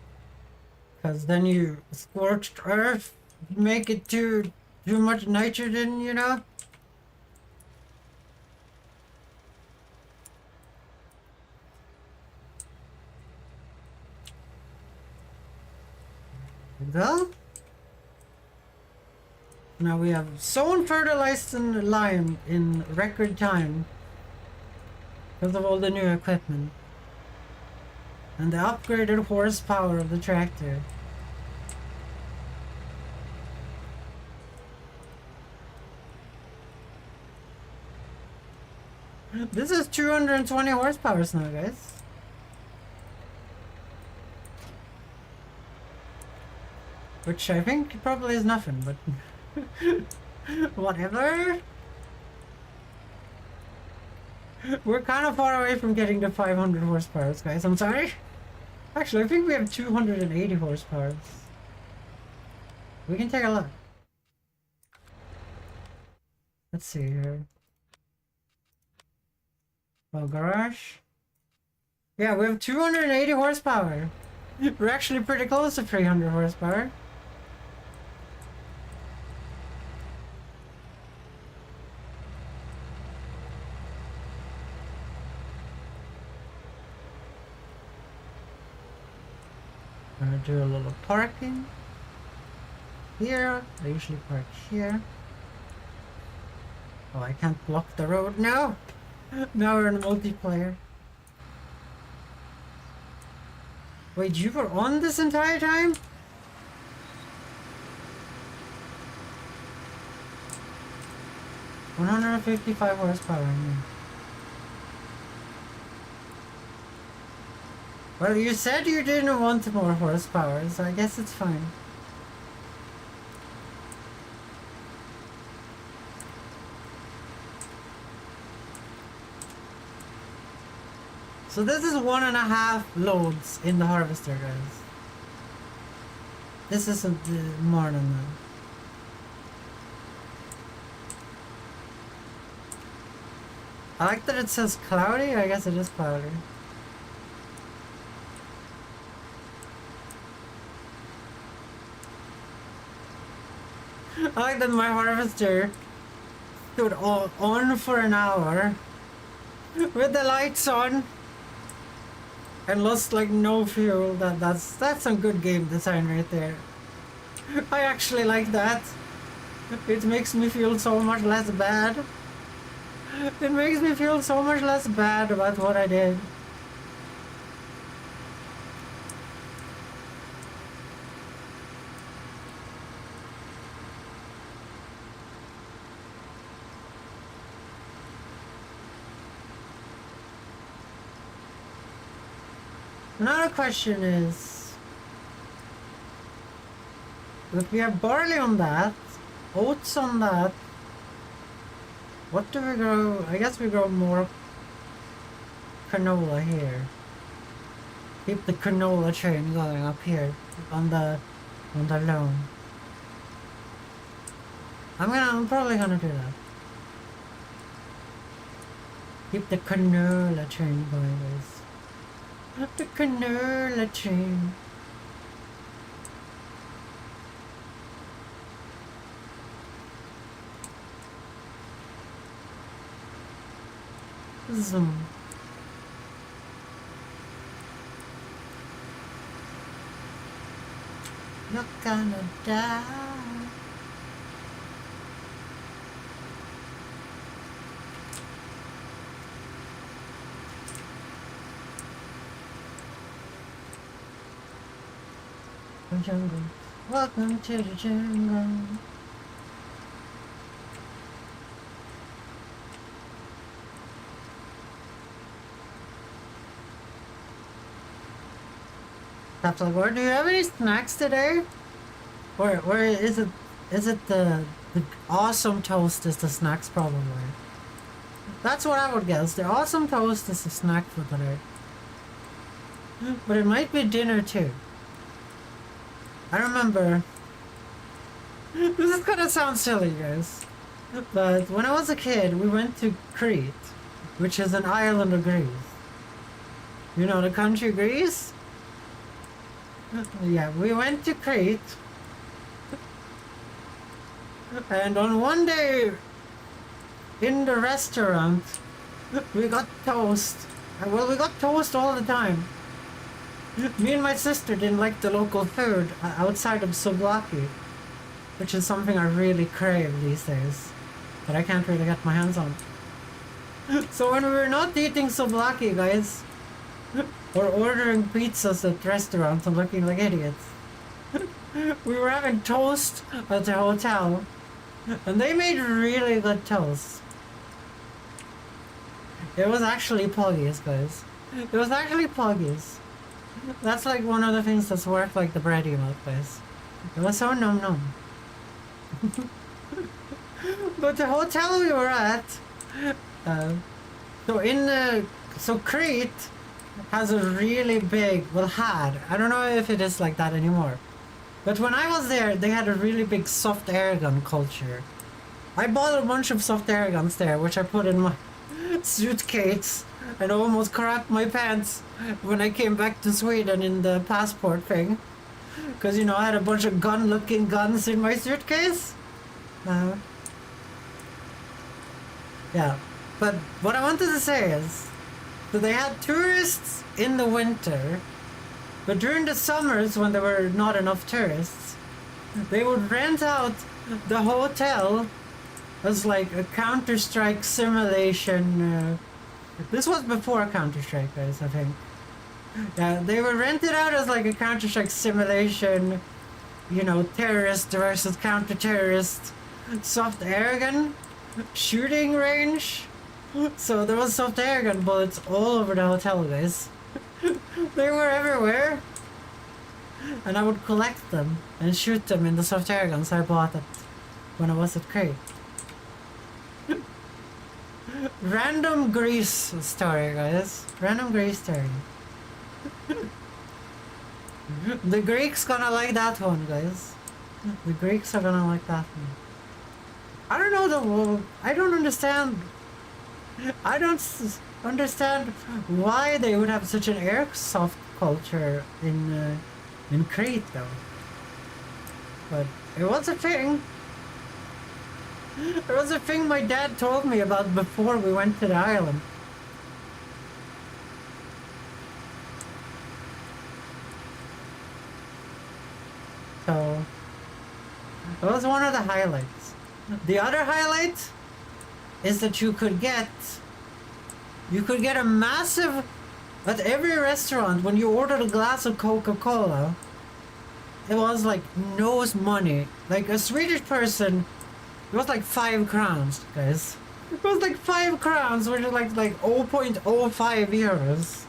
Because then you scorched earth, make it too much nitrogen, you know? Well, now we have sown, fertilized, and limed in record time because of all the new equipment and the upgraded horsepower of the tractor. This is 220 horsepower now, guys. Which I think probably is nothing, but whatever. We're kind of far away from getting to 500 horsepower, guys. I'm sorry. Actually, I think we have 280 horsepower. We can take a look. Let's see here. Well, garage. Yeah, we have 280 horsepower. We're actually pretty close to 300 horsepower. I'm gonna do a little parking here. I usually park here. Oh, I can't block the road now. Now we're in multiplayer. Wait, you were on this entire time? $155 horsepower in here. Well, you said you didn't want more horsepower, so I guess it's fine. So this is 1.5 loads in the harvester, guys. This isn't more than that. I like that it says cloudy. I guess it is cloudy. I like that my harvester stood on for an hour with the lights on and lost like no fuel. That's some good game design right there. I actually like that. It makes me feel so much less bad. It makes me feel so much less bad about what I did. Another question is, if we have barley on that, oats on that, what do we grow? I guess we grow more canola here. Keep the canola train going up here on the loan. I'm probably gonna do that. Keep the canola train going, guys. The canola train. Zoom. Not gonna die. Jungle. Welcome to the jungle. Tapsalgore, do you have any snacks today? Or is it the awesome toast is the snacks probably? That's what I would guess. The awesome toast is the snack for today. But it might be dinner too. I remember, this is gonna sound silly, guys, but when I was a kid, we went to Crete, which is an island of Greece. You know the country Greece? Yeah, we went to Crete, and on one day, in the restaurant, we got toast. Well, we got toast all the time. Me and my sister didn't like the local food outside of souvlaki, which is something I really crave these days, but I can't really get my hands on. So when we were not eating souvlaki, guys, or ordering pizzas at restaurants and looking like idiots, we were having toast at the hotel, and they made really good toast. It was actually Poggies, guys. It was actually Poggies. That's like one of the things that's worked like the bready milk, guys. It was so num num. But the hotel we were at, so Crete has a really big, well had, I don't know if it is like that anymore, but when I was there, they had a really big soft air gun culture. I bought a bunch of soft air guns there, which I put in my suitcase and almost crapped my pants when I came back to Sweden in the passport thing. Because, you know, I had a bunch of gun-looking guns in my suitcase. Yeah, but what I wanted to say is that they had tourists in the winter, but during the summers when there were not enough tourists, they would rent out the hotel as like a Counter-Strike simulation. This was before Counter-Strike, guys, I think. Yeah, they were rented out as like a Counter-Strike simulation, you know, terrorist versus counter-terrorist soft air gun shooting range. So there was soft air gun bullets all over the hotel, guys. They were everywhere. And I would collect them and shoot them in the soft air guns I bought when I was at Crate. Random Greece story, guys. Random Greece story. The Greeks gonna like that one, guys. The Greeks are gonna like that one. I don't know I don't understand. I don't understand why they would have such an airsoft culture in Crete, though. But it was a thing. It was a thing my dad told me about before we went to the island. So, that was one of the highlights. The other highlight is that you could get a massive, at every restaurant, when you ordered a glass of Coca-Cola, it was like no money. Like a Swedish person, it was like 5 crowns, guys. It was like 5 crowns, which is like 0.05 euros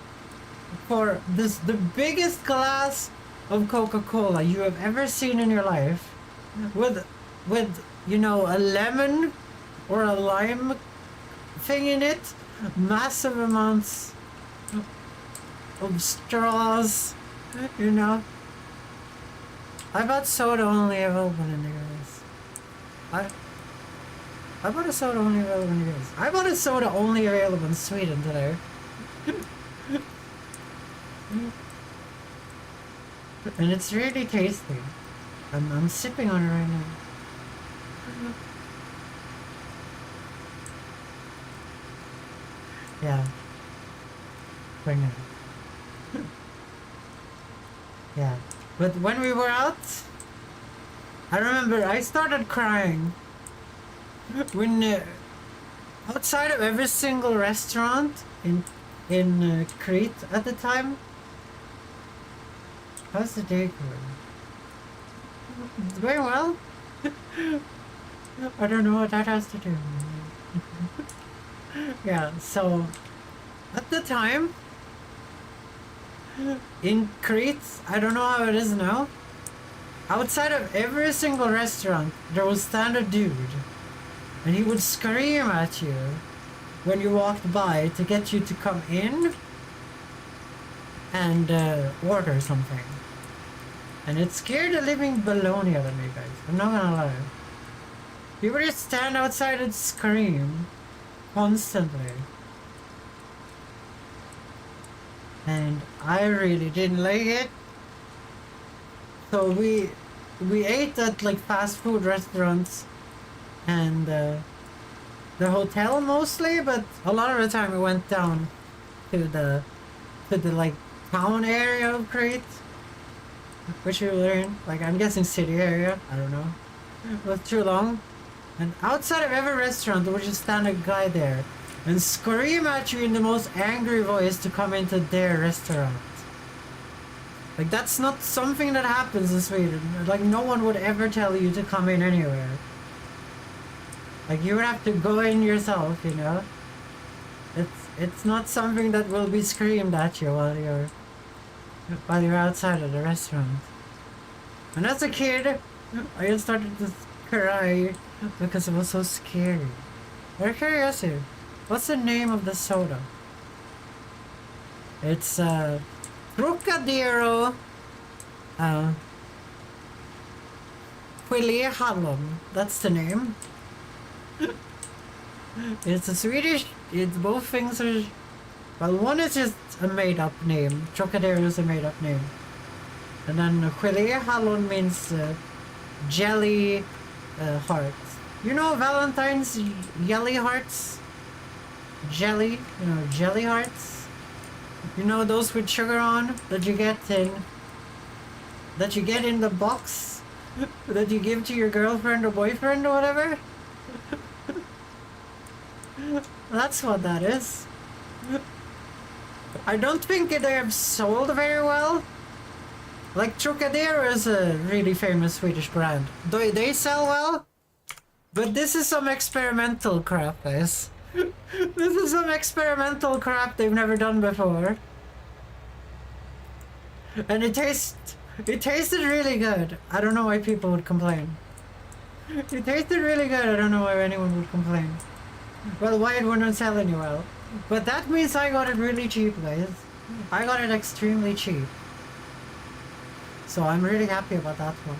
for the biggest glass of Coca-Cola you have ever seen in your life, with you know, a lemon or a lime thing in it, massive amounts of straws, you know. I bought soda only available in the US. I bought a soda only available in the US. I bought a soda only available in Sweden today. And it's really tasty. I'm sipping on it right now. Yeah. For now. Yeah. But when we were out, I remember I started crying when outside of every single restaurant in Crete at the time. How's the day going? It's going well. I don't know what that has to do. Yeah, so at the time in Crete, I don't know how it is now, outside of every single restaurant there would stand a dude and he would scream at you when you walked by to get you to come in and order something. And it scared the living baloney out of me, guys. I'm not gonna lie. He would just stand outside and scream constantly. And I really didn't like it. So we ate at like fast food restaurants and the hotel mostly, but a lot of the time we went down to the like town area of Crete, which we were in, like I'm guessing city area, I don't know. It was too long. And outside of every restaurant there would just stand a guy there and scream at you in the most angry voice to come into their restaurant. Like that's not something that happens in Sweden. Like no one would ever tell you to come in anywhere. Like you would have to go in yourself, you know. It's not something that will be screamed at you while you're outside of the restaurant. And as a kid, I just started to cry because it was so scary. Out of curiosity, what's the name of the soda? It's Trocadero Filet Hallon. That's the name. It's a Swedish. It's both things are. Well, one is just a made-up name. Trocadero is a made-up name, and then Filet Hallon means jelly hearts. You know Valentine's jelly hearts? Jelly, you know, jelly hearts. You know those with sugar on that you get in the box that you give to your girlfriend or boyfriend or whatever. That's what that is. I don't think they have sold very well. Like Trocadero is a really famous Swedish brand. They sell well, but this is some experimental crap, guys. This is some experimental crap they've never done before. And it tasted really good. I don't know why people would complain. It tasted really good. I don't know why anyone would complain. Well, why it wouldn't sell any well. But that means I got it really cheap, guys. I got it extremely cheap. So I'm really happy about that one.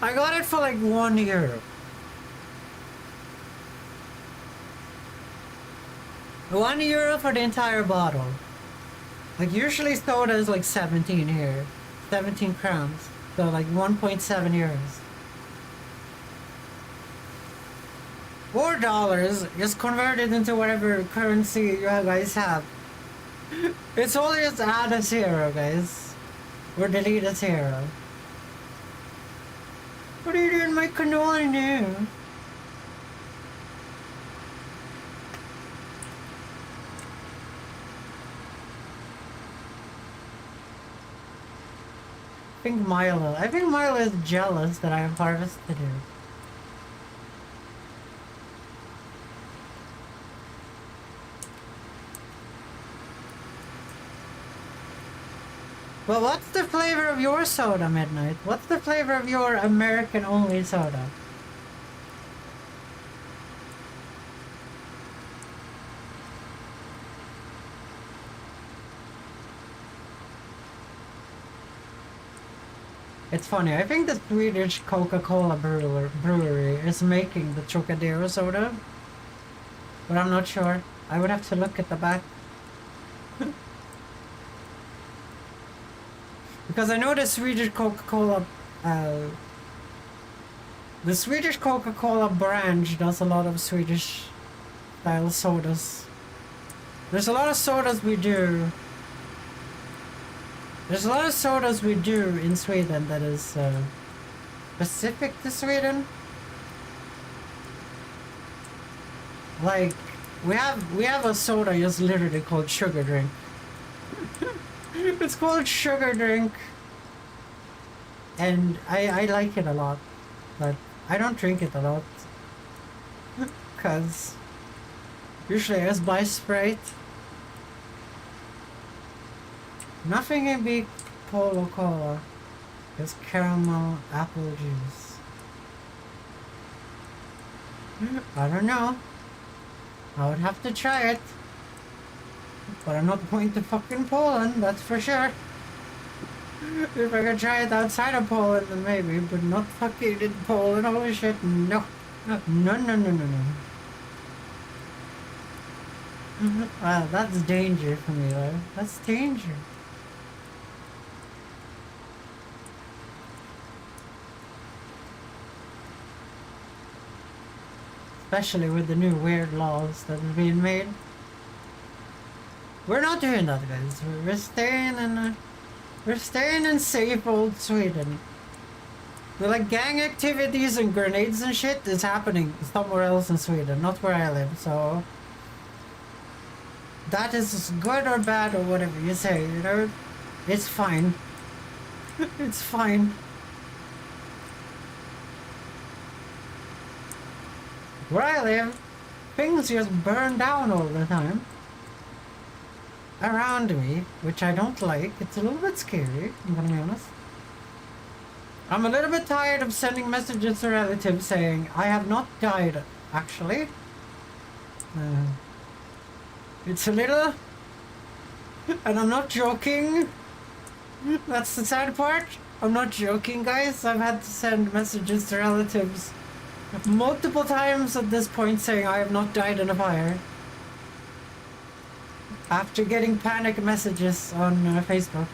I got it for like €1. €1 for the entire bottle. Like usually soda is like 17 here. 17 crowns. So like 1.7 euros. $4 is converted into whatever currency you guys have. It's only just add a zero, guys. Or delete a zero. What are you doing, my cannoli now? I think Milo is jealous that I have harvested him. Well, what's the flavor of your soda, Midnight? What's the flavor of your American-only soda? It's funny, I think the Swedish Coca-Cola brewery is making the Trocadero soda. But I'm not sure. I would have to look at the back. Because I know the Swedish Coca-Cola branch does a lot of Swedish style sodas. There's a lot of sodas we do. There's a lot of sodas we do in Sweden that is specific to Sweden. Like we have a soda just literally called sugar drink. It's called sugar drink. And I like it a lot. But I don't drink it a lot. Cause usually I just buy Sprite. Nothing can beat Polo Cola. It's caramel apple juice. I don't know. I would have to try it. But I'm not going to fucking Poland, that's for sure. If I could try it outside of Poland, then maybe, but not fucking in Poland, holy shit, no. No, no, no, no, no. Wow, that's danger for me, though. That's danger. Especially with the new weird laws that are being made. We're not doing that, guys. We're staying in safe old Sweden. But like gang activities and grenades and shit is happening somewhere else in Sweden, not where I live, so that is good or bad or whatever you say, you know? It's fine. It's fine. Where I live, things just burn down all the time. Around me, which I don't like. It's a little bit scary, I'm gonna be honest. I'm a little bit tired of sending messages to relatives saying, I have not died, actually. It's a little... And I'm not joking. That's the sad part. I'm not joking, guys. I've had to send messages to relatives multiple times at this point saying I have not died in a fire. After getting panic messages on Facebook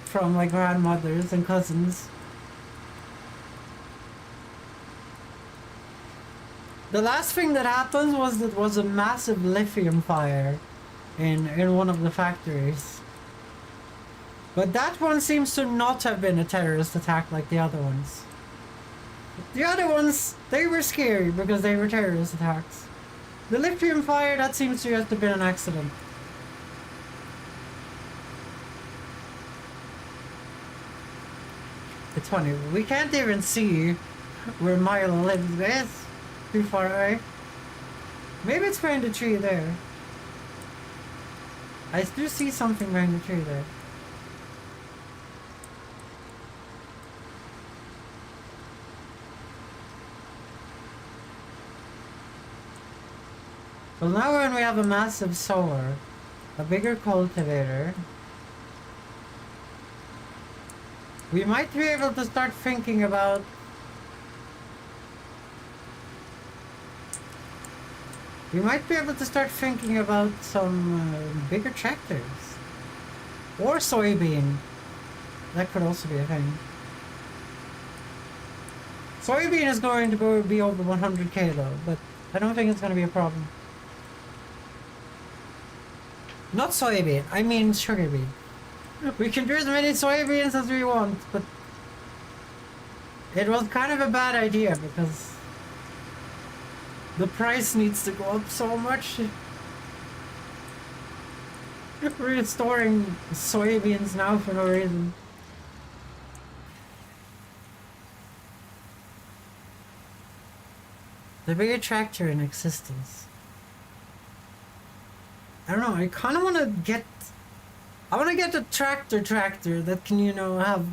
from my grandmothers and cousins. The last thing that happened was a massive lithium fire in one of the factories. But that one seems to not have been a terrorist attack like the other ones. The other ones, they were scary because they were terrorist attacks. The lithium fire, that seems to have been an accident. It's funny, we can't even see where Milo lives, guys. Too far away. Maybe it's behind the tree there. I do see something behind the tree there. Well, now when we have a massive solar, a bigger cultivator, we might be able to start thinking about some bigger tractors. Or soybean. That could also be a thing. Soybean is going to be over 100k though, but I don't think it's going to be a problem. Not soybean, I mean sugar bean. We can do as many soybeans as we want, but it was kind of a bad idea because the price needs to go up so much. We're storing soybeans now for no reason. The bigger tractor in existence. I don't know, I kind of want to get... I want to get a tractor that can, you know,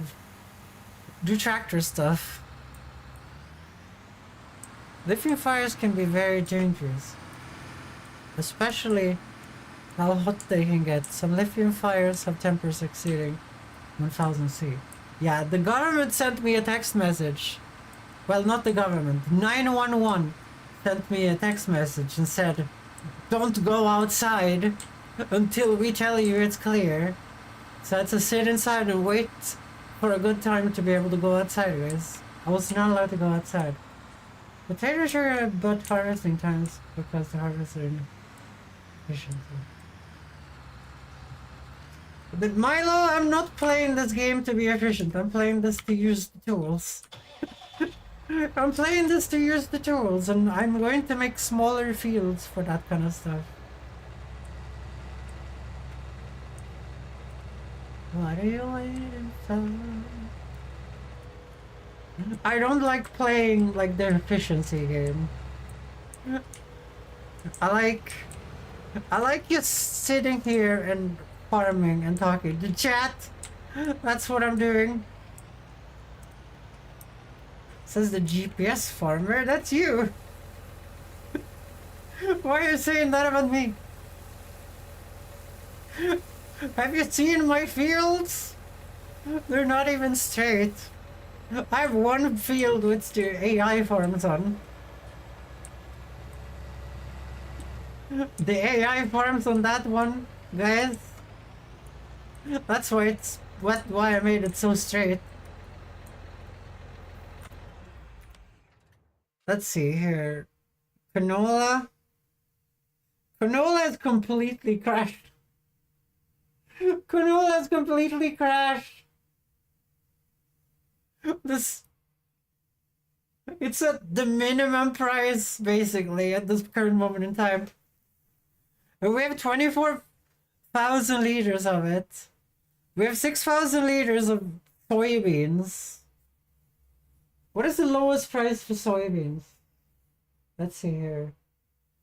do tractor stuff. Lithium fires can be very dangerous. Especially how hot they can get. Some lithium fires have temperatures exceeding 1000 C. Yeah, the government sent me a text message. Well, not the government. 911 sent me a text message and said, don't go outside until we tell you it's clear. So I had to sit inside and wait for a good time to be able to go outside, guys. I was not allowed to go outside. Potatoes are bad harvesting times because the harvesting efficiency. But Milo, I'm not playing this game to be efficient. I'm playing this to use the tools. I'm playing this to use the tools, and I'm going to make smaller fields for that kind of stuff. What are you waiting for? I don't like playing like the efficiency game. I like just sitting here and farming and talking to chat. That's what I'm doing. Says the GPS farmer. That's you. Why are you saying that about me? Have you seen my fields? They're not even straight. I have one field with the AI farms on. The AI farms on that one, guys. That's why why I made it so straight. Let's see here. Canola. Canola is completely crashed. Canola is completely crashed. It's at the minimum price, basically, at this current moment in time. And we have 24,000 liters of it. We have 6,000 liters of soybeans. What is the lowest price for soybeans? Let's see here.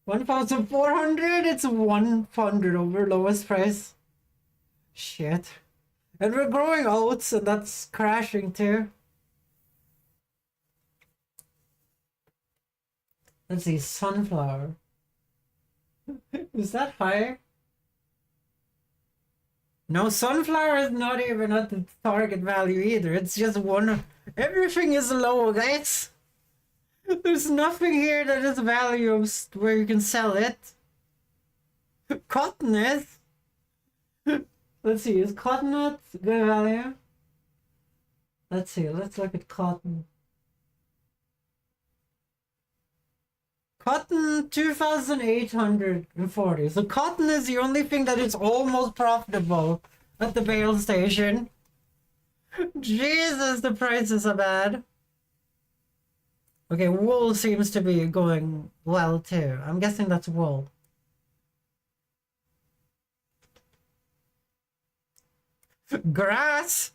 1,400? It's 100 over lowest price. Shit. And we're growing oats, and that's crashing too. Let's see, sunflower. Is that high? No, sunflower is not even at the target value either. It's just one. Everything is low, guys. There's nothing here that is value where you can sell it. Cotton is. Let's see, is cotton at good value? Let's see, let's look at cotton. Cotton, 2,840. So cotton is the only thing that is almost profitable at the bale station. Jesus, the prices are bad. Okay, wool seems to be going well too. I'm guessing that's wool. Grass!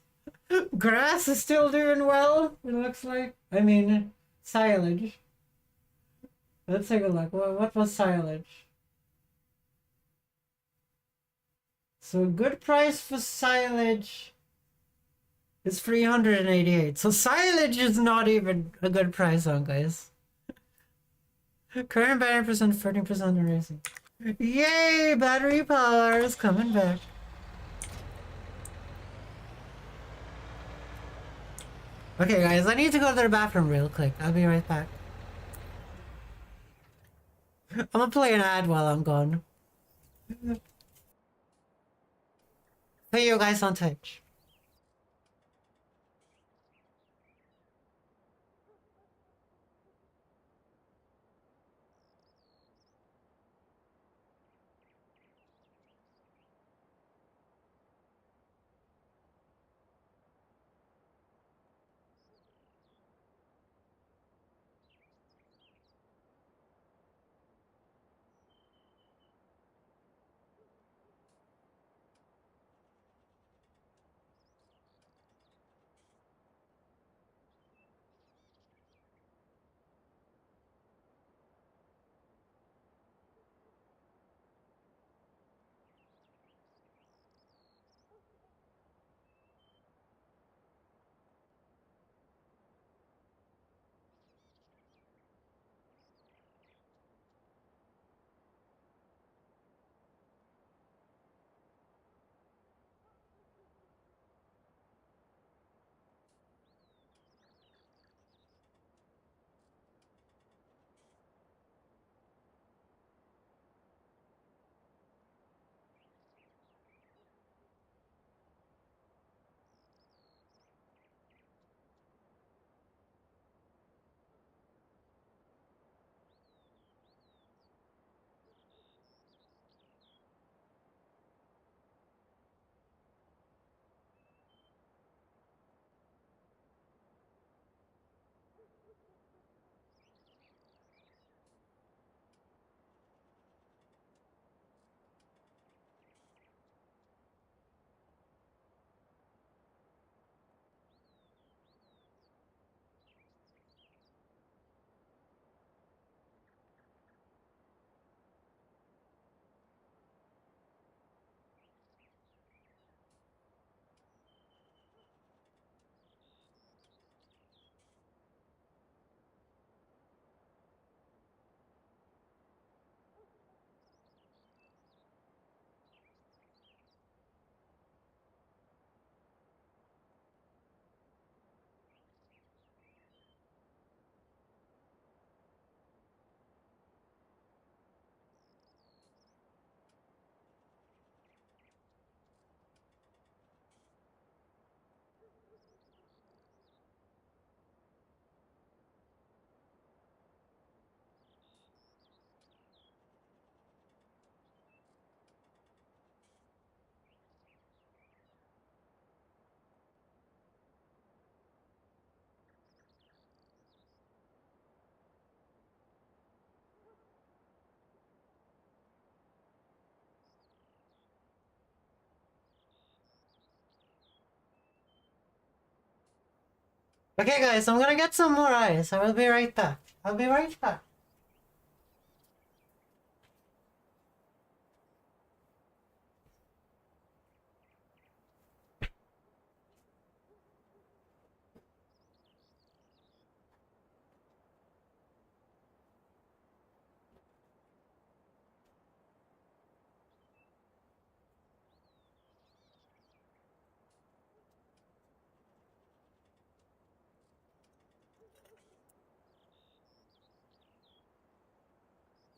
Grass is still doing well, it looks like. I mean, silage. Let's take a look. What was silage? So good price for silage is 388. So silage is not even a good price on, guys. Current battery percent, 13% racing. Yay! Battery power is coming back. Okay, guys, I need to go to the bathroom real quick. I'll be right back. I'm gonna play an ad while I'm gone. See you guys on Twitch. Okay, guys, I'm gonna get some more ice. I will be right back. I'll be right back.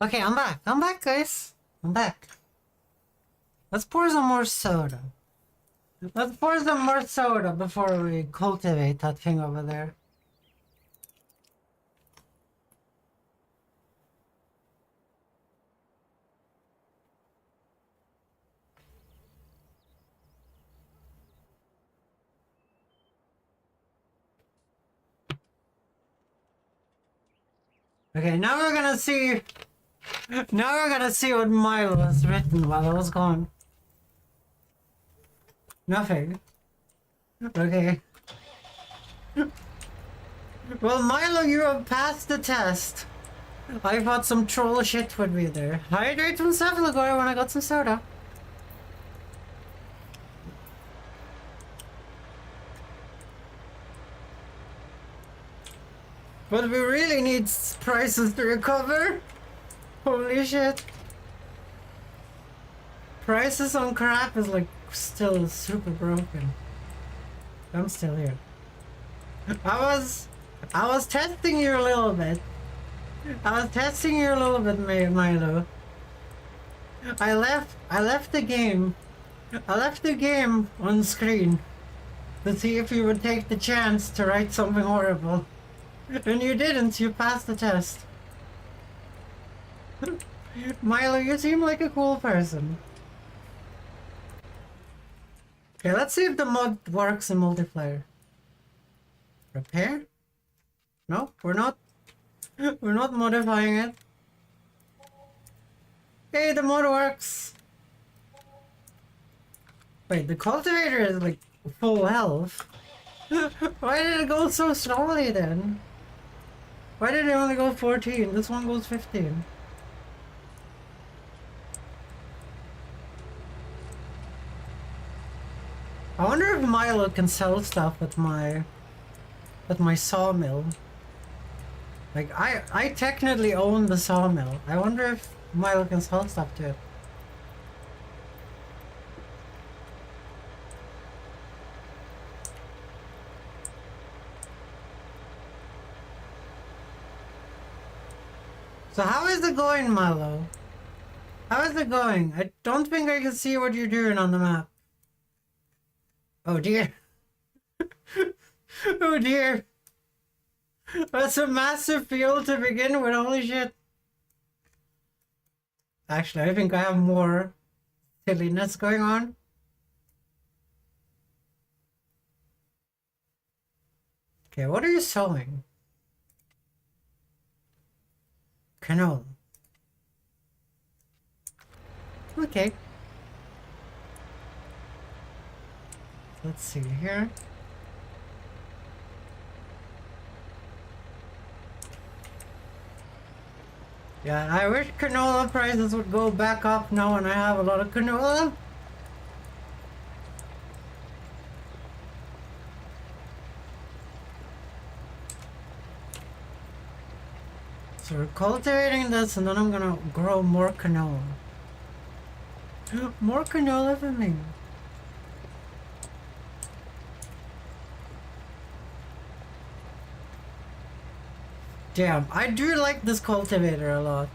Okay, I'm back. I'm back, guys. I'm back. Let's pour some more soda. Let's pour some more soda before we cultivate that thing over there. Okay, now we're gonna see. Now we're gonna see what Milo has written while I was gone. Nothing. Okay. Well, Milo, you have passed the test. I thought some troll shit would be there. Hydrate from Cephalogore when I got some soda. But we really need prices to recover. Holy shit. Prices on crap is like still super broken. I'm still here. I was testing you a little bit. Milo. I left the game. I left the game on screen to see if you would take the chance to write something horrible. And you didn't, you passed the test. Milo, you seem like a cool person. Okay, let's see if the mod works in multiplayer. Repair? No, we're not. We're not modifying it. Hey, the mod works. Wait, the cultivator is like full health. Why did it go so slowly then? Why did it only go 14? This one goes 15. I wonder if Milo can sell stuff at my sawmill. Like I technically own the sawmill. I wonder if Milo can sell stuff to it. So how is it going, Milo? How is it going? I don't think I can see what you're doing on the map. Oh dear. Oh dear. That's a massive field to begin with, holy shit. Actually, I think I have more silliness going on. Okay, what are you sowing? Canola. Okay. Let's see here. Yeah, I wish canola prices would go back up now when I have a lot of canola. So we're cultivating this and then I'm gonna grow more canola. More canola for me. Damn, I do like this cultivator a lot.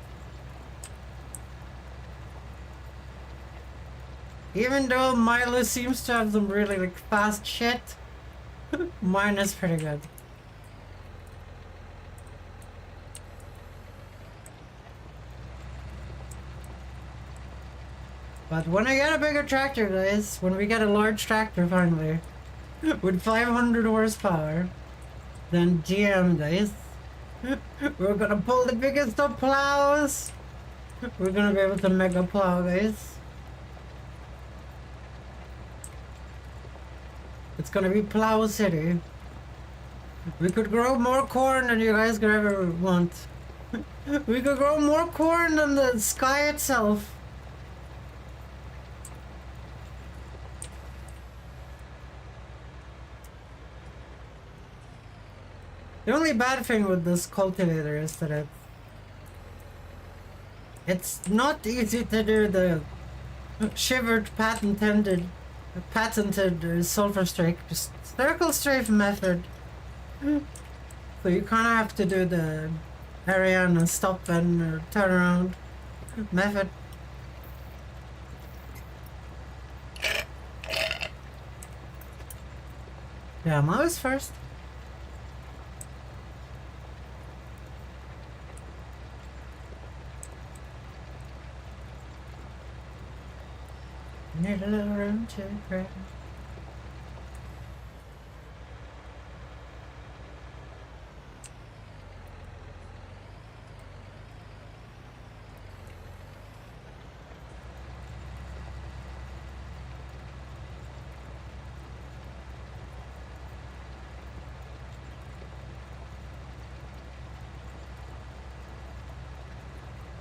Even though Milo seems to have some really like fast shit, mine is pretty good. But when I get a bigger tractor, guys, when we get a large tractor finally, with 500 horsepower, then GM, guys, we're gonna pull the biggest of plows. We're gonna be able to mega plow, guys. It's gonna be Plow City. We could grow more corn than you guys could ever want. We could grow more corn than the sky itself. The only bad thing with this cultivator is that it's not easy to do the shivered patented sulfur strike circle strafe method. So you kind of have to do the area and stop and turn around method. Yeah, mouse first. Need a little room to grow.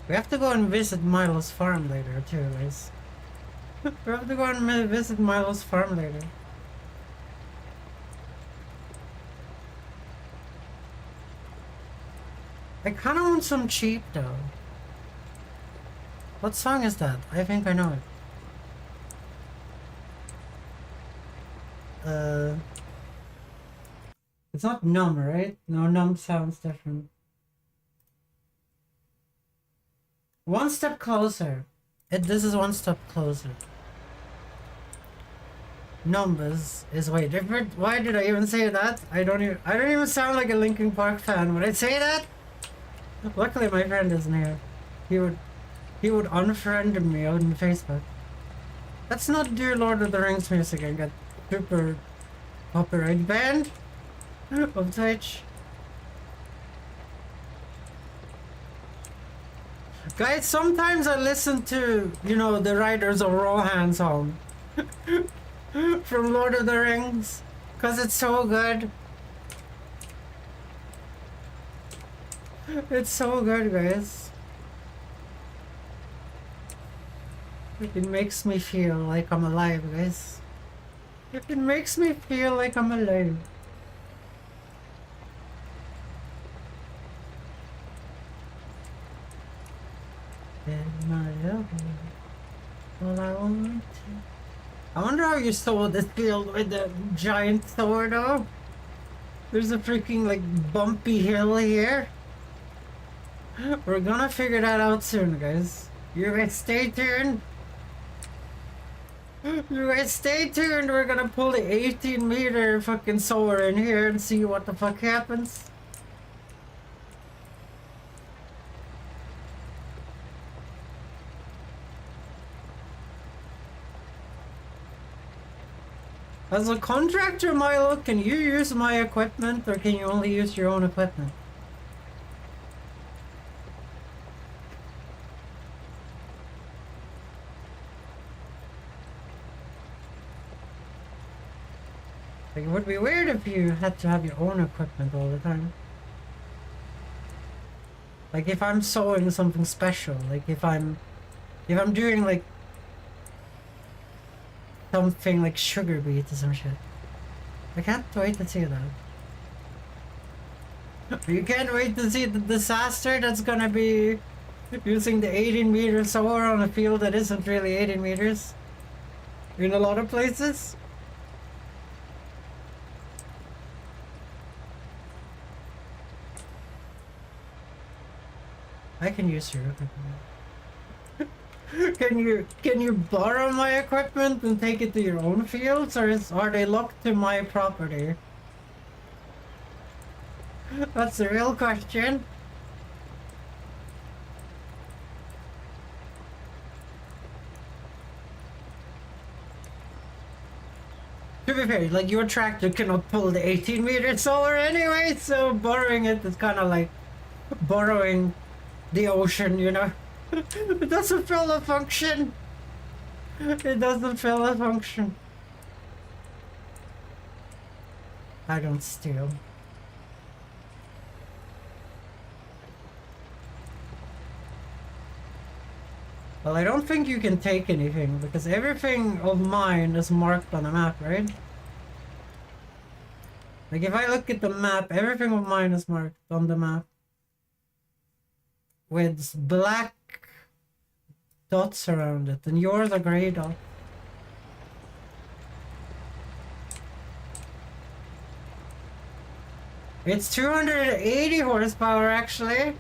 We have to go and visit Milo's farm later too, guys. We have to go and visit Milo's farm later. I kind of want some cheap though. What song is that? I think I know it. It's not numb, right? No, numb sounds different. One step closer. This is one step closer. Numbers is way different. Why did I even say that? I don't even sound like a Linkin Park fan when I say that. Luckily my friend isn't here. He would unfriend me on Facebook. Let's not do Lord of the Rings music and get super copyright banned of Twitch. Guys, sometimes I listen to, you know, the writers of Rohan song from Lord of the Rings, cause it's so good. It's so good, guys. It makes me feel like I'm alive, guys. It makes me feel like I'm alive. In my elbow, all I want to. I wonder how you saw this field with the giant sword, though. There's a freaking, like, bumpy hill here. We're gonna figure that out soon, guys. You guys stay tuned. You guys stay tuned. We're gonna pull the 18-meter fucking sword in here and see what the fuck happens. As a contractor, Milo, can you use my equipment or can you only use your own equipment? Like, it would be weird if you had to have your own equipment all the time. Like if I'm sewing something special, like if I'm doing like something like sugar beets or some shit. I can't wait to see that. You can't wait to see the disaster that's gonna be using the 18-meter sword on a field that isn't really 18 meters in a lot of places. I can use your equipment. Can you borrow my equipment and take it to your own fields, or are they locked to my property? That's the real question. To be fair, like your tractor cannot pull the 18-meter solar anyway, so borrowing it is kind of like borrowing the ocean, you know? It doesn't fill a function. It doesn't fill a function. I don't steal. Well, I don't think you can take anything because everything of mine is marked on a map, right? Like if I look at the map, everything of mine is marked on the map with black dots around it, and yours are gray dots. It's 280 horsepower actually.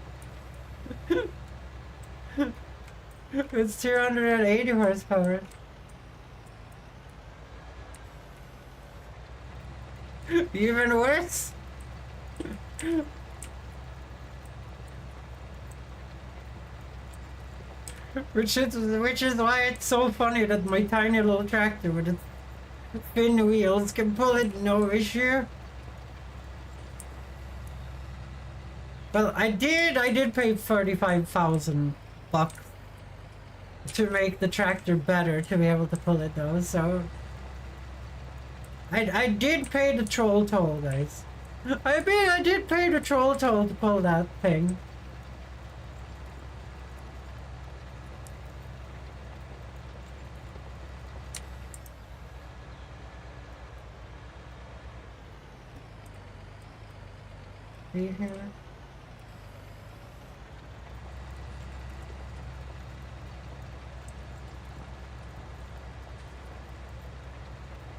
It's 280 horsepower. Even worse. Which is why it's so funny that my tiny little tractor with its thin wheels can pull it no issue. Well, I did pay 35,000 bucks to make the tractor better to be able to pull it though, so I did pay the troll toll, guys. I did pay the troll toll to pull that thing.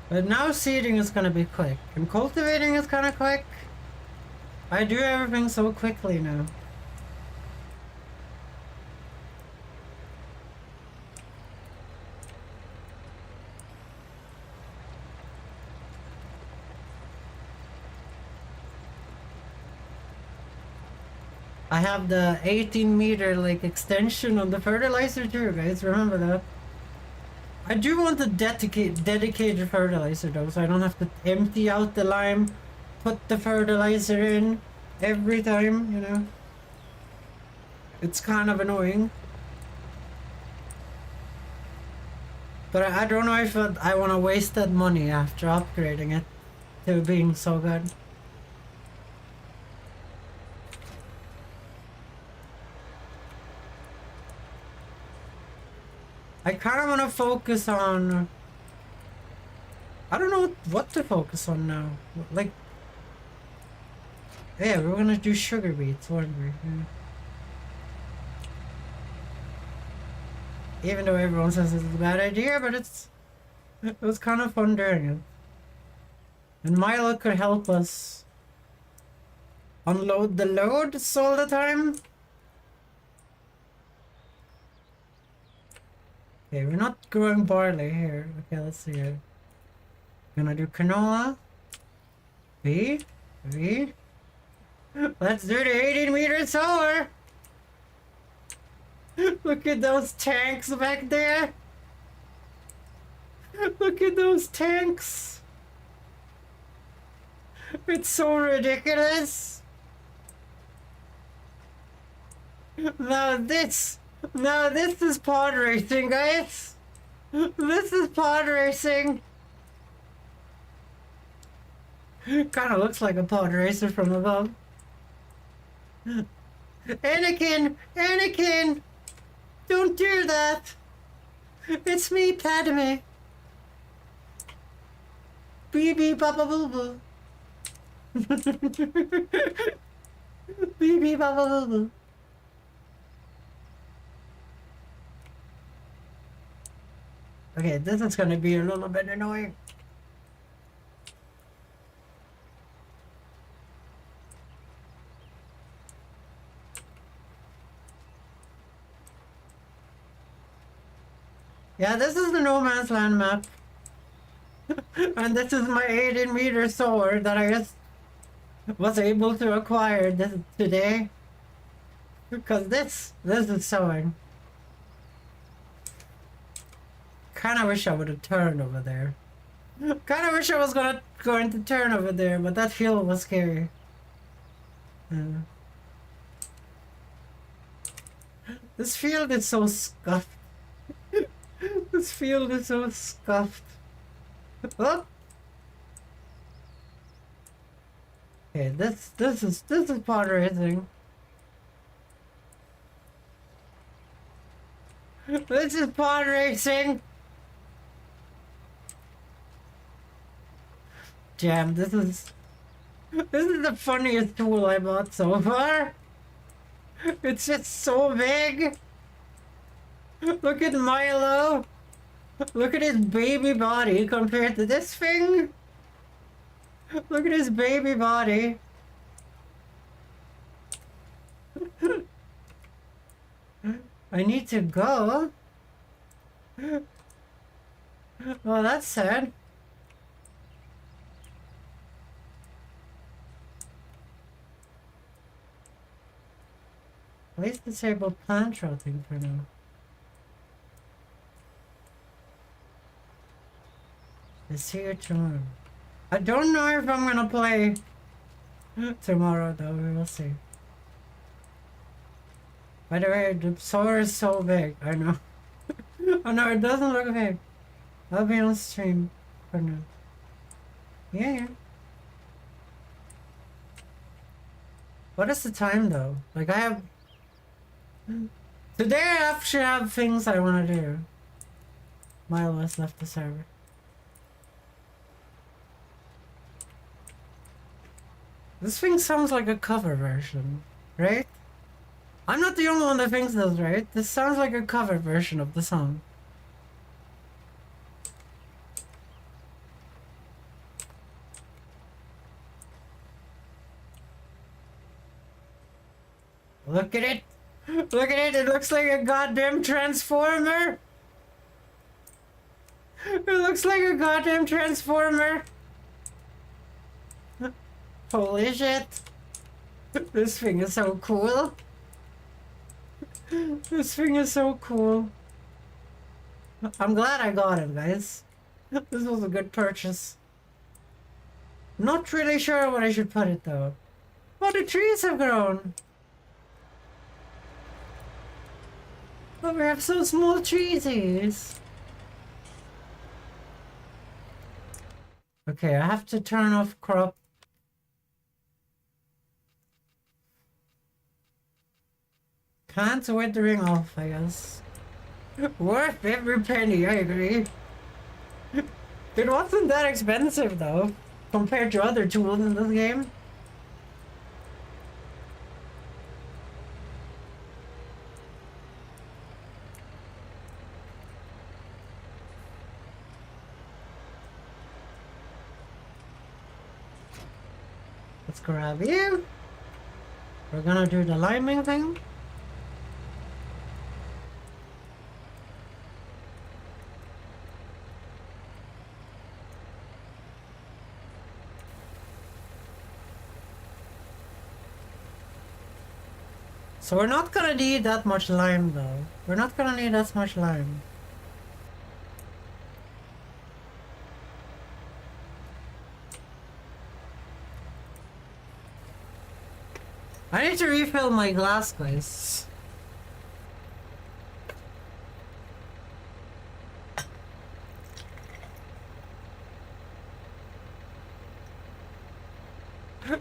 But now seeding is gonna be quick, and cultivating is kind of quick. I do everything so quickly now. I have the 18-meter like extension on the fertilizer too, guys. Remember that. I do want a dedicated fertilizer though, so I don't have to empty out the lime, put the fertilizer in every time, you know. It's kind of annoying. But I don't know if I want to waste that money after upgrading it to being so good. I kind of want to focus on... I don't know what to focus on now. Like... Yeah, we're gonna do sugar beets, weren't we? Yeah. Even though everyone says it's a bad idea, but it was kind of fun doing it. And Milo could help us unload the loads all the time. Okay, we're not growing barley here. Okay, let's see here. Gonna do canola. V. Let's do the 18-meter solar. Look at those tanks back there. Look at those tanks. It's so ridiculous. Now this is pod racing, guys. This is pod racing. Kinda looks like a pod racer from above. Anakin! Don't do that! It's me, Padme. BB Baba Boo Boo. BB Baba Boo Boo. Okay, this is gonna be a little bit annoying. Yeah, this is the No Man's Land map. And this is my 18-meter solar that I just was able to acquire today. Because this is sowing. Kinda wish I would have turned over there. Kinda wish I was going to turn over there, but that field was scary. This field is so scuffed. This field is so scuffed. Oh. Okay, this is pod racing. This is pod racing. Damn, this is the funniest tool I bought so far. It's just so big. Look at Milo. Look at his baby body compared to this thing. Look at his baby body. I need to go. Well, that's sad. Please disable plant routing for now. See you tomorrow. I don't know if I'm gonna play tomorrow though, we will see. By the way, the solar is so big, I know. Oh no, it doesn't look big. I'll be on stream for now. Yeah. What is the time though? Like I have... Today I actually have things I want to do. Milo has left the server. This thing sounds like a cover version, right? I'm not the only one that thinks this, right? This sounds like a cover version of the song. Look at it! Look at it! It looks like a goddamn transformer! It looks like a goddamn transformer! Holy shit! This thing is so cool! This thing is so cool! I'm glad I got it, guys. This was a good purchase. Not really sure what I should put it though. Oh, the trees have grown! Oh, we have so small treesies! Okay, I have to turn off crop. Plants withering off, I guess. Worth every penny, I agree. It wasn't that expensive though, compared to other tools in this game. Let's grab you. We're gonna do the liming thing. So we're not gonna need that much lime though. We're not gonna need that much lime. I need to refill my glass, guys.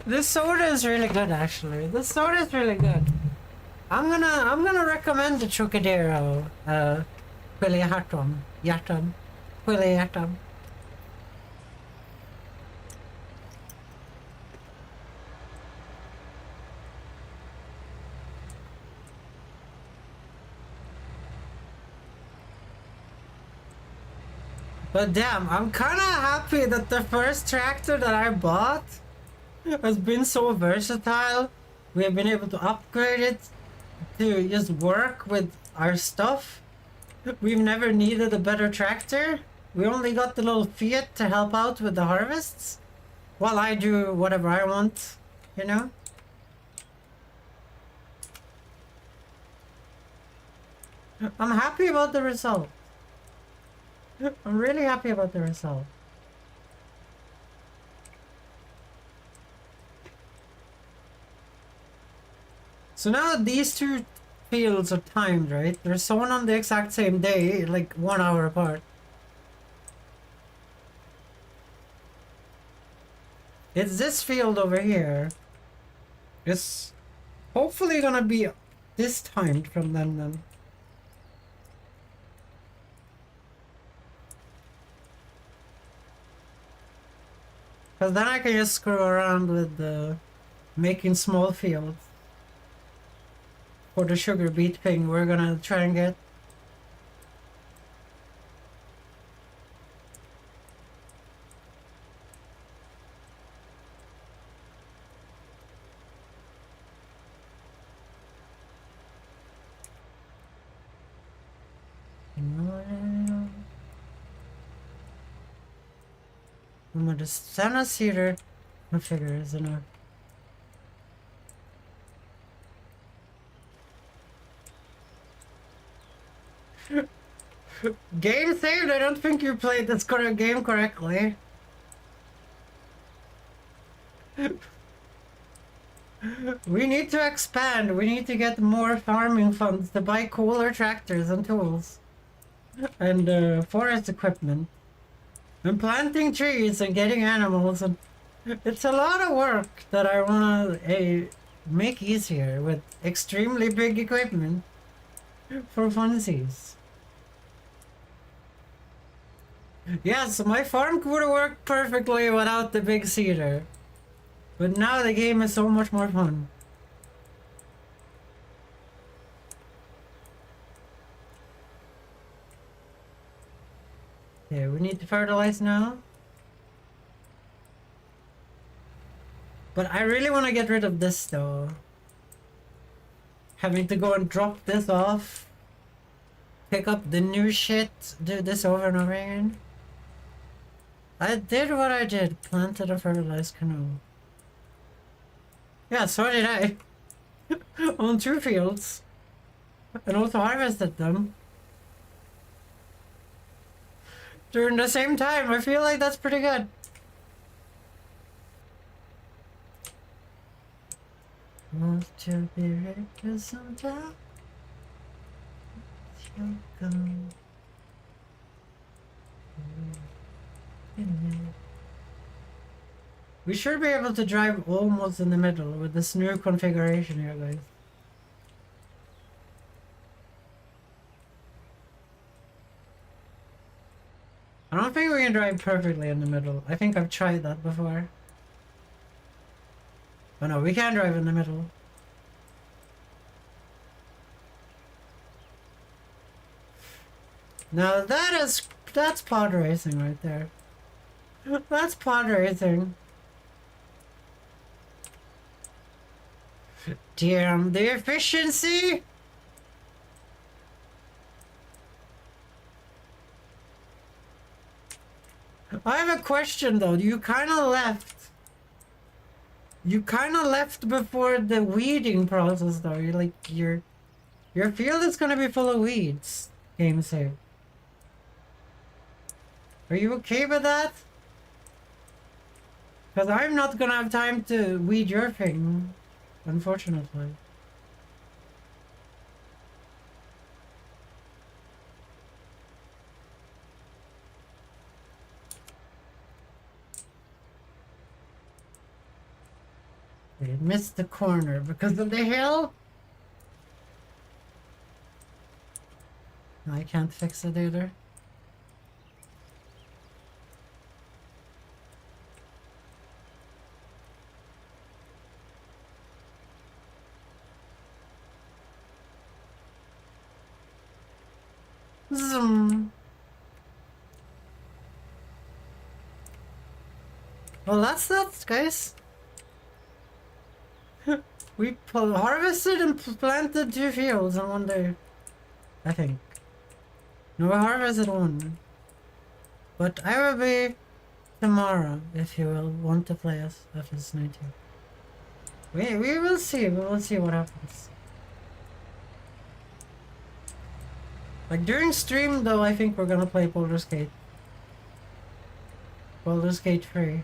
This soda is really good, actually. This soda is really good. I'm gonna recommend the Chocadero, Quiliatum. But damn, I'm kinda happy that the first tractor that I bought has been so versatile. We have been able to upgrade it to just work with our stuff. We've never needed a better tractor. We only got the little Fiat to help out with the harvests, while I do whatever I want, you know? I'm happy about the result. I'm really happy about the result. So now these two fields are timed, right? They're sown on the exact same day, like 1 hour apart. It's this field over here. It's hopefully gonna be this timed from then. Because then I can just screw around with the making small fields for the sugar beet thing we're gonna try and get. I'm gonna send a cedar. I figure is enough. Game saved. I don't think you played this game correctly. We need to expand. We need to get more farming funds to buy cooler tractors and tools. And forest equipment. And planting trees and getting animals. And it's a lot of work that I want to make easier with extremely big equipment for funsies. Yes, my farm would have worked perfectly without the big cedar. But now the game is so much more fun. Yeah, we need to fertilize now. But I really want to get rid of this though. having to go and drop this off, pick up the new shit, do this over and over again. I did what I did, planted a fertilized canoe. Yeah, so did I. On 2 fields. And also harvested them. During the same time, I feel like that's pretty good. Want to be rich sometime? You'll come. We should be able to drive almost in the middle with this new configuration here, guys. I don't think we can drive perfectly in the middle. I think I've tried that before. Oh no, we can drive in the middle. Now that's pod racing right there. That's pod racing. Damn, the efficiency! I have a question though. You kind of left before the weeding process though. You're like, your field is gonna be full of weeds. Game save. Are you okay with that? Because I'm not gonna have time to weed your thing, unfortunately. They missed the corner because of the hill. I can't fix it either. Zoom. Well, that's that, guys. We harvested and planted 2 fields in 1 day. I think. No, we harvested 1. But I will be tomorrow if you will want to play us FS19. We will see. We will see what happens. Like during stream though, I think we're gonna play Baldur's Gate. Baldur's Gate 3.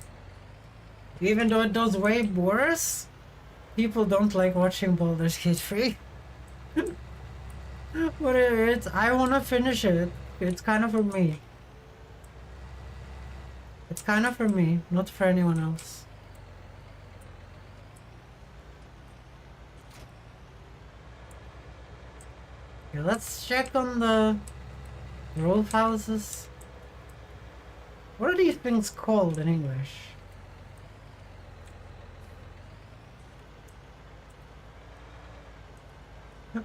Even though it does way worse, people don't like watching Baldur's Gate 3. But I wanna finish it. It's kind of for me. It's kind of for me, not for anyone else. Okay, let's check on the wolf houses. What are these things called in English?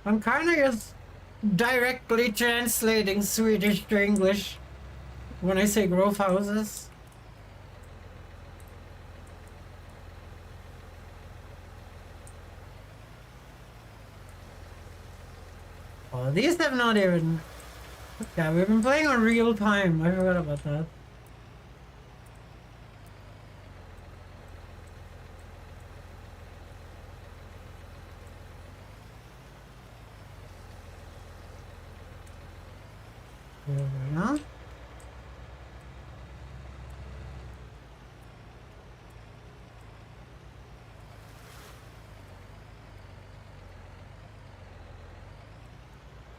I'm kind of just directly translating Swedish to English when I say growth houses. Oh, these have not even... Yeah, we've been playing on real time. I forgot about that. There we go.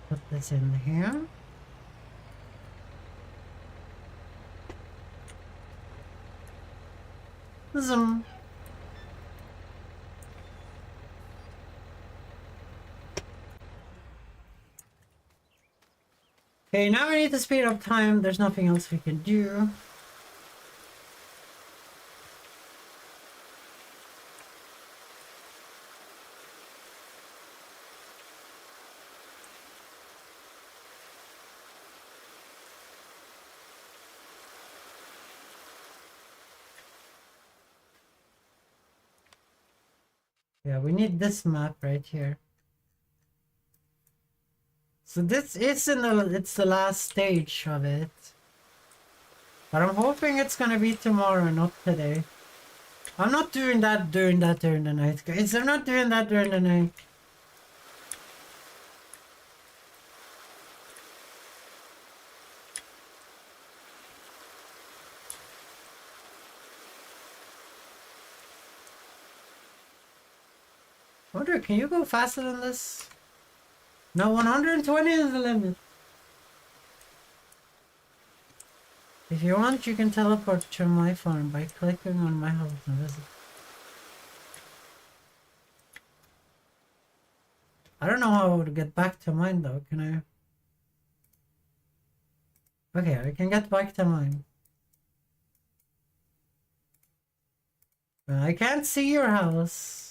Put this in here. Zoom. Okay, now we need to speed up time. There's nothing else we can do. Yeah, we need this map right here. So this is it's the last stage of it. But I'm hoping it's gonna be tomorrow, not today. I'm not doing that during the night, guys. I'm not doing that during the night. I wonder, can you go faster than this? No, 120 is the limit. If you want, you can teleport to my farm by clicking on my house and visit. I don't know how to get back to mine though, can I? Okay, I can get back to mine. I can't see your house.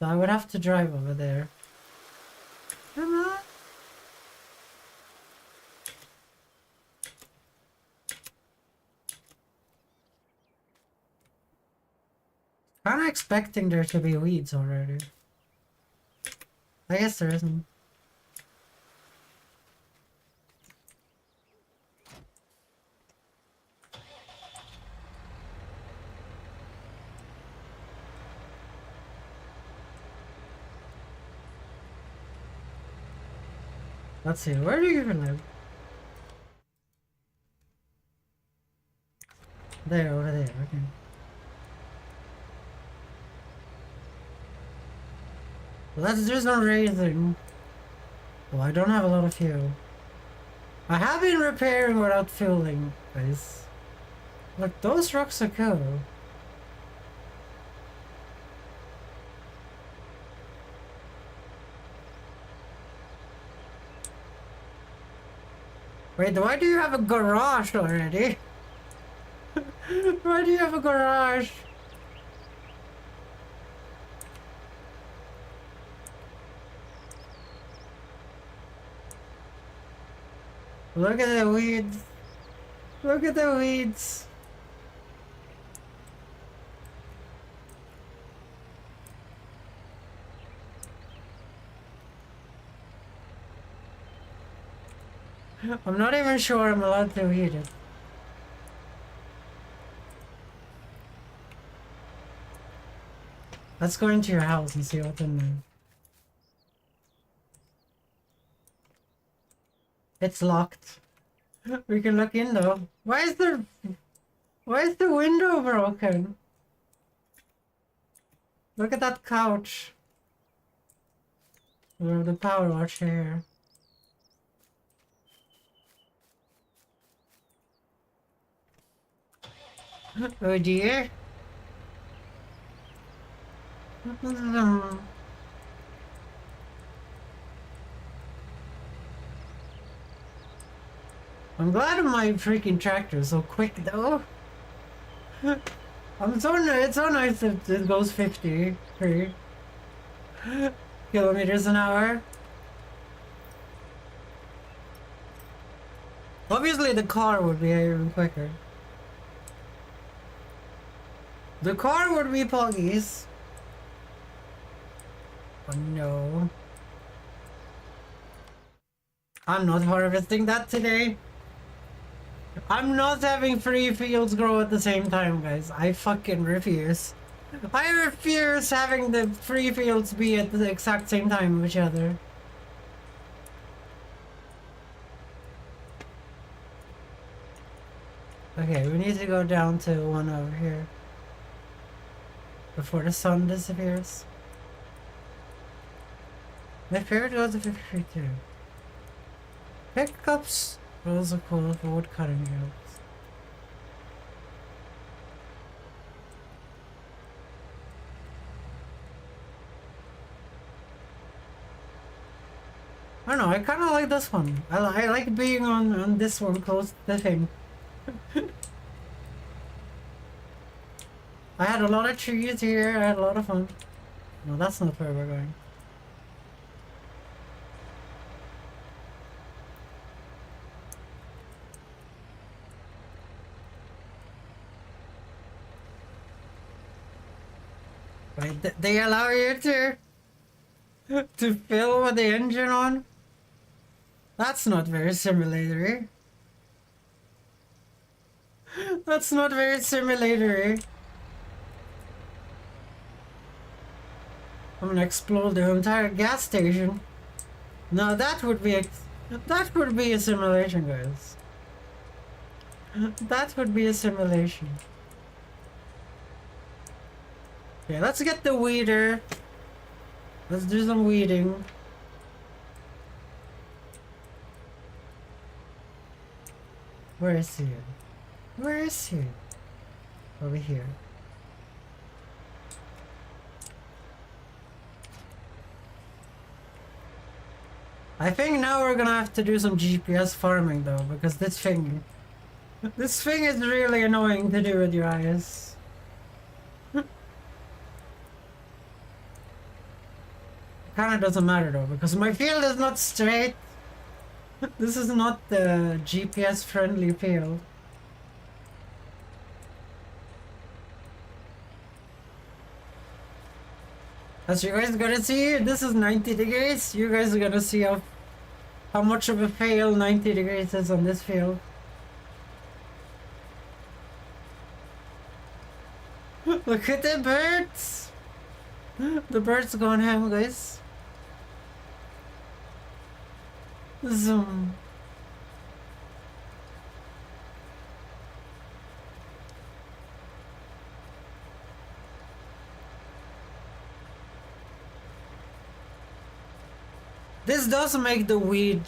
So I would have to drive over there. Come on. I'm not expecting there to be weeds already. I guess there isn't. Let's see, where do you even live? There, over there, okay. Well, there's no reason. Well, I don't have a lot of fuel. I have been repairing without fueling, guys. Look, those rocks are cool. Wait, why do you have a garage already? Why do you have a garage? Look at the weeds. Look at the weeds. I'm not even sure I'm allowed to eat it. Let's go into your house and see what's in there. It's locked. We can look in though. Why is the window broken? Look at that couch. We have the power watch here. Oh dear. I'm glad my freaking tractor is so quick though. It's so nice that it goes 53 kilometers an hour. Obviously the car would be even quicker. The car would be puggies. Oh no. I'm not harvesting that today. I'm not having 3 fields grow at the same time, guys. I fucking refuse. I refuse having the 3 fields be at the exact same time of each other. Okay, we need to go down to one over here before the sun disappears. My favorite goes to 53 too. Pickups are also cool for wood cutting jobs. I don't know, I kind of like this one. I like being on this one close to the thing. I had a lot of trees here, I had a lot of fun. No, that's not where we're going. Wait, they allow you to? To fill with the engine on? That's not very simulatory. That's not very simulatory. I'm gonna explode the entire gas station. Now that would be a simulation, guys. That would be a simulation. Okay, let's get the weeder. Let's do some weeding. Where is he? Where is he? Over here. I think now we're gonna have to do some GPS farming though, because this thing is really annoying to do with your eyes. Kinda doesn't matter though, because my field is not straight. This is not the GPS friendly field. As you guys gonna see, this is 90 degrees. You guys are gonna see how much of a fail 90 degrees is on this field. Look at the birds! The birds going ham, guys. Zoom. This does make the weed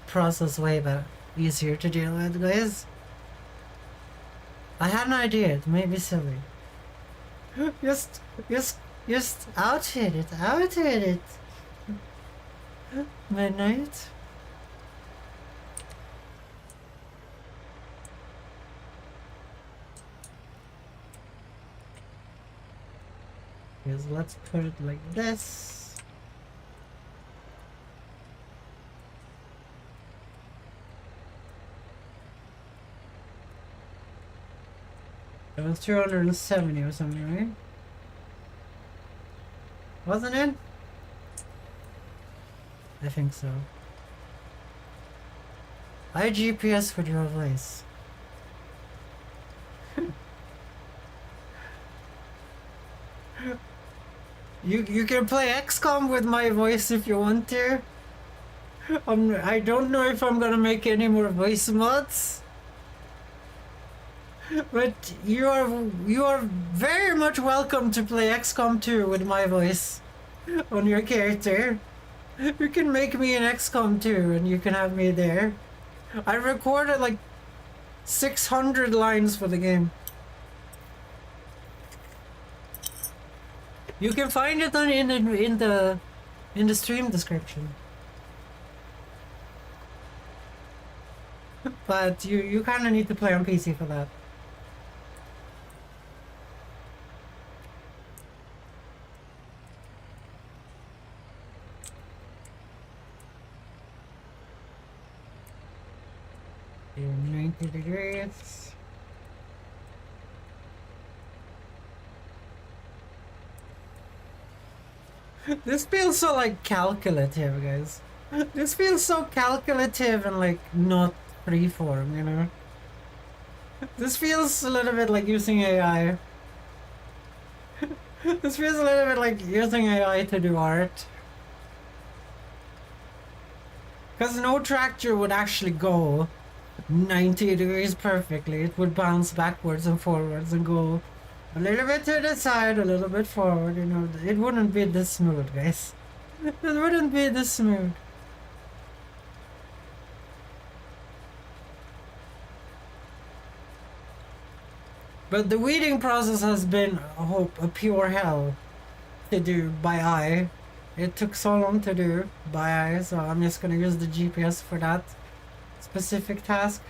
process way better, easier to deal with, guys. I had an idea. It may be silly. Just outfit it. Midnight. Yes, let's put it like this. It was 270 or something, right? Wasn't it? I think so. I GPS with your voice. You can play XCOM with my voice if you want to. I don't know if I'm gonna make any more voice mods. But you are very much welcome to play XCOM 2 with my voice on your character. You can make me an XCOM 2 and you can have me there. I recorded like 600 lines for the game. You can find it in the stream description. But you kind of need to play on PC for that. In 90 degrees. This feels so like calculative, guys. This feels so calculative and like not freeform, you know? This feels a little bit like using AI. This feels a little bit like using AI to do art. Because no tractor would actually go 90 degrees perfectly. It would bounce backwards and forwards and go a little bit to the side, a little bit forward, you know. It wouldn't be this smooth, guys. It wouldn't be this smooth. But the weeding process has been, I hope, a pure hell to do by eye. It took so long to do by eye, so I'm just gonna use the GPS for that specific task.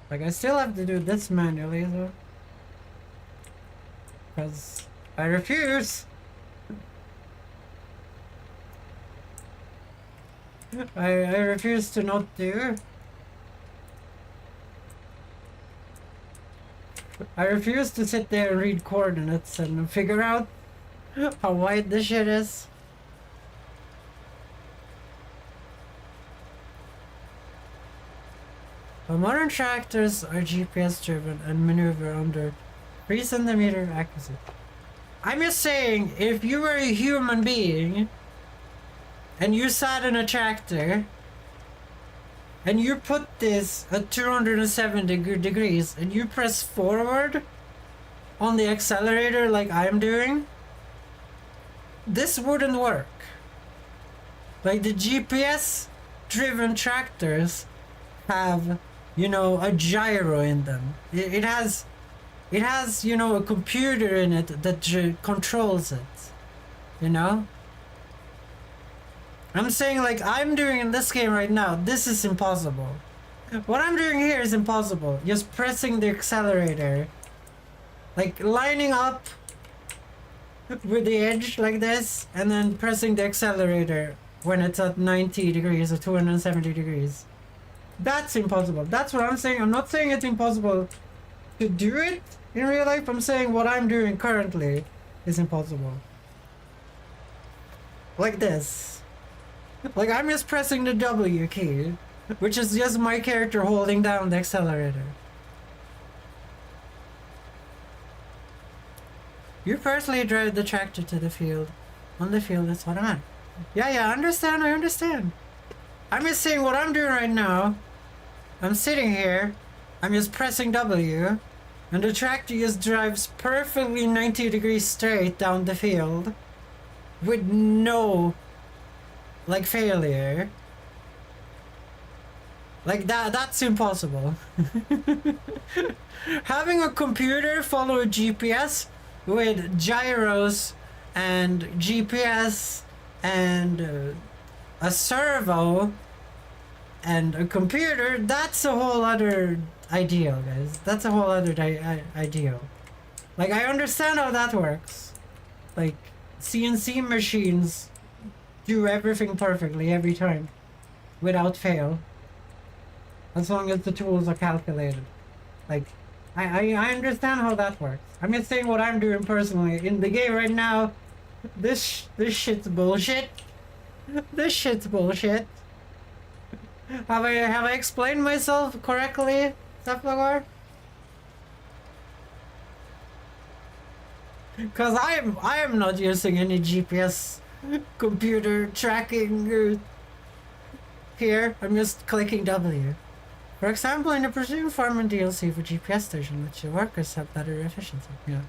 Like, I still have to do this manually, though. Because I refuse! I refuse to not do. I refuse to sit there and read coordinates and figure out how wide this shit is. But modern tractors are GPS driven and maneuver under 3 centimeter accuracy. I'm just saying, if you were a human being and you sat in a tractor and you put this at 270 degrees and you press forward on the accelerator like I'm doing, this wouldn't work. Like, the GPS driven tractors have, you know, a gyro in them. It has, you know, a computer in it that controls it, you know? I'm saying, like I'm doing in this game right now, this is impossible. What I'm doing here is impossible. Just pressing the accelerator. Like, lining up with the edge like this, and then pressing the accelerator when it's at 90 degrees or 270 degrees. That's impossible. That's what I'm saying. I'm not saying it's impossible to do it in real life. I'm saying what I'm doing currently is impossible. Like this. Like, I'm just pressing the W key, which is just my character holding down the accelerator. You personally drive the tractor to the field. On the field, that's what I meant. Yeah, I understand, I understand. I'm just saying what I'm doing right now. I'm sitting here, I'm just pressing W, and the tractor just drives perfectly 90 degrees straight down the field with no, like, failure. Like, that's impossible. Having a computer follow a GPS with gyros and GPS and a servo and a computer, that's a whole other ideal, guys. That's a whole other ideal. Like, I understand how that works. Like, CNC machines do everything perfectly every time without fail, as long as the tools are calculated. Like, I understand how that works. I'm just saying what I'm doing personally in the game right now. This shit's bullshit. This shit's bullshit. Have I explained myself correctly, Cephalogar? Cause I am not using any GPS computer tracking here. I'm just clicking W. For example, in the Presume Farming DLC for GPS station, which the workers have better efficiency. Yeah.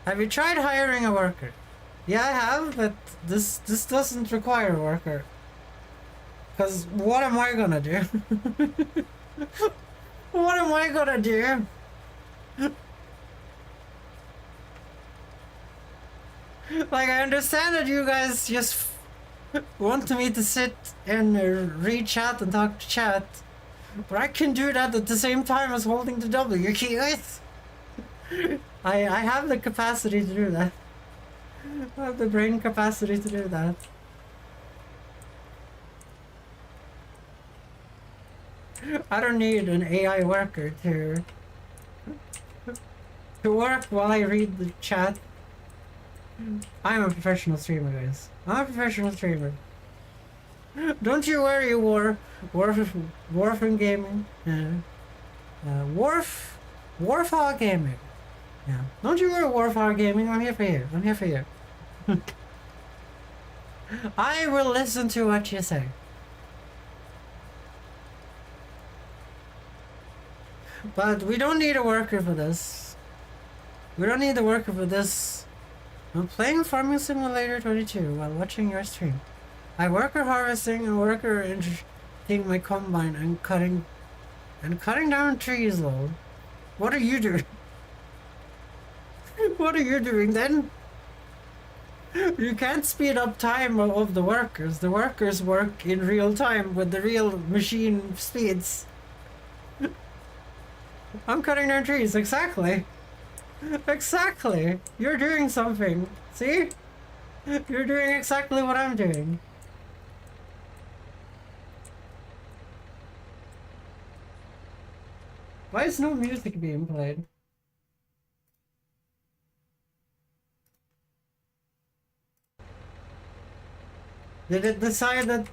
Have you tried hiring a worker? Yeah, I have, but this doesn't require a worker. Cause what am I gonna do? What am I gonna do? Like, I understand that you guys just want me to sit and read chat and talk to chat, but I can do that at the same time as holding the W key, guys. I have the capacity to do that. I have the brain capacity to do that. I don't need an AI worker to work while I read the chat. I'm a professional streamer, guys. I'm a professional streamer. Don't you worry, Warfing Gaming. Warfall Gaming. Yeah. Don't you worry, Warfall Gaming. I'm here for you. I'm here for you. I will listen to what you say. But we don't need a worker for this. We don't need a worker for this. I'm playing Farming Simulator 22 while watching your stream. I worker harvesting and worker taking my combine and cutting down trees, lol. What are you doing? What are you doing then? You can't speed up time of the workers. The workers work in real time with the real machine speeds. I'm cutting down trees, exactly. Exactly. You're doing something. See? You're doing exactly what I'm doing. Why is no music being played? Did it decide that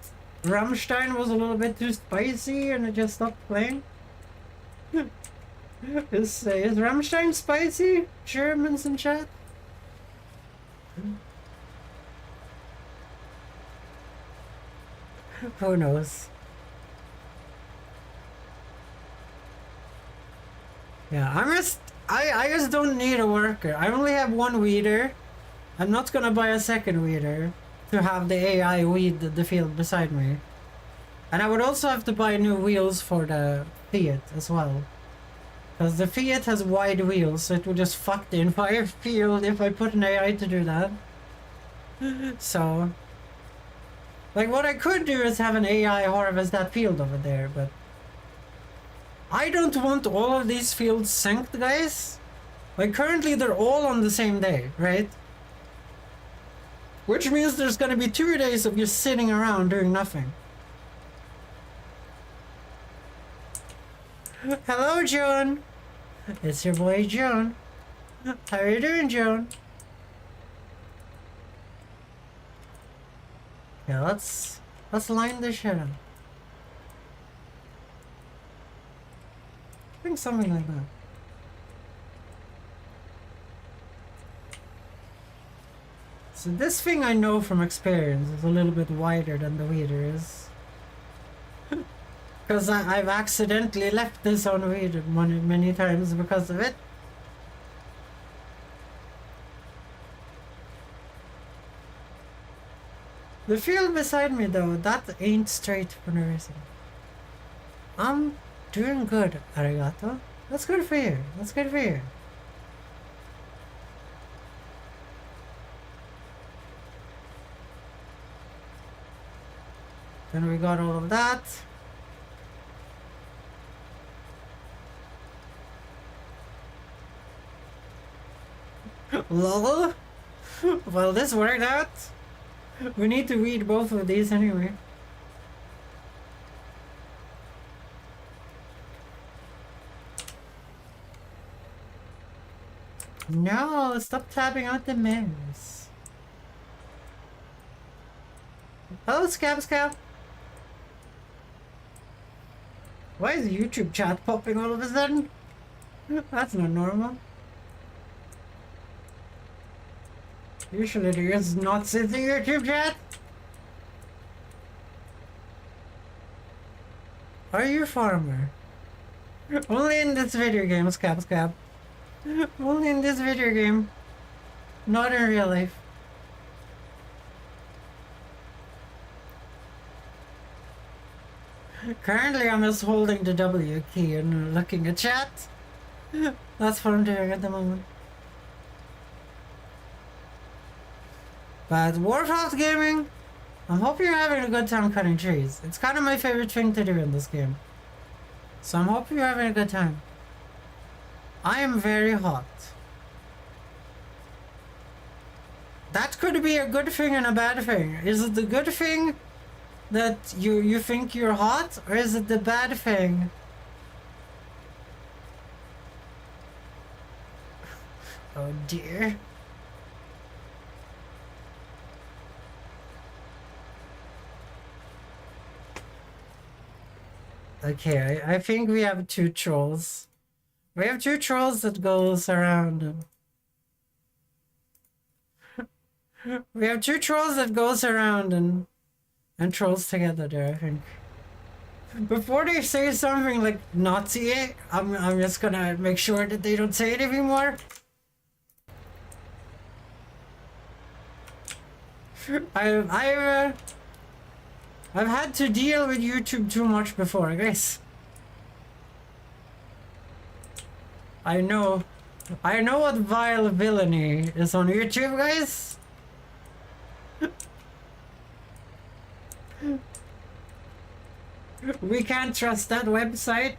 Rammstein was a little bit too spicy and it just stopped playing? Is Rammstein spicy? Germans in chat? Who knows? Yeah, I just don't need a worker. I only have one weeder. I'm not gonna buy a second weeder to have the AI weed the field beside me. And I would also have to buy new wheels for the Fiat as well. Because the Fiat has wide wheels, so it would just fuck the entire field if I put an AI to do that. So... like, what I could do is have an AI harvest that field over there, but... I don't want all of these fields synced, guys. Like, currently they're all on the same day, right? Which means there's gonna be 2 days of just sitting around doing nothing. Hello, Joan. It's your boy, Joan. How are you doing, Joan? Yeah, let's line this shit up. I think something like that. So this thing I know from experience is a little bit wider than the weeder is. Because I've accidentally left this unweeded many times because of it. The field beside me though, that ain't straight for no reason. I'm doing good, arigato. That's good for you. That's good for you. Then we got all of that. Lol. Well, this worked out. We need to weed both of these anyway. No, stop tapping out the mouse. Hello, Scab. Why is YouTube chat popping all of a sudden? That's not normal. Usually there's not sitting YouTube chat. Are you a farmer? Only in this video game, Scab. Only in this video game. Not in real life. Currently I'm just holding the W key and looking at chat. That's what I'm doing at the moment. But Warcraft Gaming, I'm hoping you're having a good time cutting trees. It's kind of my favorite thing to do in this game. So I'm hoping you're having a good time. I am very hot. That could be a good thing and a bad thing. Is it the good thing that you think you're hot, or is it the bad thing? Oh dear. Okay, I think we have 2 trolls. We have 2 trolls that goes around. We have 2 trolls that goes around and trolls together there, I think. Before they say something like Nazi, I'm just gonna make sure that they don't say it anymore. I've had to deal with YouTube too much before, guys. I know what vile villainy is on YouTube, guys. We can't trust that website.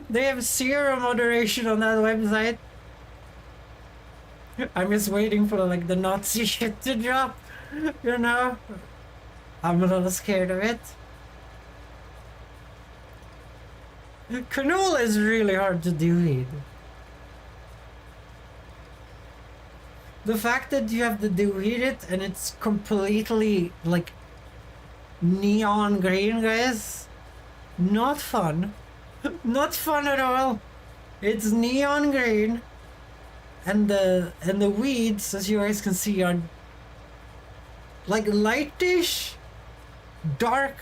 They have 0 moderation on that website. I'm just waiting for like the Nazi shit to drop, you know? I'm a little scared of it. Canola is really hard to do. The fact that you have to do it and it's completely like neon green, guys. Not fun. Not fun at all. It's neon green. And the weeds, as you guys can see, are like lightish, dark,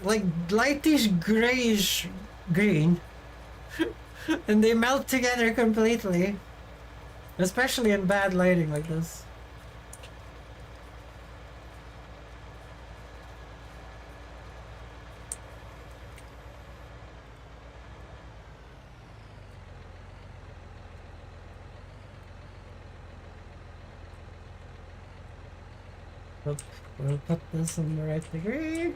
like lightish grayish green. And they melt together completely. Especially in bad lighting like this. We'll put this in the right degree.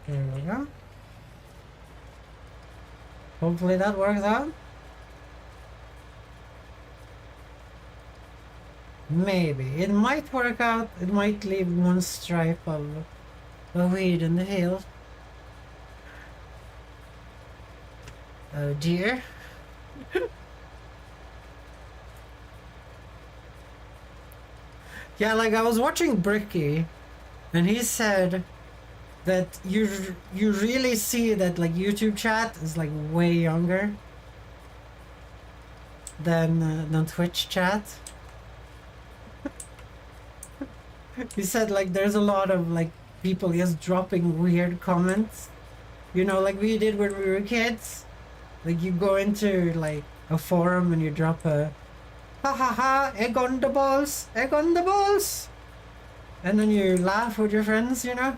There we go. Hopefully that works out. Maybe. It might work out. It might leave one stripe of a weed in the field. Oh dear. Yeah, like I was watching Bricky, and he said that you really see that like YouTube chat is like way younger than Twitch chat. He said like there's a lot of like people just dropping weird comments, you know, like we did when we were kids. Like you go into like a forum and you drop a ha ha ha, egg on the balls, egg on the balls, and then you laugh with your friends, you know.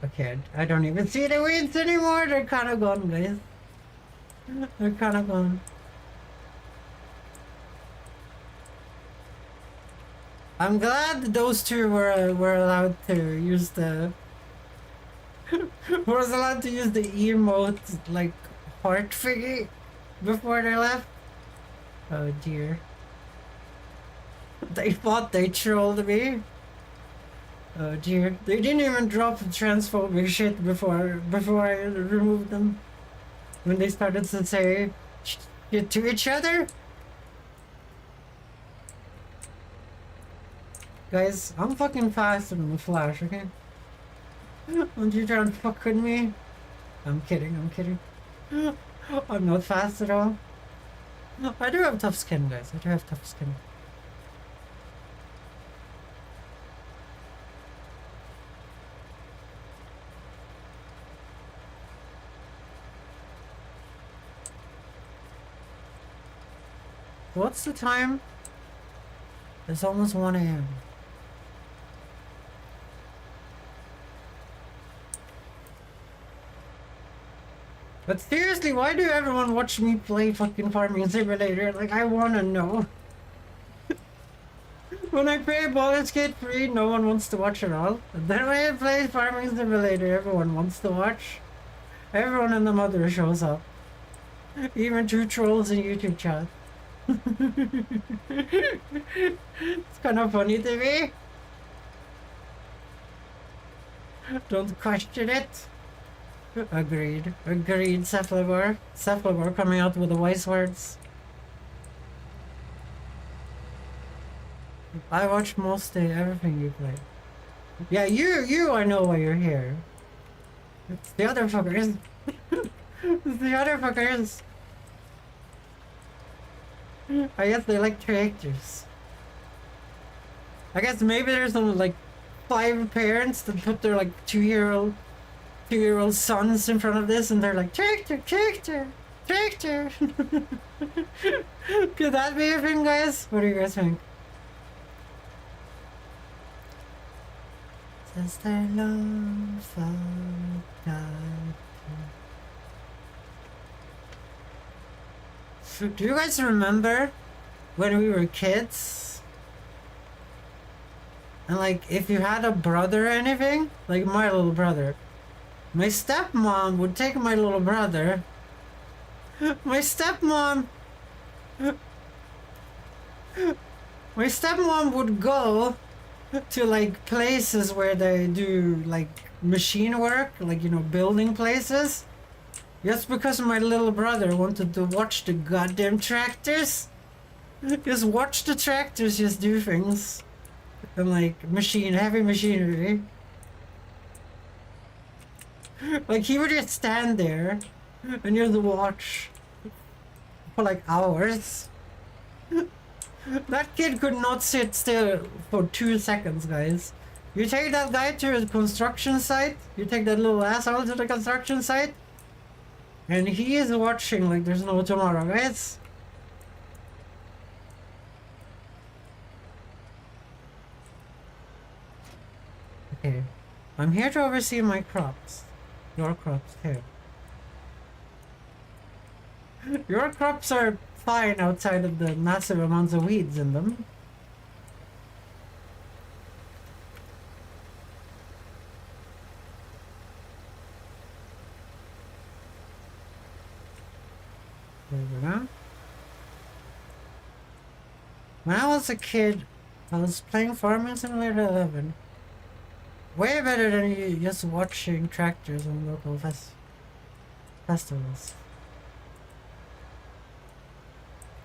Okay, I don't even see the weeds anymore. They're kind of gone, guys. They're kind of gone. I'm glad those two were allowed to use the was allowed to use the emote like heart thingy before they left. Oh dear. They thought they trolled me. Oh dear. They didn't even drop the transphobic shit before I removed them. When they started to say shit to each other. Guys, I'm fucking faster than the Flash, okay? Don't you try to fuck with me? I'm kidding, I'm kidding. I'm not fast at all. I do have tough skin, guys. I do have tough skin. What's the time? It's almost 1 AM. But seriously, why do everyone watch me play fucking Farming Simulator? Like, I wanna know. When I play Baldur's Gate 3, no one wants to watch at all. And then when I play Farming Simulator, everyone wants to watch. Everyone and the mother shows up. Even two trolls in YouTube chat. It's kind of funny to me. Don't question it. Agreed. Agreed, Cephalivore. Cephalivore coming out with the wise words. I watch most of everything you play. Yeah, you, I know why you're here. It's the other fuckers. It's the other fuckers. I guess they like tractors. I guess maybe there's some like 5 parents that put their like 2-year-old sons in front of this and they're like tractor, tractor, tractor. Could that be a thing, guys? What do you guys think? Sister love for God. Do you guys remember when we were kids? And like, if you had a brother or anything, like my little brother, my stepmom would take my little brother. My stepmom would go to like places where they do like machine work, like, you know, building places. Just because my little brother wanted to watch the goddamn tractors. Just watch the tractors just do things. And like heavy machinery. Like he would just stand there and just watch for like hours. That kid could not sit still for 2 seconds, guys. You take that guy to a construction site, you take that little asshole to the construction site, and he is watching like there's no tomorrow, guys. Okay. I'm here to oversee my crops. Your crops too. Your crops are fine outside of the massive amounts of weeds in them. There we go. When I was a kid, I was playing Farming Simulator 11. Way better than you just watching tractors on local festivals.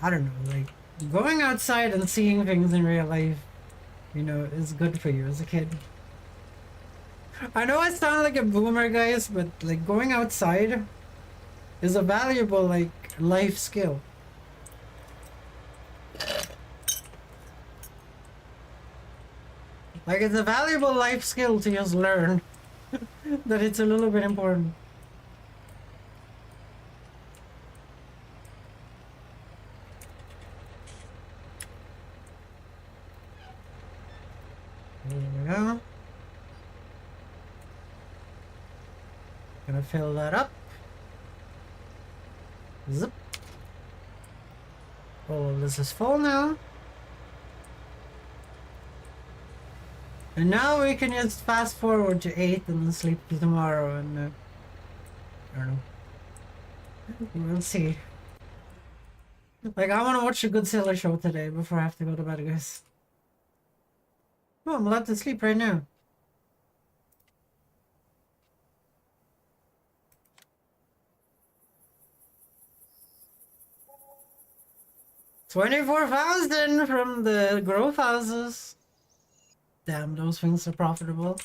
I don't know, like, going outside and seeing things in real life, you know, is good for you as a kid. I know I sound like a boomer, guys, but, like, going outside is a valuable, like, life skill. Like, it's a valuable life skill to just learn that it's a little bit important. There we go. Gonna fill that up. Zip. Oh, this is full now. And now we can just fast forward to 8 and then sleep till tomorrow and I don't know. We'll see. Like, I want to watch a Godzilla show today before I have to go to bed, guys. Oh, I'm allowed to sleep right now. $24,000 from the growth houses. Damn, those things are profitable.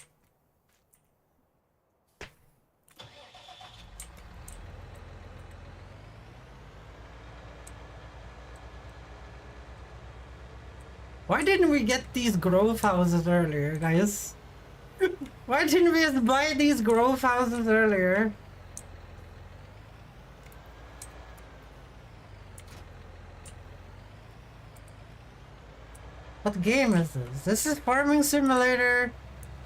Why didn't we get these growth houses earlier, guys? Why didn't we just buy these growth houses earlier? What game is this? This is Farming Simulator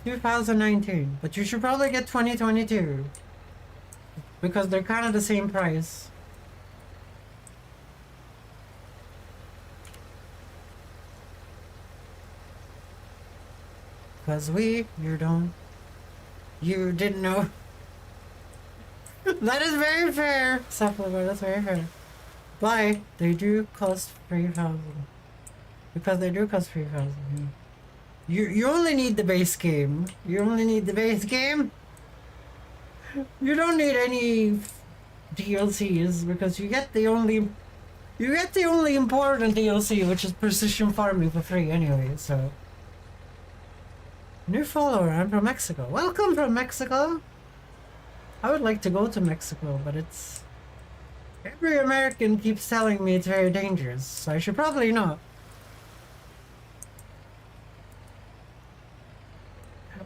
2019, but you should probably get 2022 because they're kind of the same price. Because you didn't know. That is very fair, Cephalor, that's very fair. But they do cost 3,000. Because they do cost 3,000. You only need the base game. You only need the base game. You don't need any DLCs because you get the only important DLC, which is precision farming for free anyway, so. New follower, I'm from Mexico. Welcome from Mexico! I would like to go to Mexico, but it's... Every American keeps telling me it's very dangerous, so I should probably not.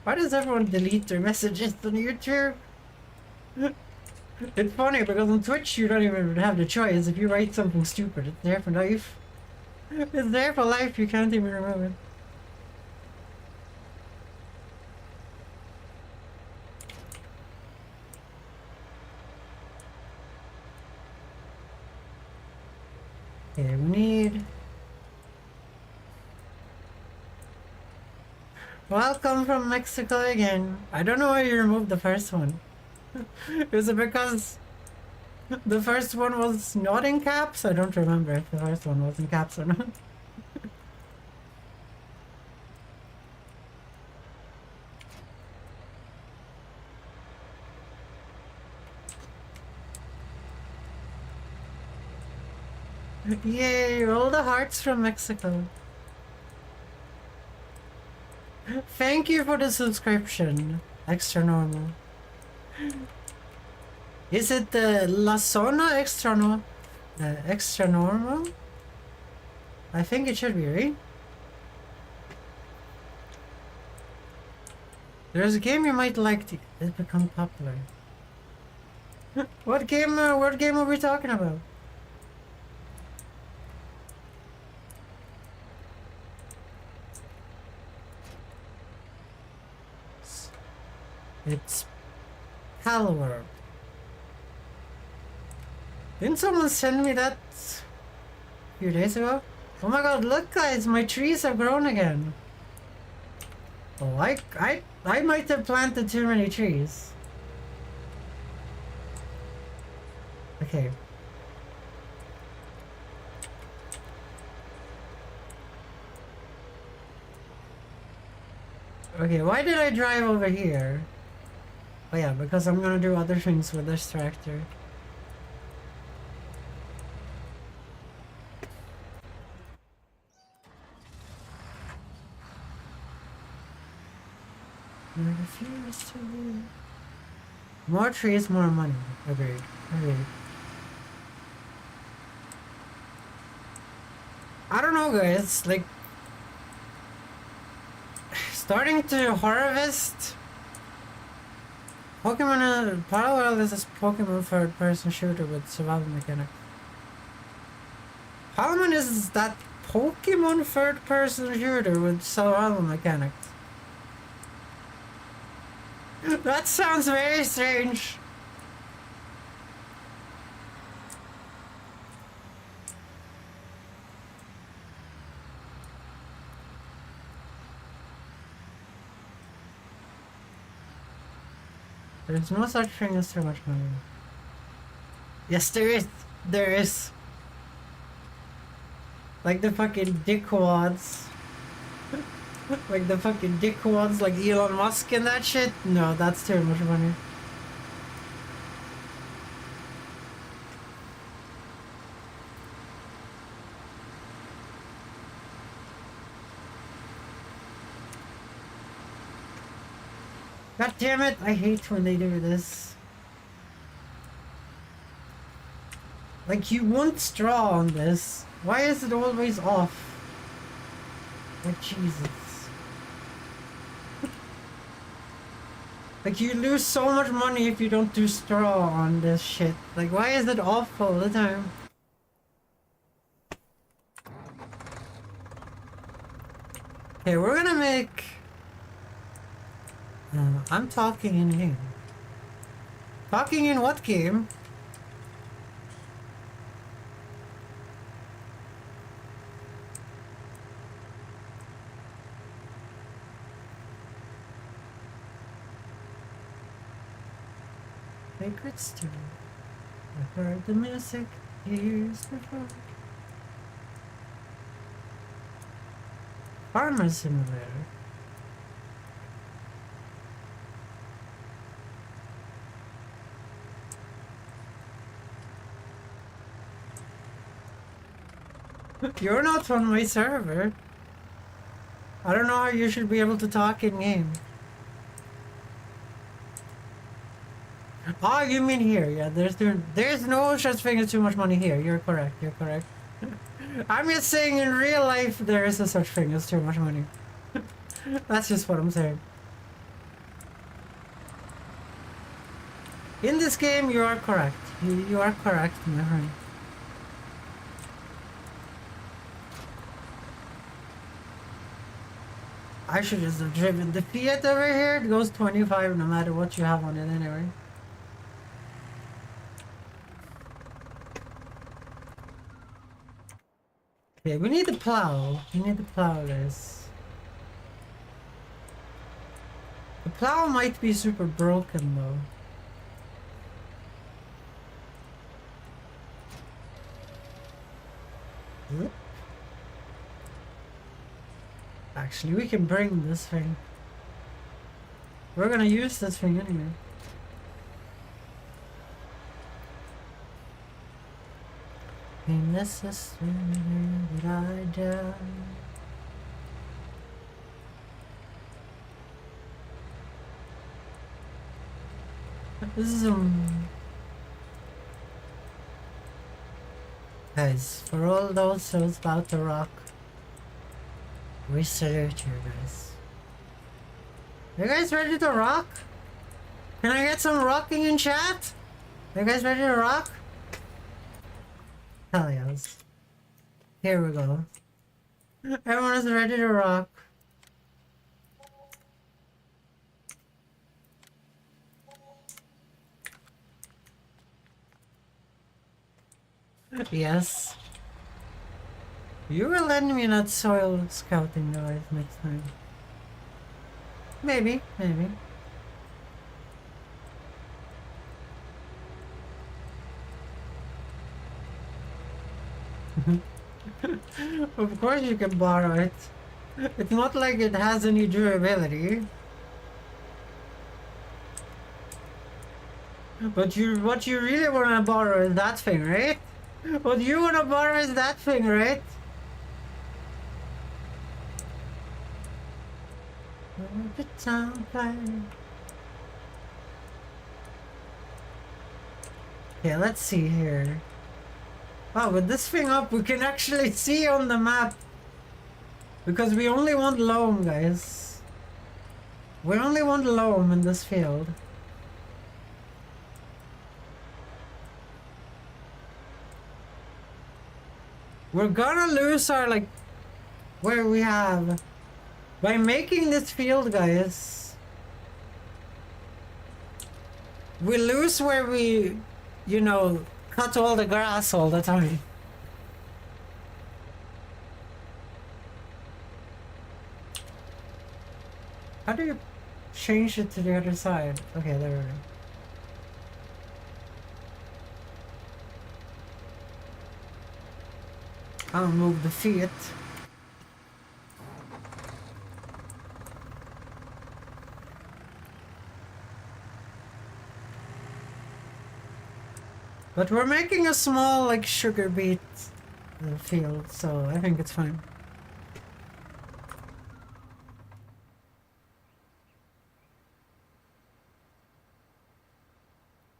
Why does everyone delete their messages on YouTube? It's funny because on Twitch you don't even have the choice. If you write something stupid, it's there for life. It's there for life, you can't even remove it. Okay, we need... Welcome from Mexico again. I don't know why you removed the first one. Is it because the first one was not in caps? I don't remember if the first one was in caps or not. Yay, all the hearts from Mexico. Thank you for the subscription. Extra normal. Is it the La Zona extra no? Extra normal? I think it should be, right? There's a game you might like to it's become popular. What game are we talking about? It's Palworld. Didn't someone send me that a few days ago? Oh my god, look guys, my trees have grown again. Oh, I might have planted too many trees. Okay. Okay, why did I drive over here? Oh yeah, because I'm gonna do other things with this tractor. I refuse to leave. More trees, more money. Agreed. Agreed. I don't know guys, like starting to harvest Pokemon Parallel is a Pokemon third-person shooter with survival mechanic. Parallel is that Pokemon third-person shooter with survival mechanics. That sounds very strange. There's no such thing as too much money. Yes, there is. There is. Like the fucking dickwads. Like the fucking dickwads like Elon Musk and that shit. No, that's too much money. God damn it, I hate when they do this. Like, you want straw on this. Why is it always off? Like, Jesus. Like, you lose so much money if you don't do straw on this shit. Like, why is it off all the time? Okay, we're gonna make... I'm talking in game. Talking in what game? Sacred Stone. I heard the music years before. Farmer Simulator. You're not on my server. I don't know how you should be able to talk in game. Oh, you mean here? Yeah, there's no such thing as too much money here. You're correct. You're correct. I'm just saying in real life there is a such thing as too much money. That's just what I'm saying. In this game, you are correct. You are correct, my friend. I should just have driven the Fiat over here. It goes 25 no matter what you have on it anyway. Okay, we need to plow. We need to plow this. The plow might be super broken though. Whoop. Actually, we can bring this thing. We're gonna use this thing anyway. This is that I die. Zoom. Guys, for all those who's about to rock, we salute you guys. You guys ready to rock? Can I get some rocking in chat? You guys ready to rock? Hell yes. Here we go. Everyone is ready to rock. Yes. You will lend me that soil scouting device next time. Maybe, maybe. Of course you can borrow it. It's not like it has any durability. But what you really want to borrow is that thing, right? What you want to borrow is that thing, right? Okay, let's see here. Oh, with this thing up, we can actually see on the map. Because we only want loam, guys. We only want loam in this field. We're gonna lose our, like, where we have. By making this field, guys, we lose where we, you know, cut all the grass all the time. How do you change it to the other side? Okay, there we go. I'll move the feet. But we're making a small, like, sugar beet field, so I think it's fine.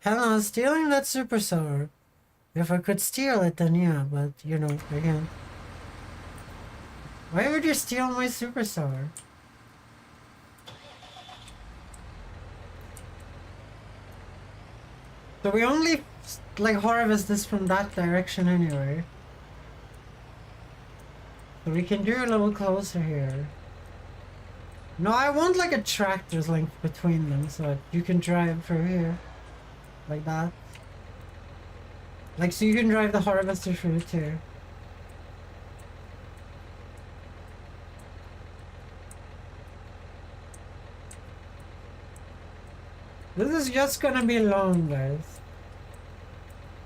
Hell, stealing that super sour. If I could steal it, then yeah, but, you know, I can't. Why would you steal my super sour? So we only, like, harvest this from that direction anyway. So we can do a little closer here. No, I want, like, a tractor's length between them so that you can drive through here. Like that. Like, so you can drive the harvester through too. This is just gonna be long, guys.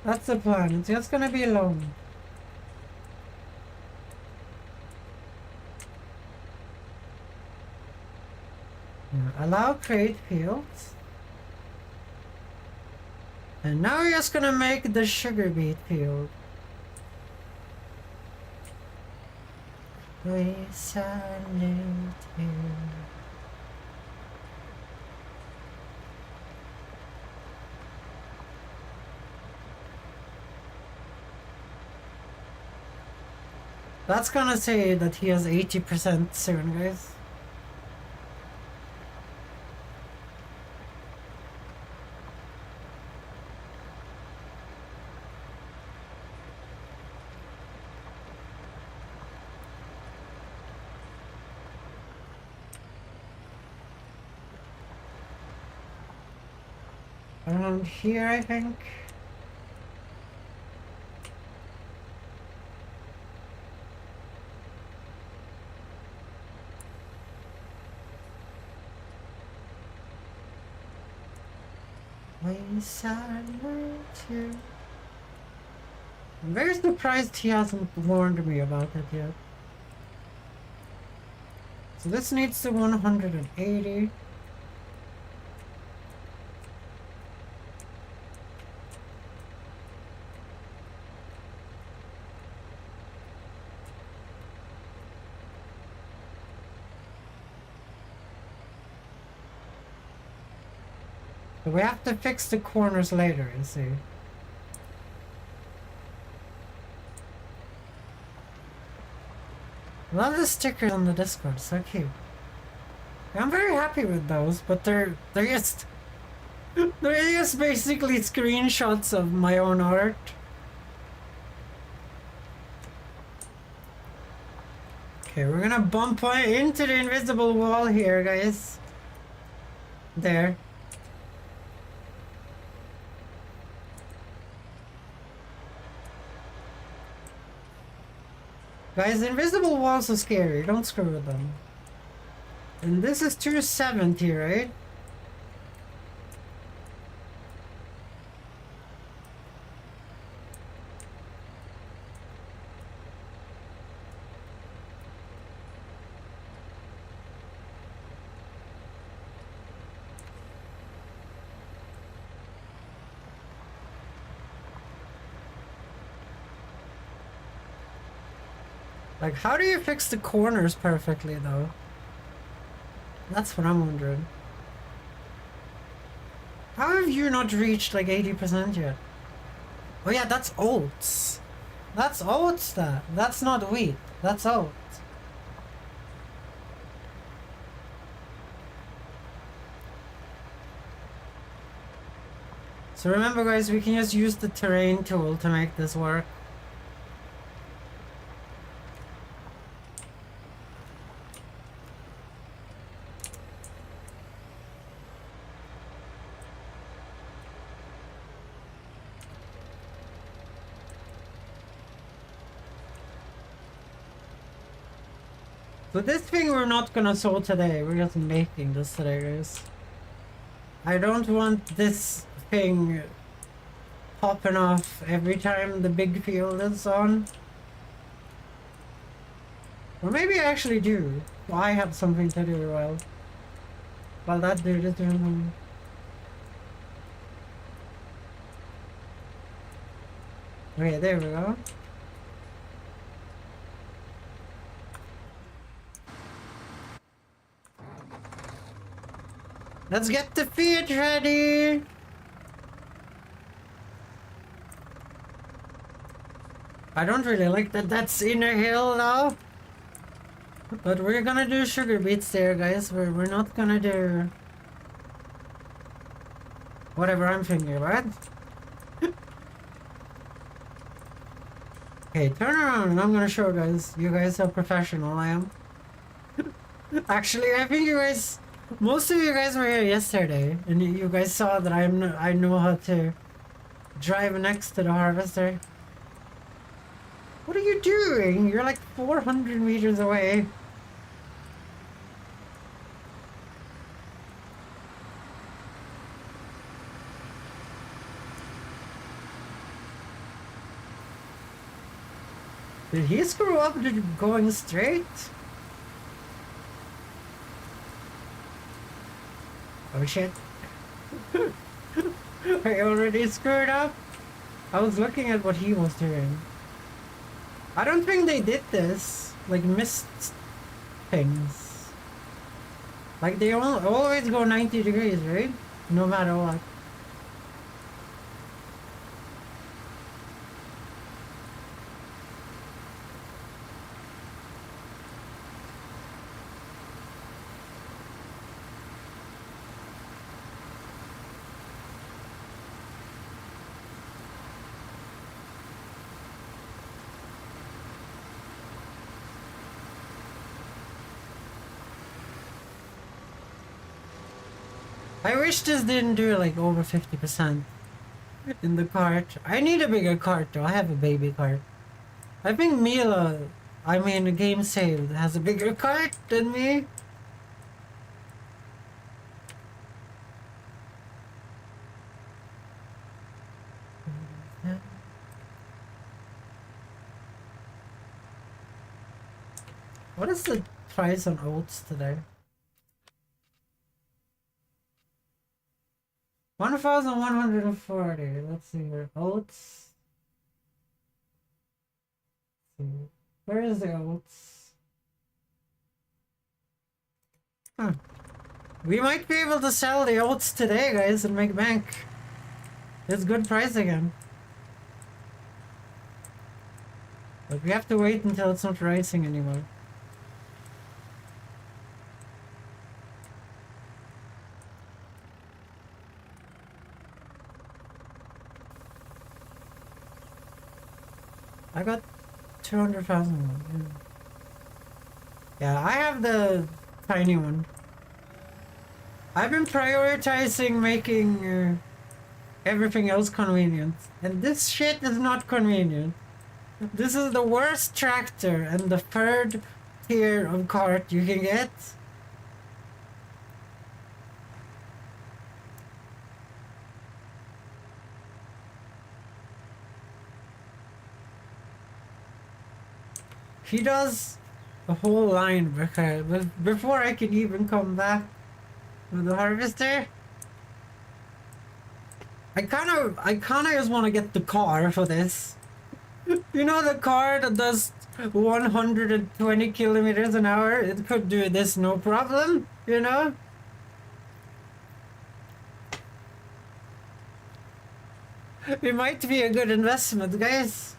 That's the plan. It's just gonna be long. Yeah, allow create fields. And now we're just gonna make the sugar beet field. We salute you. That's gonna say that he has 80% soon, guys. Around here, I think. We salute you. I'm very surprised he hasn't warned me about it yet. So this needs to 180. But we have to fix the corners later, you see. Love the stickers on the Discord, so cute. I'm very happy with those, but they're just basically screenshots of my own art. Okay, we're gonna bump into the invisible wall here, guys. There. Guys, invisible walls are scary. Don't screw with them. And this is 270, right? Like, how do you fix the corners perfectly, though? That's what I'm wondering. How have you not reached, like, 80% yet? Oh yeah, that's oats. That's oats, that's not wheat. That's oats. So remember, guys, we can just use the terrain tool to make this work. So this thing we're not gonna sew today, we're just making this today, guys. I don't want this thing popping off every time the big field is on. Or maybe I actually do. I have something to do while that dude is doing something. Okay, there we go. Let's get the feet ready! I don't really like that that's in a hill now. But we're gonna do sugar beets there, guys. We're not gonna do whatever I'm thinking about. Okay, turn around and I'm gonna show you guys how professional I am. Actually, I think most of you guys were here yesterday, and you guys saw that I know how to drive next to the harvester. What are you doing? You're like 400 meters away. Did he screw up going straight? Oh shit. I already screwed up. I was looking at what he was doing. I don't think they did this. Like, missed things. Like, they always go 90 degrees, right? No matter what. I wish this didn't do like over 50% in the cart. I need a bigger cart though. I have a baby cart. I think the Game Saved has a bigger cart than me. What is the price on oats today? 1,140. Let's see here. Oats. Let's see. Where is the oats? We might be able to sell the oats today, guys, and make bank. It's good price again. But we have to wait until it's not rising anymore. I got 200,000. Yeah, I have the tiny one. I've been prioritizing making everything else convenient. And this shit is not convenient. This is the worst tractor and the third tier of cart you can get. He does a whole line before I can even come back with the harvester. I kinda just wanna get the car for this. You know the car that does 120 kilometers an hour? It could do this no problem, you know? It might be a good investment, guys.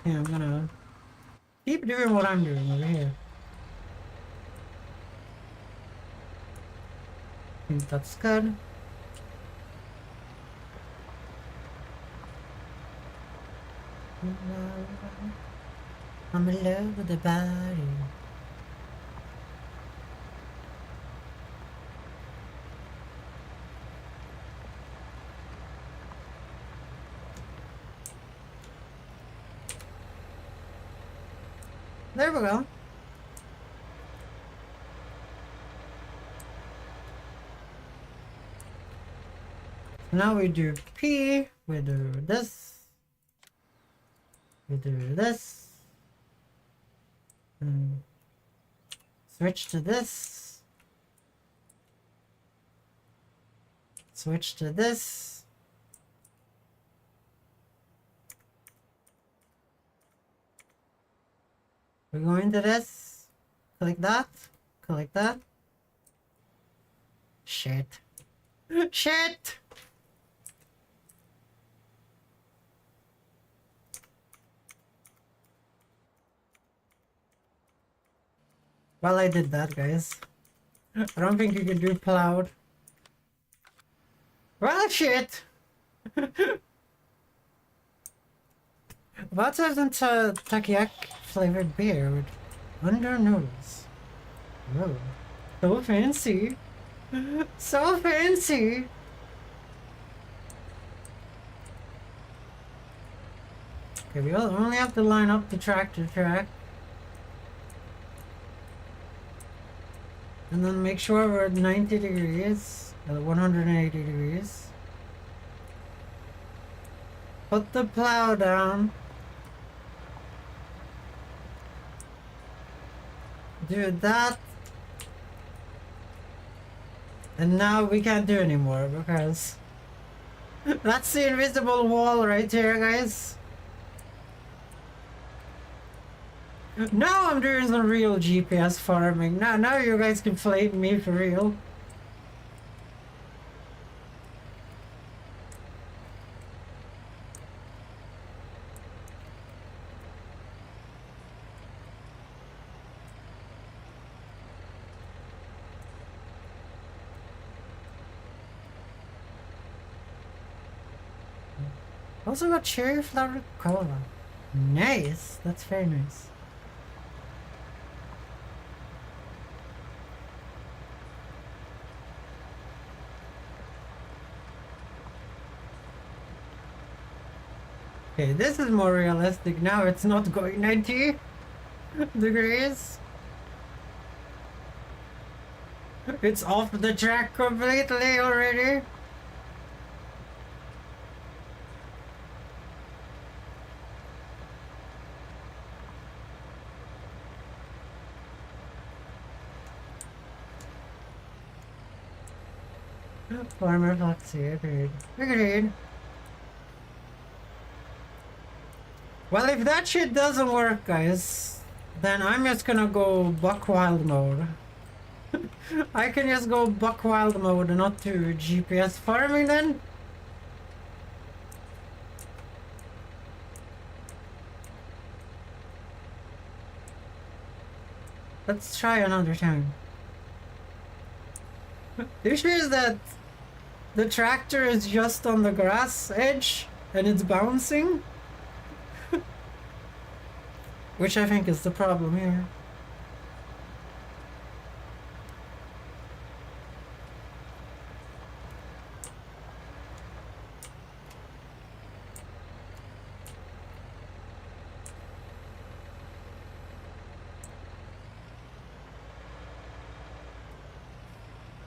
Yeah, I'm gonna keep doing what I'm doing over here. I think that's good. I'm in love with the body. There we go. Now we do P, we do this, we do this, and switch to this, switch to this. We're going to this, click that, click that. Shit. Shit! Well, I did that, guys. I don't think you can do plowed. Well, shit! About to have some takoyaki flavored beer with under noodles. Whoa. So fancy. So fancy! Okay, we only have to line up the tractor track. And then make sure we're at 90 degrees, 180 degrees. Put the plow down. Do that. And now we can't do anymore because that's the invisible wall right here, guys. Now I'm doing some real GPS farming. Now you guys can flame me for real. Also got cherry flavored cola. Nice. That's very nice. Okay, this is more realistic now. It's not going 90 degrees. It's off the track completely already. Farmer Foxy, agreed. Agreed. Well, if that shit doesn't work, guys, then I'm just gonna go buck wild mode. I can just go buck wild mode and not do GPS farming then. Let's try another time. The issue is that the tractor is just on the grass edge and it's bouncing. Which I think is the problem here.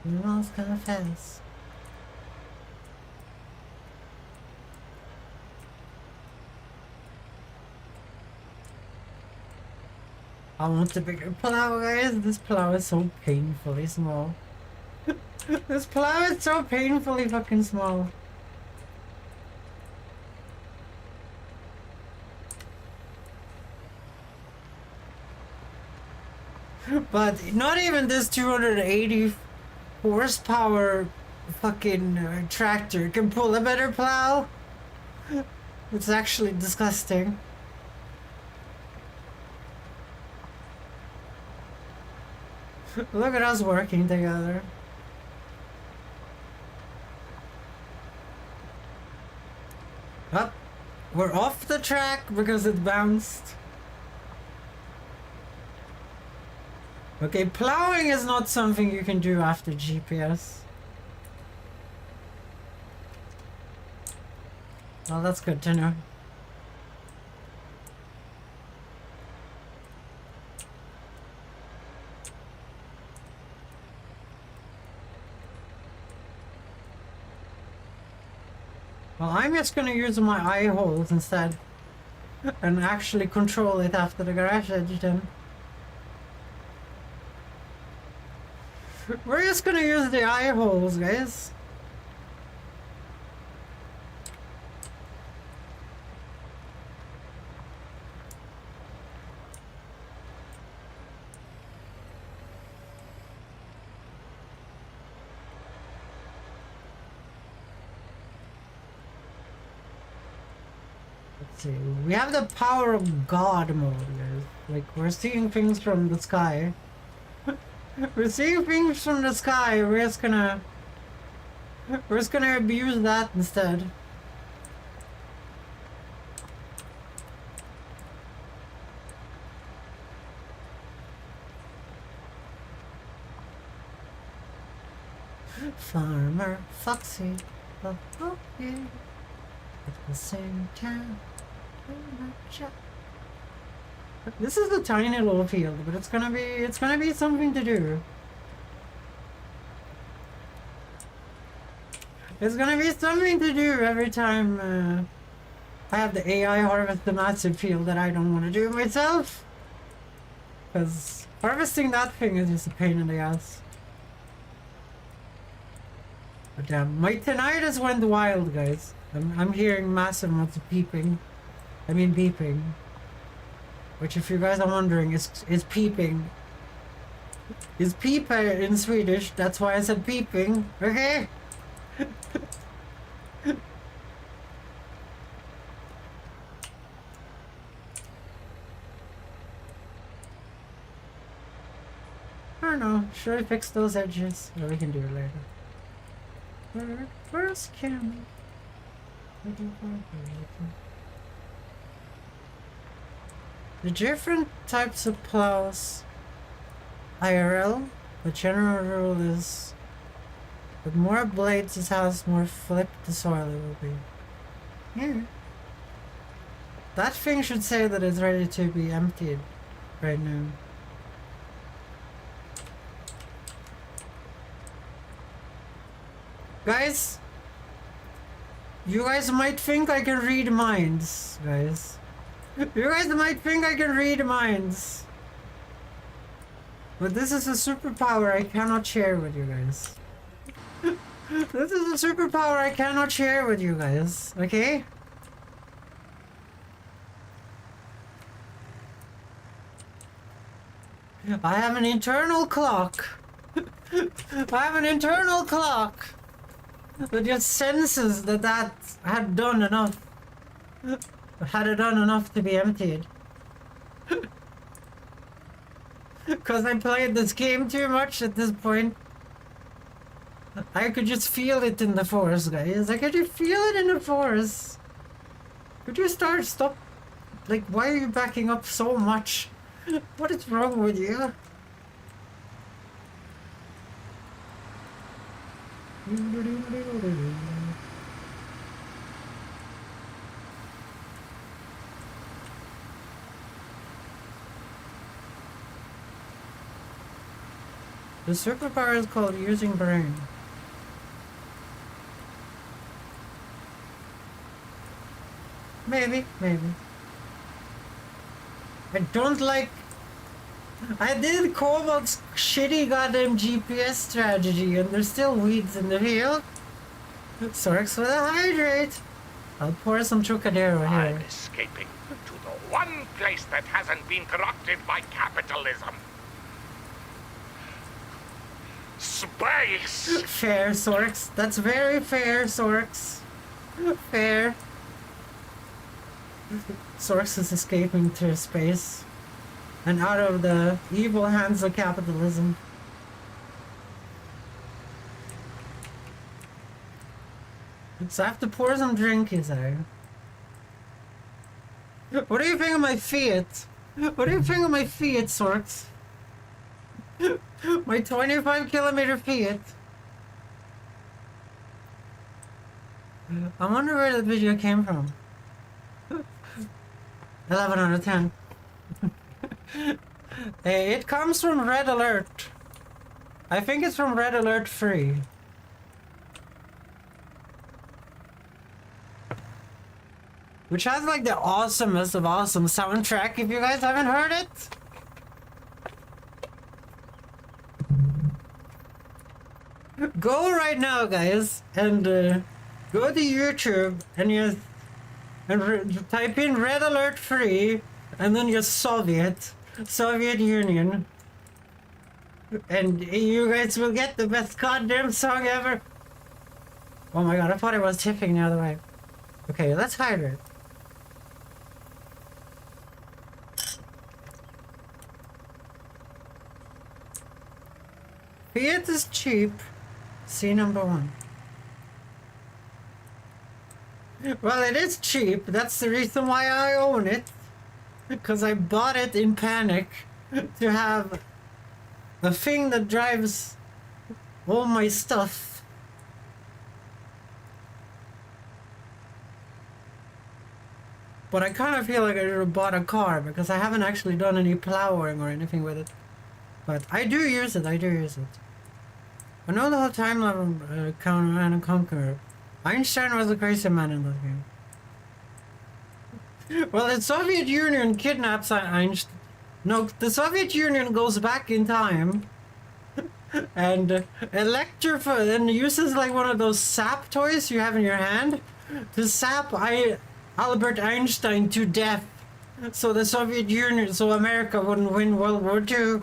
Everyone's gonna fence. I want a bigger plow, guys. This plow is so painfully small. This plow is so painfully fucking small. But not even this 280 horsepower fucking tractor can pull a better plow. It's actually disgusting. Look at us working together. Up. We're off the track because it bounced. Okay, plowing is not something you can do after GPS. Well, that's good to know. Well, I'm just gonna use my eye holes instead. And actually control it after the garage edge then. We're just gonna use the eye holes, guys. Let's see. We have the power of God mode, guys. Like, we're seeing things from the sky. We're seeing things from the sky. We're just gonna abuse that instead. Farmer Foxy, oh, oh yeah. At the same time, this is a tiny little field, but it's gonna be something to do. It's gonna be something to do every time I have the AI harvest the massive field that I don't want to do myself. Because harvesting that thing is just a pain in the ass. But damn, my tinnitus went wild, guys. I'm hearing massive amounts of peeping. I mean beeping. Which, if you guys are wondering, is peeping. Is peepa in Swedish, that's why I said peeping, okay? I don't know, should I fix those edges? Or we can do it later. Where's Kim? The different types of plows IRL, the general rule is with more blades it has, more flip the soil it will be. Yeah. That thing should say that it's ready to be emptied right now. Guys, you guys might think I can read minds, guys. You guys might think I can read minds. But this is a superpower I cannot share with you guys. This is a superpower I cannot share with you guys, okay? I have an internal clock. I have an internal clock that just senses that that had done enough. Had it done enough to be emptied. Because I played this game too much at this point. I could just feel it in the forest, guys. I could you feel it in the forest. Could you stop? Like, why are you backing up so much? What is wrong with you? The superpower is called using brain. Maybe. I don't like... I did Cobalt's shitty goddamn GPS strategy and there's still weeds in the field. Sorks with a hydrate. I'll pour some Trocadero I'm here. escaping to the one place that hasn't been corrupted by capitalism. Space! Fair, Sorks. That's very fair, Sorks. Fair. Sorks is escaping to space and out of the evil hands of capitalism. So I have to pour some drinkies out. What do you think of my feet? What do you think of my feet, Sorks? My 25-kilometer feet. I wonder where the video came from. 11 out of 10. It comes from Red Alert. I think it's from Red Alert 3. Which has like the awesomest of awesome soundtrack if you guys haven't heard it. Go right now, guys, and go to YouTube and type in Red Alert 3 and then just Soviet Union, and you guys will get the best goddamn song ever. Oh my god, I thought I was tipping the other way. Okay, let's hydrate. Fiat is cheap. See number 1. Well, it is cheap. That's the reason why I own it. Because I bought it in panic to have a thing that drives all my stuff. But I kind of feel like I should have bought a car because I haven't actually done any plowing or anything with it. But I do use it. I know the whole time level Counter and Conqueror. Einstein was a crazy man in that game. Well, the Soviet Union kidnaps Einstein. No, the Soviet Union goes back in time and and uses like one of those sap toys you have in your hand to sap Albert Einstein to death, so the Soviet Union, so America wouldn't win World War II.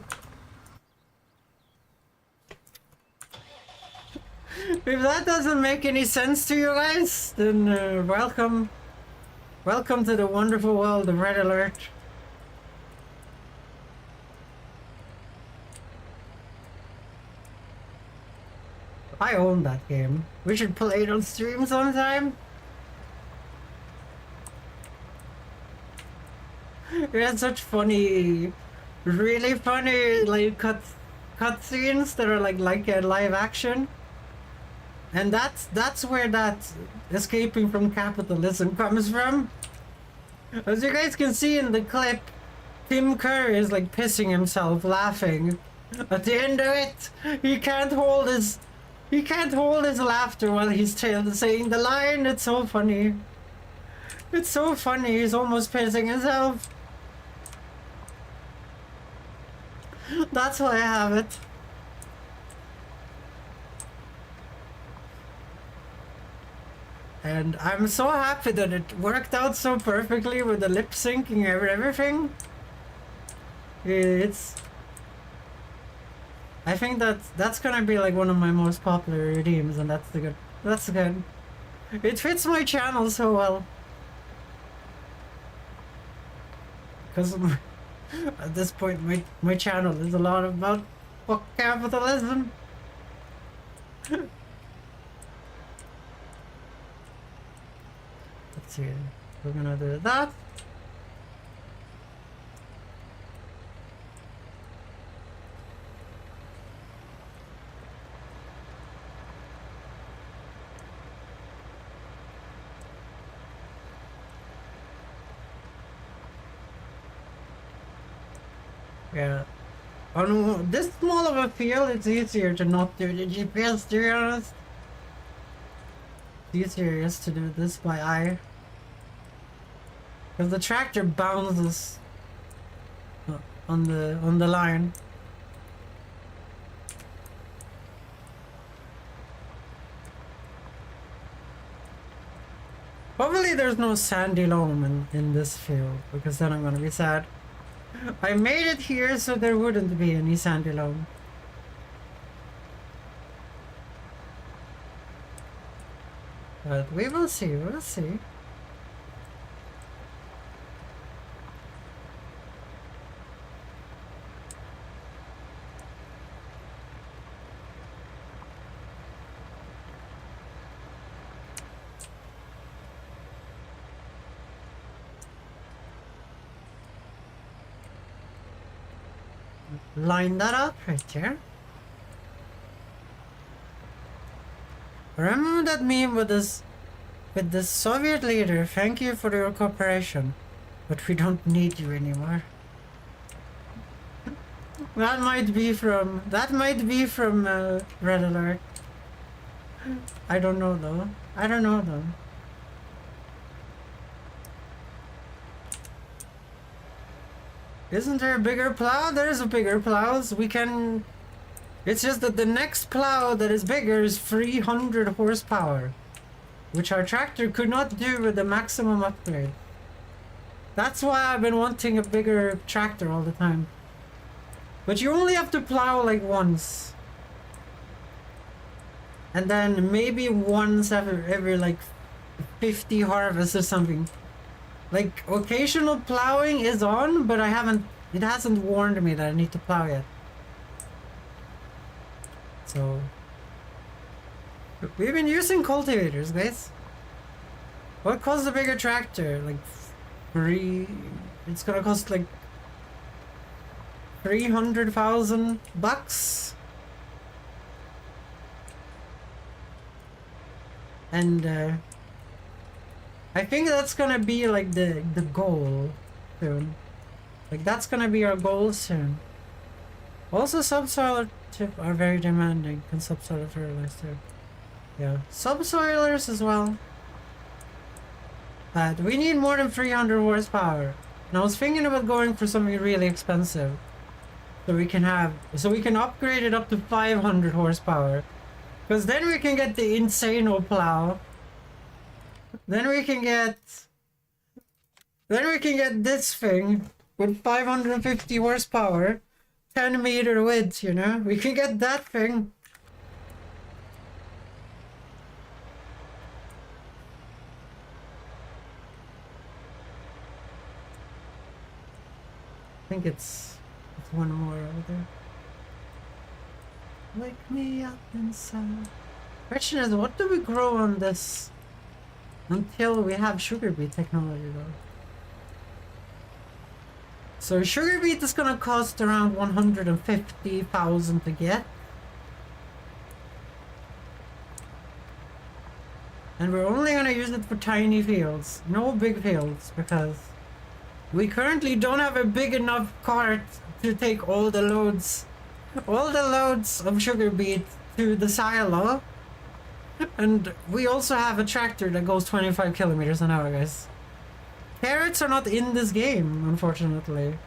If that doesn't make any sense to you guys, then welcome to the wonderful world of Red Alert. I own that game. We should play it on stream sometime. It has such funny, really funny like cutscenes that are like a live action. And that's where that escaping from capitalism comes from. As you guys can see in the clip, Tim Curry is like pissing himself laughing. At the end of it, he can't hold his laughter while he's saying the line. It's so funny. It's so funny. He's almost pissing himself. That's why I have it. And I'm so happy that it worked out so perfectly with the lip syncing and everything. I think that's gonna be like one of my most popular redeems, and that's the good. That's good. It fits my channel so well. Because at this point, my channel is a lot about fuck capitalism. Let's see. We're gonna do that. Yeah. On this small of a field, it's easier to not do the GPS, to be honest. It's easier just to do this by eye. Because the tractor bounces on the line. Hopefully there's no sandy loam in this field, because then I'm gonna be sad. I made it here so there wouldn't be any sandy loam. But we will see, we'll see. Line that up right there. Remember that meme with this Soviet leader? Thank you for your cooperation, but we don't need you anymore. That might be from Red Alert. I don't know though. I don't know though. Isn't there a bigger plow? There's a bigger plows. We can... It's just that the next plow that is bigger is 300 horsepower, which our tractor could not do with the maximum upgrade. That's why I've been wanting a bigger tractor all the time. But you only have to plow like once. And then maybe once every like 50 harvests or something. Like, occasional plowing is on, but it hasn't warned me that I need to plow yet. So, we've been using cultivators, guys. What costs a bigger tractor? Like, it's gonna cost like 300,000 bucks. And, I think that's gonna be like the goal soon. Like that's gonna be our goal soon. Also, subsoiler are very demanding, and subsoiler fertilizer. Yeah, subsoilers as well. But we need more than 300 horsepower. And I was thinking about going for something really expensive, so we can upgrade it up to 500 horsepower. Because then we can get the Insano plow. Then we can get this thing with 550 horsepower, 10-meter width, you know? We can get that thing. I think it's one more over there. Wake me up inside. Question is, what do we grow on this? Until we have sugar beet technology though. So sugar beet is gonna cost around 150,000 to get. And we're only gonna use it for tiny fields, no big fields, because we currently don't have a big enough cart to take all the loads of sugar beet to the silo. And we also have a tractor that goes 25 kilometers an hour, guys. Carrots are not in this game, unfortunately.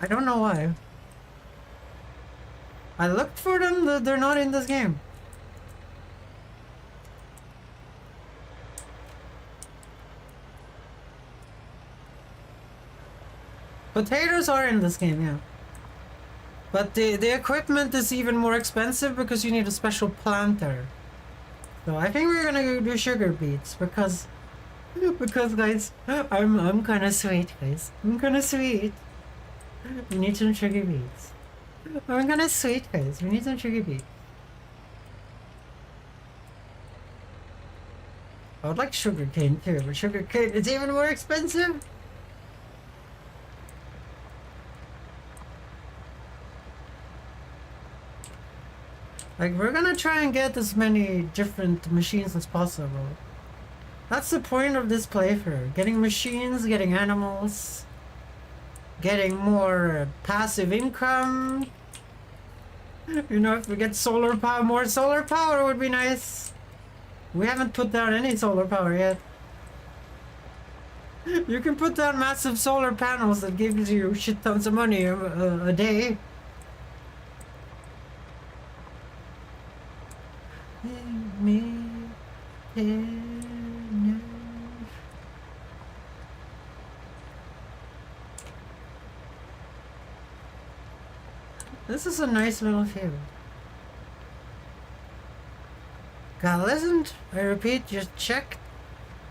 I don't know why. I looked for them, they're not in this game. Potatoes are in this game, yeah. But the equipment is even more expensive because you need a special planter. So I think we're gonna go do sugar beets because guys, I'm kind of sweet, guys. I'm kind of sweet. We need some sugar beets. I'm kind of sweet, guys. We need some sugar beets. I would like sugar cane too, but sugar cane is even more expensive. Like, we're gonna try and get as many different machines as possible. That's the point of this playthrough. Getting machines, getting animals, getting more passive income. You know, if we get solar power, more solar power would be nice. We haven't put down any solar power yet. You can put down massive solar panels that gives you shit tons of money a day. This is a nice little field. God, listen, I repeat, just check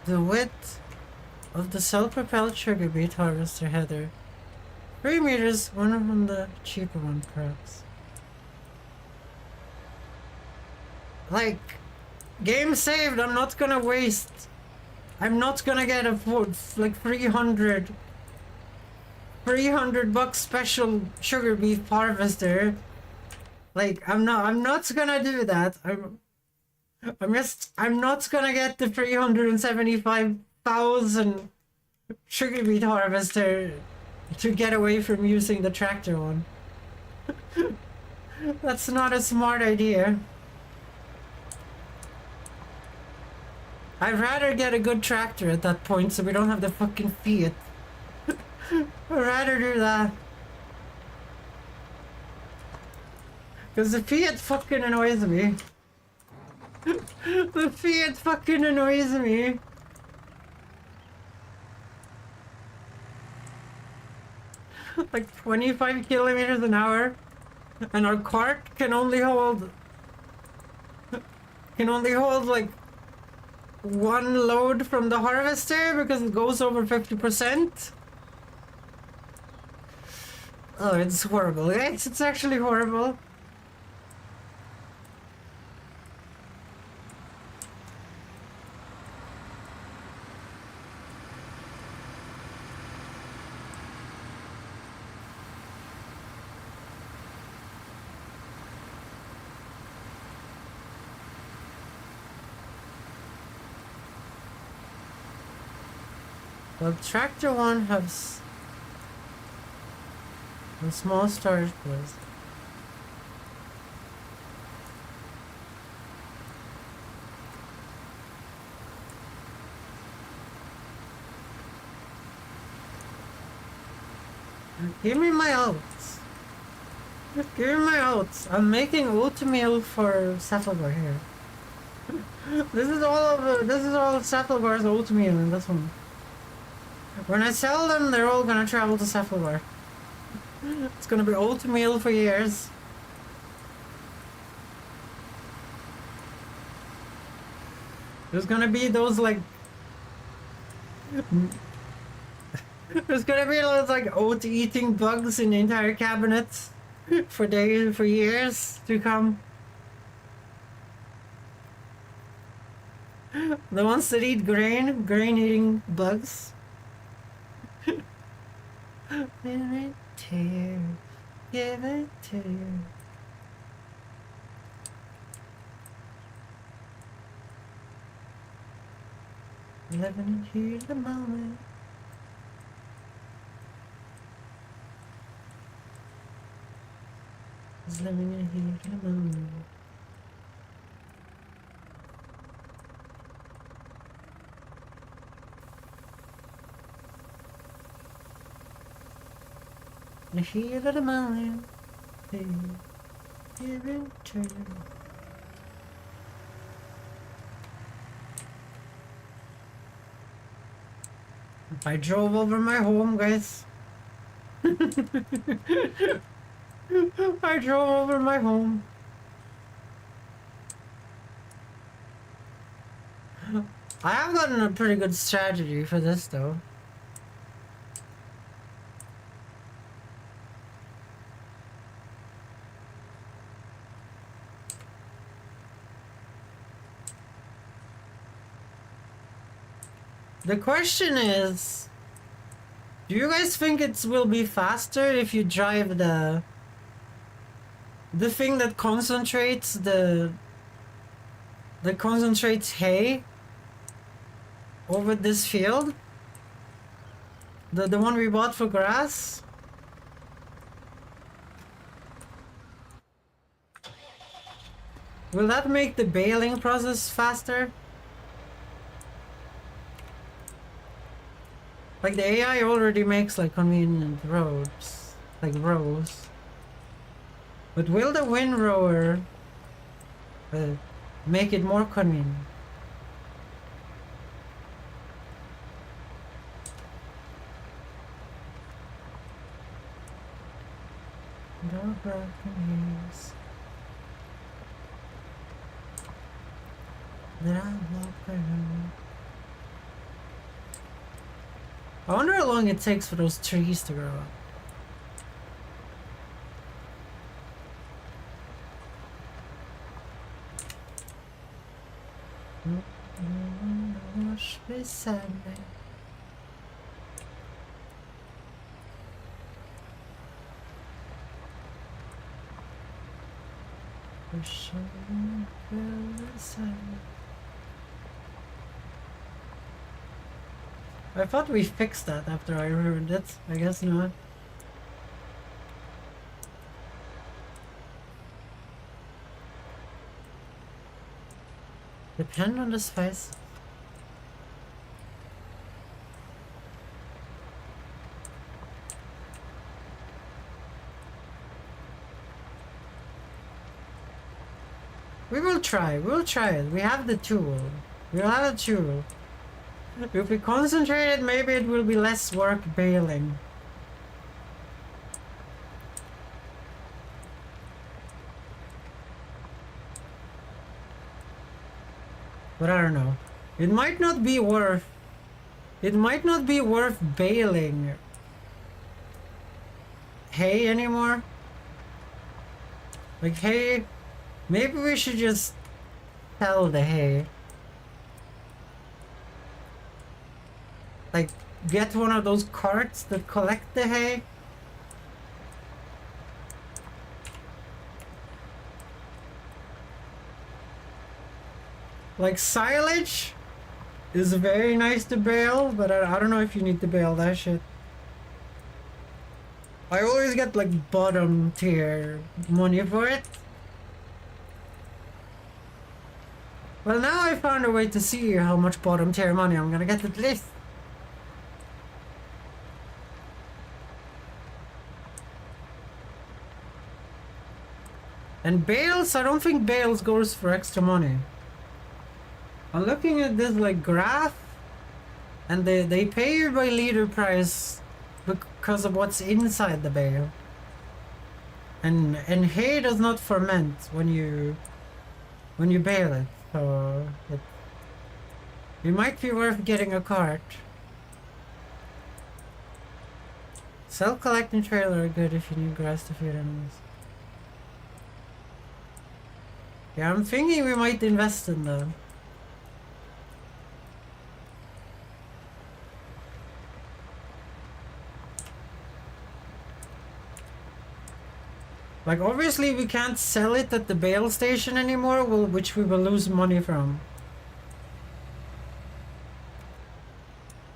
the width of the self-propelled sugar beet harvester header. 3 meters, one on the cheaper one, perhaps. Like, game saved, I'm not gonna waste. I'm not gonna get a like 300 bucks special sugar beet harvester. Like, I'm not gonna do that. I'm not gonna get the 375,000 sugar beet harvester to get away from using the tractor one. That's not a smart idea. I'd rather get a good tractor at that point so we don't have the fucking Fiat. I'd rather do that. Because the Fiat fucking annoys me. The Fiat fucking annoys me. Like 25 kilometers an hour. And our cart can only hold like one load from the harvester because it goes over 50%. Oh, it's horrible. It's actually horrible. Well, tractor one has a small storage place. Give me my oats. Give me my oats. I'm making oatmeal for Cephalobar here. This is all Cephalobar's oatmeal in this one. When I sell them, they're all gonna travel to Cephalobar. It's gonna be oatmeal for years. There's gonna be those like... There's gonna be those like oat-eating bugs in the entire cabinet for days, for years to come. The ones that eat grain-eating bugs. Give it to you, give it to you. Living here the moment. Just living in here the moment. The heat of the moment, give it to you. I drove over my home, guys. I drove over my home. I have gotten a pretty good strategy for this though. The question is, do you guys think it will be faster if you drive the thing that concentrates concentrates hay over this field? The one we bought for grass? Will that make the baling process faster? Like the AI already makes like convenient roads, like rows. But will the windrower make it more convenient? No broken years that I walk around. I wonder how long it takes for those trees to grow up. Wash beside me. Wish I feel beside me. I thought we fixed that after I ruined it. I guess not. Depend on the spice. We will try it. We have the tool. We'll have a tool. If we concentrate it, maybe it will be less work baling. But I don't know. It might not be worth baling hay anymore. Like hay, maybe we should just sell the hay. Like, get one of those carts that collect the hay. Like, silage is very nice to bale, but I don't know if you need to bale that shit. I always get, like, bottom tier money for it. Well, now I found a way to see how much bottom tier money I'm gonna get at least. And bales, I don't think bales goes for extra money. I'm looking at this like graph, and they pay you by liter price because of what's inside the bale. And hay does not ferment when you bale it, so it might be worth getting a cart. Self-collecting trailer are good if you need grass to feed animals. Yeah, I'm thinking we might invest in them. Like, obviously we can't sell it at the bale station anymore, which we will lose money from.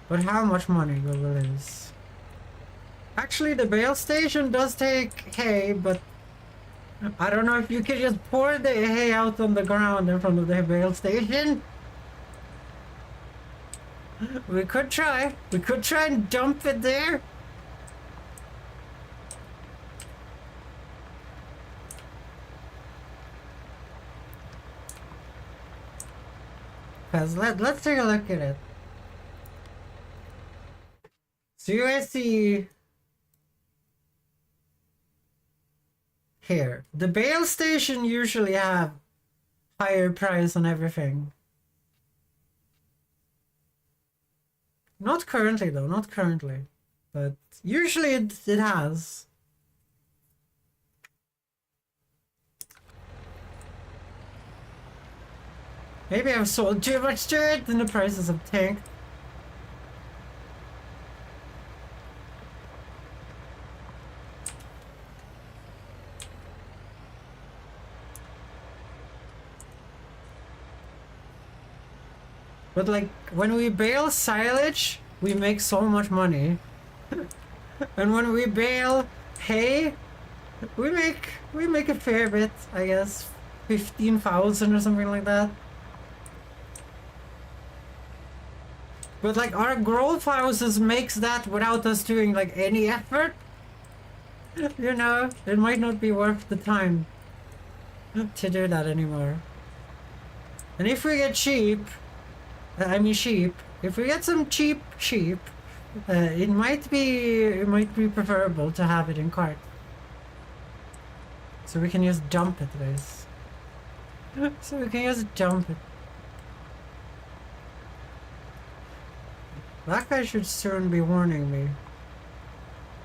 But how much money will we lose? Actually, the bale station does take hay, but I don't know if you can just pour the hay out on the ground in front of the bale station. We could try. We could try and dump it there. Cause let's take a look at it. So you guys see Here, the bale station usually have higher price on everything. Not currently though, not currently. But usually it has. Maybe I've sold too much to it and the prices have tanked. But like, when we bale silage, we make so much money. And when we bale hay, we make a fair bit, I guess. 15,000 or something like that. But like, our growth houses makes that without us doing like any effort. You know, it might not be worth the time to do that anymore. And if we get sheep, if we get some cheap sheep, it might be preferable to have it in cart. So we can just dump it, guys. So we can just dump it. That guy should soon be warning me.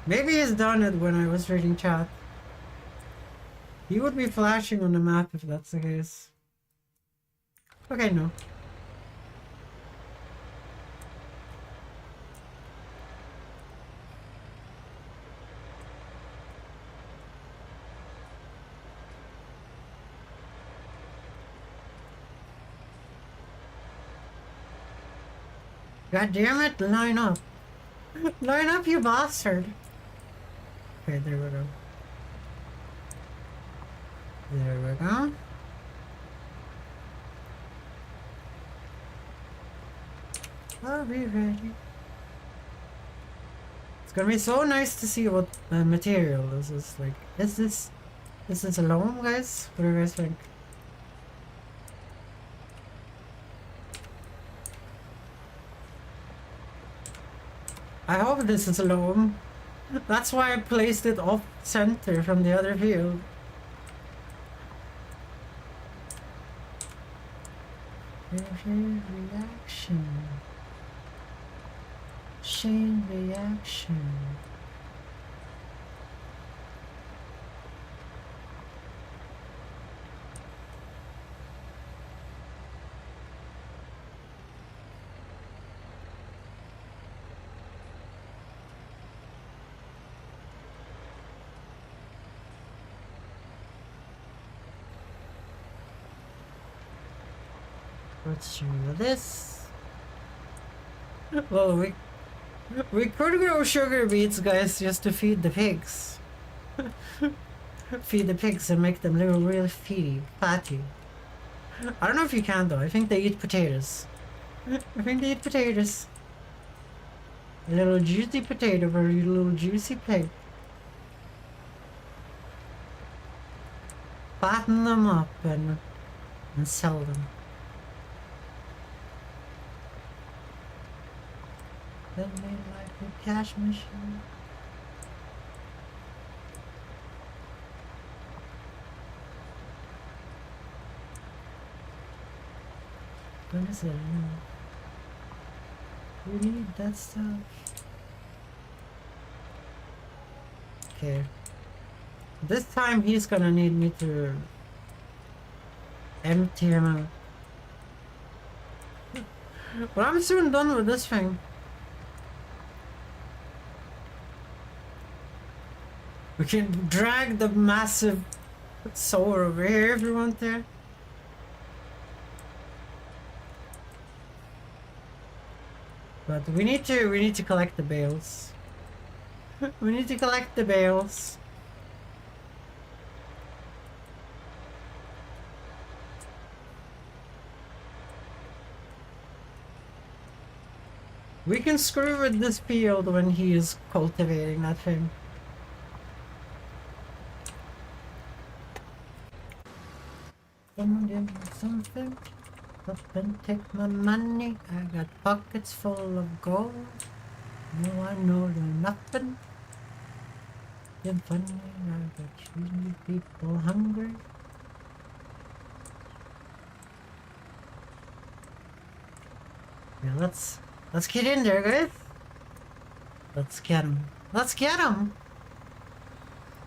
Maybe he's done it when I was reading chat. He would be flashing on the map if that's the case. Okay, no. God damn it, line up. Line up, you bastard. Okay, there we go. There we go. Are we ready? It's gonna be so nice to see what material this is like. Is this a loam, guys? What do you guys think? I hope this is a loam. That's why I placed it off center from the other field. Reaction. Chain reaction. Let's do this. Well, we could grow sugar beets, guys, just to feed the pigs. Feed the pigs and make them little real fatty. I don't know if you can though. I think they eat potatoes. I think they eat potatoes. A little juicy potato for a little juicy pig. Fatten them up and sell them. Then made like a cash machine. What is it? We need that stuff. Okay. This time he's gonna need me to empty him out. But I'm soon done with this thing. We can drag the massive sower over here if you want to. But we need to collect the bales. We need to collect the bales. We can screw with this field when he is cultivating that thing. Someone give me something. Up and take my money. I got pockets full of gold. No, I know they're nothing. It's funny that you people hungry. Yeah, let's get in there, guys. Let's get him. Let's get him.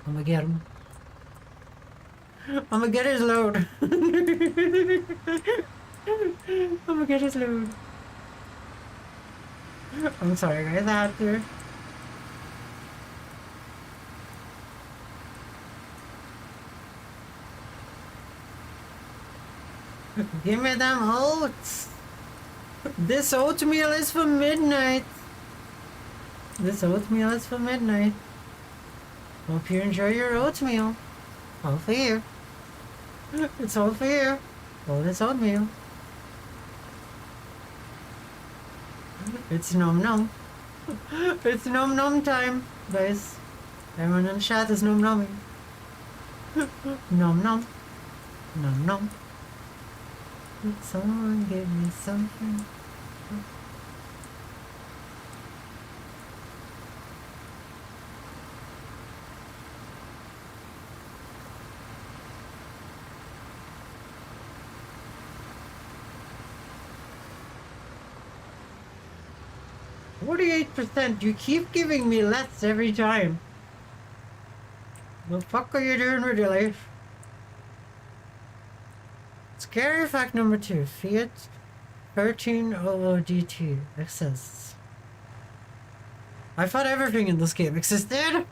I'm gonna get him. I'm gonna get his load. I'm gonna get his load. I'm sorry, guys. I had to. Give me them oats. This oatmeal is for midnight. This oatmeal is for midnight. Hope you enjoy your oatmeal. All for you. It's all for you. All this oatmeal. It's nom nom. It's nom nom time, guys. Everyone in the chat is nom nomming. Nom nom. Nom nom. Someone give me something. %. You keep giving me less every time. What the fuck are you doing with your life? Scary fact number 2. Fiat 1300DT exists. I thought everything in this game existed.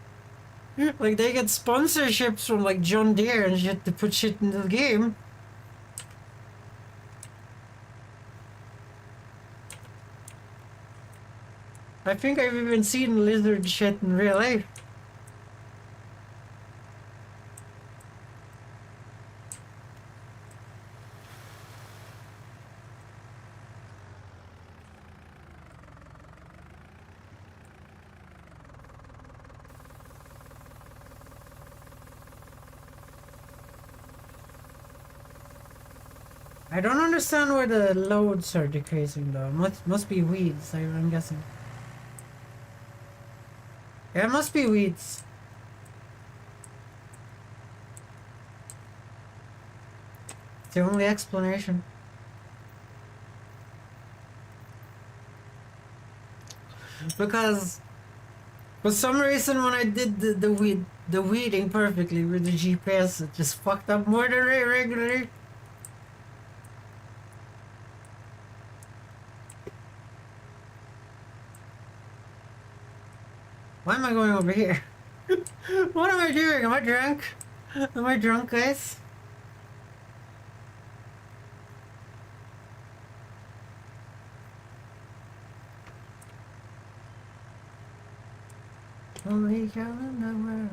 Like they get sponsorships from like John Deere and shit to put shit into the game. I think I've even seen lizard shit in real life. I don't understand why the loads are decreasing though. Must be weeds, I'm guessing. Yeah, it must be weeds. It's the only explanation. Because for some reason when I did the weeding perfectly with the GPS, it just fucked up more than regularly. Why am I going over here? What am I doing? Am I drunk? Am I drunk, guys? Only God in the world.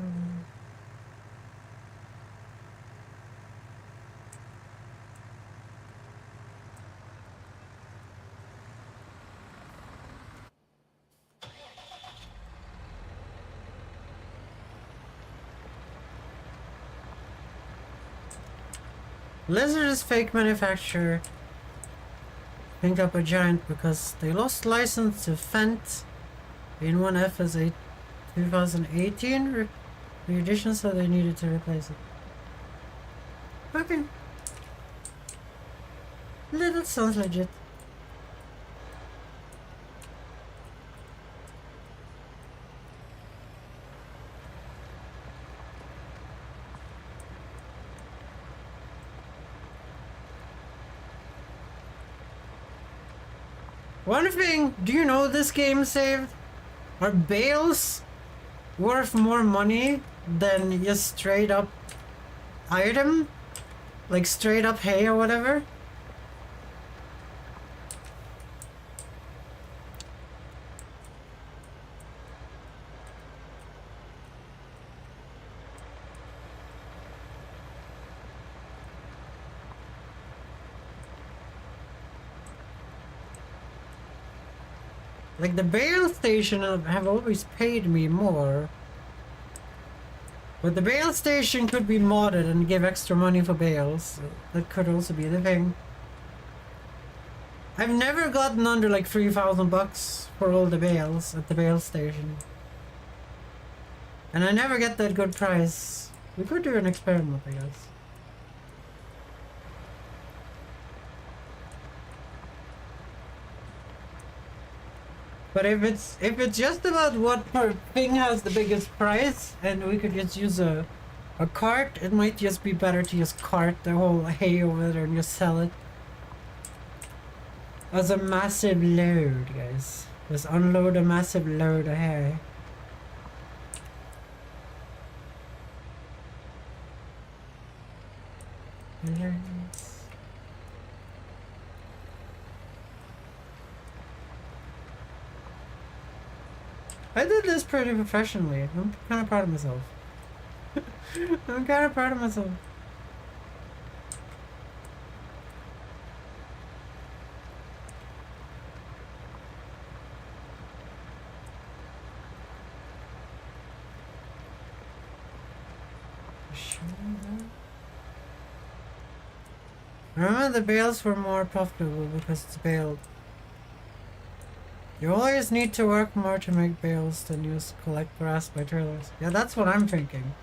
Lizard is fake manufacturer. Picked up a giant because they lost license to Fent in 1F as a 2018 re-edition, so they needed to replace it. Okay. That sounds legit. One thing, do you know this game saved? Are bales worth more money than just straight up item? Like straight up hay or whatever? Like the bale station have always paid me more. But the bale station could be modded and give extra money for bales. That could also be the thing. I've never gotten under like 3,000 bucks for all the bales at the bale station. And I never get that good price. We could do an experiment, I guess. But if it's just about what per thing has the biggest price, and we could just use a cart, it might just be better to just cart the whole hay over there and just sell it as a massive load, guys. Just unload a massive load of hay. Yes. I did this pretty professionally. I'm kind of proud of myself. I'm kind of proud of myself. Remember, the bales were more profitable because it's baled. You always need to work more to make bales than use collect grass by trailers. Yeah, that's what I'm thinking.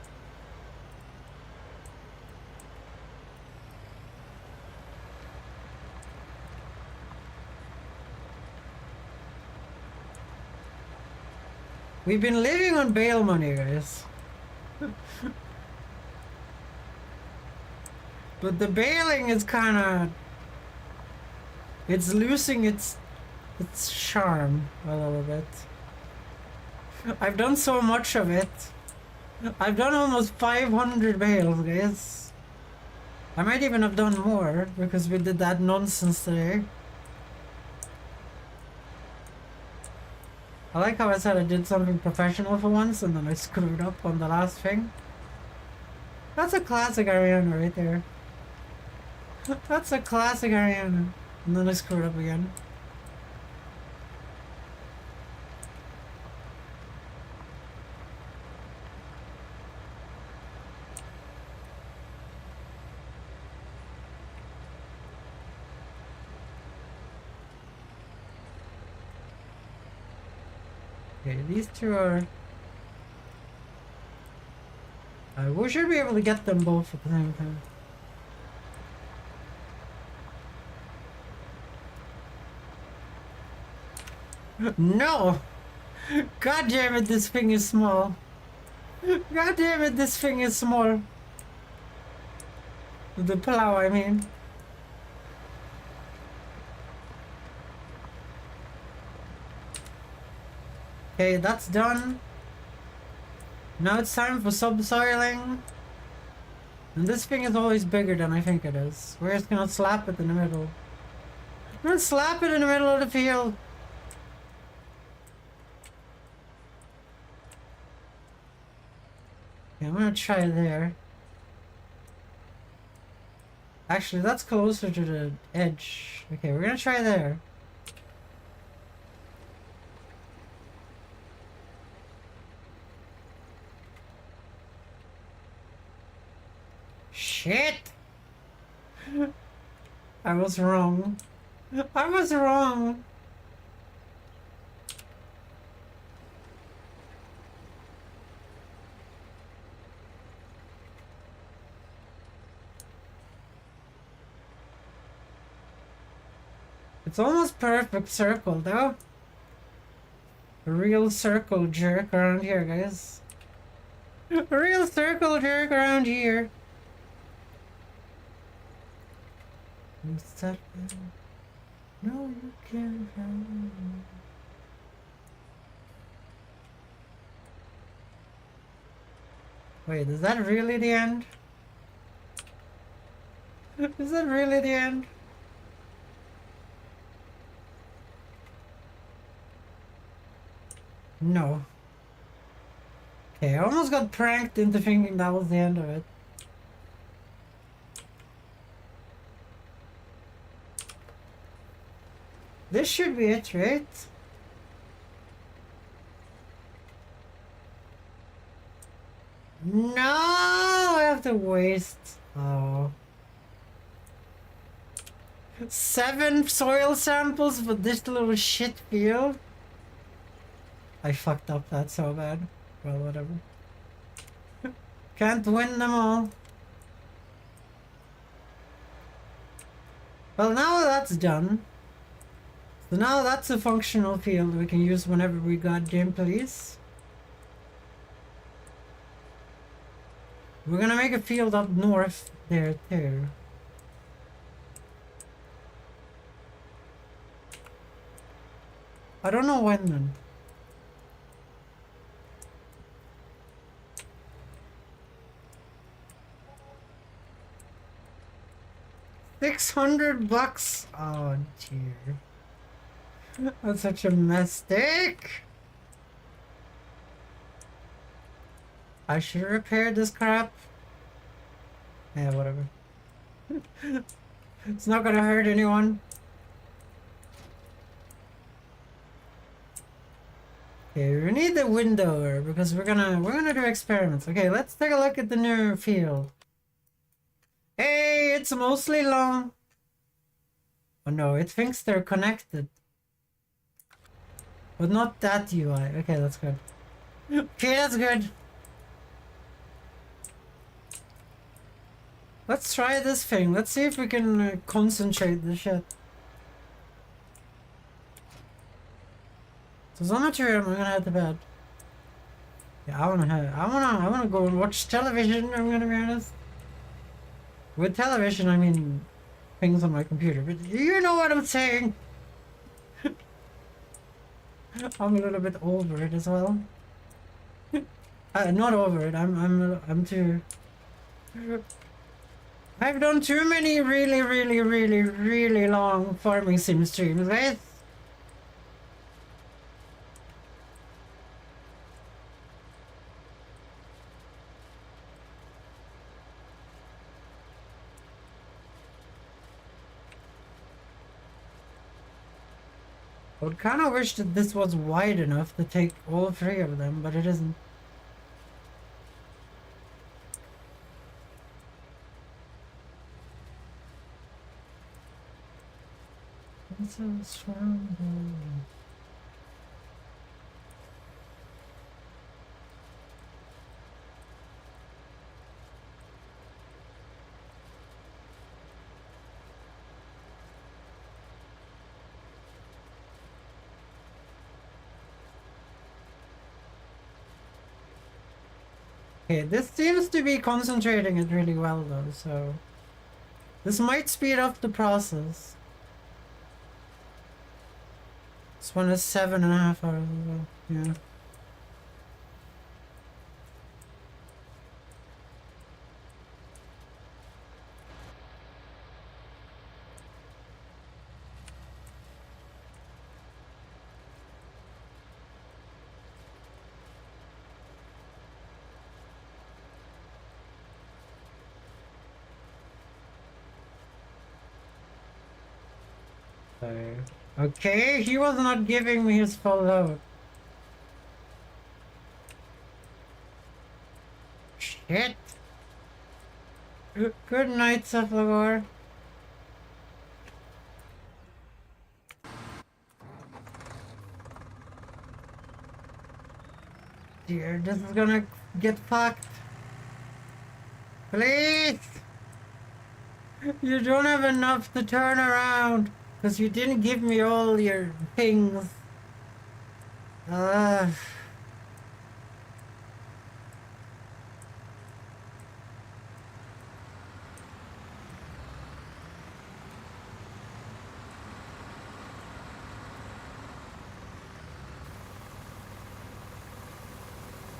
We've been living on bale money, guys. But the baling is kinda... It's losing its charm a little bit. I've done so much of it. I've done almost 500 bales, guys. I might even have done more because we did that nonsense today. I like how I said I did something professional for once and then I screwed up on the last thing. That's a classic Ariana right there. That's a classic Ariana. And then I screwed up again. Okay, these two are... we should be able to get them both at the same time. No! God damn it, this thing is small. God damn it, this thing is small. The plow, I mean. Okay, that's done. Now it's time for subsoiling. And this thing is always bigger than I think it is. We're just gonna slap it in the middle. We're gonna slap it in the middle of the field. Okay, I'm gonna try there. Actually, that's closer to the edge. Okay, we're gonna try there. Shit! I was wrong. I was wrong. It's almost perfect circle though. A real circle jerk around here, guys. A real circle jerk around here. Who's that? No, you can't find me. Wait, is that really the end? Is that really the end? No. Okay, I almost got pranked into thinking that was the end of it. This should be it, right? No, I have to waste. Oh. 7 soil samples for this little shit field? I fucked up that so bad. Well, whatever. Can't win them all. Well, now that's done. So now that's a functional field we can use whenever we goddamn please. We're gonna make a field up north there too. I don't know when then. $600? Oh dear. That's such a mistake. I should repair this crap. Yeah, whatever. It's not gonna hurt anyone. Okay, we need the window because we're gonna do experiments. Okay, let's take a look at the new field. Hey, it's mostly long. Oh no, it thinks they're connected. But not that UI. Okay, that's good. Okay, that's good. Let's try this thing. Let's see if we can concentrate the shit. So I'm not sure I'm gonna head to bed. Yeah, I wanna go and watch television, I'm gonna be honest. With television, I mean things on my computer, but you know what I'm saying. I'm a little bit over it as well. Not over it. I'm too. I've done too many really long farming sim streams, guys. I would kind of wish that this was wide enough to take all three of them, but it isn't. It's so strong. Okay, this seems to be concentrating it really well though, so this might speed up the process. This one is 7.5 hours as well. Yeah. Okay, he was not giving me his full load. Shit. Good night, Saflagor. Dear, this is gonna get fucked. Please! You don't have enough to turn around. Because you didn't give me all your things.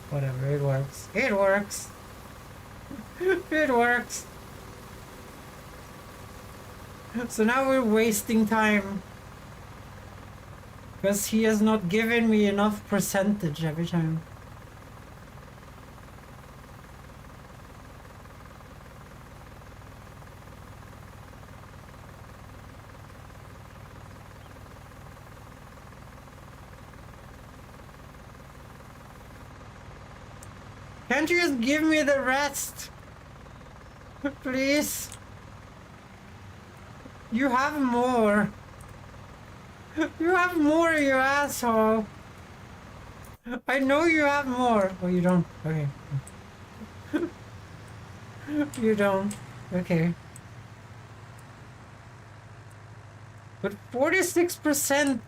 Whatever, it works. It works. It works. So now we're wasting time. Because he has not given me enough percentage every time. Can't you just give me the rest? Please? You have more. You have more, you asshole. I know you have more. Oh, you don't? Okay. You don't. Okay. But 46%?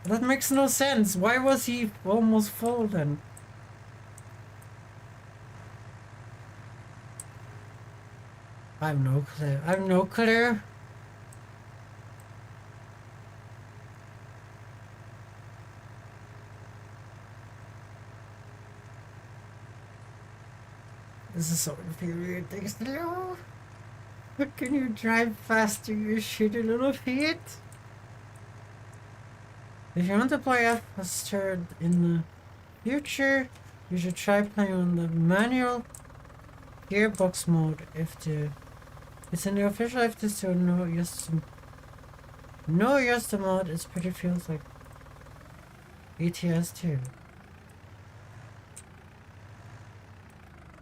That makes no sense. Why was he almost full then? I have no clue. I have no clue. This is so infuriating. Slow. Can you drive faster, you shitty little feet? If you want to play faster in the future, you should try playing on the manual gearbox mode. It's in the official FT, so no just the mod. It's pretty feels like ETS too.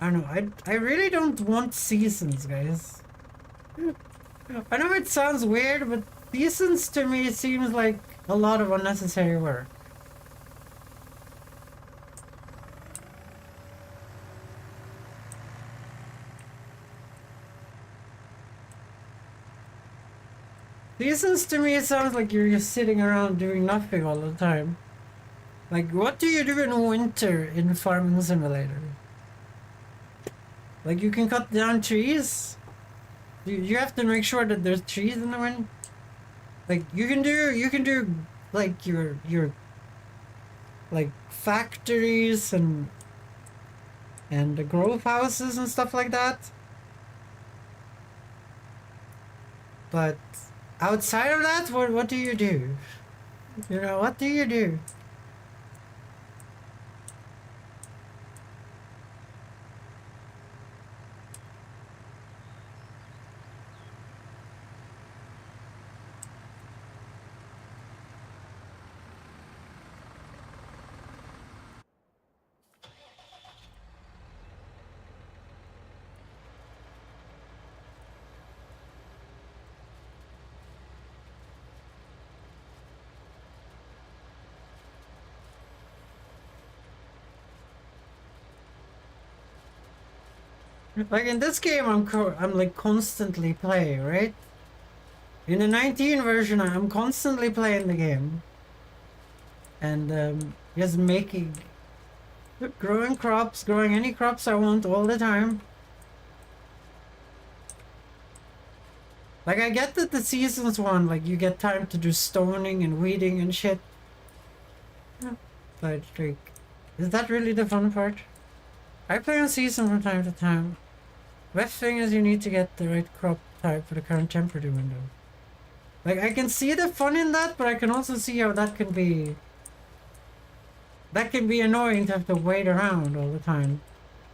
I don't know. I really don't want seasons, guys. I know it sounds weird, but seasons to me seems like a lot of unnecessary work. Seasons to me sounds like you're just sitting around doing nothing all the time. Like, what do you do in winter in Farming Simulator? Like, you can cut down trees? You have to make sure that there's trees in the wind. Like, you can do like your like factories and the growth houses and stuff like that. But outside of that, what do you do? You know, what do you do? Like in this game, I'm like constantly playing, right? In the 19 version, I'm constantly playing the game, and just growing crops, growing any crops I want all the time. Like I get that the seasons one, like you get time to do stoning and weeding and shit. But like, is that really the fun part? I play on season from time to time. Best thing is you need to get the right crop type for the current temperature window. Like, I can see the fun in that, but I can also see how that can be annoying to have to wait around all the time.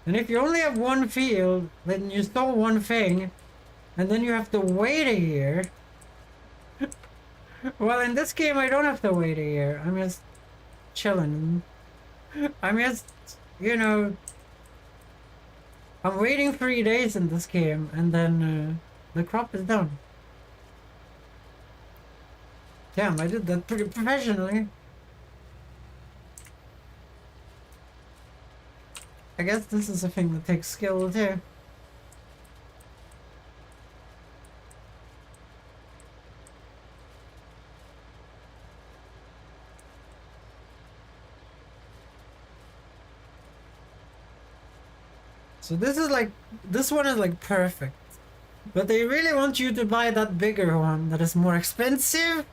And if you only have one field, then you sow one thing, and then you have to wait a year. Well, in this game, I don't have to wait a year. I'm just chilling. I'm just, you know, I'm waiting 3 days in this game, and then the crop is done. Damn, I did that pretty professionally. I guess this is a thing that takes skill too. So this one is like perfect. But they really want you to buy that bigger one that is more expensive.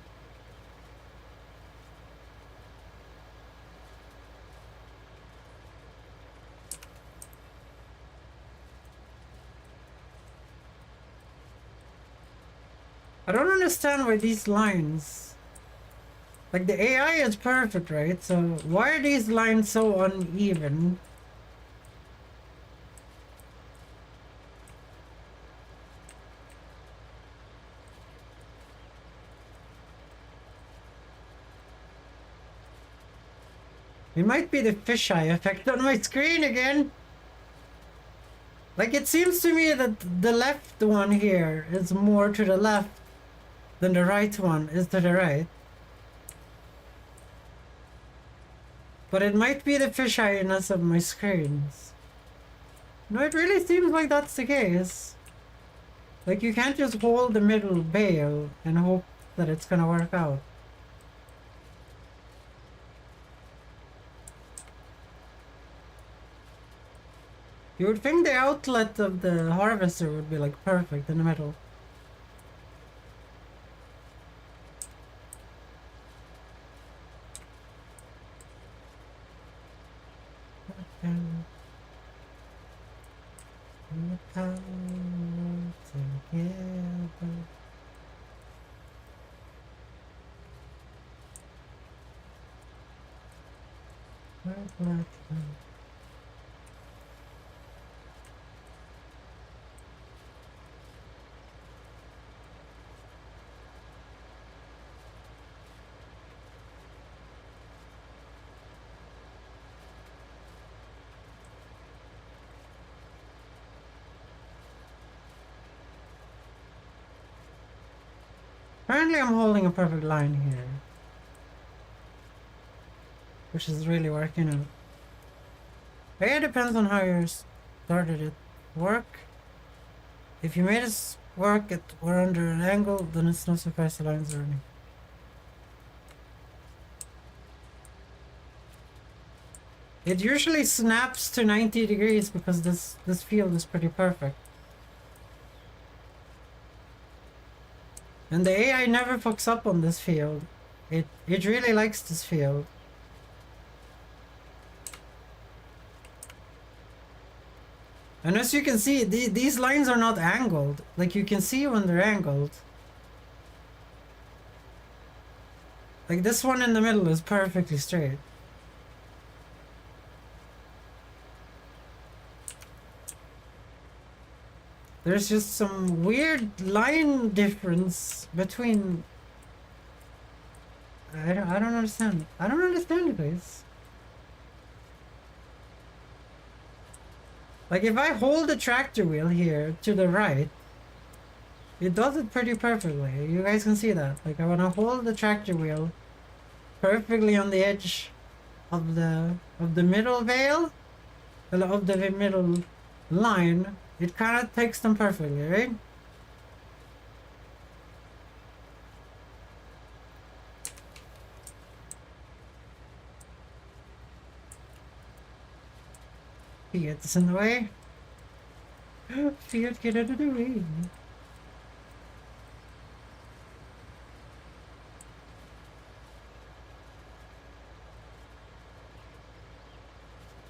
I don't understand why these lines... Like the AI is perfect, right? So why are these lines so uneven? It might be the fisheye effect on my screen again. Like it seems to me that the left one here is more to the left than the right one is to the right. But it might be the fisheyiness of my screens. No, it really seems like that's the case. Like, you can't just hold the middle bale and hope that it's gonna work out. You would think the outlet of the harvester would be like perfect in the middle. Apparently I'm holding a perfect line here, which is really working out. It depends on how you started it. Work. If you made it work at or under an angle, then it's no surprise the lines are running. It usually snaps to 90 degrees because this field is pretty perfect. And the AI never fucks up on this field. It really likes this field. And as you can see, these lines are not angled. Like, you can see when they're angled. Like, this one in the middle is perfectly straight. There's just some weird line difference between... I don't understand. I don't understand it, guys. Like, if I hold the tractor wheel here to the right, it does it pretty perfectly. You guys can see that. Like, I want to hold the tractor wheel perfectly on the edge of the middle veil, of the middle line. It kind of takes them perfectly, right? Fiat's in the way. Fiat, get out of the way.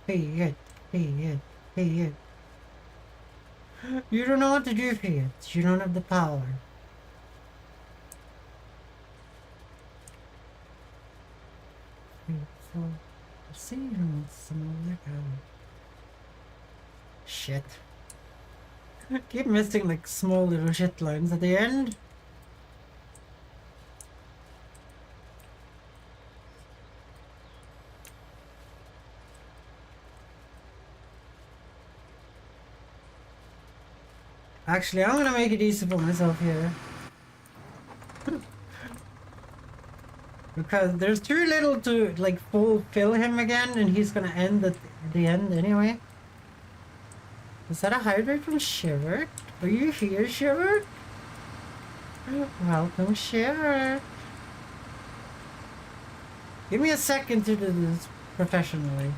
Fiat, Fiat, Fiat. You don't know what to do, Fiat. You don't have the power. So, see you some other guy. Shit. Keep missing like small little shit lines at the end. Actually, I'm gonna make it easy for myself here. Because there's too little to like fulfill him again, and he's gonna end at the end anyway. Is that a hydrate from Shiver? Are you here, Shiver? Welcome, Shiver. Give me a second to do this professionally.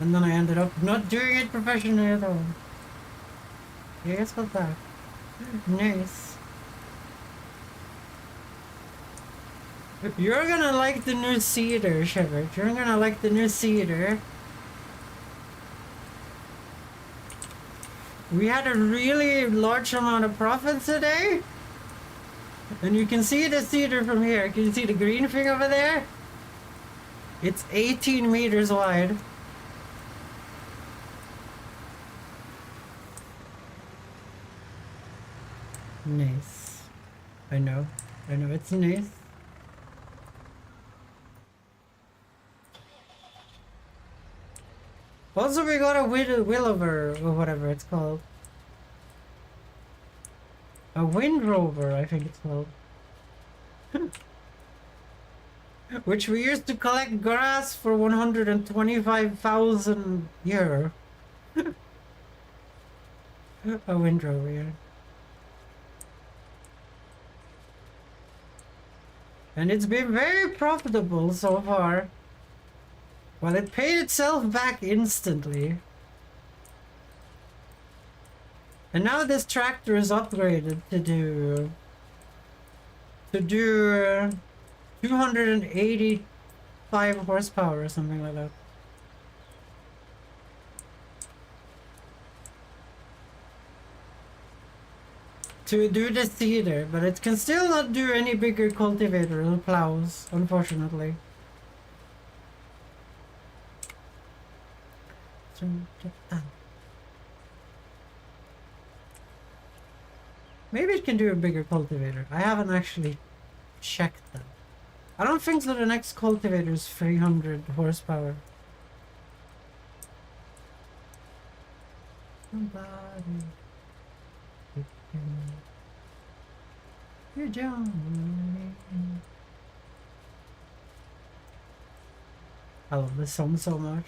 And then I ended up not doing it professionally at all. Yeah, guess what's that? Nice. You're gonna like the new cedar, Shiver. You're gonna like the new cedar. We had a really large amount of profits today. And you can see the cedar from here. Can you see the green thing over there? It's 18 meters wide. Nice. I know it's nice. Also, we got a Willover, or whatever it's called. A Wind Rover, I think it's called. which we used to collect grass for 125,000 euro. A winter over here. And it's been very profitable so far. Well, it paid itself back instantly. And now this tractor is upgraded to do 285 horsepower or something like that. To do the seeder, but it can still not do any bigger cultivator or plows, unfortunately. Maybe it can do a bigger cultivator. I haven't actually checked that. I don't think that the next cultivator is 300 horsepower. Somebody. You're down. I love this song so much.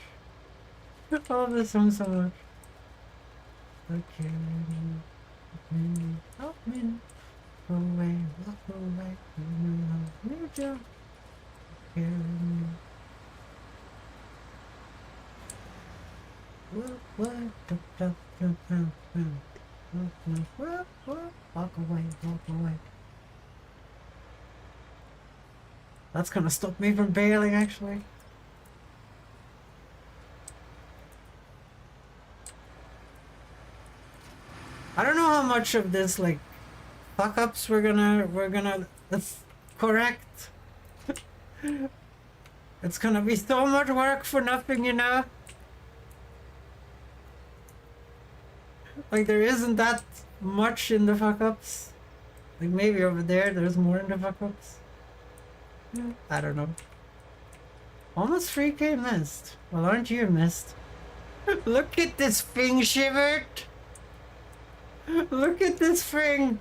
I love this song so much. Okay. Help me. Go away, walk away. You're down. Walk away, walk away. That's gonna stop me from bailing, actually. I don't know how much of this, like, fuck-ups we're gonna correct. It's gonna be so much work for nothing, you know? Like, there isn't that much in the fuck-ups. Like, maybe over there, there's more in the fuck-ups. I don't know. Almost 3K missed. Well, aren't you missed? Look at this thing, Shivert! Look at this thing!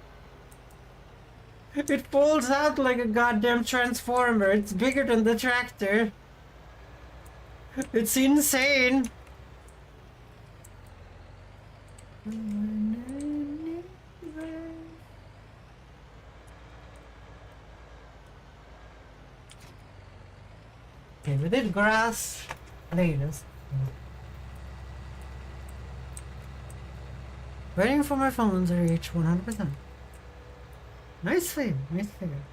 It folds out like a goddamn transformer. It's bigger than the tractor. It's insane. Okay, we did grass latest. Waiting for my phone to reach 100%. Nice figure, nice figure.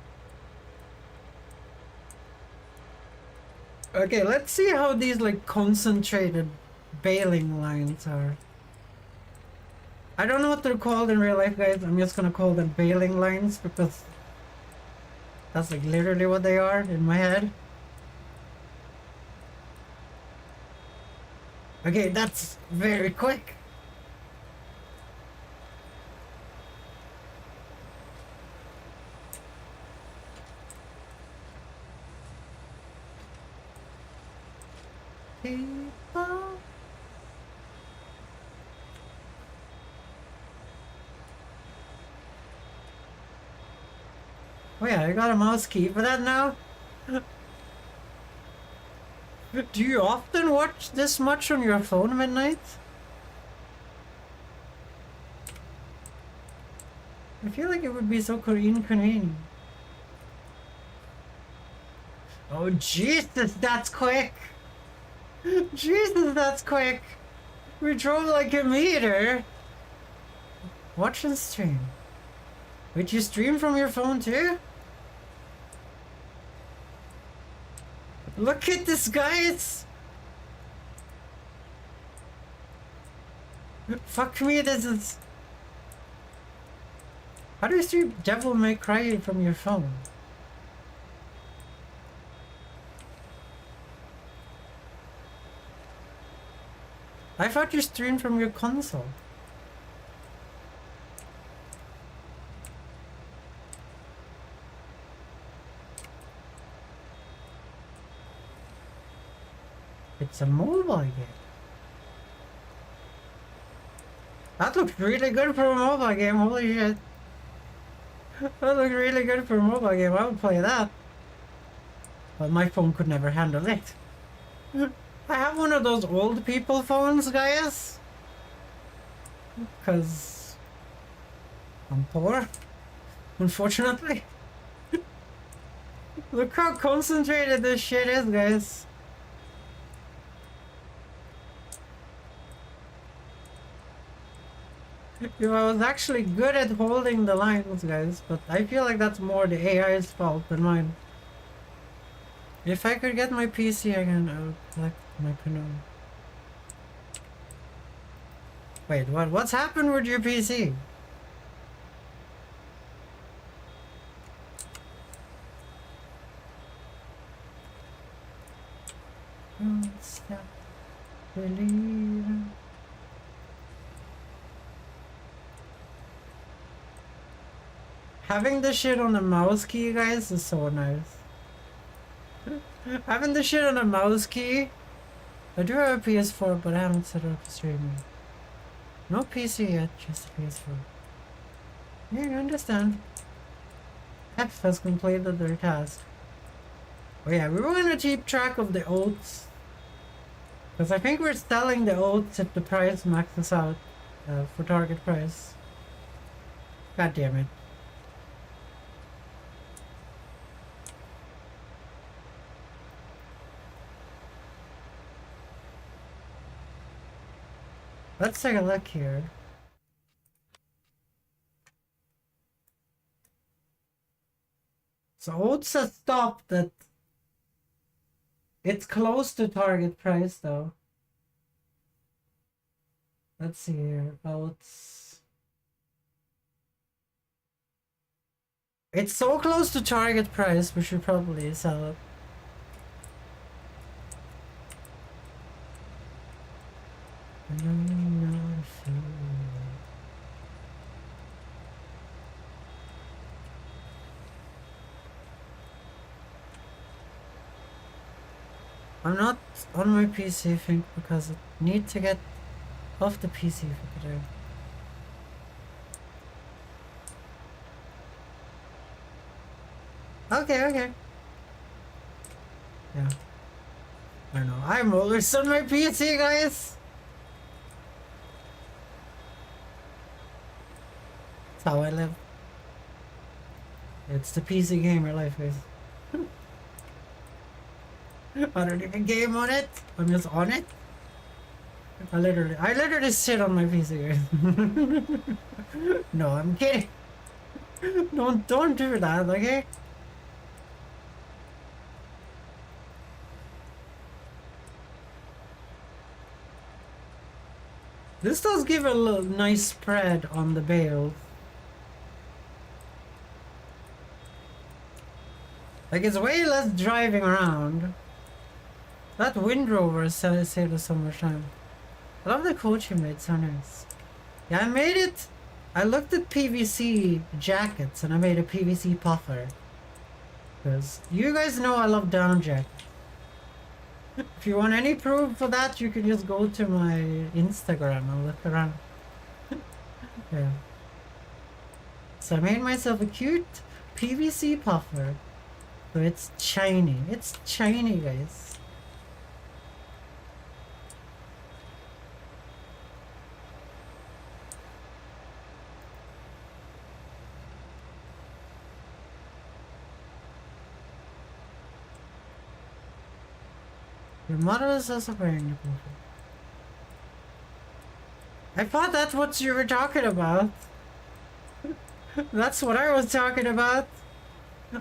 Okay, let's see how these like concentrated baling lines are. I don't know what they're called in real life, guys. I'm just gonna call them baling lines because that's like literally what they are in my head. Okay, that's very quick. People. Oh yeah, I got a mouse key for that now? Do you often watch this much on your phone midnight? I feel like it would be so inconvenient. Oh Jesus, that's quick! Jesus, that's quick! We drove like a meter! Watch and stream. Wait, you stream from your phone too? Look at this, guys! Fuck me, this is... How do you stream Devil May Cry from your phone? I thought you streamed from your console. It's a mobile game. That looks really good for a mobile game, holy shit. That looks really good for a mobile game, I would play that. But my phone could never handle it. I have one of those old people phones, guys. Because I'm poor, unfortunately. Look how concentrated this shit is, guys. If I was actually good at holding the lines, guys, but I feel like that's more the AI's fault than mine. If I could get my PC again, I would collect my canoe. Wait, what? What's happened with your PC? Don't stop believing. Having the shit on the mouse key, guys, is so nice. Having the shit on a mouse key. I do have a PS4, but I haven't set it up for streaming. No PC yet, just a PS4. Yeah, you understand. F has completed their task. Oh yeah, we were gonna keep track of the oats. Because I think we're selling the oats if the price maxes out for target price. God damn it. Let's take a look here. So oats has stopped at... It's close to target price though. Let's see here. Oats. It's so close to target price, we should probably sell it. I'm not on my PC, I think, because I need to get off the PC for today. Okay. Yeah. I don't know. I'm always on my PC, guys! That's how I live. It's the PC gamer life, guys. I don't even game on it. I'm just on it. I literally sit on my PC, guys. No, I'm kidding. Don't do that, okay? This does give a little nice spread on the bale. Like, it's way less driving around. That Wind Rover saved us so much time. I love the coach you made, so nice. Yeah, I made it. I looked at PVC jackets and I made a PVC puffer. Because you guys know I love down jackets. If you want any proof for that, you can just go to my Instagram and look around. Yeah. So I made myself a cute PVC puffer. So it's shiny. It's shiny, guys. Your mother is also wearing your puffer. I thought that's what you were talking about. That's what I was talking about.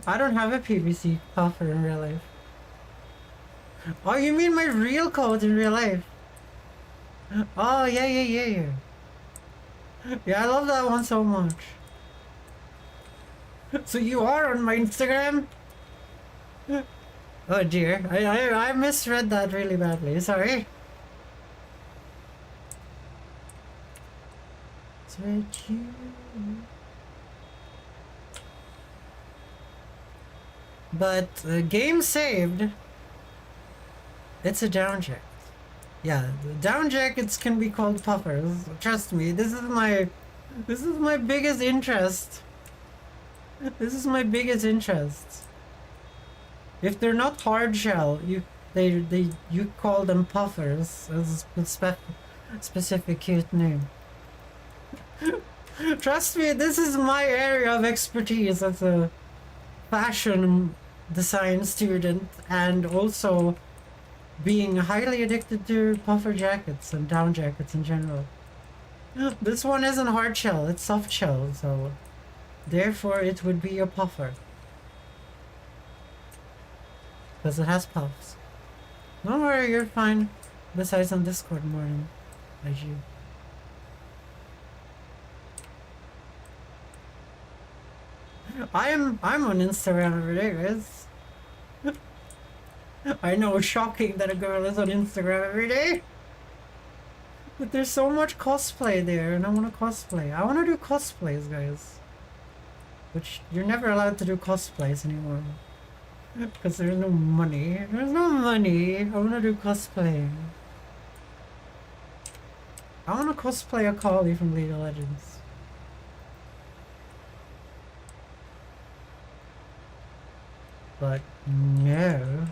I don't have a PVC puffer in real life. Oh, you mean my real coat in real life? Oh, yeah. Yeah, I love that one so much. So you are on my Instagram? Oh dear, I misread that really badly, sorry. Switch you. But game saved. It's a down jacket. Yeah, the down jackets can be called puffers. Trust me, this is my biggest interest. This is my biggest interest. If they're not hard shell, you call them puffers as a specific cute name. Trust me, this is my area of expertise as a fashion design student, and also being highly addicted to puffer jackets and down jackets in general. This one isn't hard shell, it's soft shell, so therefore it would be a puffer. Because it has puffs. Don't worry, you're fine. Besides on Discord more than as you. I'm on Instagram every day, guys. I know, shocking that a girl is on Instagram every day. But there's so much cosplay there, and I want to cosplay. I want to do cosplays, guys. Which, you're never allowed to do cosplays anymore. Because there's no money. There's no money. I want to do cosplay. I want to cosplay a collie from League of Legends. But, no.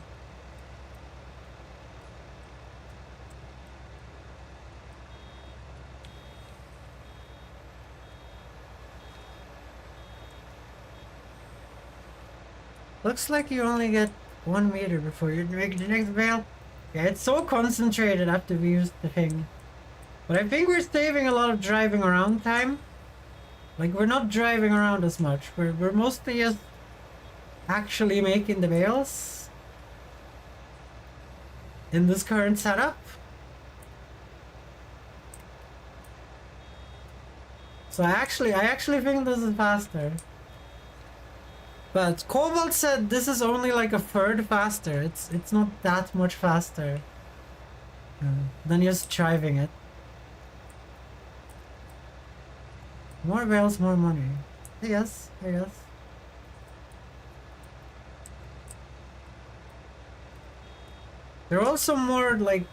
Looks like you only get 1 meter before you make the next bale. Yeah, it's so concentrated after we use the thing. But I think we're saving a lot of driving around time. Like, we're not driving around as much. We're mostly just actually making the bales in this current setup. So I actually think this is faster. But Cobalt said this is only like a third faster. It's not that much faster than just driving it. More bales, more money. Yes, yes. They're also more like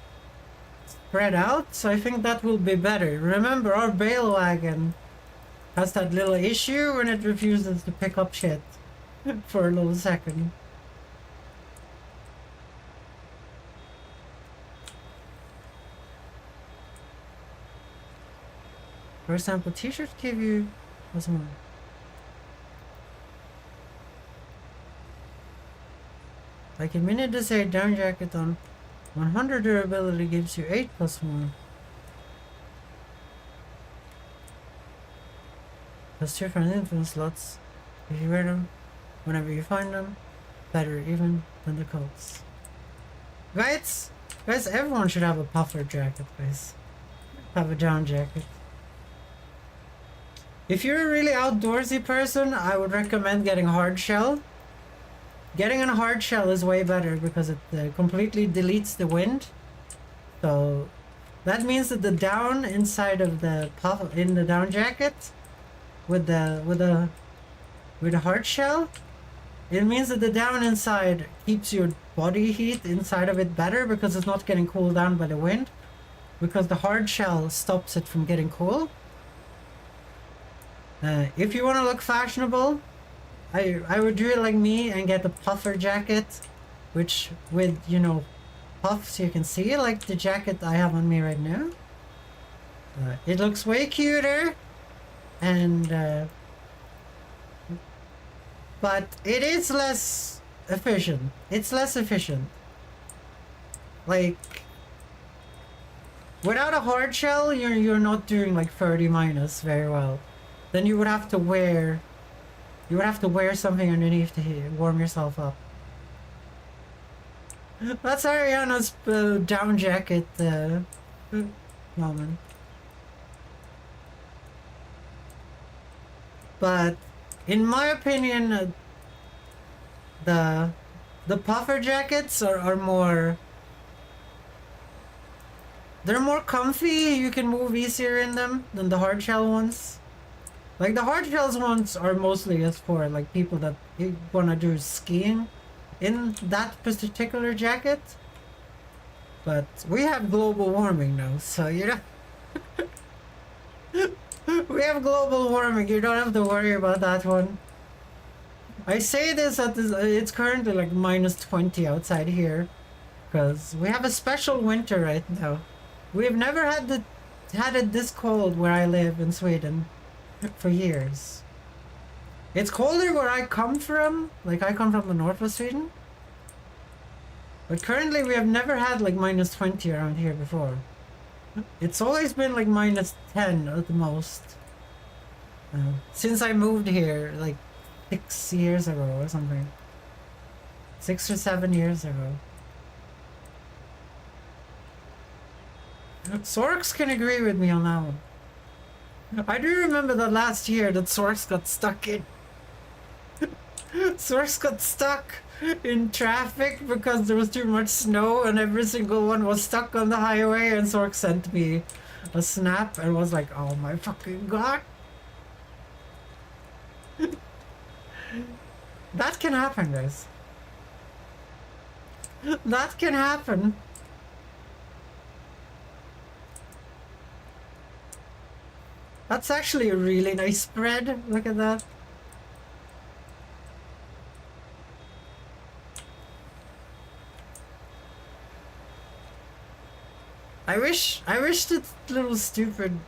spread out, so I think that will be better. Remember, our bale wagon has that little issue when it refuses to pick up shit for a little second. For example, t-shirts give you what's more? Like a mini desired down jacket on 100 durability gives you 8 plus more. Plus 2 from influence slots. If you wear them whenever you find them, better even than the coats. Right? Guys, everyone should have a puffer jacket, guys. Have a down jacket. If you're a really outdoorsy person, I would recommend getting hard shell. Getting a hard shell is way better because it completely deletes the wind. So that means that the down inside of the puff in the down jacket with the hard shell, it means that the down inside keeps your body heat inside of it better because it's not getting cooled down by the wind, because the hard shell stops it from getting cool. If you want to look fashionable, I would do it like me and get a puffer jacket, which with, you know, puffs you can see, like the jacket I have on me right now. It looks way cuter, and but it is less efficient. It's less efficient. Like, without a hard shell, you're not doing like 30 minus very well. Then you would have to wear something underneath to warm yourself up. That's Ariana's down jacket moment. But in my opinion, the puffer jackets are more. They're more comfy. You can move easier in them than the hard shell ones. Like, the hard shells ones are mostly just for like people that want to do skiing in that particular jacket. But we have global warming now, so you know. We have global warming, you don't have to worry about that one. I say this at this. It's currently like -20 outside here, because we have a special winter right now. We've never had it this cold where I live in Sweden for years. It's colder where I come from. Like I come from the north of Sweden. But currently we have never had like -20 around here before. It's always been like -10 at the most. Since I moved here like 6 years ago or something. 6 or 7 years ago. Sorks can agree with me on that one. I do remember that last year that Sorks got stuck in. Sorks got stuck in traffic because there was too much snow and every single one was stuck on the highway, and Sork sent me a snap and was like, oh my fucking god. That can happen, guys. That can happen. That's actually a really nice spread. Look at that. I wish that little stupid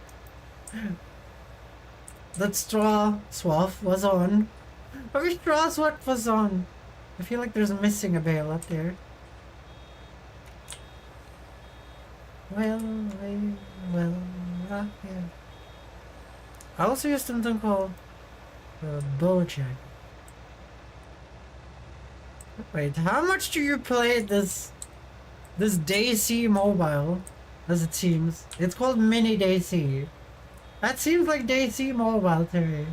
that straw swath was on. I wish straw swath was on. I feel like there's missing a bale up there. Well, yeah. I also used something called Bojack. Wait, how much do you play this DayZ mobile? As it seems, it's called Mini DayZ. That seems like DayZ mobile to me.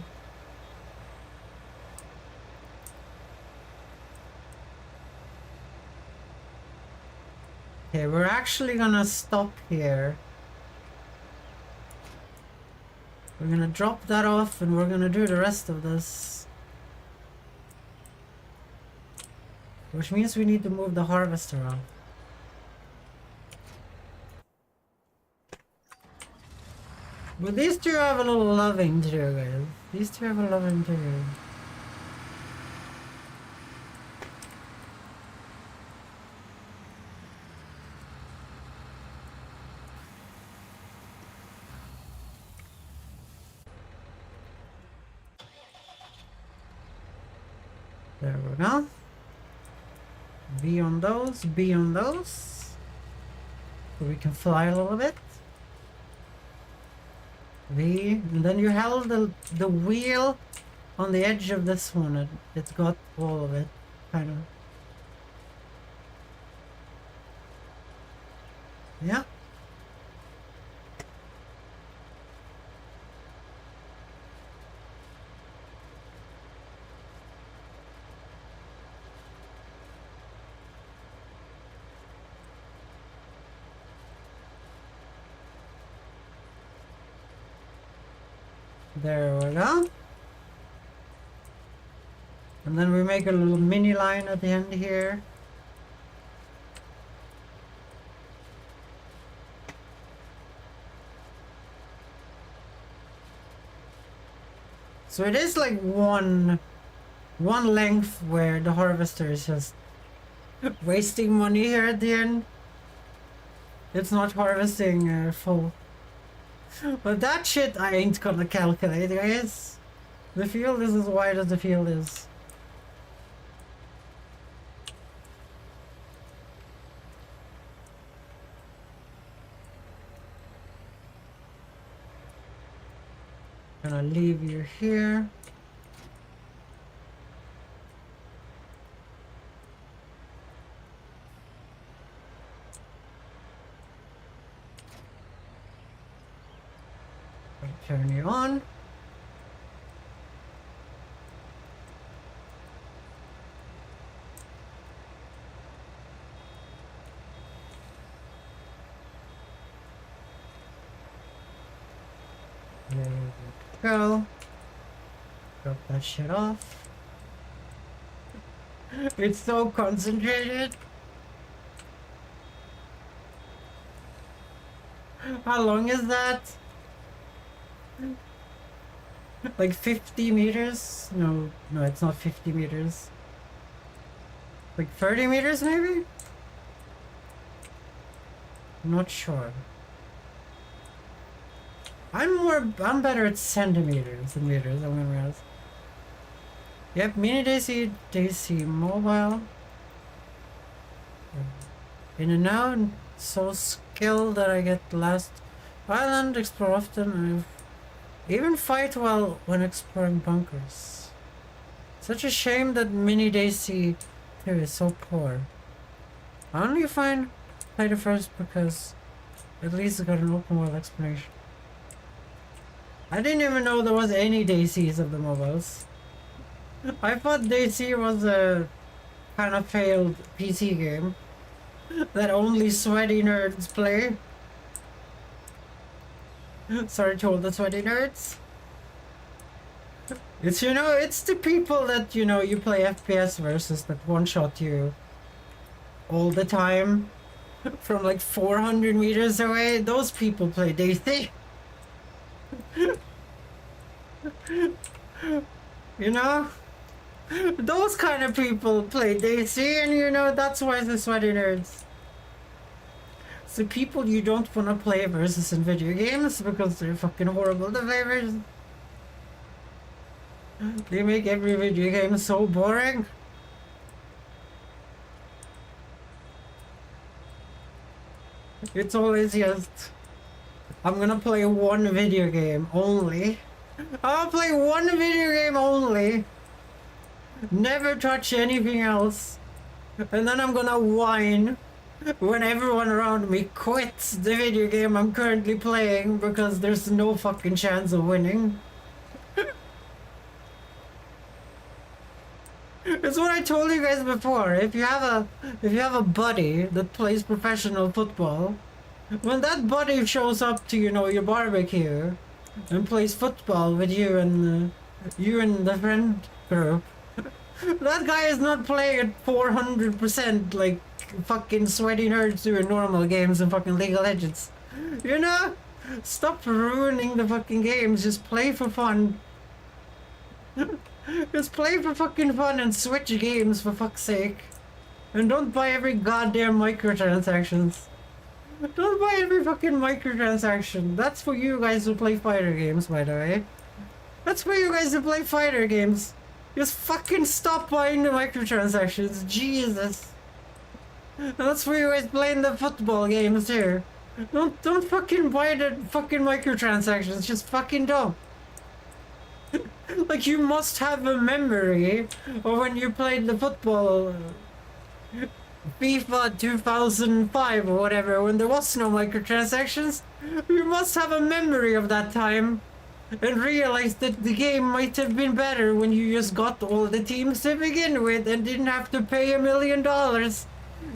Okay, we're actually gonna stop here. We're gonna drop that off and we're gonna do the rest of this. Which means we need to move the harvester off. But these two have a little loving to do, guys. These two have a loving to do. There we go. Be on those, be on those. So we can fly a little bit. And then you held the wheel on the edge of this one. It's got all of it, kind of. Yeah. There we go. And then we make a little mini line at the end here. So it is like one length where the harvester is just wasting money here at the end. It's not harvesting full. But that shit I ain't gonna calculate, guys. The field is as wide as the field is. Gonna leave you here. Turn you on. There we go. Drop that shit off. It's so concentrated. How long is that? Like 50 meters? No, no, it's not 50 meters. Like 30 meters maybe? I'm not sure. I'm better at centimeters than meters, I'm gonna realize. Yep, mini Daisy mobile. In and out, so skilled that I get last island, explore often, I even fight well when exploring bunkers. Such a shame that mini Daisy 2 is so poor. I only played it first because at least it got an open world explanation. I didn't even know there was any Daisies of the mobiles. I thought Daisy was a kind of failed PC game that only sweaty nerds play. Sorry to all the sweaty nerds. It's, you know, it's the people that, you know, you play FPS versus that one-shot you all the time from like 400 meters away. Those people play Daisy. You know? Those kind of people play Daisy, and you know, that's why the sweaty nerds. It's the people you don't want to play versus in video games because they're fucking horrible developers. They make every video game so boring. It's always just, I'm gonna play one video game only. I'll play one video game only. Never touch anything else. And then I'm gonna whine when everyone around me quits the video game I'm currently playing because there's no fucking chance of winning. It's what I told you guys before. If you have a buddy that plays professional football, when that buddy shows up to, you know, your barbecue and plays football with you and the friend group, that guy is not playing at 400% like fucking sweaty nerds do in normal games and fucking League of Legends. You know? Stop ruining the fucking games. Just play for fun. Just play for fucking fun and switch games for fuck's sake. And don't buy every goddamn microtransactions. Don't buy every fucking microtransaction. That's for you guys who play fighter games, by the way. That's for you guys who play fighter games. Just fucking stop buying the microtransactions. Jesus. And that's for you guys playing the football games too. Don't fucking buy the fucking microtransactions. Just fucking don't. Like, you must have a memory of when you played the football FIFA 2005 or whatever, when there was no microtransactions. You must have a memory of that time and realize that the game might have been better when you just got all the teams to begin with and didn't have to pay $1 million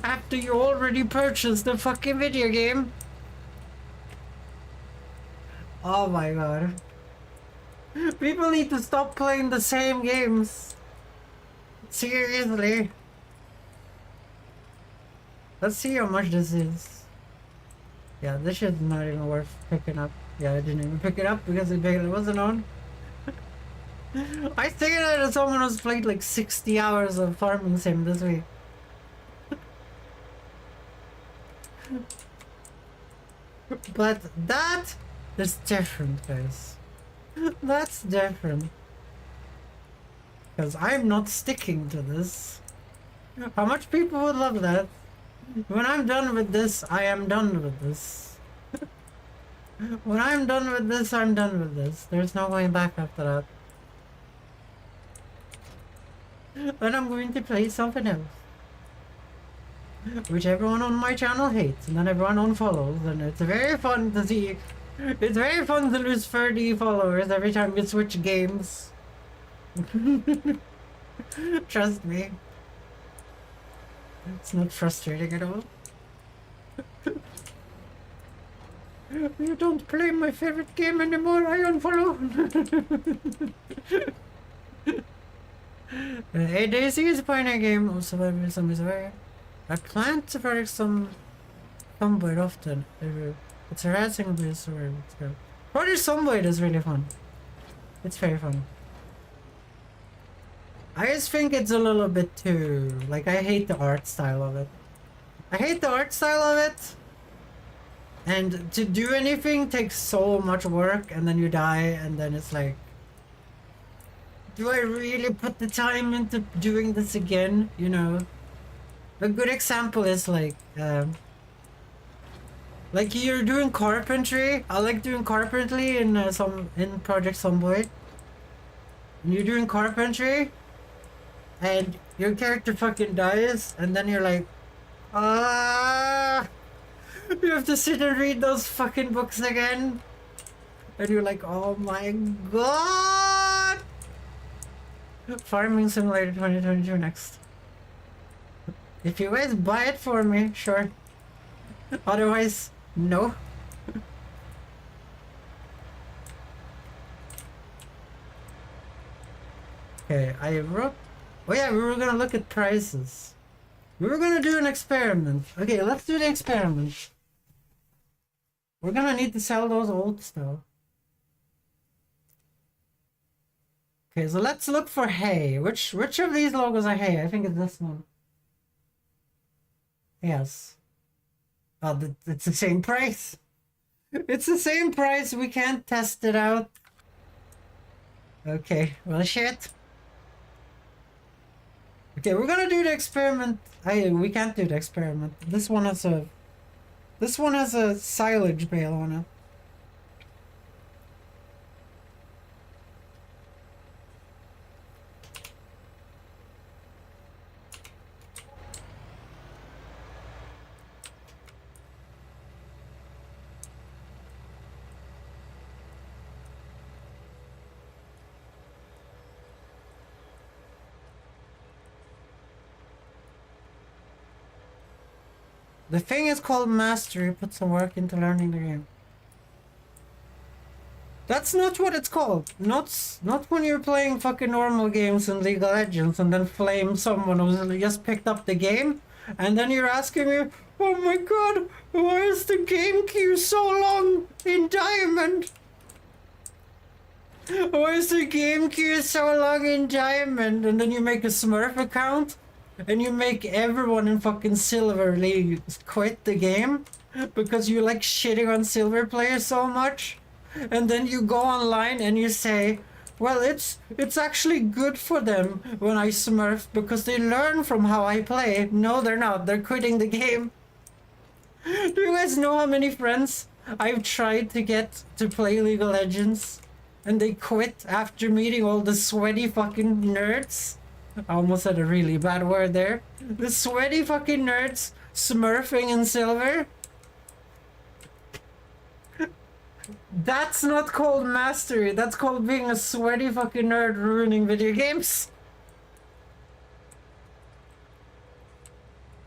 after you already purchased the fucking video game. Oh my god. People need to stop playing the same games. Seriously. Let's see how much this is. Yeah, this shit's not even worth picking up. Yeah, I didn't even pick it up because it wasn't on. I think that someone has played like 60 hours of Farming Sim this week. But that is different, guys. That's different. Because I'm not sticking to this. How much people would love that? When I'm done with this, I am done with this. When I'm done with this, I'm done with this. There's no going back after that. Then I'm going to play something else. Which everyone on my channel hates, and then everyone unfollows, and it's very fun to see. It's very fun to lose 30 followers every time you switch games. Trust me. It's not frustrating at all. You don't play my favorite game anymore, I unfollow. Hey, Daisy is playing a game of survival zombies away. I plan to play some Zomboid often. It's harassing but it's survival. Project Zomboid is really fun. It's very fun. I just think it's a little bit too... Like, I hate the art style of it. I hate the art style of it. And to do anything takes so much work, and then you die, and then it's like... Do I really put the time into doing this again? You know? A good example is like you're doing carpentry. I like doing carpentry in in Project Zomboid. And you're doing carpentry, and your character fucking dies, and then you're like, you have to sit and read those fucking books again, and you're like, oh my god. Farming Simulator 2022 next. If you guys buy it for me, sure. Otherwise, no. Okay, I wrote... Oh yeah, we were gonna look at prices. We were gonna do an experiment. Okay, let's do the experiment. We're gonna need to sell those old stuff. Okay, so let's look for hay. Which of these logos are hay? I think it's this one. Yes. Oh, it's the same price. It's the same price. We can't test it out. Okay, well shit. Okay, we're gonna do the experiment. We can't do the experiment. This one has a silage bale on it. The thing is called mastery. Put some work into learning the game. That's not what it's called. Not when you're playing fucking normal games in League of Legends and then flame someone who's just picked up the game, and then you're asking me, oh my god, why is the game queue so long in Diamond? Why is the game queue so long in Diamond? And then you make a Smurf account and you make everyone in fucking Silver League quit the game because you like shitting on Silver players so much. And then you go online and you say, well, it's actually good for them when I Smurf because they learn from how I play. No, they're not. They're quitting the game. Do you guys know how many friends I've tried to get to play League of Legends and they quit after meeting all the sweaty fucking nerds? I almost said a really bad word there. The sweaty fucking nerds smurfing in Silver. That's not called mastery. That's called being a sweaty fucking nerd ruining video games.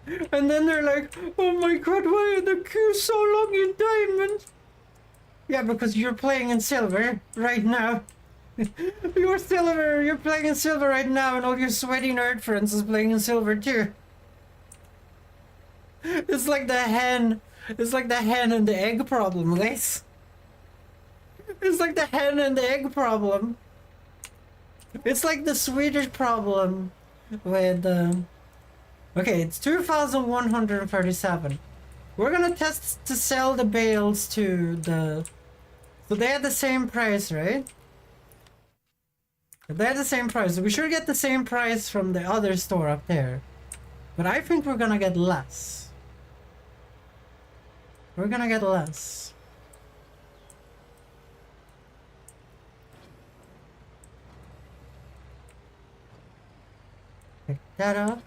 And then they're like, oh my god, why are the queues so long in Diamond? Yeah, because you're playing in Silver right now. You're Silver, you're playing in Silver right now, and all your sweaty nerd friends is playing in Silver too. It's like the hen and the egg problem, guys. It's like the hen and the egg problem. It's like the Swedish problem with okay, it's 2,137. We're gonna test to sell the bales to the... So they had the same price, right? They had the same price. We should get the same price from the other store up there. But I think we're gonna get less. We're gonna get less. Pick that up.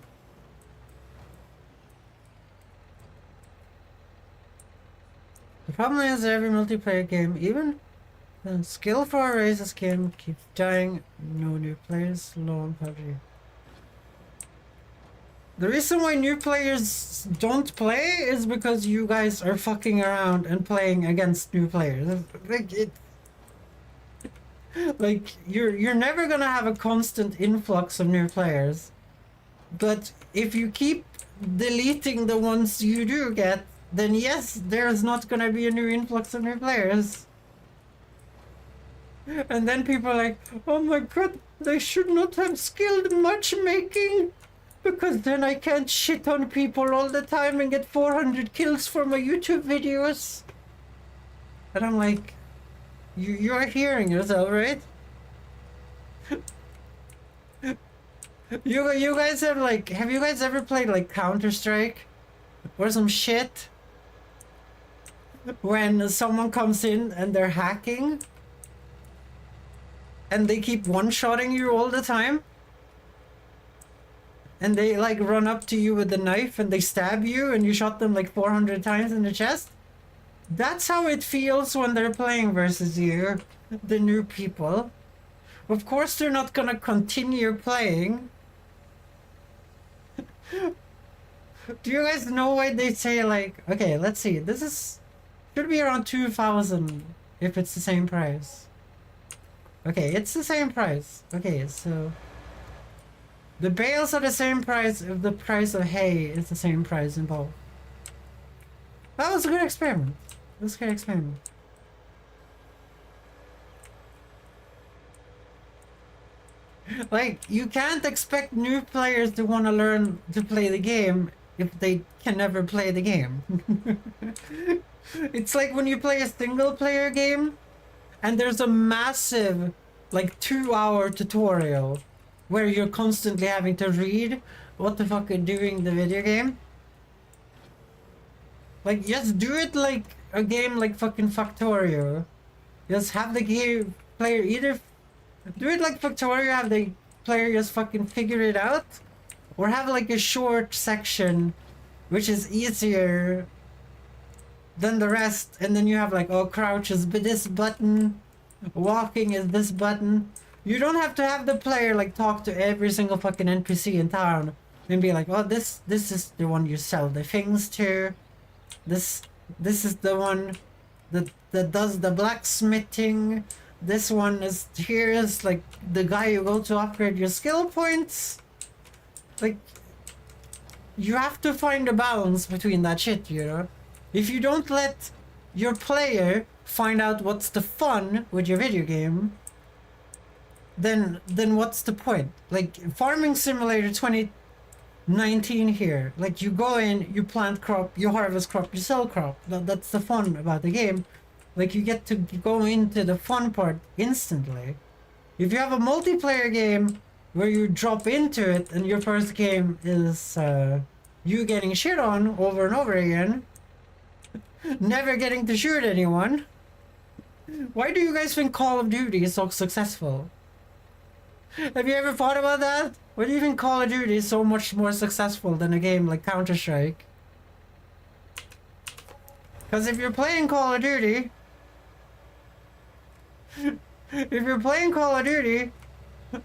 The problem is every multiplayer game, even the skill for a races game, keeps dying. No new players, low on PUBG. The reason why new players don't play is because you guys are fucking around and playing against new players. Like you're never gonna have a constant influx of new players. But if you keep deleting the ones you do get, then yes, there's not gonna be a new influx of new players. And then people are like, oh my god, they should not have skilled matchmaking, because then I can't shit on people all the time and get 400 kills for my YouTube videos. And I'm like, you're hearing yourself, right? You guys have like, have you guys ever played like Counter-Strike or some shit? When someone comes in and they're hacking and they keep one-shotting you all the time, and they like run up to you with a knife and they stab you and you shot them like 400 times in the chest. That's how it feels when they're playing versus you, the new people. Of course they're not gonna continue playing. Do you guys know why they say like, okay, let's see, this is should be around 2,000 if it's the same price. Okay, it's the same price. Okay, so the bales are the same price if the price of hay is the same price in both. That was a good experiment. That was a good experiment. Like, you can't expect new players to want to learn to play the game if they can never play the game. It's like when you play a single player game and there's a massive like 2-hour tutorial where you're constantly having to read what the fuck you're doing in the video game. Like, just do it like a game like fucking Factorio. Just have the game player either do it like Factorio, have the player just fucking figure it out, or have like a short section which is easier than the rest, and then you have like, oh, crouch is this button, walking is this button. You don't have to have the player like talk to every single fucking NPC in town and be like, oh, this is the one you sell the things to. This is the one that does the blacksmithing. This one is here is like the guy you go to upgrade your skill points. Like, you have to find a balance between that shit, you know? If you don't let your player find out what's the fun with your video game, then what's the point? Like, Farming Simulator 2019 here. Like, you go in, you plant crop, you harvest crop, you sell crop. That's the fun about the game. Like, you get to go into the fun part instantly. If you have a multiplayer game where you drop into it and your first game is you getting shit on over and over again, never getting to shoot anyone, why do you guys think Call of Duty is so successful? Have you ever thought about that? Why do you think Call of Duty is so much more successful than a game like Counter-Strike? Because if you're playing Call of Duty,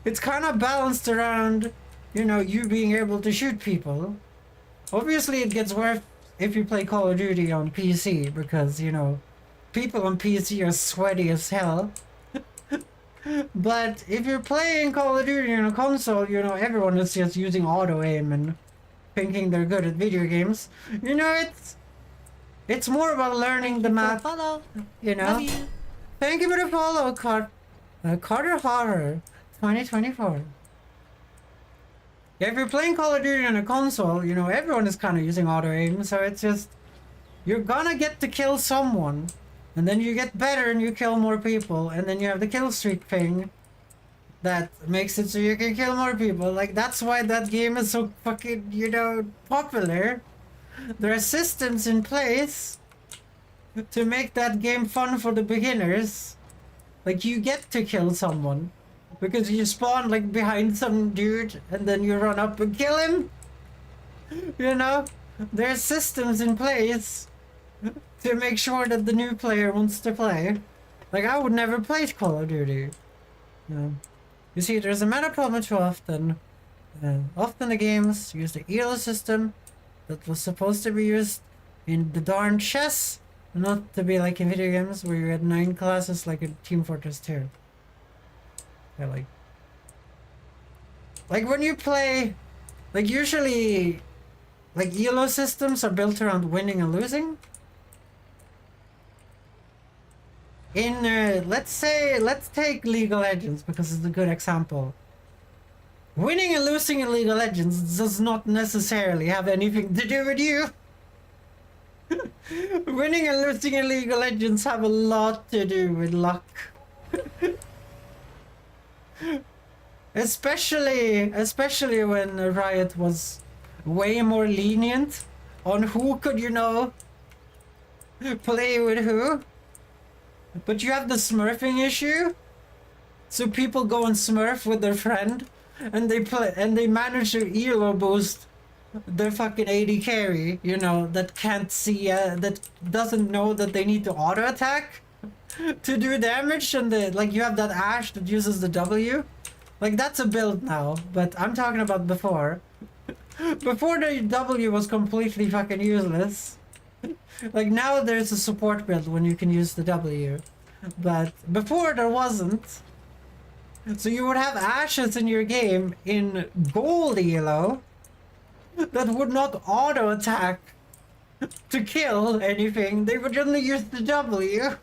it's kind of balanced around, you know, you being able to shoot people. Obviously, it gets worse if you play Call of Duty on PC, because, you know, people on PC are sweaty as hell. But if you're playing Call of Duty on a console, you know, everyone is just using auto-aim and thinking they're good at video games. You know, it's more about learning the map, Follow. you know? Love you. Thank you for the follow, Carter Horror 2024. Yeah, if you're playing Call of Duty on a console, you know, everyone is kind of using auto-aim, so it's just, you're gonna get to kill someone, and then you get better and you kill more people, and then you have the kill streak thing that makes it so you can kill more people. Like, that's why that game is so fucking, you know, popular. There are systems in place to make that game fun for the beginners. Like, you get to kill someone because you spawn like behind some dude and then you run up and kill him. You know, there are systems in place to make sure that the new player wants to play. Like, I would never play Call of Duty. You see, there's a meta problem too often. Often the games use the ELO system that was supposed to be used in the darn chess, not to be like in video games where you had 9 classes like in Team Fortress 2. Yeah, like when you play, like usually, like ELO systems are built around winning and losing. In let's take League of Legends because it's a good example. Winning and losing in League of Legends does not necessarily have anything to do with you. Winning and losing in League of Legends have a lot to do with luck. Especially when Riot was way more lenient on who could, you know, play with who. But you have the smurfing issue. So people go and smurf with their friend and they manage to elo boost their fucking AD carry, you know, that can't see that doesn't know that they need to auto attack to do damage, and like you have that Ashe that uses the W. Like that's a build now, but I'm talking about before. Before the W was completely fucking useless. Like now there's a support build when you can use the W. But before there wasn't. So you would have Ashes in your game in gold elo that would not auto attack to kill anything. They would only use the W.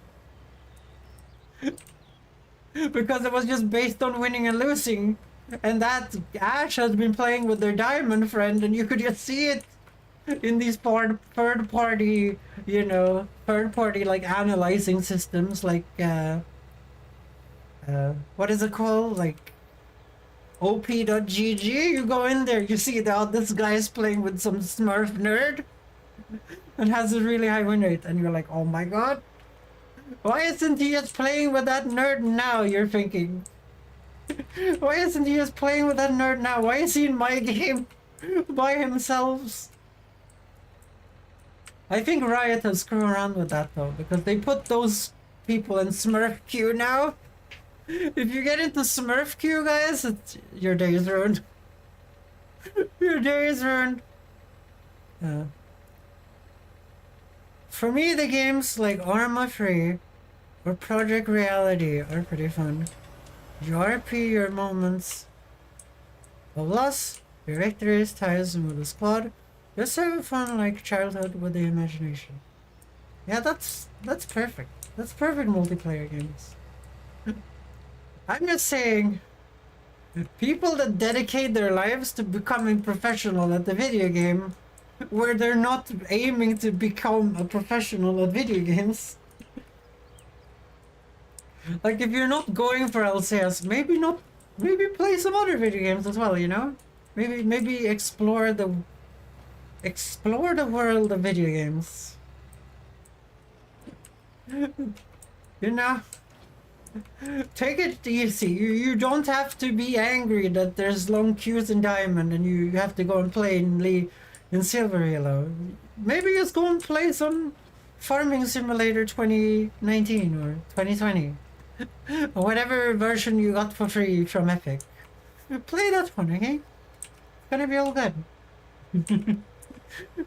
Because it was just based on winning and losing. And that Ashe has been playing with their diamond friend, and you could just see it in these third party, you know, third party like analyzing systems like what is it called? Like op.gg. You go in there, you see that this guy is playing with some smurf nerd and has a really high win rate, and you're like, oh my god, why isn't he just playing with that nerd now? You're thinking, why isn't he just playing with that nerd now? Why is he in my game by himself? I think Riot has screwed around with that though, because they put those people in Smurf queue now. If you get into Smurf queue, guys, your day is ruined. Your day is ruined. For me, the games like Arma Free or Project Reality are pretty fun. You RP your moments of loss, your victories, ties with the squad. Just have fun like childhood with the imagination. Yeah, that's perfect. That's perfect multiplayer games. I'm just saying, people that dedicate their lives to becoming professional at the video game, where they're not aiming to become a professional at video games. Like if you're not going for LCS, maybe play some other video games as well, you know? Maybe explore the world of video games. You know? Take it easy. You don't have to be angry that there's long queues in Diamond and you have to go and play in Silver Elo. Maybe just go and play some Farming Simulator 2019 or 2020. Or whatever version you got for free from Epic. Play that one, okay? It's gonna be all good.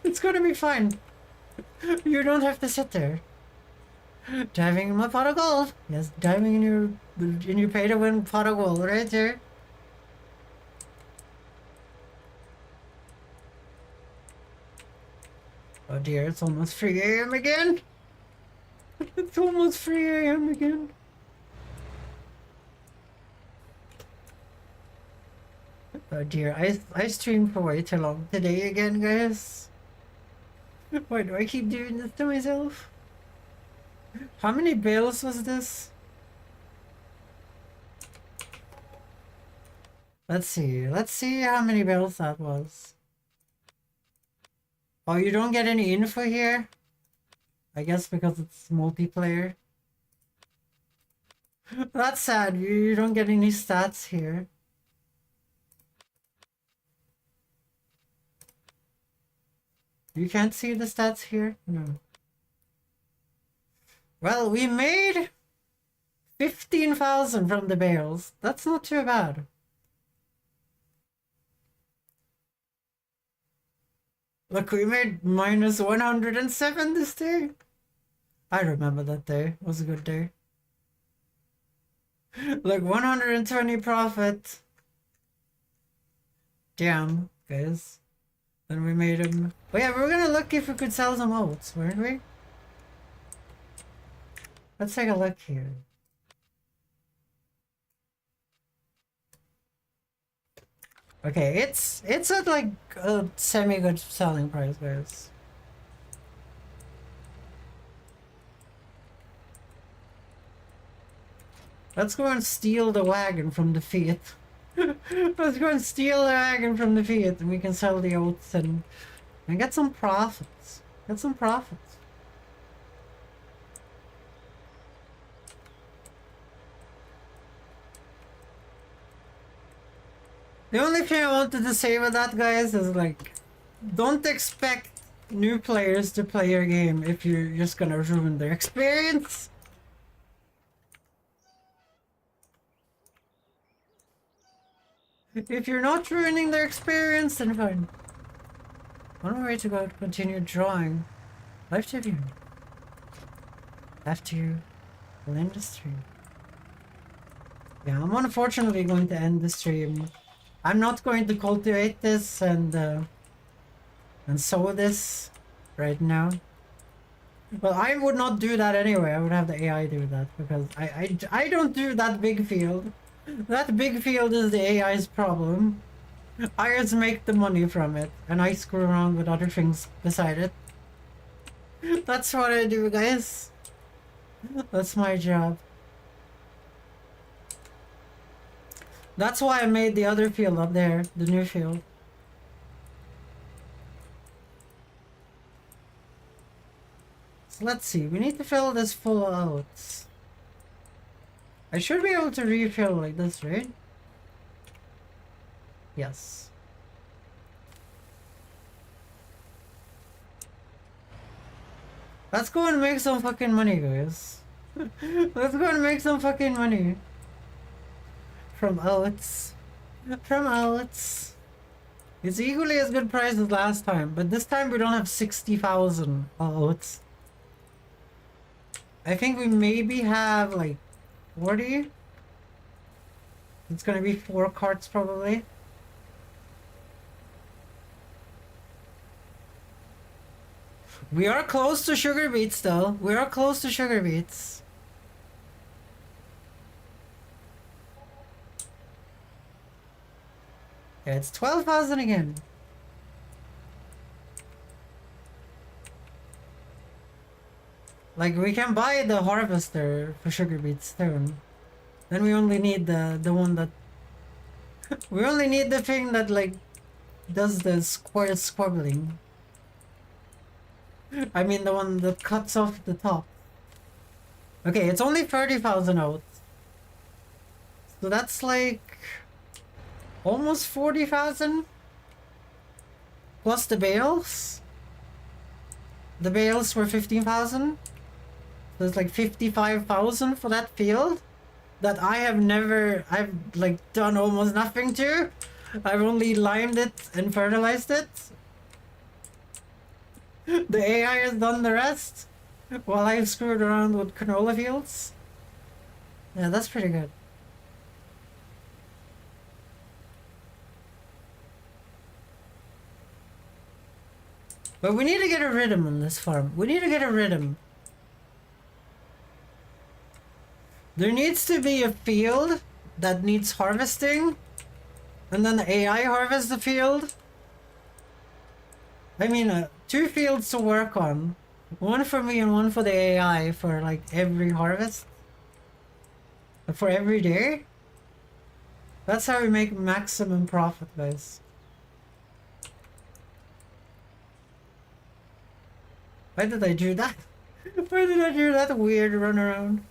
It's gonna be fine. You don't have to sit there. Diving in my pot of gold. Yes, diving in your pay to win pot of gold right there. Oh dear, it's almost 3 AM again. It's almost 3 AM again. Oh dear, I streamed for way too long today again, guys. Why do I keep doing this to myself? How many bales was this? Let's see how many bales that was. Oh, you don't get any info here? I guess because it's multiplayer. That's sad, you don't get any stats here. You can't see the stats here? No. Well, we made 15,000 from the bales. That's not too bad. Look, we made minus 107 this day. I remember that day. It was a good day. Like 120 profit. Damn, guys. Then we made him. Oh yeah, we were gonna look if we could sell some oats, weren't we? Let's take a look here. Okay, it's at like a semi-good selling price, guys. Let's go and steal the wagon from the Fiat. Let's go and steal the wagon from the Fiat, and we can sell the oats and get some profits. Get some profits. The only thing I wanted to say with that, guys, is like, don't expect new players to play your game if you're just gonna ruin their experience. If you're not ruining their experience, then fine. One way to go to continue drawing. Live to view. After we'll end the stream. Yeah, I'm unfortunately going to end the stream. I'm not going to cultivate this and sow this right now. Well, I would not do that anyway. I would have the AI do that because I don't do that big field. That big field is the AI's problem. I just make the money from it and I screw around with other things beside it. That's what I do, guys. That's my job. That's why I made the other field up there, the new field. So let's see, we need to fill this full of oats. I should be able to refill like this, right? Yes. Let's go and make some fucking money, guys. Let's go and make some fucking money. From oats. From oats. It's equally as good price as last time, but this time we don't have 60,000 oats. I think we maybe have like 40. It's gonna be 4 carts probably. We are close to sugar beets though. We are close to sugar beets. Yeah, it's 12,000 again. Like, we can buy the harvester for sugar beets soon. Then we only need the one that... we only need the thing that, like, does the squabbling. I mean, the one that cuts off the top. Okay, it's only 30,000 oats. So that's like... almost 40,000? Plus the bales? The bales were 15,000? So it's like 55,000 for that field? That I have never... I've like done almost nothing to. I've only limed it and fertilized it. The AI has done the rest. While I've screwed around with canola fields. Yeah, that's pretty good. But we need to get a rhythm on this farm. We need to get a rhythm. There needs to be a field that needs harvesting. And then the AI harvests the field. I mean, 2 fields to work on. One for me and one for the AI for like every harvest. For every day. That's how we make maximum profit, guys. Why did I do that? Why did I do that weird run around?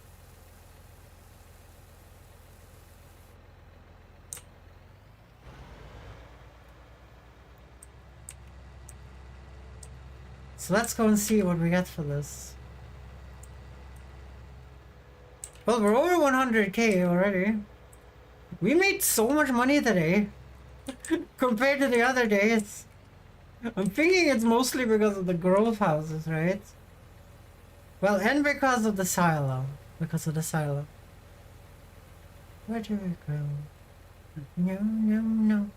So let's go and see what we get for this. Well, we're over 100k already. We made so much money today. Compared to the other days. I'm thinking it's mostly because of the growth houses, right? Well, and because of the silo. Because of the silo. Where do we go? No, no, no.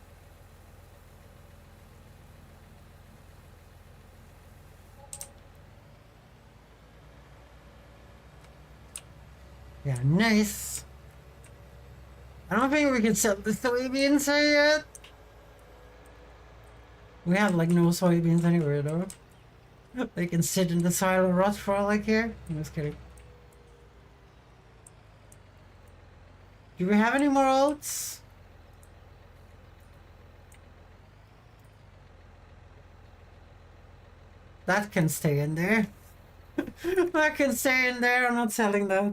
Yeah, nice. I don't think we can sell the soybeans here yet. We have like no soybeans anywhere though. They can sit in the soil and rot for all I care. I'm just kidding. Do we have any more oats? That can stay in there. That can stay in there. I'm not selling that.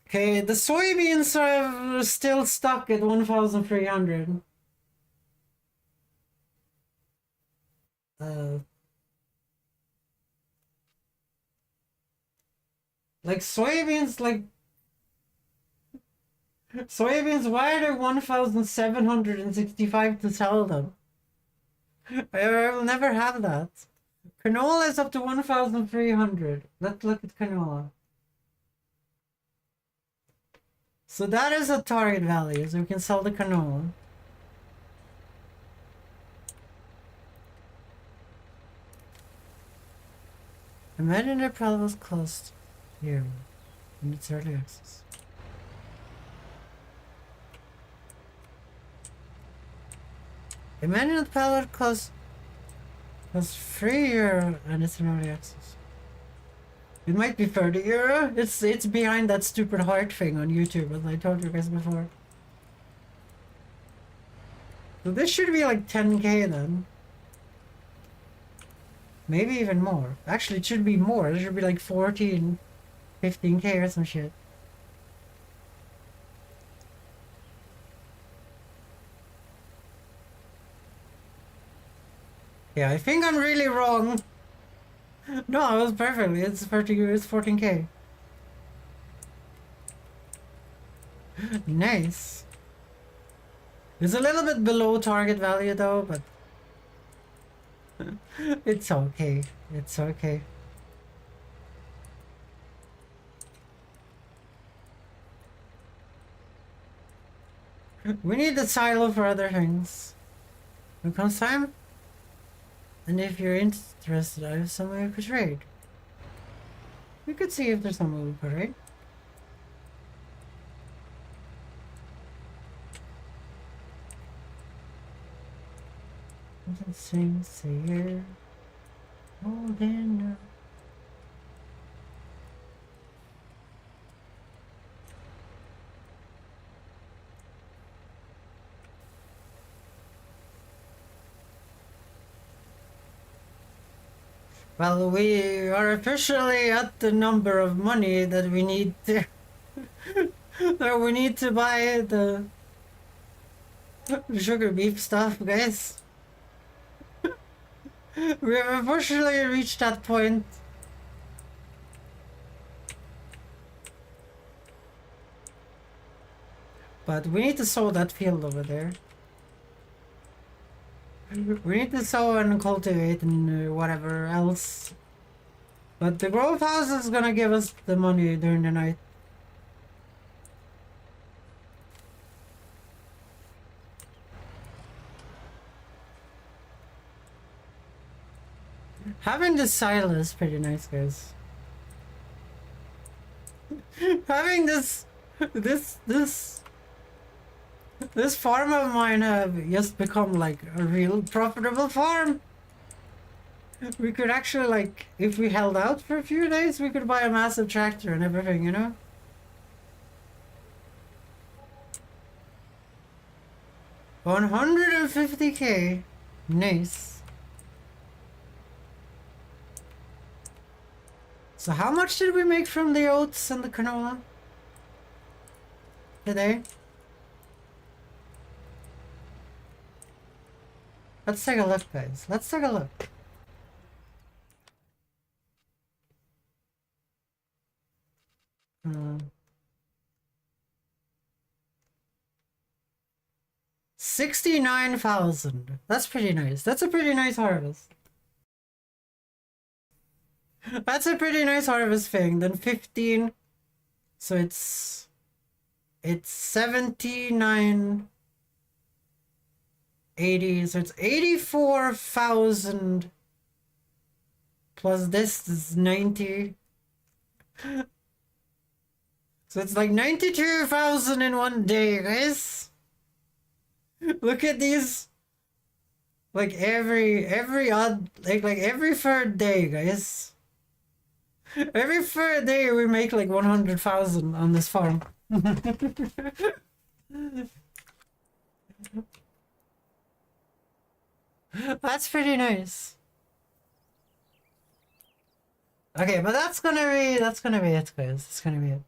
Okay, the soybeans are still stuck at 1,300. Like soybeans, why are there 1,765 to sell them? I will never have that. Canola is up to 1,300. Let's look at canola. So that is a target value, so we can sell the canola. Imagine their product was closed here in its early access. Imagine the pallet costs €3 and it's in early access. It might be €30. It's behind that stupid heart thing on YouTube, as I told you guys before. So this should be like 10k then. Maybe even more. Actually, it should be more. It should be like 14, 15k or some shit. Yeah, I think I'm really wrong. No, it was perfectly. It's 14k. Nice. It's a little bit below target value though, but it's okay. It's okay. We need the silo for other things. When comes time? And if you're interested, I have someone we could trade. We could see if there's someone we could trade. Sing, say yeah. Holding up. Well, we are officially at the number of money that we need to that we need to buy the sugar beef stuff, guys. We have unfortunately reached that point. But we need to sow that field over there. We need to sow and cultivate and whatever else. But the grove house is gonna give us the money during the night. Having this silo is pretty nice, guys. Having this farm of mine have just become like a real profitable farm. We could actually, like, if we held out for a few days, we could buy a massive tractor and everything, you know? $150k. Nice. So how much did we make from the oats and the canola today? Let's take a look, guys. Let's take a look. Hmm. 69,000. That's pretty nice. That's a pretty nice harvest. That's a pretty nice harvest thing. Then 15. So it's 79.80. So it's 84,000 plus this is 90. So it's like 92,000 in one day, guys. Look at these. Like every odd like every third day, guys. Every third day we make like 100,000 on this farm. That's pretty nice. Okay, but that's gonna be it, guys. That's gonna be it.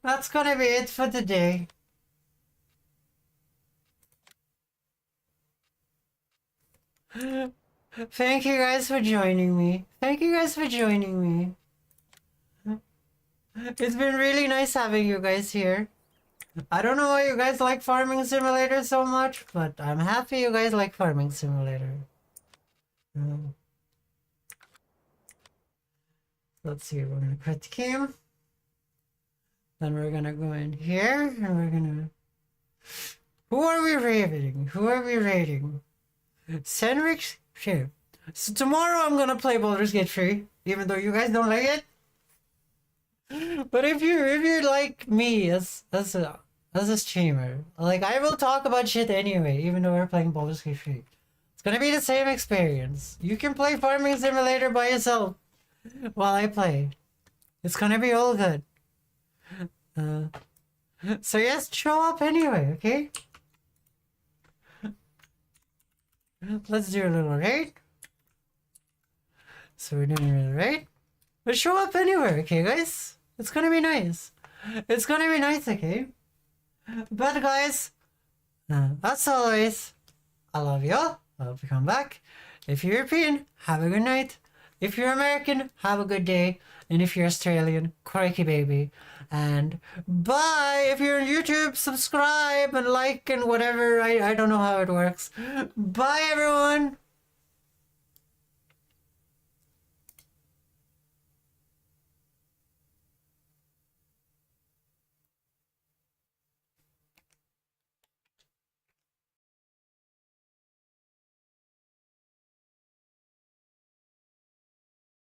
That's gonna be it for today. Thank you guys for joining me. Thank you guys for joining me. It's been really nice having you guys here. I don't know why you guys like Farming Simulator so much, but I'm happy you guys like Farming Simulator. Let's see, we're gonna quit the game. Then we're gonna go in here and we're gonna... Who are we raiding? Who are we raiding? Senrix? Sure. So tomorrow I'm gonna play Baldur's Gate 3, even though you guys don't like it. But if you're like me as a streamer, like I will talk about shit anyway, even though we're playing Baldur's Gate 3. It's gonna be the same experience. You can play Farming Simulator by yourself while I play. It's gonna be all good. So yes, show up anyway, okay? Let's do a little raid. So we're doing a little raid. But show up anywhere, okay, guys? It's gonna be nice. It's gonna be nice, okay? But guys, as always, I love y'all. I hope you come back. If you're European, have a good night. If you're American, have a good day. And if you're Australian, crikey baby. And bye! If you're on YouTube, subscribe and like and whatever. I don't know how it works. Bye everyone!